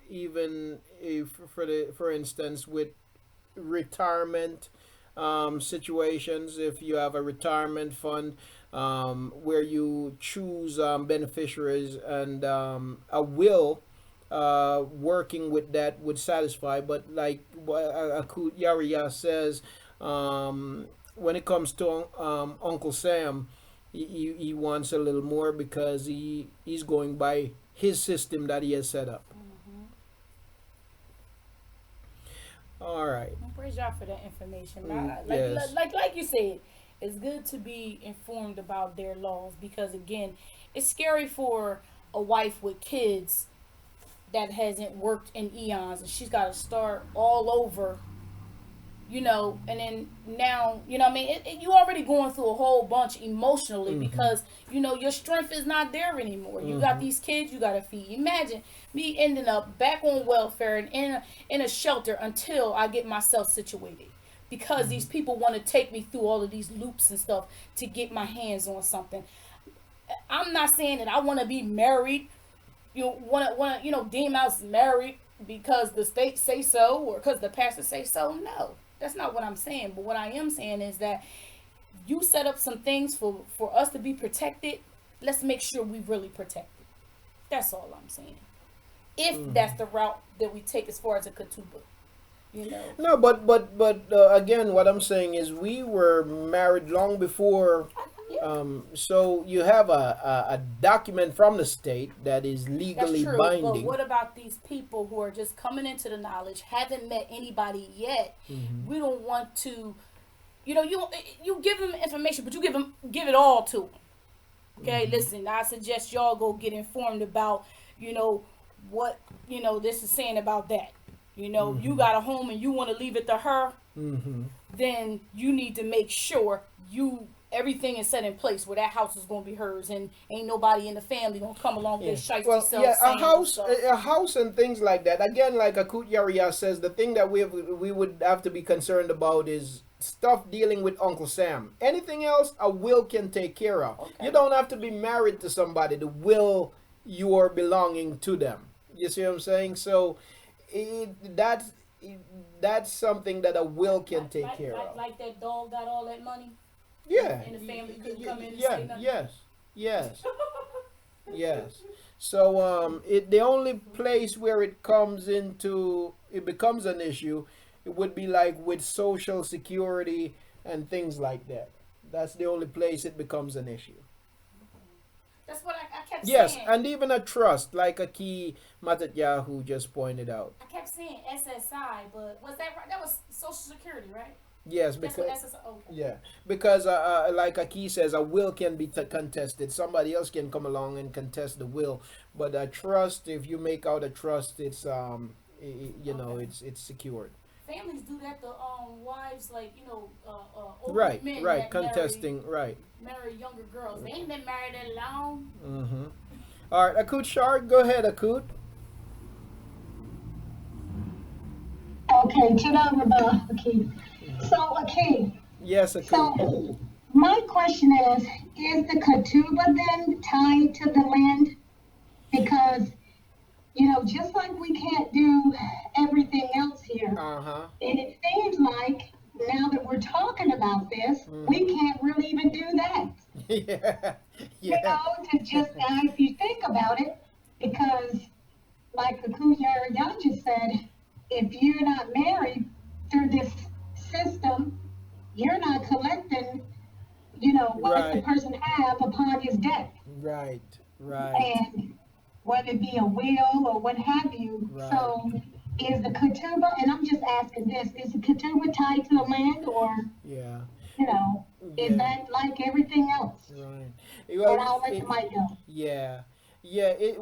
Even if, for instance, with retirement situations, if you have a retirement fund where you choose beneficiaries, and a will working with that would satisfy. But like Akut Yaria says, when it comes to Uncle Sam, he wants a little more because he's going by his system that he has set up. All right. Praise y'all for that information. Yes. Like you said, it's good to be informed about their laws, because again, it's scary for a wife with kids that hasn't worked in eons, and she's got to start all over, and then now, I mean, you already going through a whole bunch emotionally because, your strength is not there anymore. You got these kids you got to feed. Imagine me ending up back on welfare and in a shelter until I get myself situated, because these people want to take me through all of these loops and stuff to get my hands on something. I'm not saying that I want to be married, want to deem us married because the state say so or because the pastor say so. No. That's not what I'm saying. But what I am saying is that you set up some things for us to be protected. Let's make sure we really protect it. That's all I'm saying. If that's the route that we take as far as a ketubah, No, but again, what I'm saying is we were married long before. So you have a document from the state that is legally That's true, binding. But what about these people who are just coming into the knowledge, haven't met anybody yet? We don't want to, you give them information, but you give it all to them. Okay, listen, I suggest y'all go get informed about, what, this is saying about that. You got a home and you want to leave it to her, then you need to make sure you everything is set in place where that house is going to be hers, and ain't nobody in the family gonna come along with this shiesty Well, self. yeah, saying a house and things like that. Again, like Akut Yariya says, the thing that we would have to be concerned about is stuff dealing with Uncle Sam. Anything else, a will can take care of. Okay. You don't have to be married to somebody to will you are belonging to them. You see what I'm saying? So that's something that a will can take care of. Like that dog got all that money. Yeah. And the family couldn't come in and yeah, say nothing. yes. Yes. So the only place where it becomes an issue, it would be like with Social Security and things like that. That's the only place it becomes an issue. That's what I kept saying. Yes, and even a trust, like a key Yahuah just pointed out. I kept saying SSI, but was that right? That was Social Security, right? Yes, That's because what SSI, okay. yeah, because like Aki says, a will can be contested. Somebody else can come along and contest the will, but a trust, if you make out a trust, it's it's secured. Families do that to wives, like older Right, men right, that contesting, marry younger girls. They ain't been married that long. Mm-hmm. All right, Akut Shar, go ahead, Akut. Okay, okay. So, okay. Yes, Akut. So, my question is the ketubah then tied to the land? Because, just like we can't do everything else here, and it seems like now that we're talking about this, we can't really even do that. Yeah. To just, if you think about it, because like the Yahuah just said, if you're not married through this system, you're not collecting, what the person have upon his death. Right. And whether it be a will or what have you. Right. So is the ketubah, and I'm just asking this, is the ketubah tied to the land, or, is that like everything else? Right. And I'll let the mic go. Yeah. Yeah, it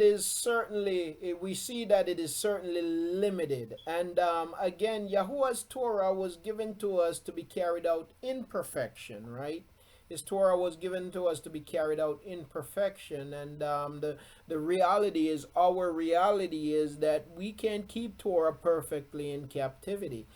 is certainly, we see that it is certainly limited. And again, Yahuwah's Torah was given to us to be carried out in perfection, right? His Torah was given to us to be carried out in perfection. And the reality is, our reality is that we can't keep Torah perfectly in captivity.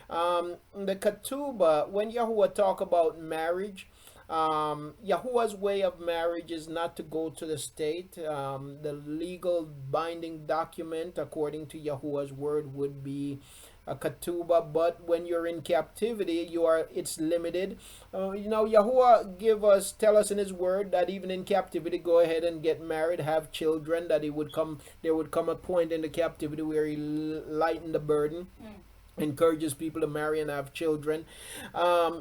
The ketubah, when Yahuwah talk about marriage, Yahuwah's way of marriage is not to go to the state. The legal binding document, according to Yahuwah's word, would be a ketubah. But when you're in captivity, it's limited. Yahuwah tell us in His word that even in captivity, go ahead and get married, have children. That there would come a point in the captivity where He lighten the burden. Encourages people to marry and have children.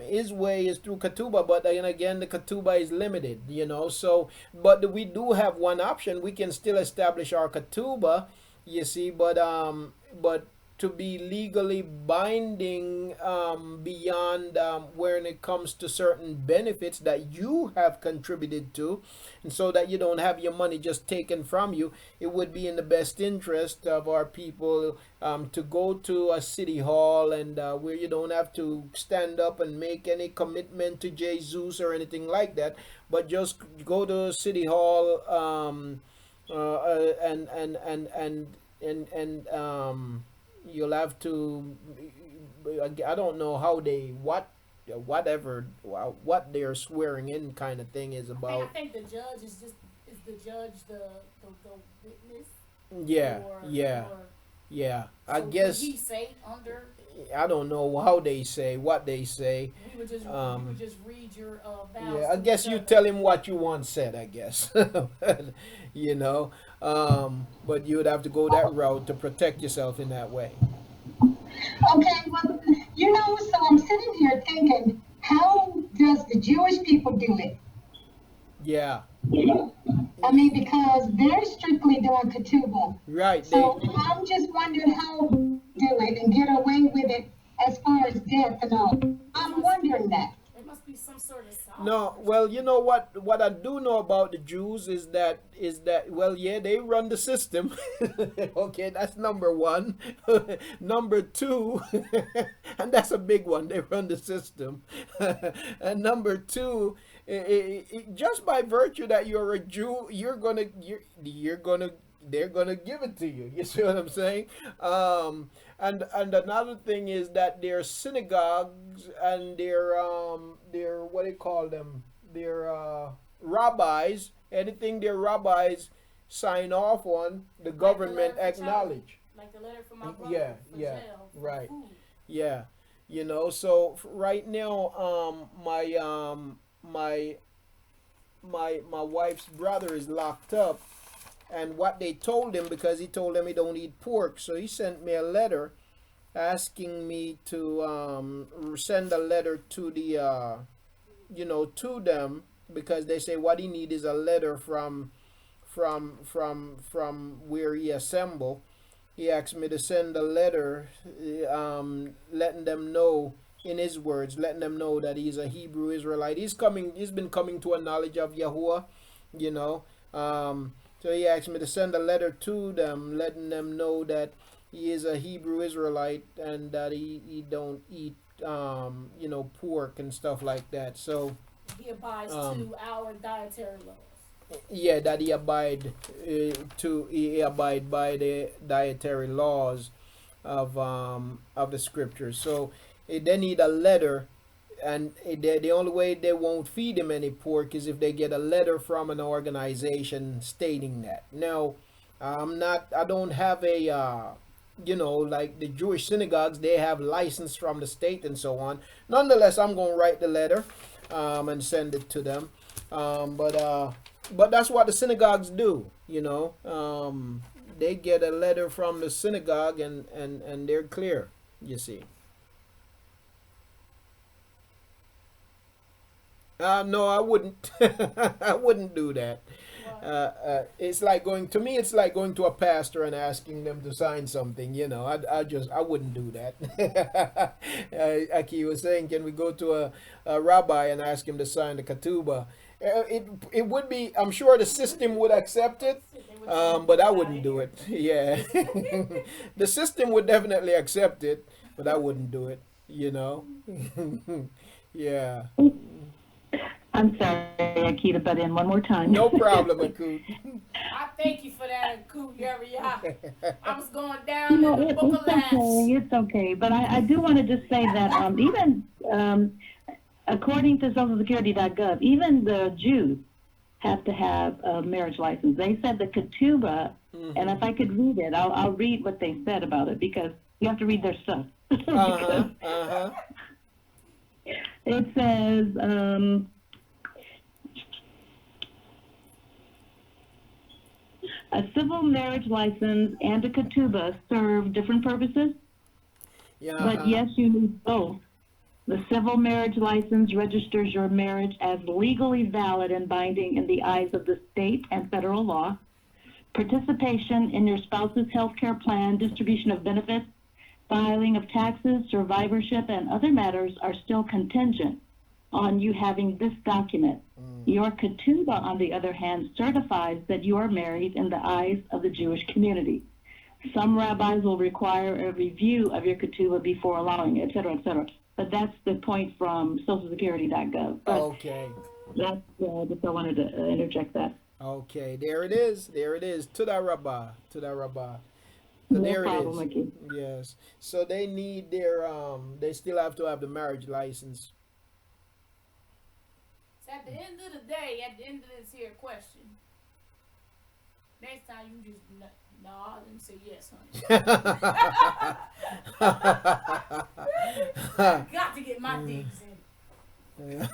His way is through ketubah, but then again, the ketubah is limited, so, but we do have one option. We can still establish our ketubah, you see, but to be legally binding beyond when it comes to certain benefits that you have contributed to, and so that you don't have your money just taken from you, it would be in the best interest of our people to go to a city hall, and where you don't have to stand up and make any commitment to Jesus or anything like that, but just go to city hall and you'll have to, I don't know how what their swearing in kind of thing is about. I think the judge is the judge the witness. Yeah. So I guess he say under. I don't know how they say, what they say. We would just read your vows. Yeah, I guess you tell him what you want said, I guess. But you would have to go that route to protect yourself in that way. Okay, well, so I'm sitting here thinking, how does the Jewish people do it? Yeah. I mean, because they're strictly doing ketubah. Right. So I'm just wondering how they do it and get away with it as far as death and all. I'm wondering that. It must be some sort of sign. No, well, you know what I do know about the Jews is that well, yeah, they run the system. Okay, that's number one. Number two, and that's a big one. They run the system. And number two, just by virtue that you're a Jew, you're gonna they're gonna give it to you. You see what I'm saying? And another thing is that their synagogues and their what do you call them? Their rabbis. Anything their rabbis sign off on, the government acknowledge. Like the letter from my brother. Yeah, for yeah, jail, for right. food. Yeah, so right now, my wife's brother is locked up, and what they told him, because he told them he don't eat pork, so he sent me a letter asking me to send a letter to the to them, because they say what he need is a letter from where he assembled. He asked me to send a letter, letting them know, in his words, letting them know that he's a Hebrew Israelite. He's been coming to a knowledge of Yahuah, you know. So he asked me to send a letter to them, letting them know that he is a Hebrew Israelite and that he don't eat pork and stuff like that. So he abides to our dietary laws. Yeah, that he abide by the dietary laws of the scriptures. So they need a letter, and the only way they won't feed him any pork is if they get a letter from an organization stating that. Now, I don't have a like the Jewish synagogues, they have license from the state and so on. Nonetheless, I'm going to write the letter and send it to them. But that's what the synagogues do, they get a letter from the synagogue and they're clear, you see. No, I wouldn't. I wouldn't do that. It's like going to a pastor and asking them to sign something. I wouldn't do that. Like he was saying, can we go to a rabbi and ask him to sign the ketubah? It would be. I'm sure the system would accept it, but I wouldn't do it. Yeah, the system would definitely accept it, but I wouldn't do it. Yeah. I'm sorry, Akita, but in one more time. No problem, Akut. I thank you for that, Akut. I was going down in the book of Last. It's okay. But I do want to just say that even according to socialsecurity.gov, even the Jews have to have a marriage license. They said the ketubah, and if I could read it, I'll read what they said about it, because you have to read their stuff. It says, a civil marriage license and a ketubah serve different purposes, but yes, you need both. The civil marriage license registers your marriage as legally valid and binding in the eyes of the state and federal law. Participation in your spouse's health care plan, distribution of benefits, filing of taxes, survivorship, and other matters are still contingent on you having this document. Your ketubah, on the other hand, certifies that you are married in the eyes of the Jewish community. Some rabbis will require a review of your ketubah before allowing it, et cetera, et cetera. But that's the point from socialsecurity.gov. Okay. That's just I wanted to interject that. Okay, there it is. To that rabbi. No problem, it is. Yes. So they need their they still have to have the marriage license. So at the end of the day, at the end of this here question, next time you just nod and say yes, honey. Got to get my digs in.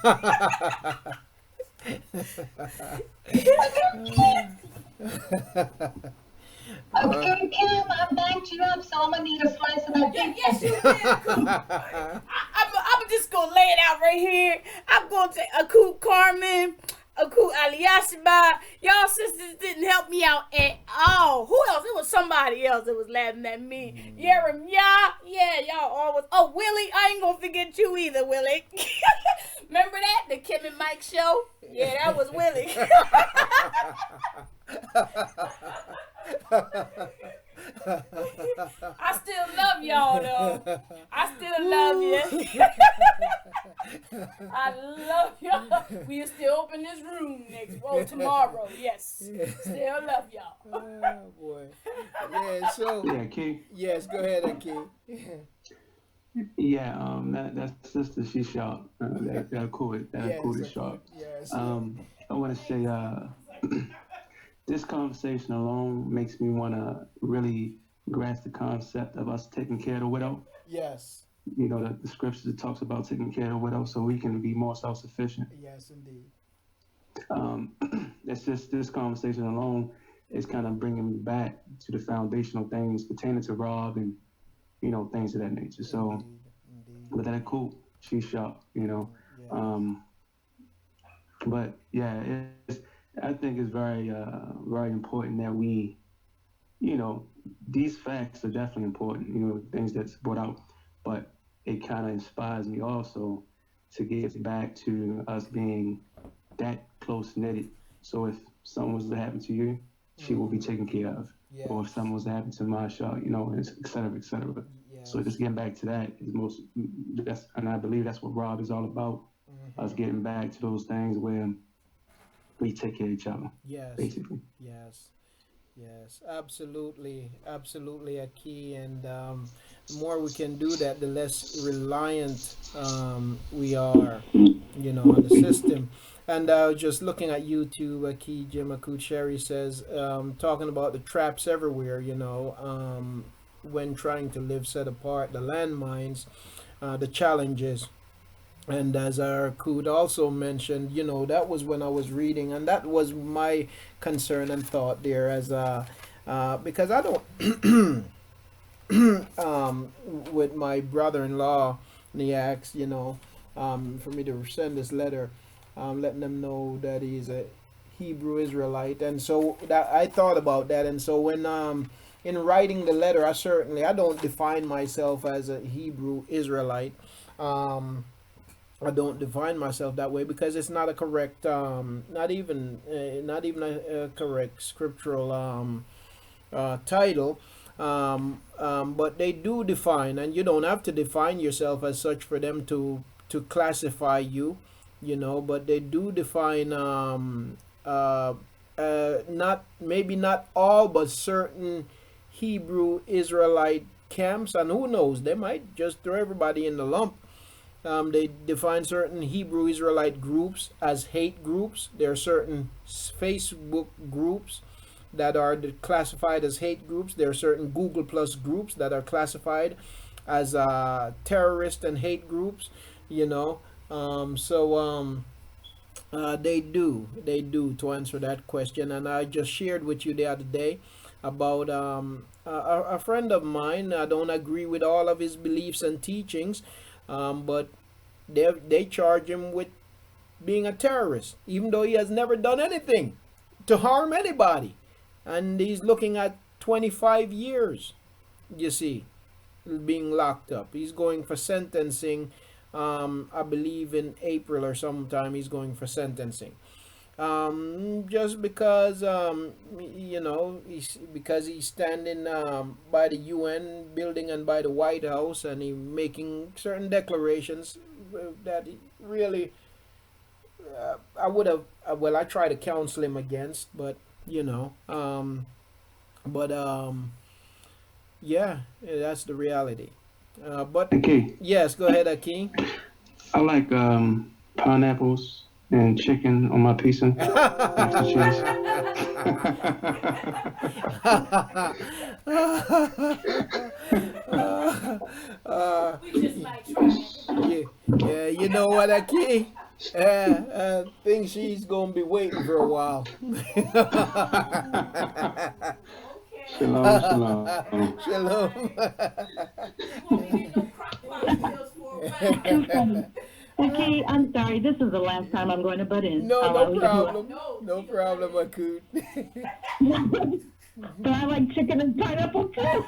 Okay, Kim, I backed you up, so I'm gonna need a slice of that pizza. Yes, you did. I'm just gonna lay it out right here. I'm gonna take Akut Carmen, Akut Aliyashiba. Y'all sisters didn't help me out at all. Who else? It was somebody else that was laughing at me. Jeremiah. Yeah, y'all always. Oh, Willie. I ain't gonna forget you either, Willie. Remember that? The Kim and Mike show? Yeah, that was Willie. I still love y'all, though. I still love you. I love y'all. We'll still open this room tomorrow. Yes. Still love y'all. Oh, boy. Yeah, so. Yeah, Key. Yes, go ahead, Key. Yeah, that sister, she's sharp. That quote is sharp. Yes. I want to say, this conversation alone makes me want to really grasp the concept of us taking care of the widow. Yes. You know, the scripture that talks about taking care of the widow so we can be more self-sufficient. Yes, indeed. It's just this conversation alone is kind of bringing me back to the foundational things pertaining to Rob and, you know, things of that nature. So, indeed. But that cool, she's sharp, you know. Yeah. But yeah, I think it's very, very important that we, you know, these facts are definitely important, you know, things that's brought out, but it kind of inspires me also to get back to us being that close knitted. So if something was to happen to you, she will be taken care of. Yes. Or if something was to happen to Marsha, you know, et cetera, et cetera. Yes. So just getting back to that is and I believe that's what Rob is all about. Us getting back to those things where we take care of each other. Yes. Basically. Yes. Yes, absolutely, a key, and the more we can do that, the less reliant we are, you know, on the system. And just looking at YouTube, Key Jim Akucheri says, talking about the traps everywhere, you know, when trying to live set apart, the landmines, the challenges. And as our Kud also mentioned, you know, that was when I was reading, and that was my concern and thought there, as because I don't with my brother-in-law, and he asked, you know, for me to send this letter, letting them know that he's a Hebrew Israelite, and so that I thought about that, and so when in writing the letter, I don't define myself as a Hebrew Israelite. I don't define myself that way because it's not a correct, not even a correct scriptural title. But they do define, and you don't have to define yourself as such for them to classify you, you know. But they do define, maybe not all, but certain Hebrew Israelite camps, and who knows, they might just throw everybody in the lump. They define certain Hebrew Israelite groups as hate groups. There are certain Facebook groups that are classified as hate groups. There are certain Google Plus groups that are classified as terrorist and hate groups, you know. They do, to answer that question. And I just shared with you the other day about a friend of mine. I don't agree with all of his beliefs and teachings, but they charge him with being a terrorist, even though he has never done anything to harm anybody. And he's looking at 25 years, you see, being locked up. He's going for sentencing, I believe in April or sometime he's going for sentencing. Just because, you know, because he's standing by the UN building and by the White House, and he's making certain declarations that he really, I try to counsel him against, but, you know, yeah, that's the reality. But, okay. Yes, go ahead, Akeem. I like pineapples and chicken on my pizza. We just might try. Yeah, you know what, Aki? I think she's gonna be waiting for a while. Shalom. Shalom. Too funny. Okay, I'm sorry. This is the last time I'm going to butt in. No problem. No problem, Akut. But I like chicken and pineapple too. So,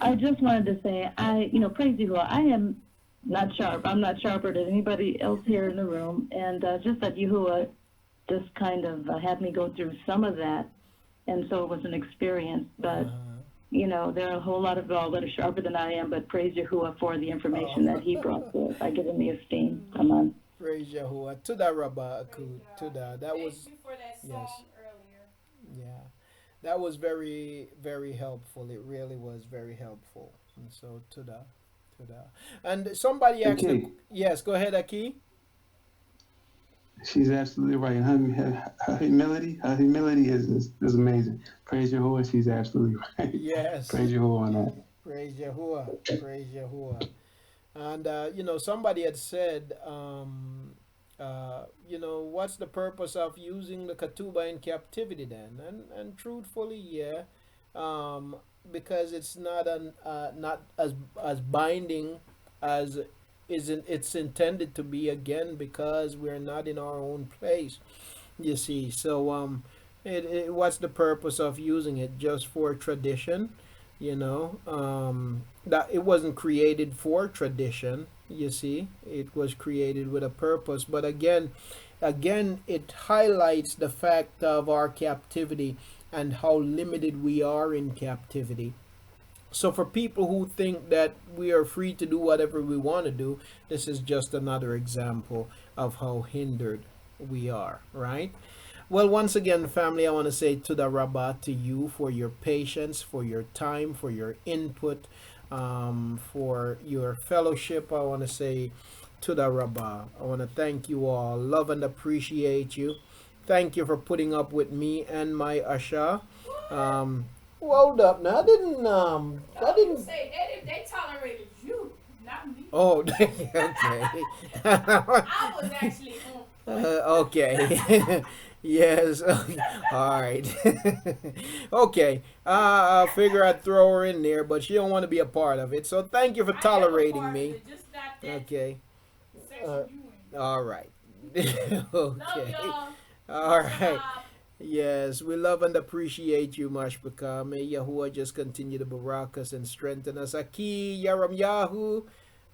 I just wanted to say, praise Yahuah. I am not sharp. I'm not sharper than anybody else here in the room. And just that Yahuah just kind of had me go through some of that. And so it was an experience. But, you know, there are a whole lot of y'all that are sharper than I am, but praise Yahuah for the information that he brought forth. I give him the esteem. Come on. Praise Yahuah. To that Rabba Akud. To that. That was, Thank you for that song earlier. yeah. That was very, very helpful. It really was very helpful. And so to that. To that. And somebody asked yes, go ahead, Aki. She's absolutely right. And her humility is amazing. Praise Yahuah, she's absolutely right. Yes. Praise Yahuah on that. Praise Yahuah. Praise Yahuah. And, you know, somebody had said, you know, what's the purpose of using the ketubah in captivity then? And truthfully, yeah, because it's not not as binding as it's intended to be, again, because we're not in our own place, you see. So what's the purpose of using it? Just for tradition, you know? That it wasn't created for tradition, you see. It was created with a purpose. But again, it highlights the fact of our captivity and how limited we are in captivity. So for people who think that we are free to do whatever we want to do, this is just another example of how hindered we are, right? Well, once again, family, I want to say to the Rabbah, to you, for your patience, for your time, for your input, for your fellowship. I want to say to the Rabbah, I want to thank you all, love and appreciate you. Thank you for putting up with me and my Asha. Hold up now. I didn't say they tolerated you, not me. Oh, okay. I was actually okay. Yes. All right. Okay. I figure I'd throw her in there, but she don't want to be a part of it. So thank you for tolerating me. Okay. All right. Okay. All right. Yes, we love and appreciate you, Mashbaka. May Yahuah just continue to barak us and strengthen us. Aki, Yaram Yahu,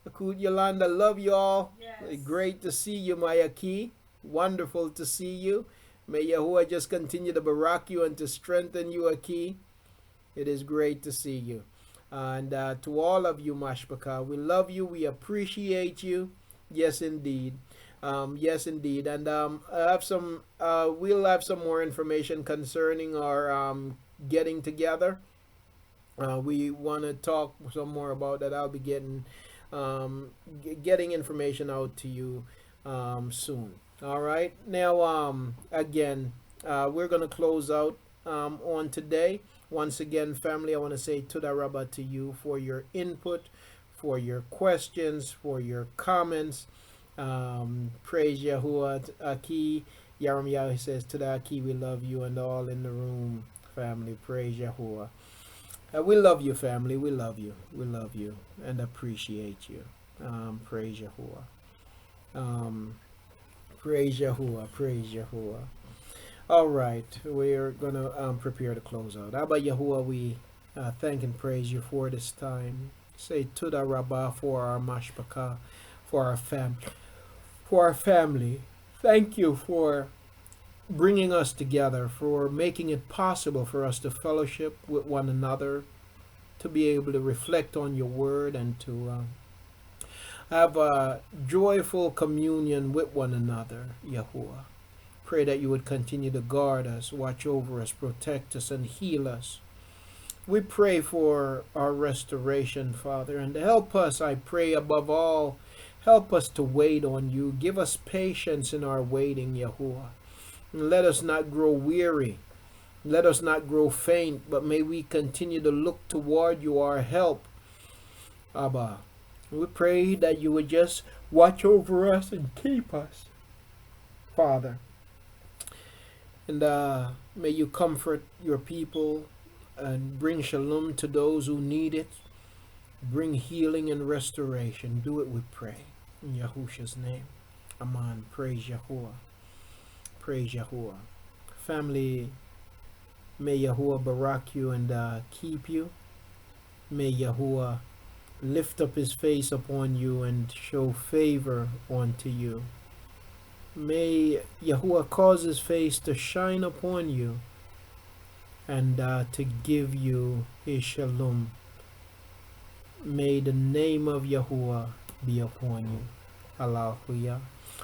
Akud Yolanda, love y'all. Yes. Great to see you, my Aki. Wonderful to see you. May Yahuah just continue to barak you and to strengthen you, Aki. It is great to see you. And to all of you, Mashbaka, we love you. We appreciate you. Yes, indeed. Yes, indeed. And I have some. We'll have some more information concerning our getting together. We want to talk some more about that. I'll be getting information out to you soon. All right. Now, again, we're gonna close out on today. Once again, family, I want to say Toda Rabba to you for your input, for your questions, for your comments. Praise Yahuah. Aki Yaram Yahweh says to the Aki, we love you, and all in the room, family. Praise Yahuah. We love you, family. We love you. We love you and appreciate you. Praise Yahuah. Praise Yahuah. Praise Yahuah. All right, we're gonna prepare to close out. Abba Yahuah, we thank and praise you for this time. Say Toda Rabbah for our mashpaka, for our family. Thank you for bringing us together, for making it possible for us to fellowship with one another, to be able to reflect on your word, and to have a joyful communion with one another, Yahuah. Pray that you would continue to guard us, watch over us, protect us, and heal us. We pray for our restoration, Father, and help us, I pray, above all, help us to wait on you. Give us patience in our waiting, Yahuah. And let us not grow weary. Let us not grow faint, but may we continue to look toward you, our help, Abba. We pray that you would just watch over us and keep us, Father. And may you comfort your people and bring shalom to those who need it. Bring healing and restoration. Do it, we pray. In Yahusha's name. Amen. Praise Yahuah. Praise Yahuah. Family, may Yahuah barak you and keep you. May Yahuah lift up his face upon you and show favor unto you. May Yahuah cause his face to shine upon you and to give you his shalom. May the name of Yahuah be upon you. Hallelujah.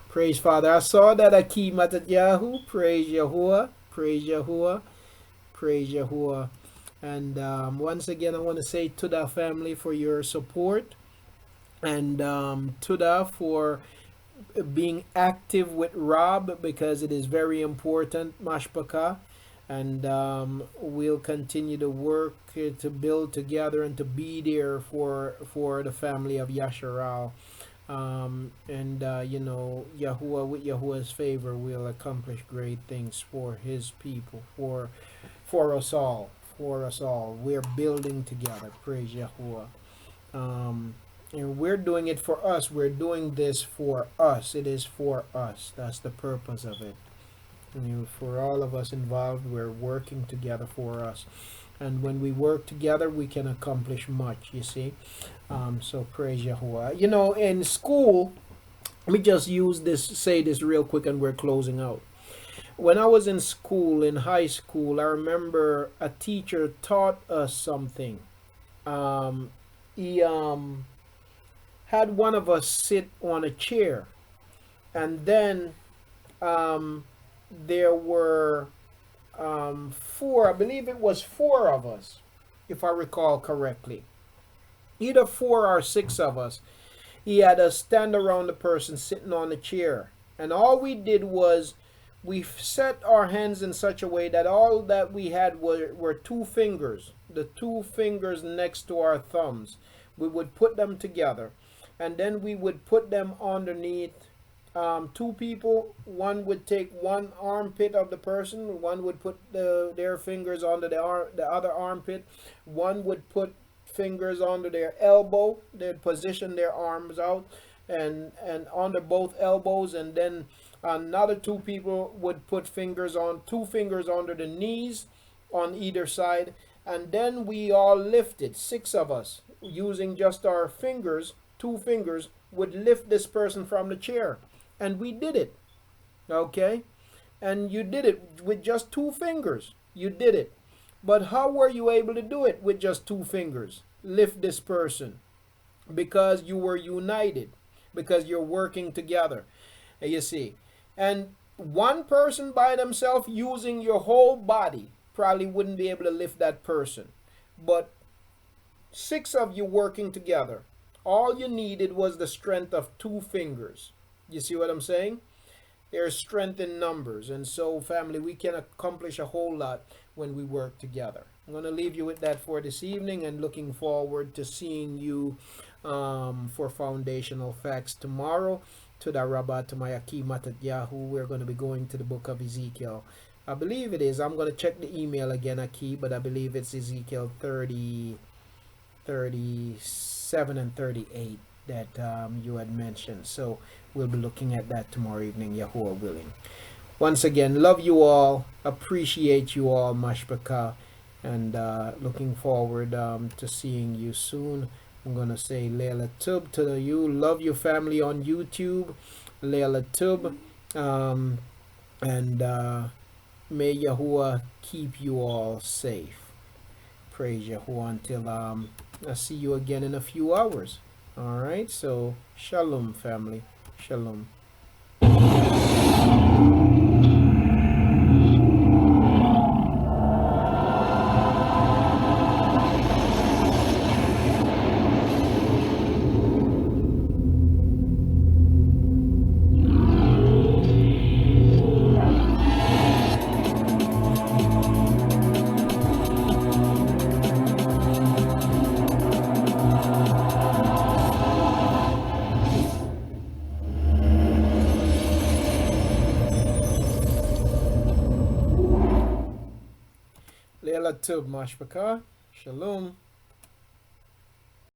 Praise Father. I saw that Aki Matat Yahu. Praise Yahuah. Praise Yahuah. Praise Yahuah. And once again, I want to say to the family for your support, and to the for being active with Rob, because it is very important, Mashpaka. And we'll continue to work to build together and to be there for the family of Yasharal. You know, Yahuah, with Yahuah's favor, will accomplish great things for his people, for us all, for us all. We're building together. Praise Yahuah. And we're doing it for us. We're doing this for us. It is for us. That's the purpose of it. And for all of us involved, we're working together for us. And when we work together, we can accomplish much, you see. So praise Yahuah. You know, in school, let me just say this real quick and we're closing out. When I was in school, in high school, I remember a teacher taught us something. He had one of us sit on a chair, and then there were four, I believe it was four of us, if I recall correctly. Either 4 or 6 of us. He had us stand around the person sitting on the chair. And all we did was we set our hands in such a way that all that we had were 2 fingers. The 2 fingers next to our thumbs. We would put them together. And then we would put them underneath 2 people. One would take one armpit of the person. One would put their fingers under the other armpit. One would put fingers under their elbow. They'd position their arms out and under both elbows. And then another 2 people would put 2 fingers under the knees on either side. And then we all lifted, 6 of us, using just our fingers. 2 fingers would lift this person from the chair. And we did it. Okay? And you did it with just 2 fingers. You did it. But how were you able to do it with just 2 fingers? Lift this person. Because you were united. Because you're working together. You see. And one person by themselves using your whole body probably wouldn't be able to lift that person. But 6 of you working together, all you needed was the strength of 2 fingers. You see what I'm saying? There's strength in numbers. And so, family, we can accomplish a whole lot when we work together. I'm going to leave you with that for this evening, and looking forward to seeing you for Foundational Facts tomorrow. To the Rabbah, to my Aki Matat Yahu, we're going to be going to the book of Ezekiel. I believe it is. I'm going to check the email again, Aki, but I believe it's Ezekiel 30, 37 and 38 that you had mentioned. So we'll be looking at that tomorrow evening, Yahuah willing. Once again, love you all, appreciate you all, Mashpaka, and looking forward to seeing you soon. I'm going to say Leila Tub to you. Love your family on YouTube, Leila Tub, and may Yahuah keep you all safe. Praise Yahuah until I see you again in a few hours. All right, so shalom, family. Shalom. Leila Tub, Mashpaka. Shalom.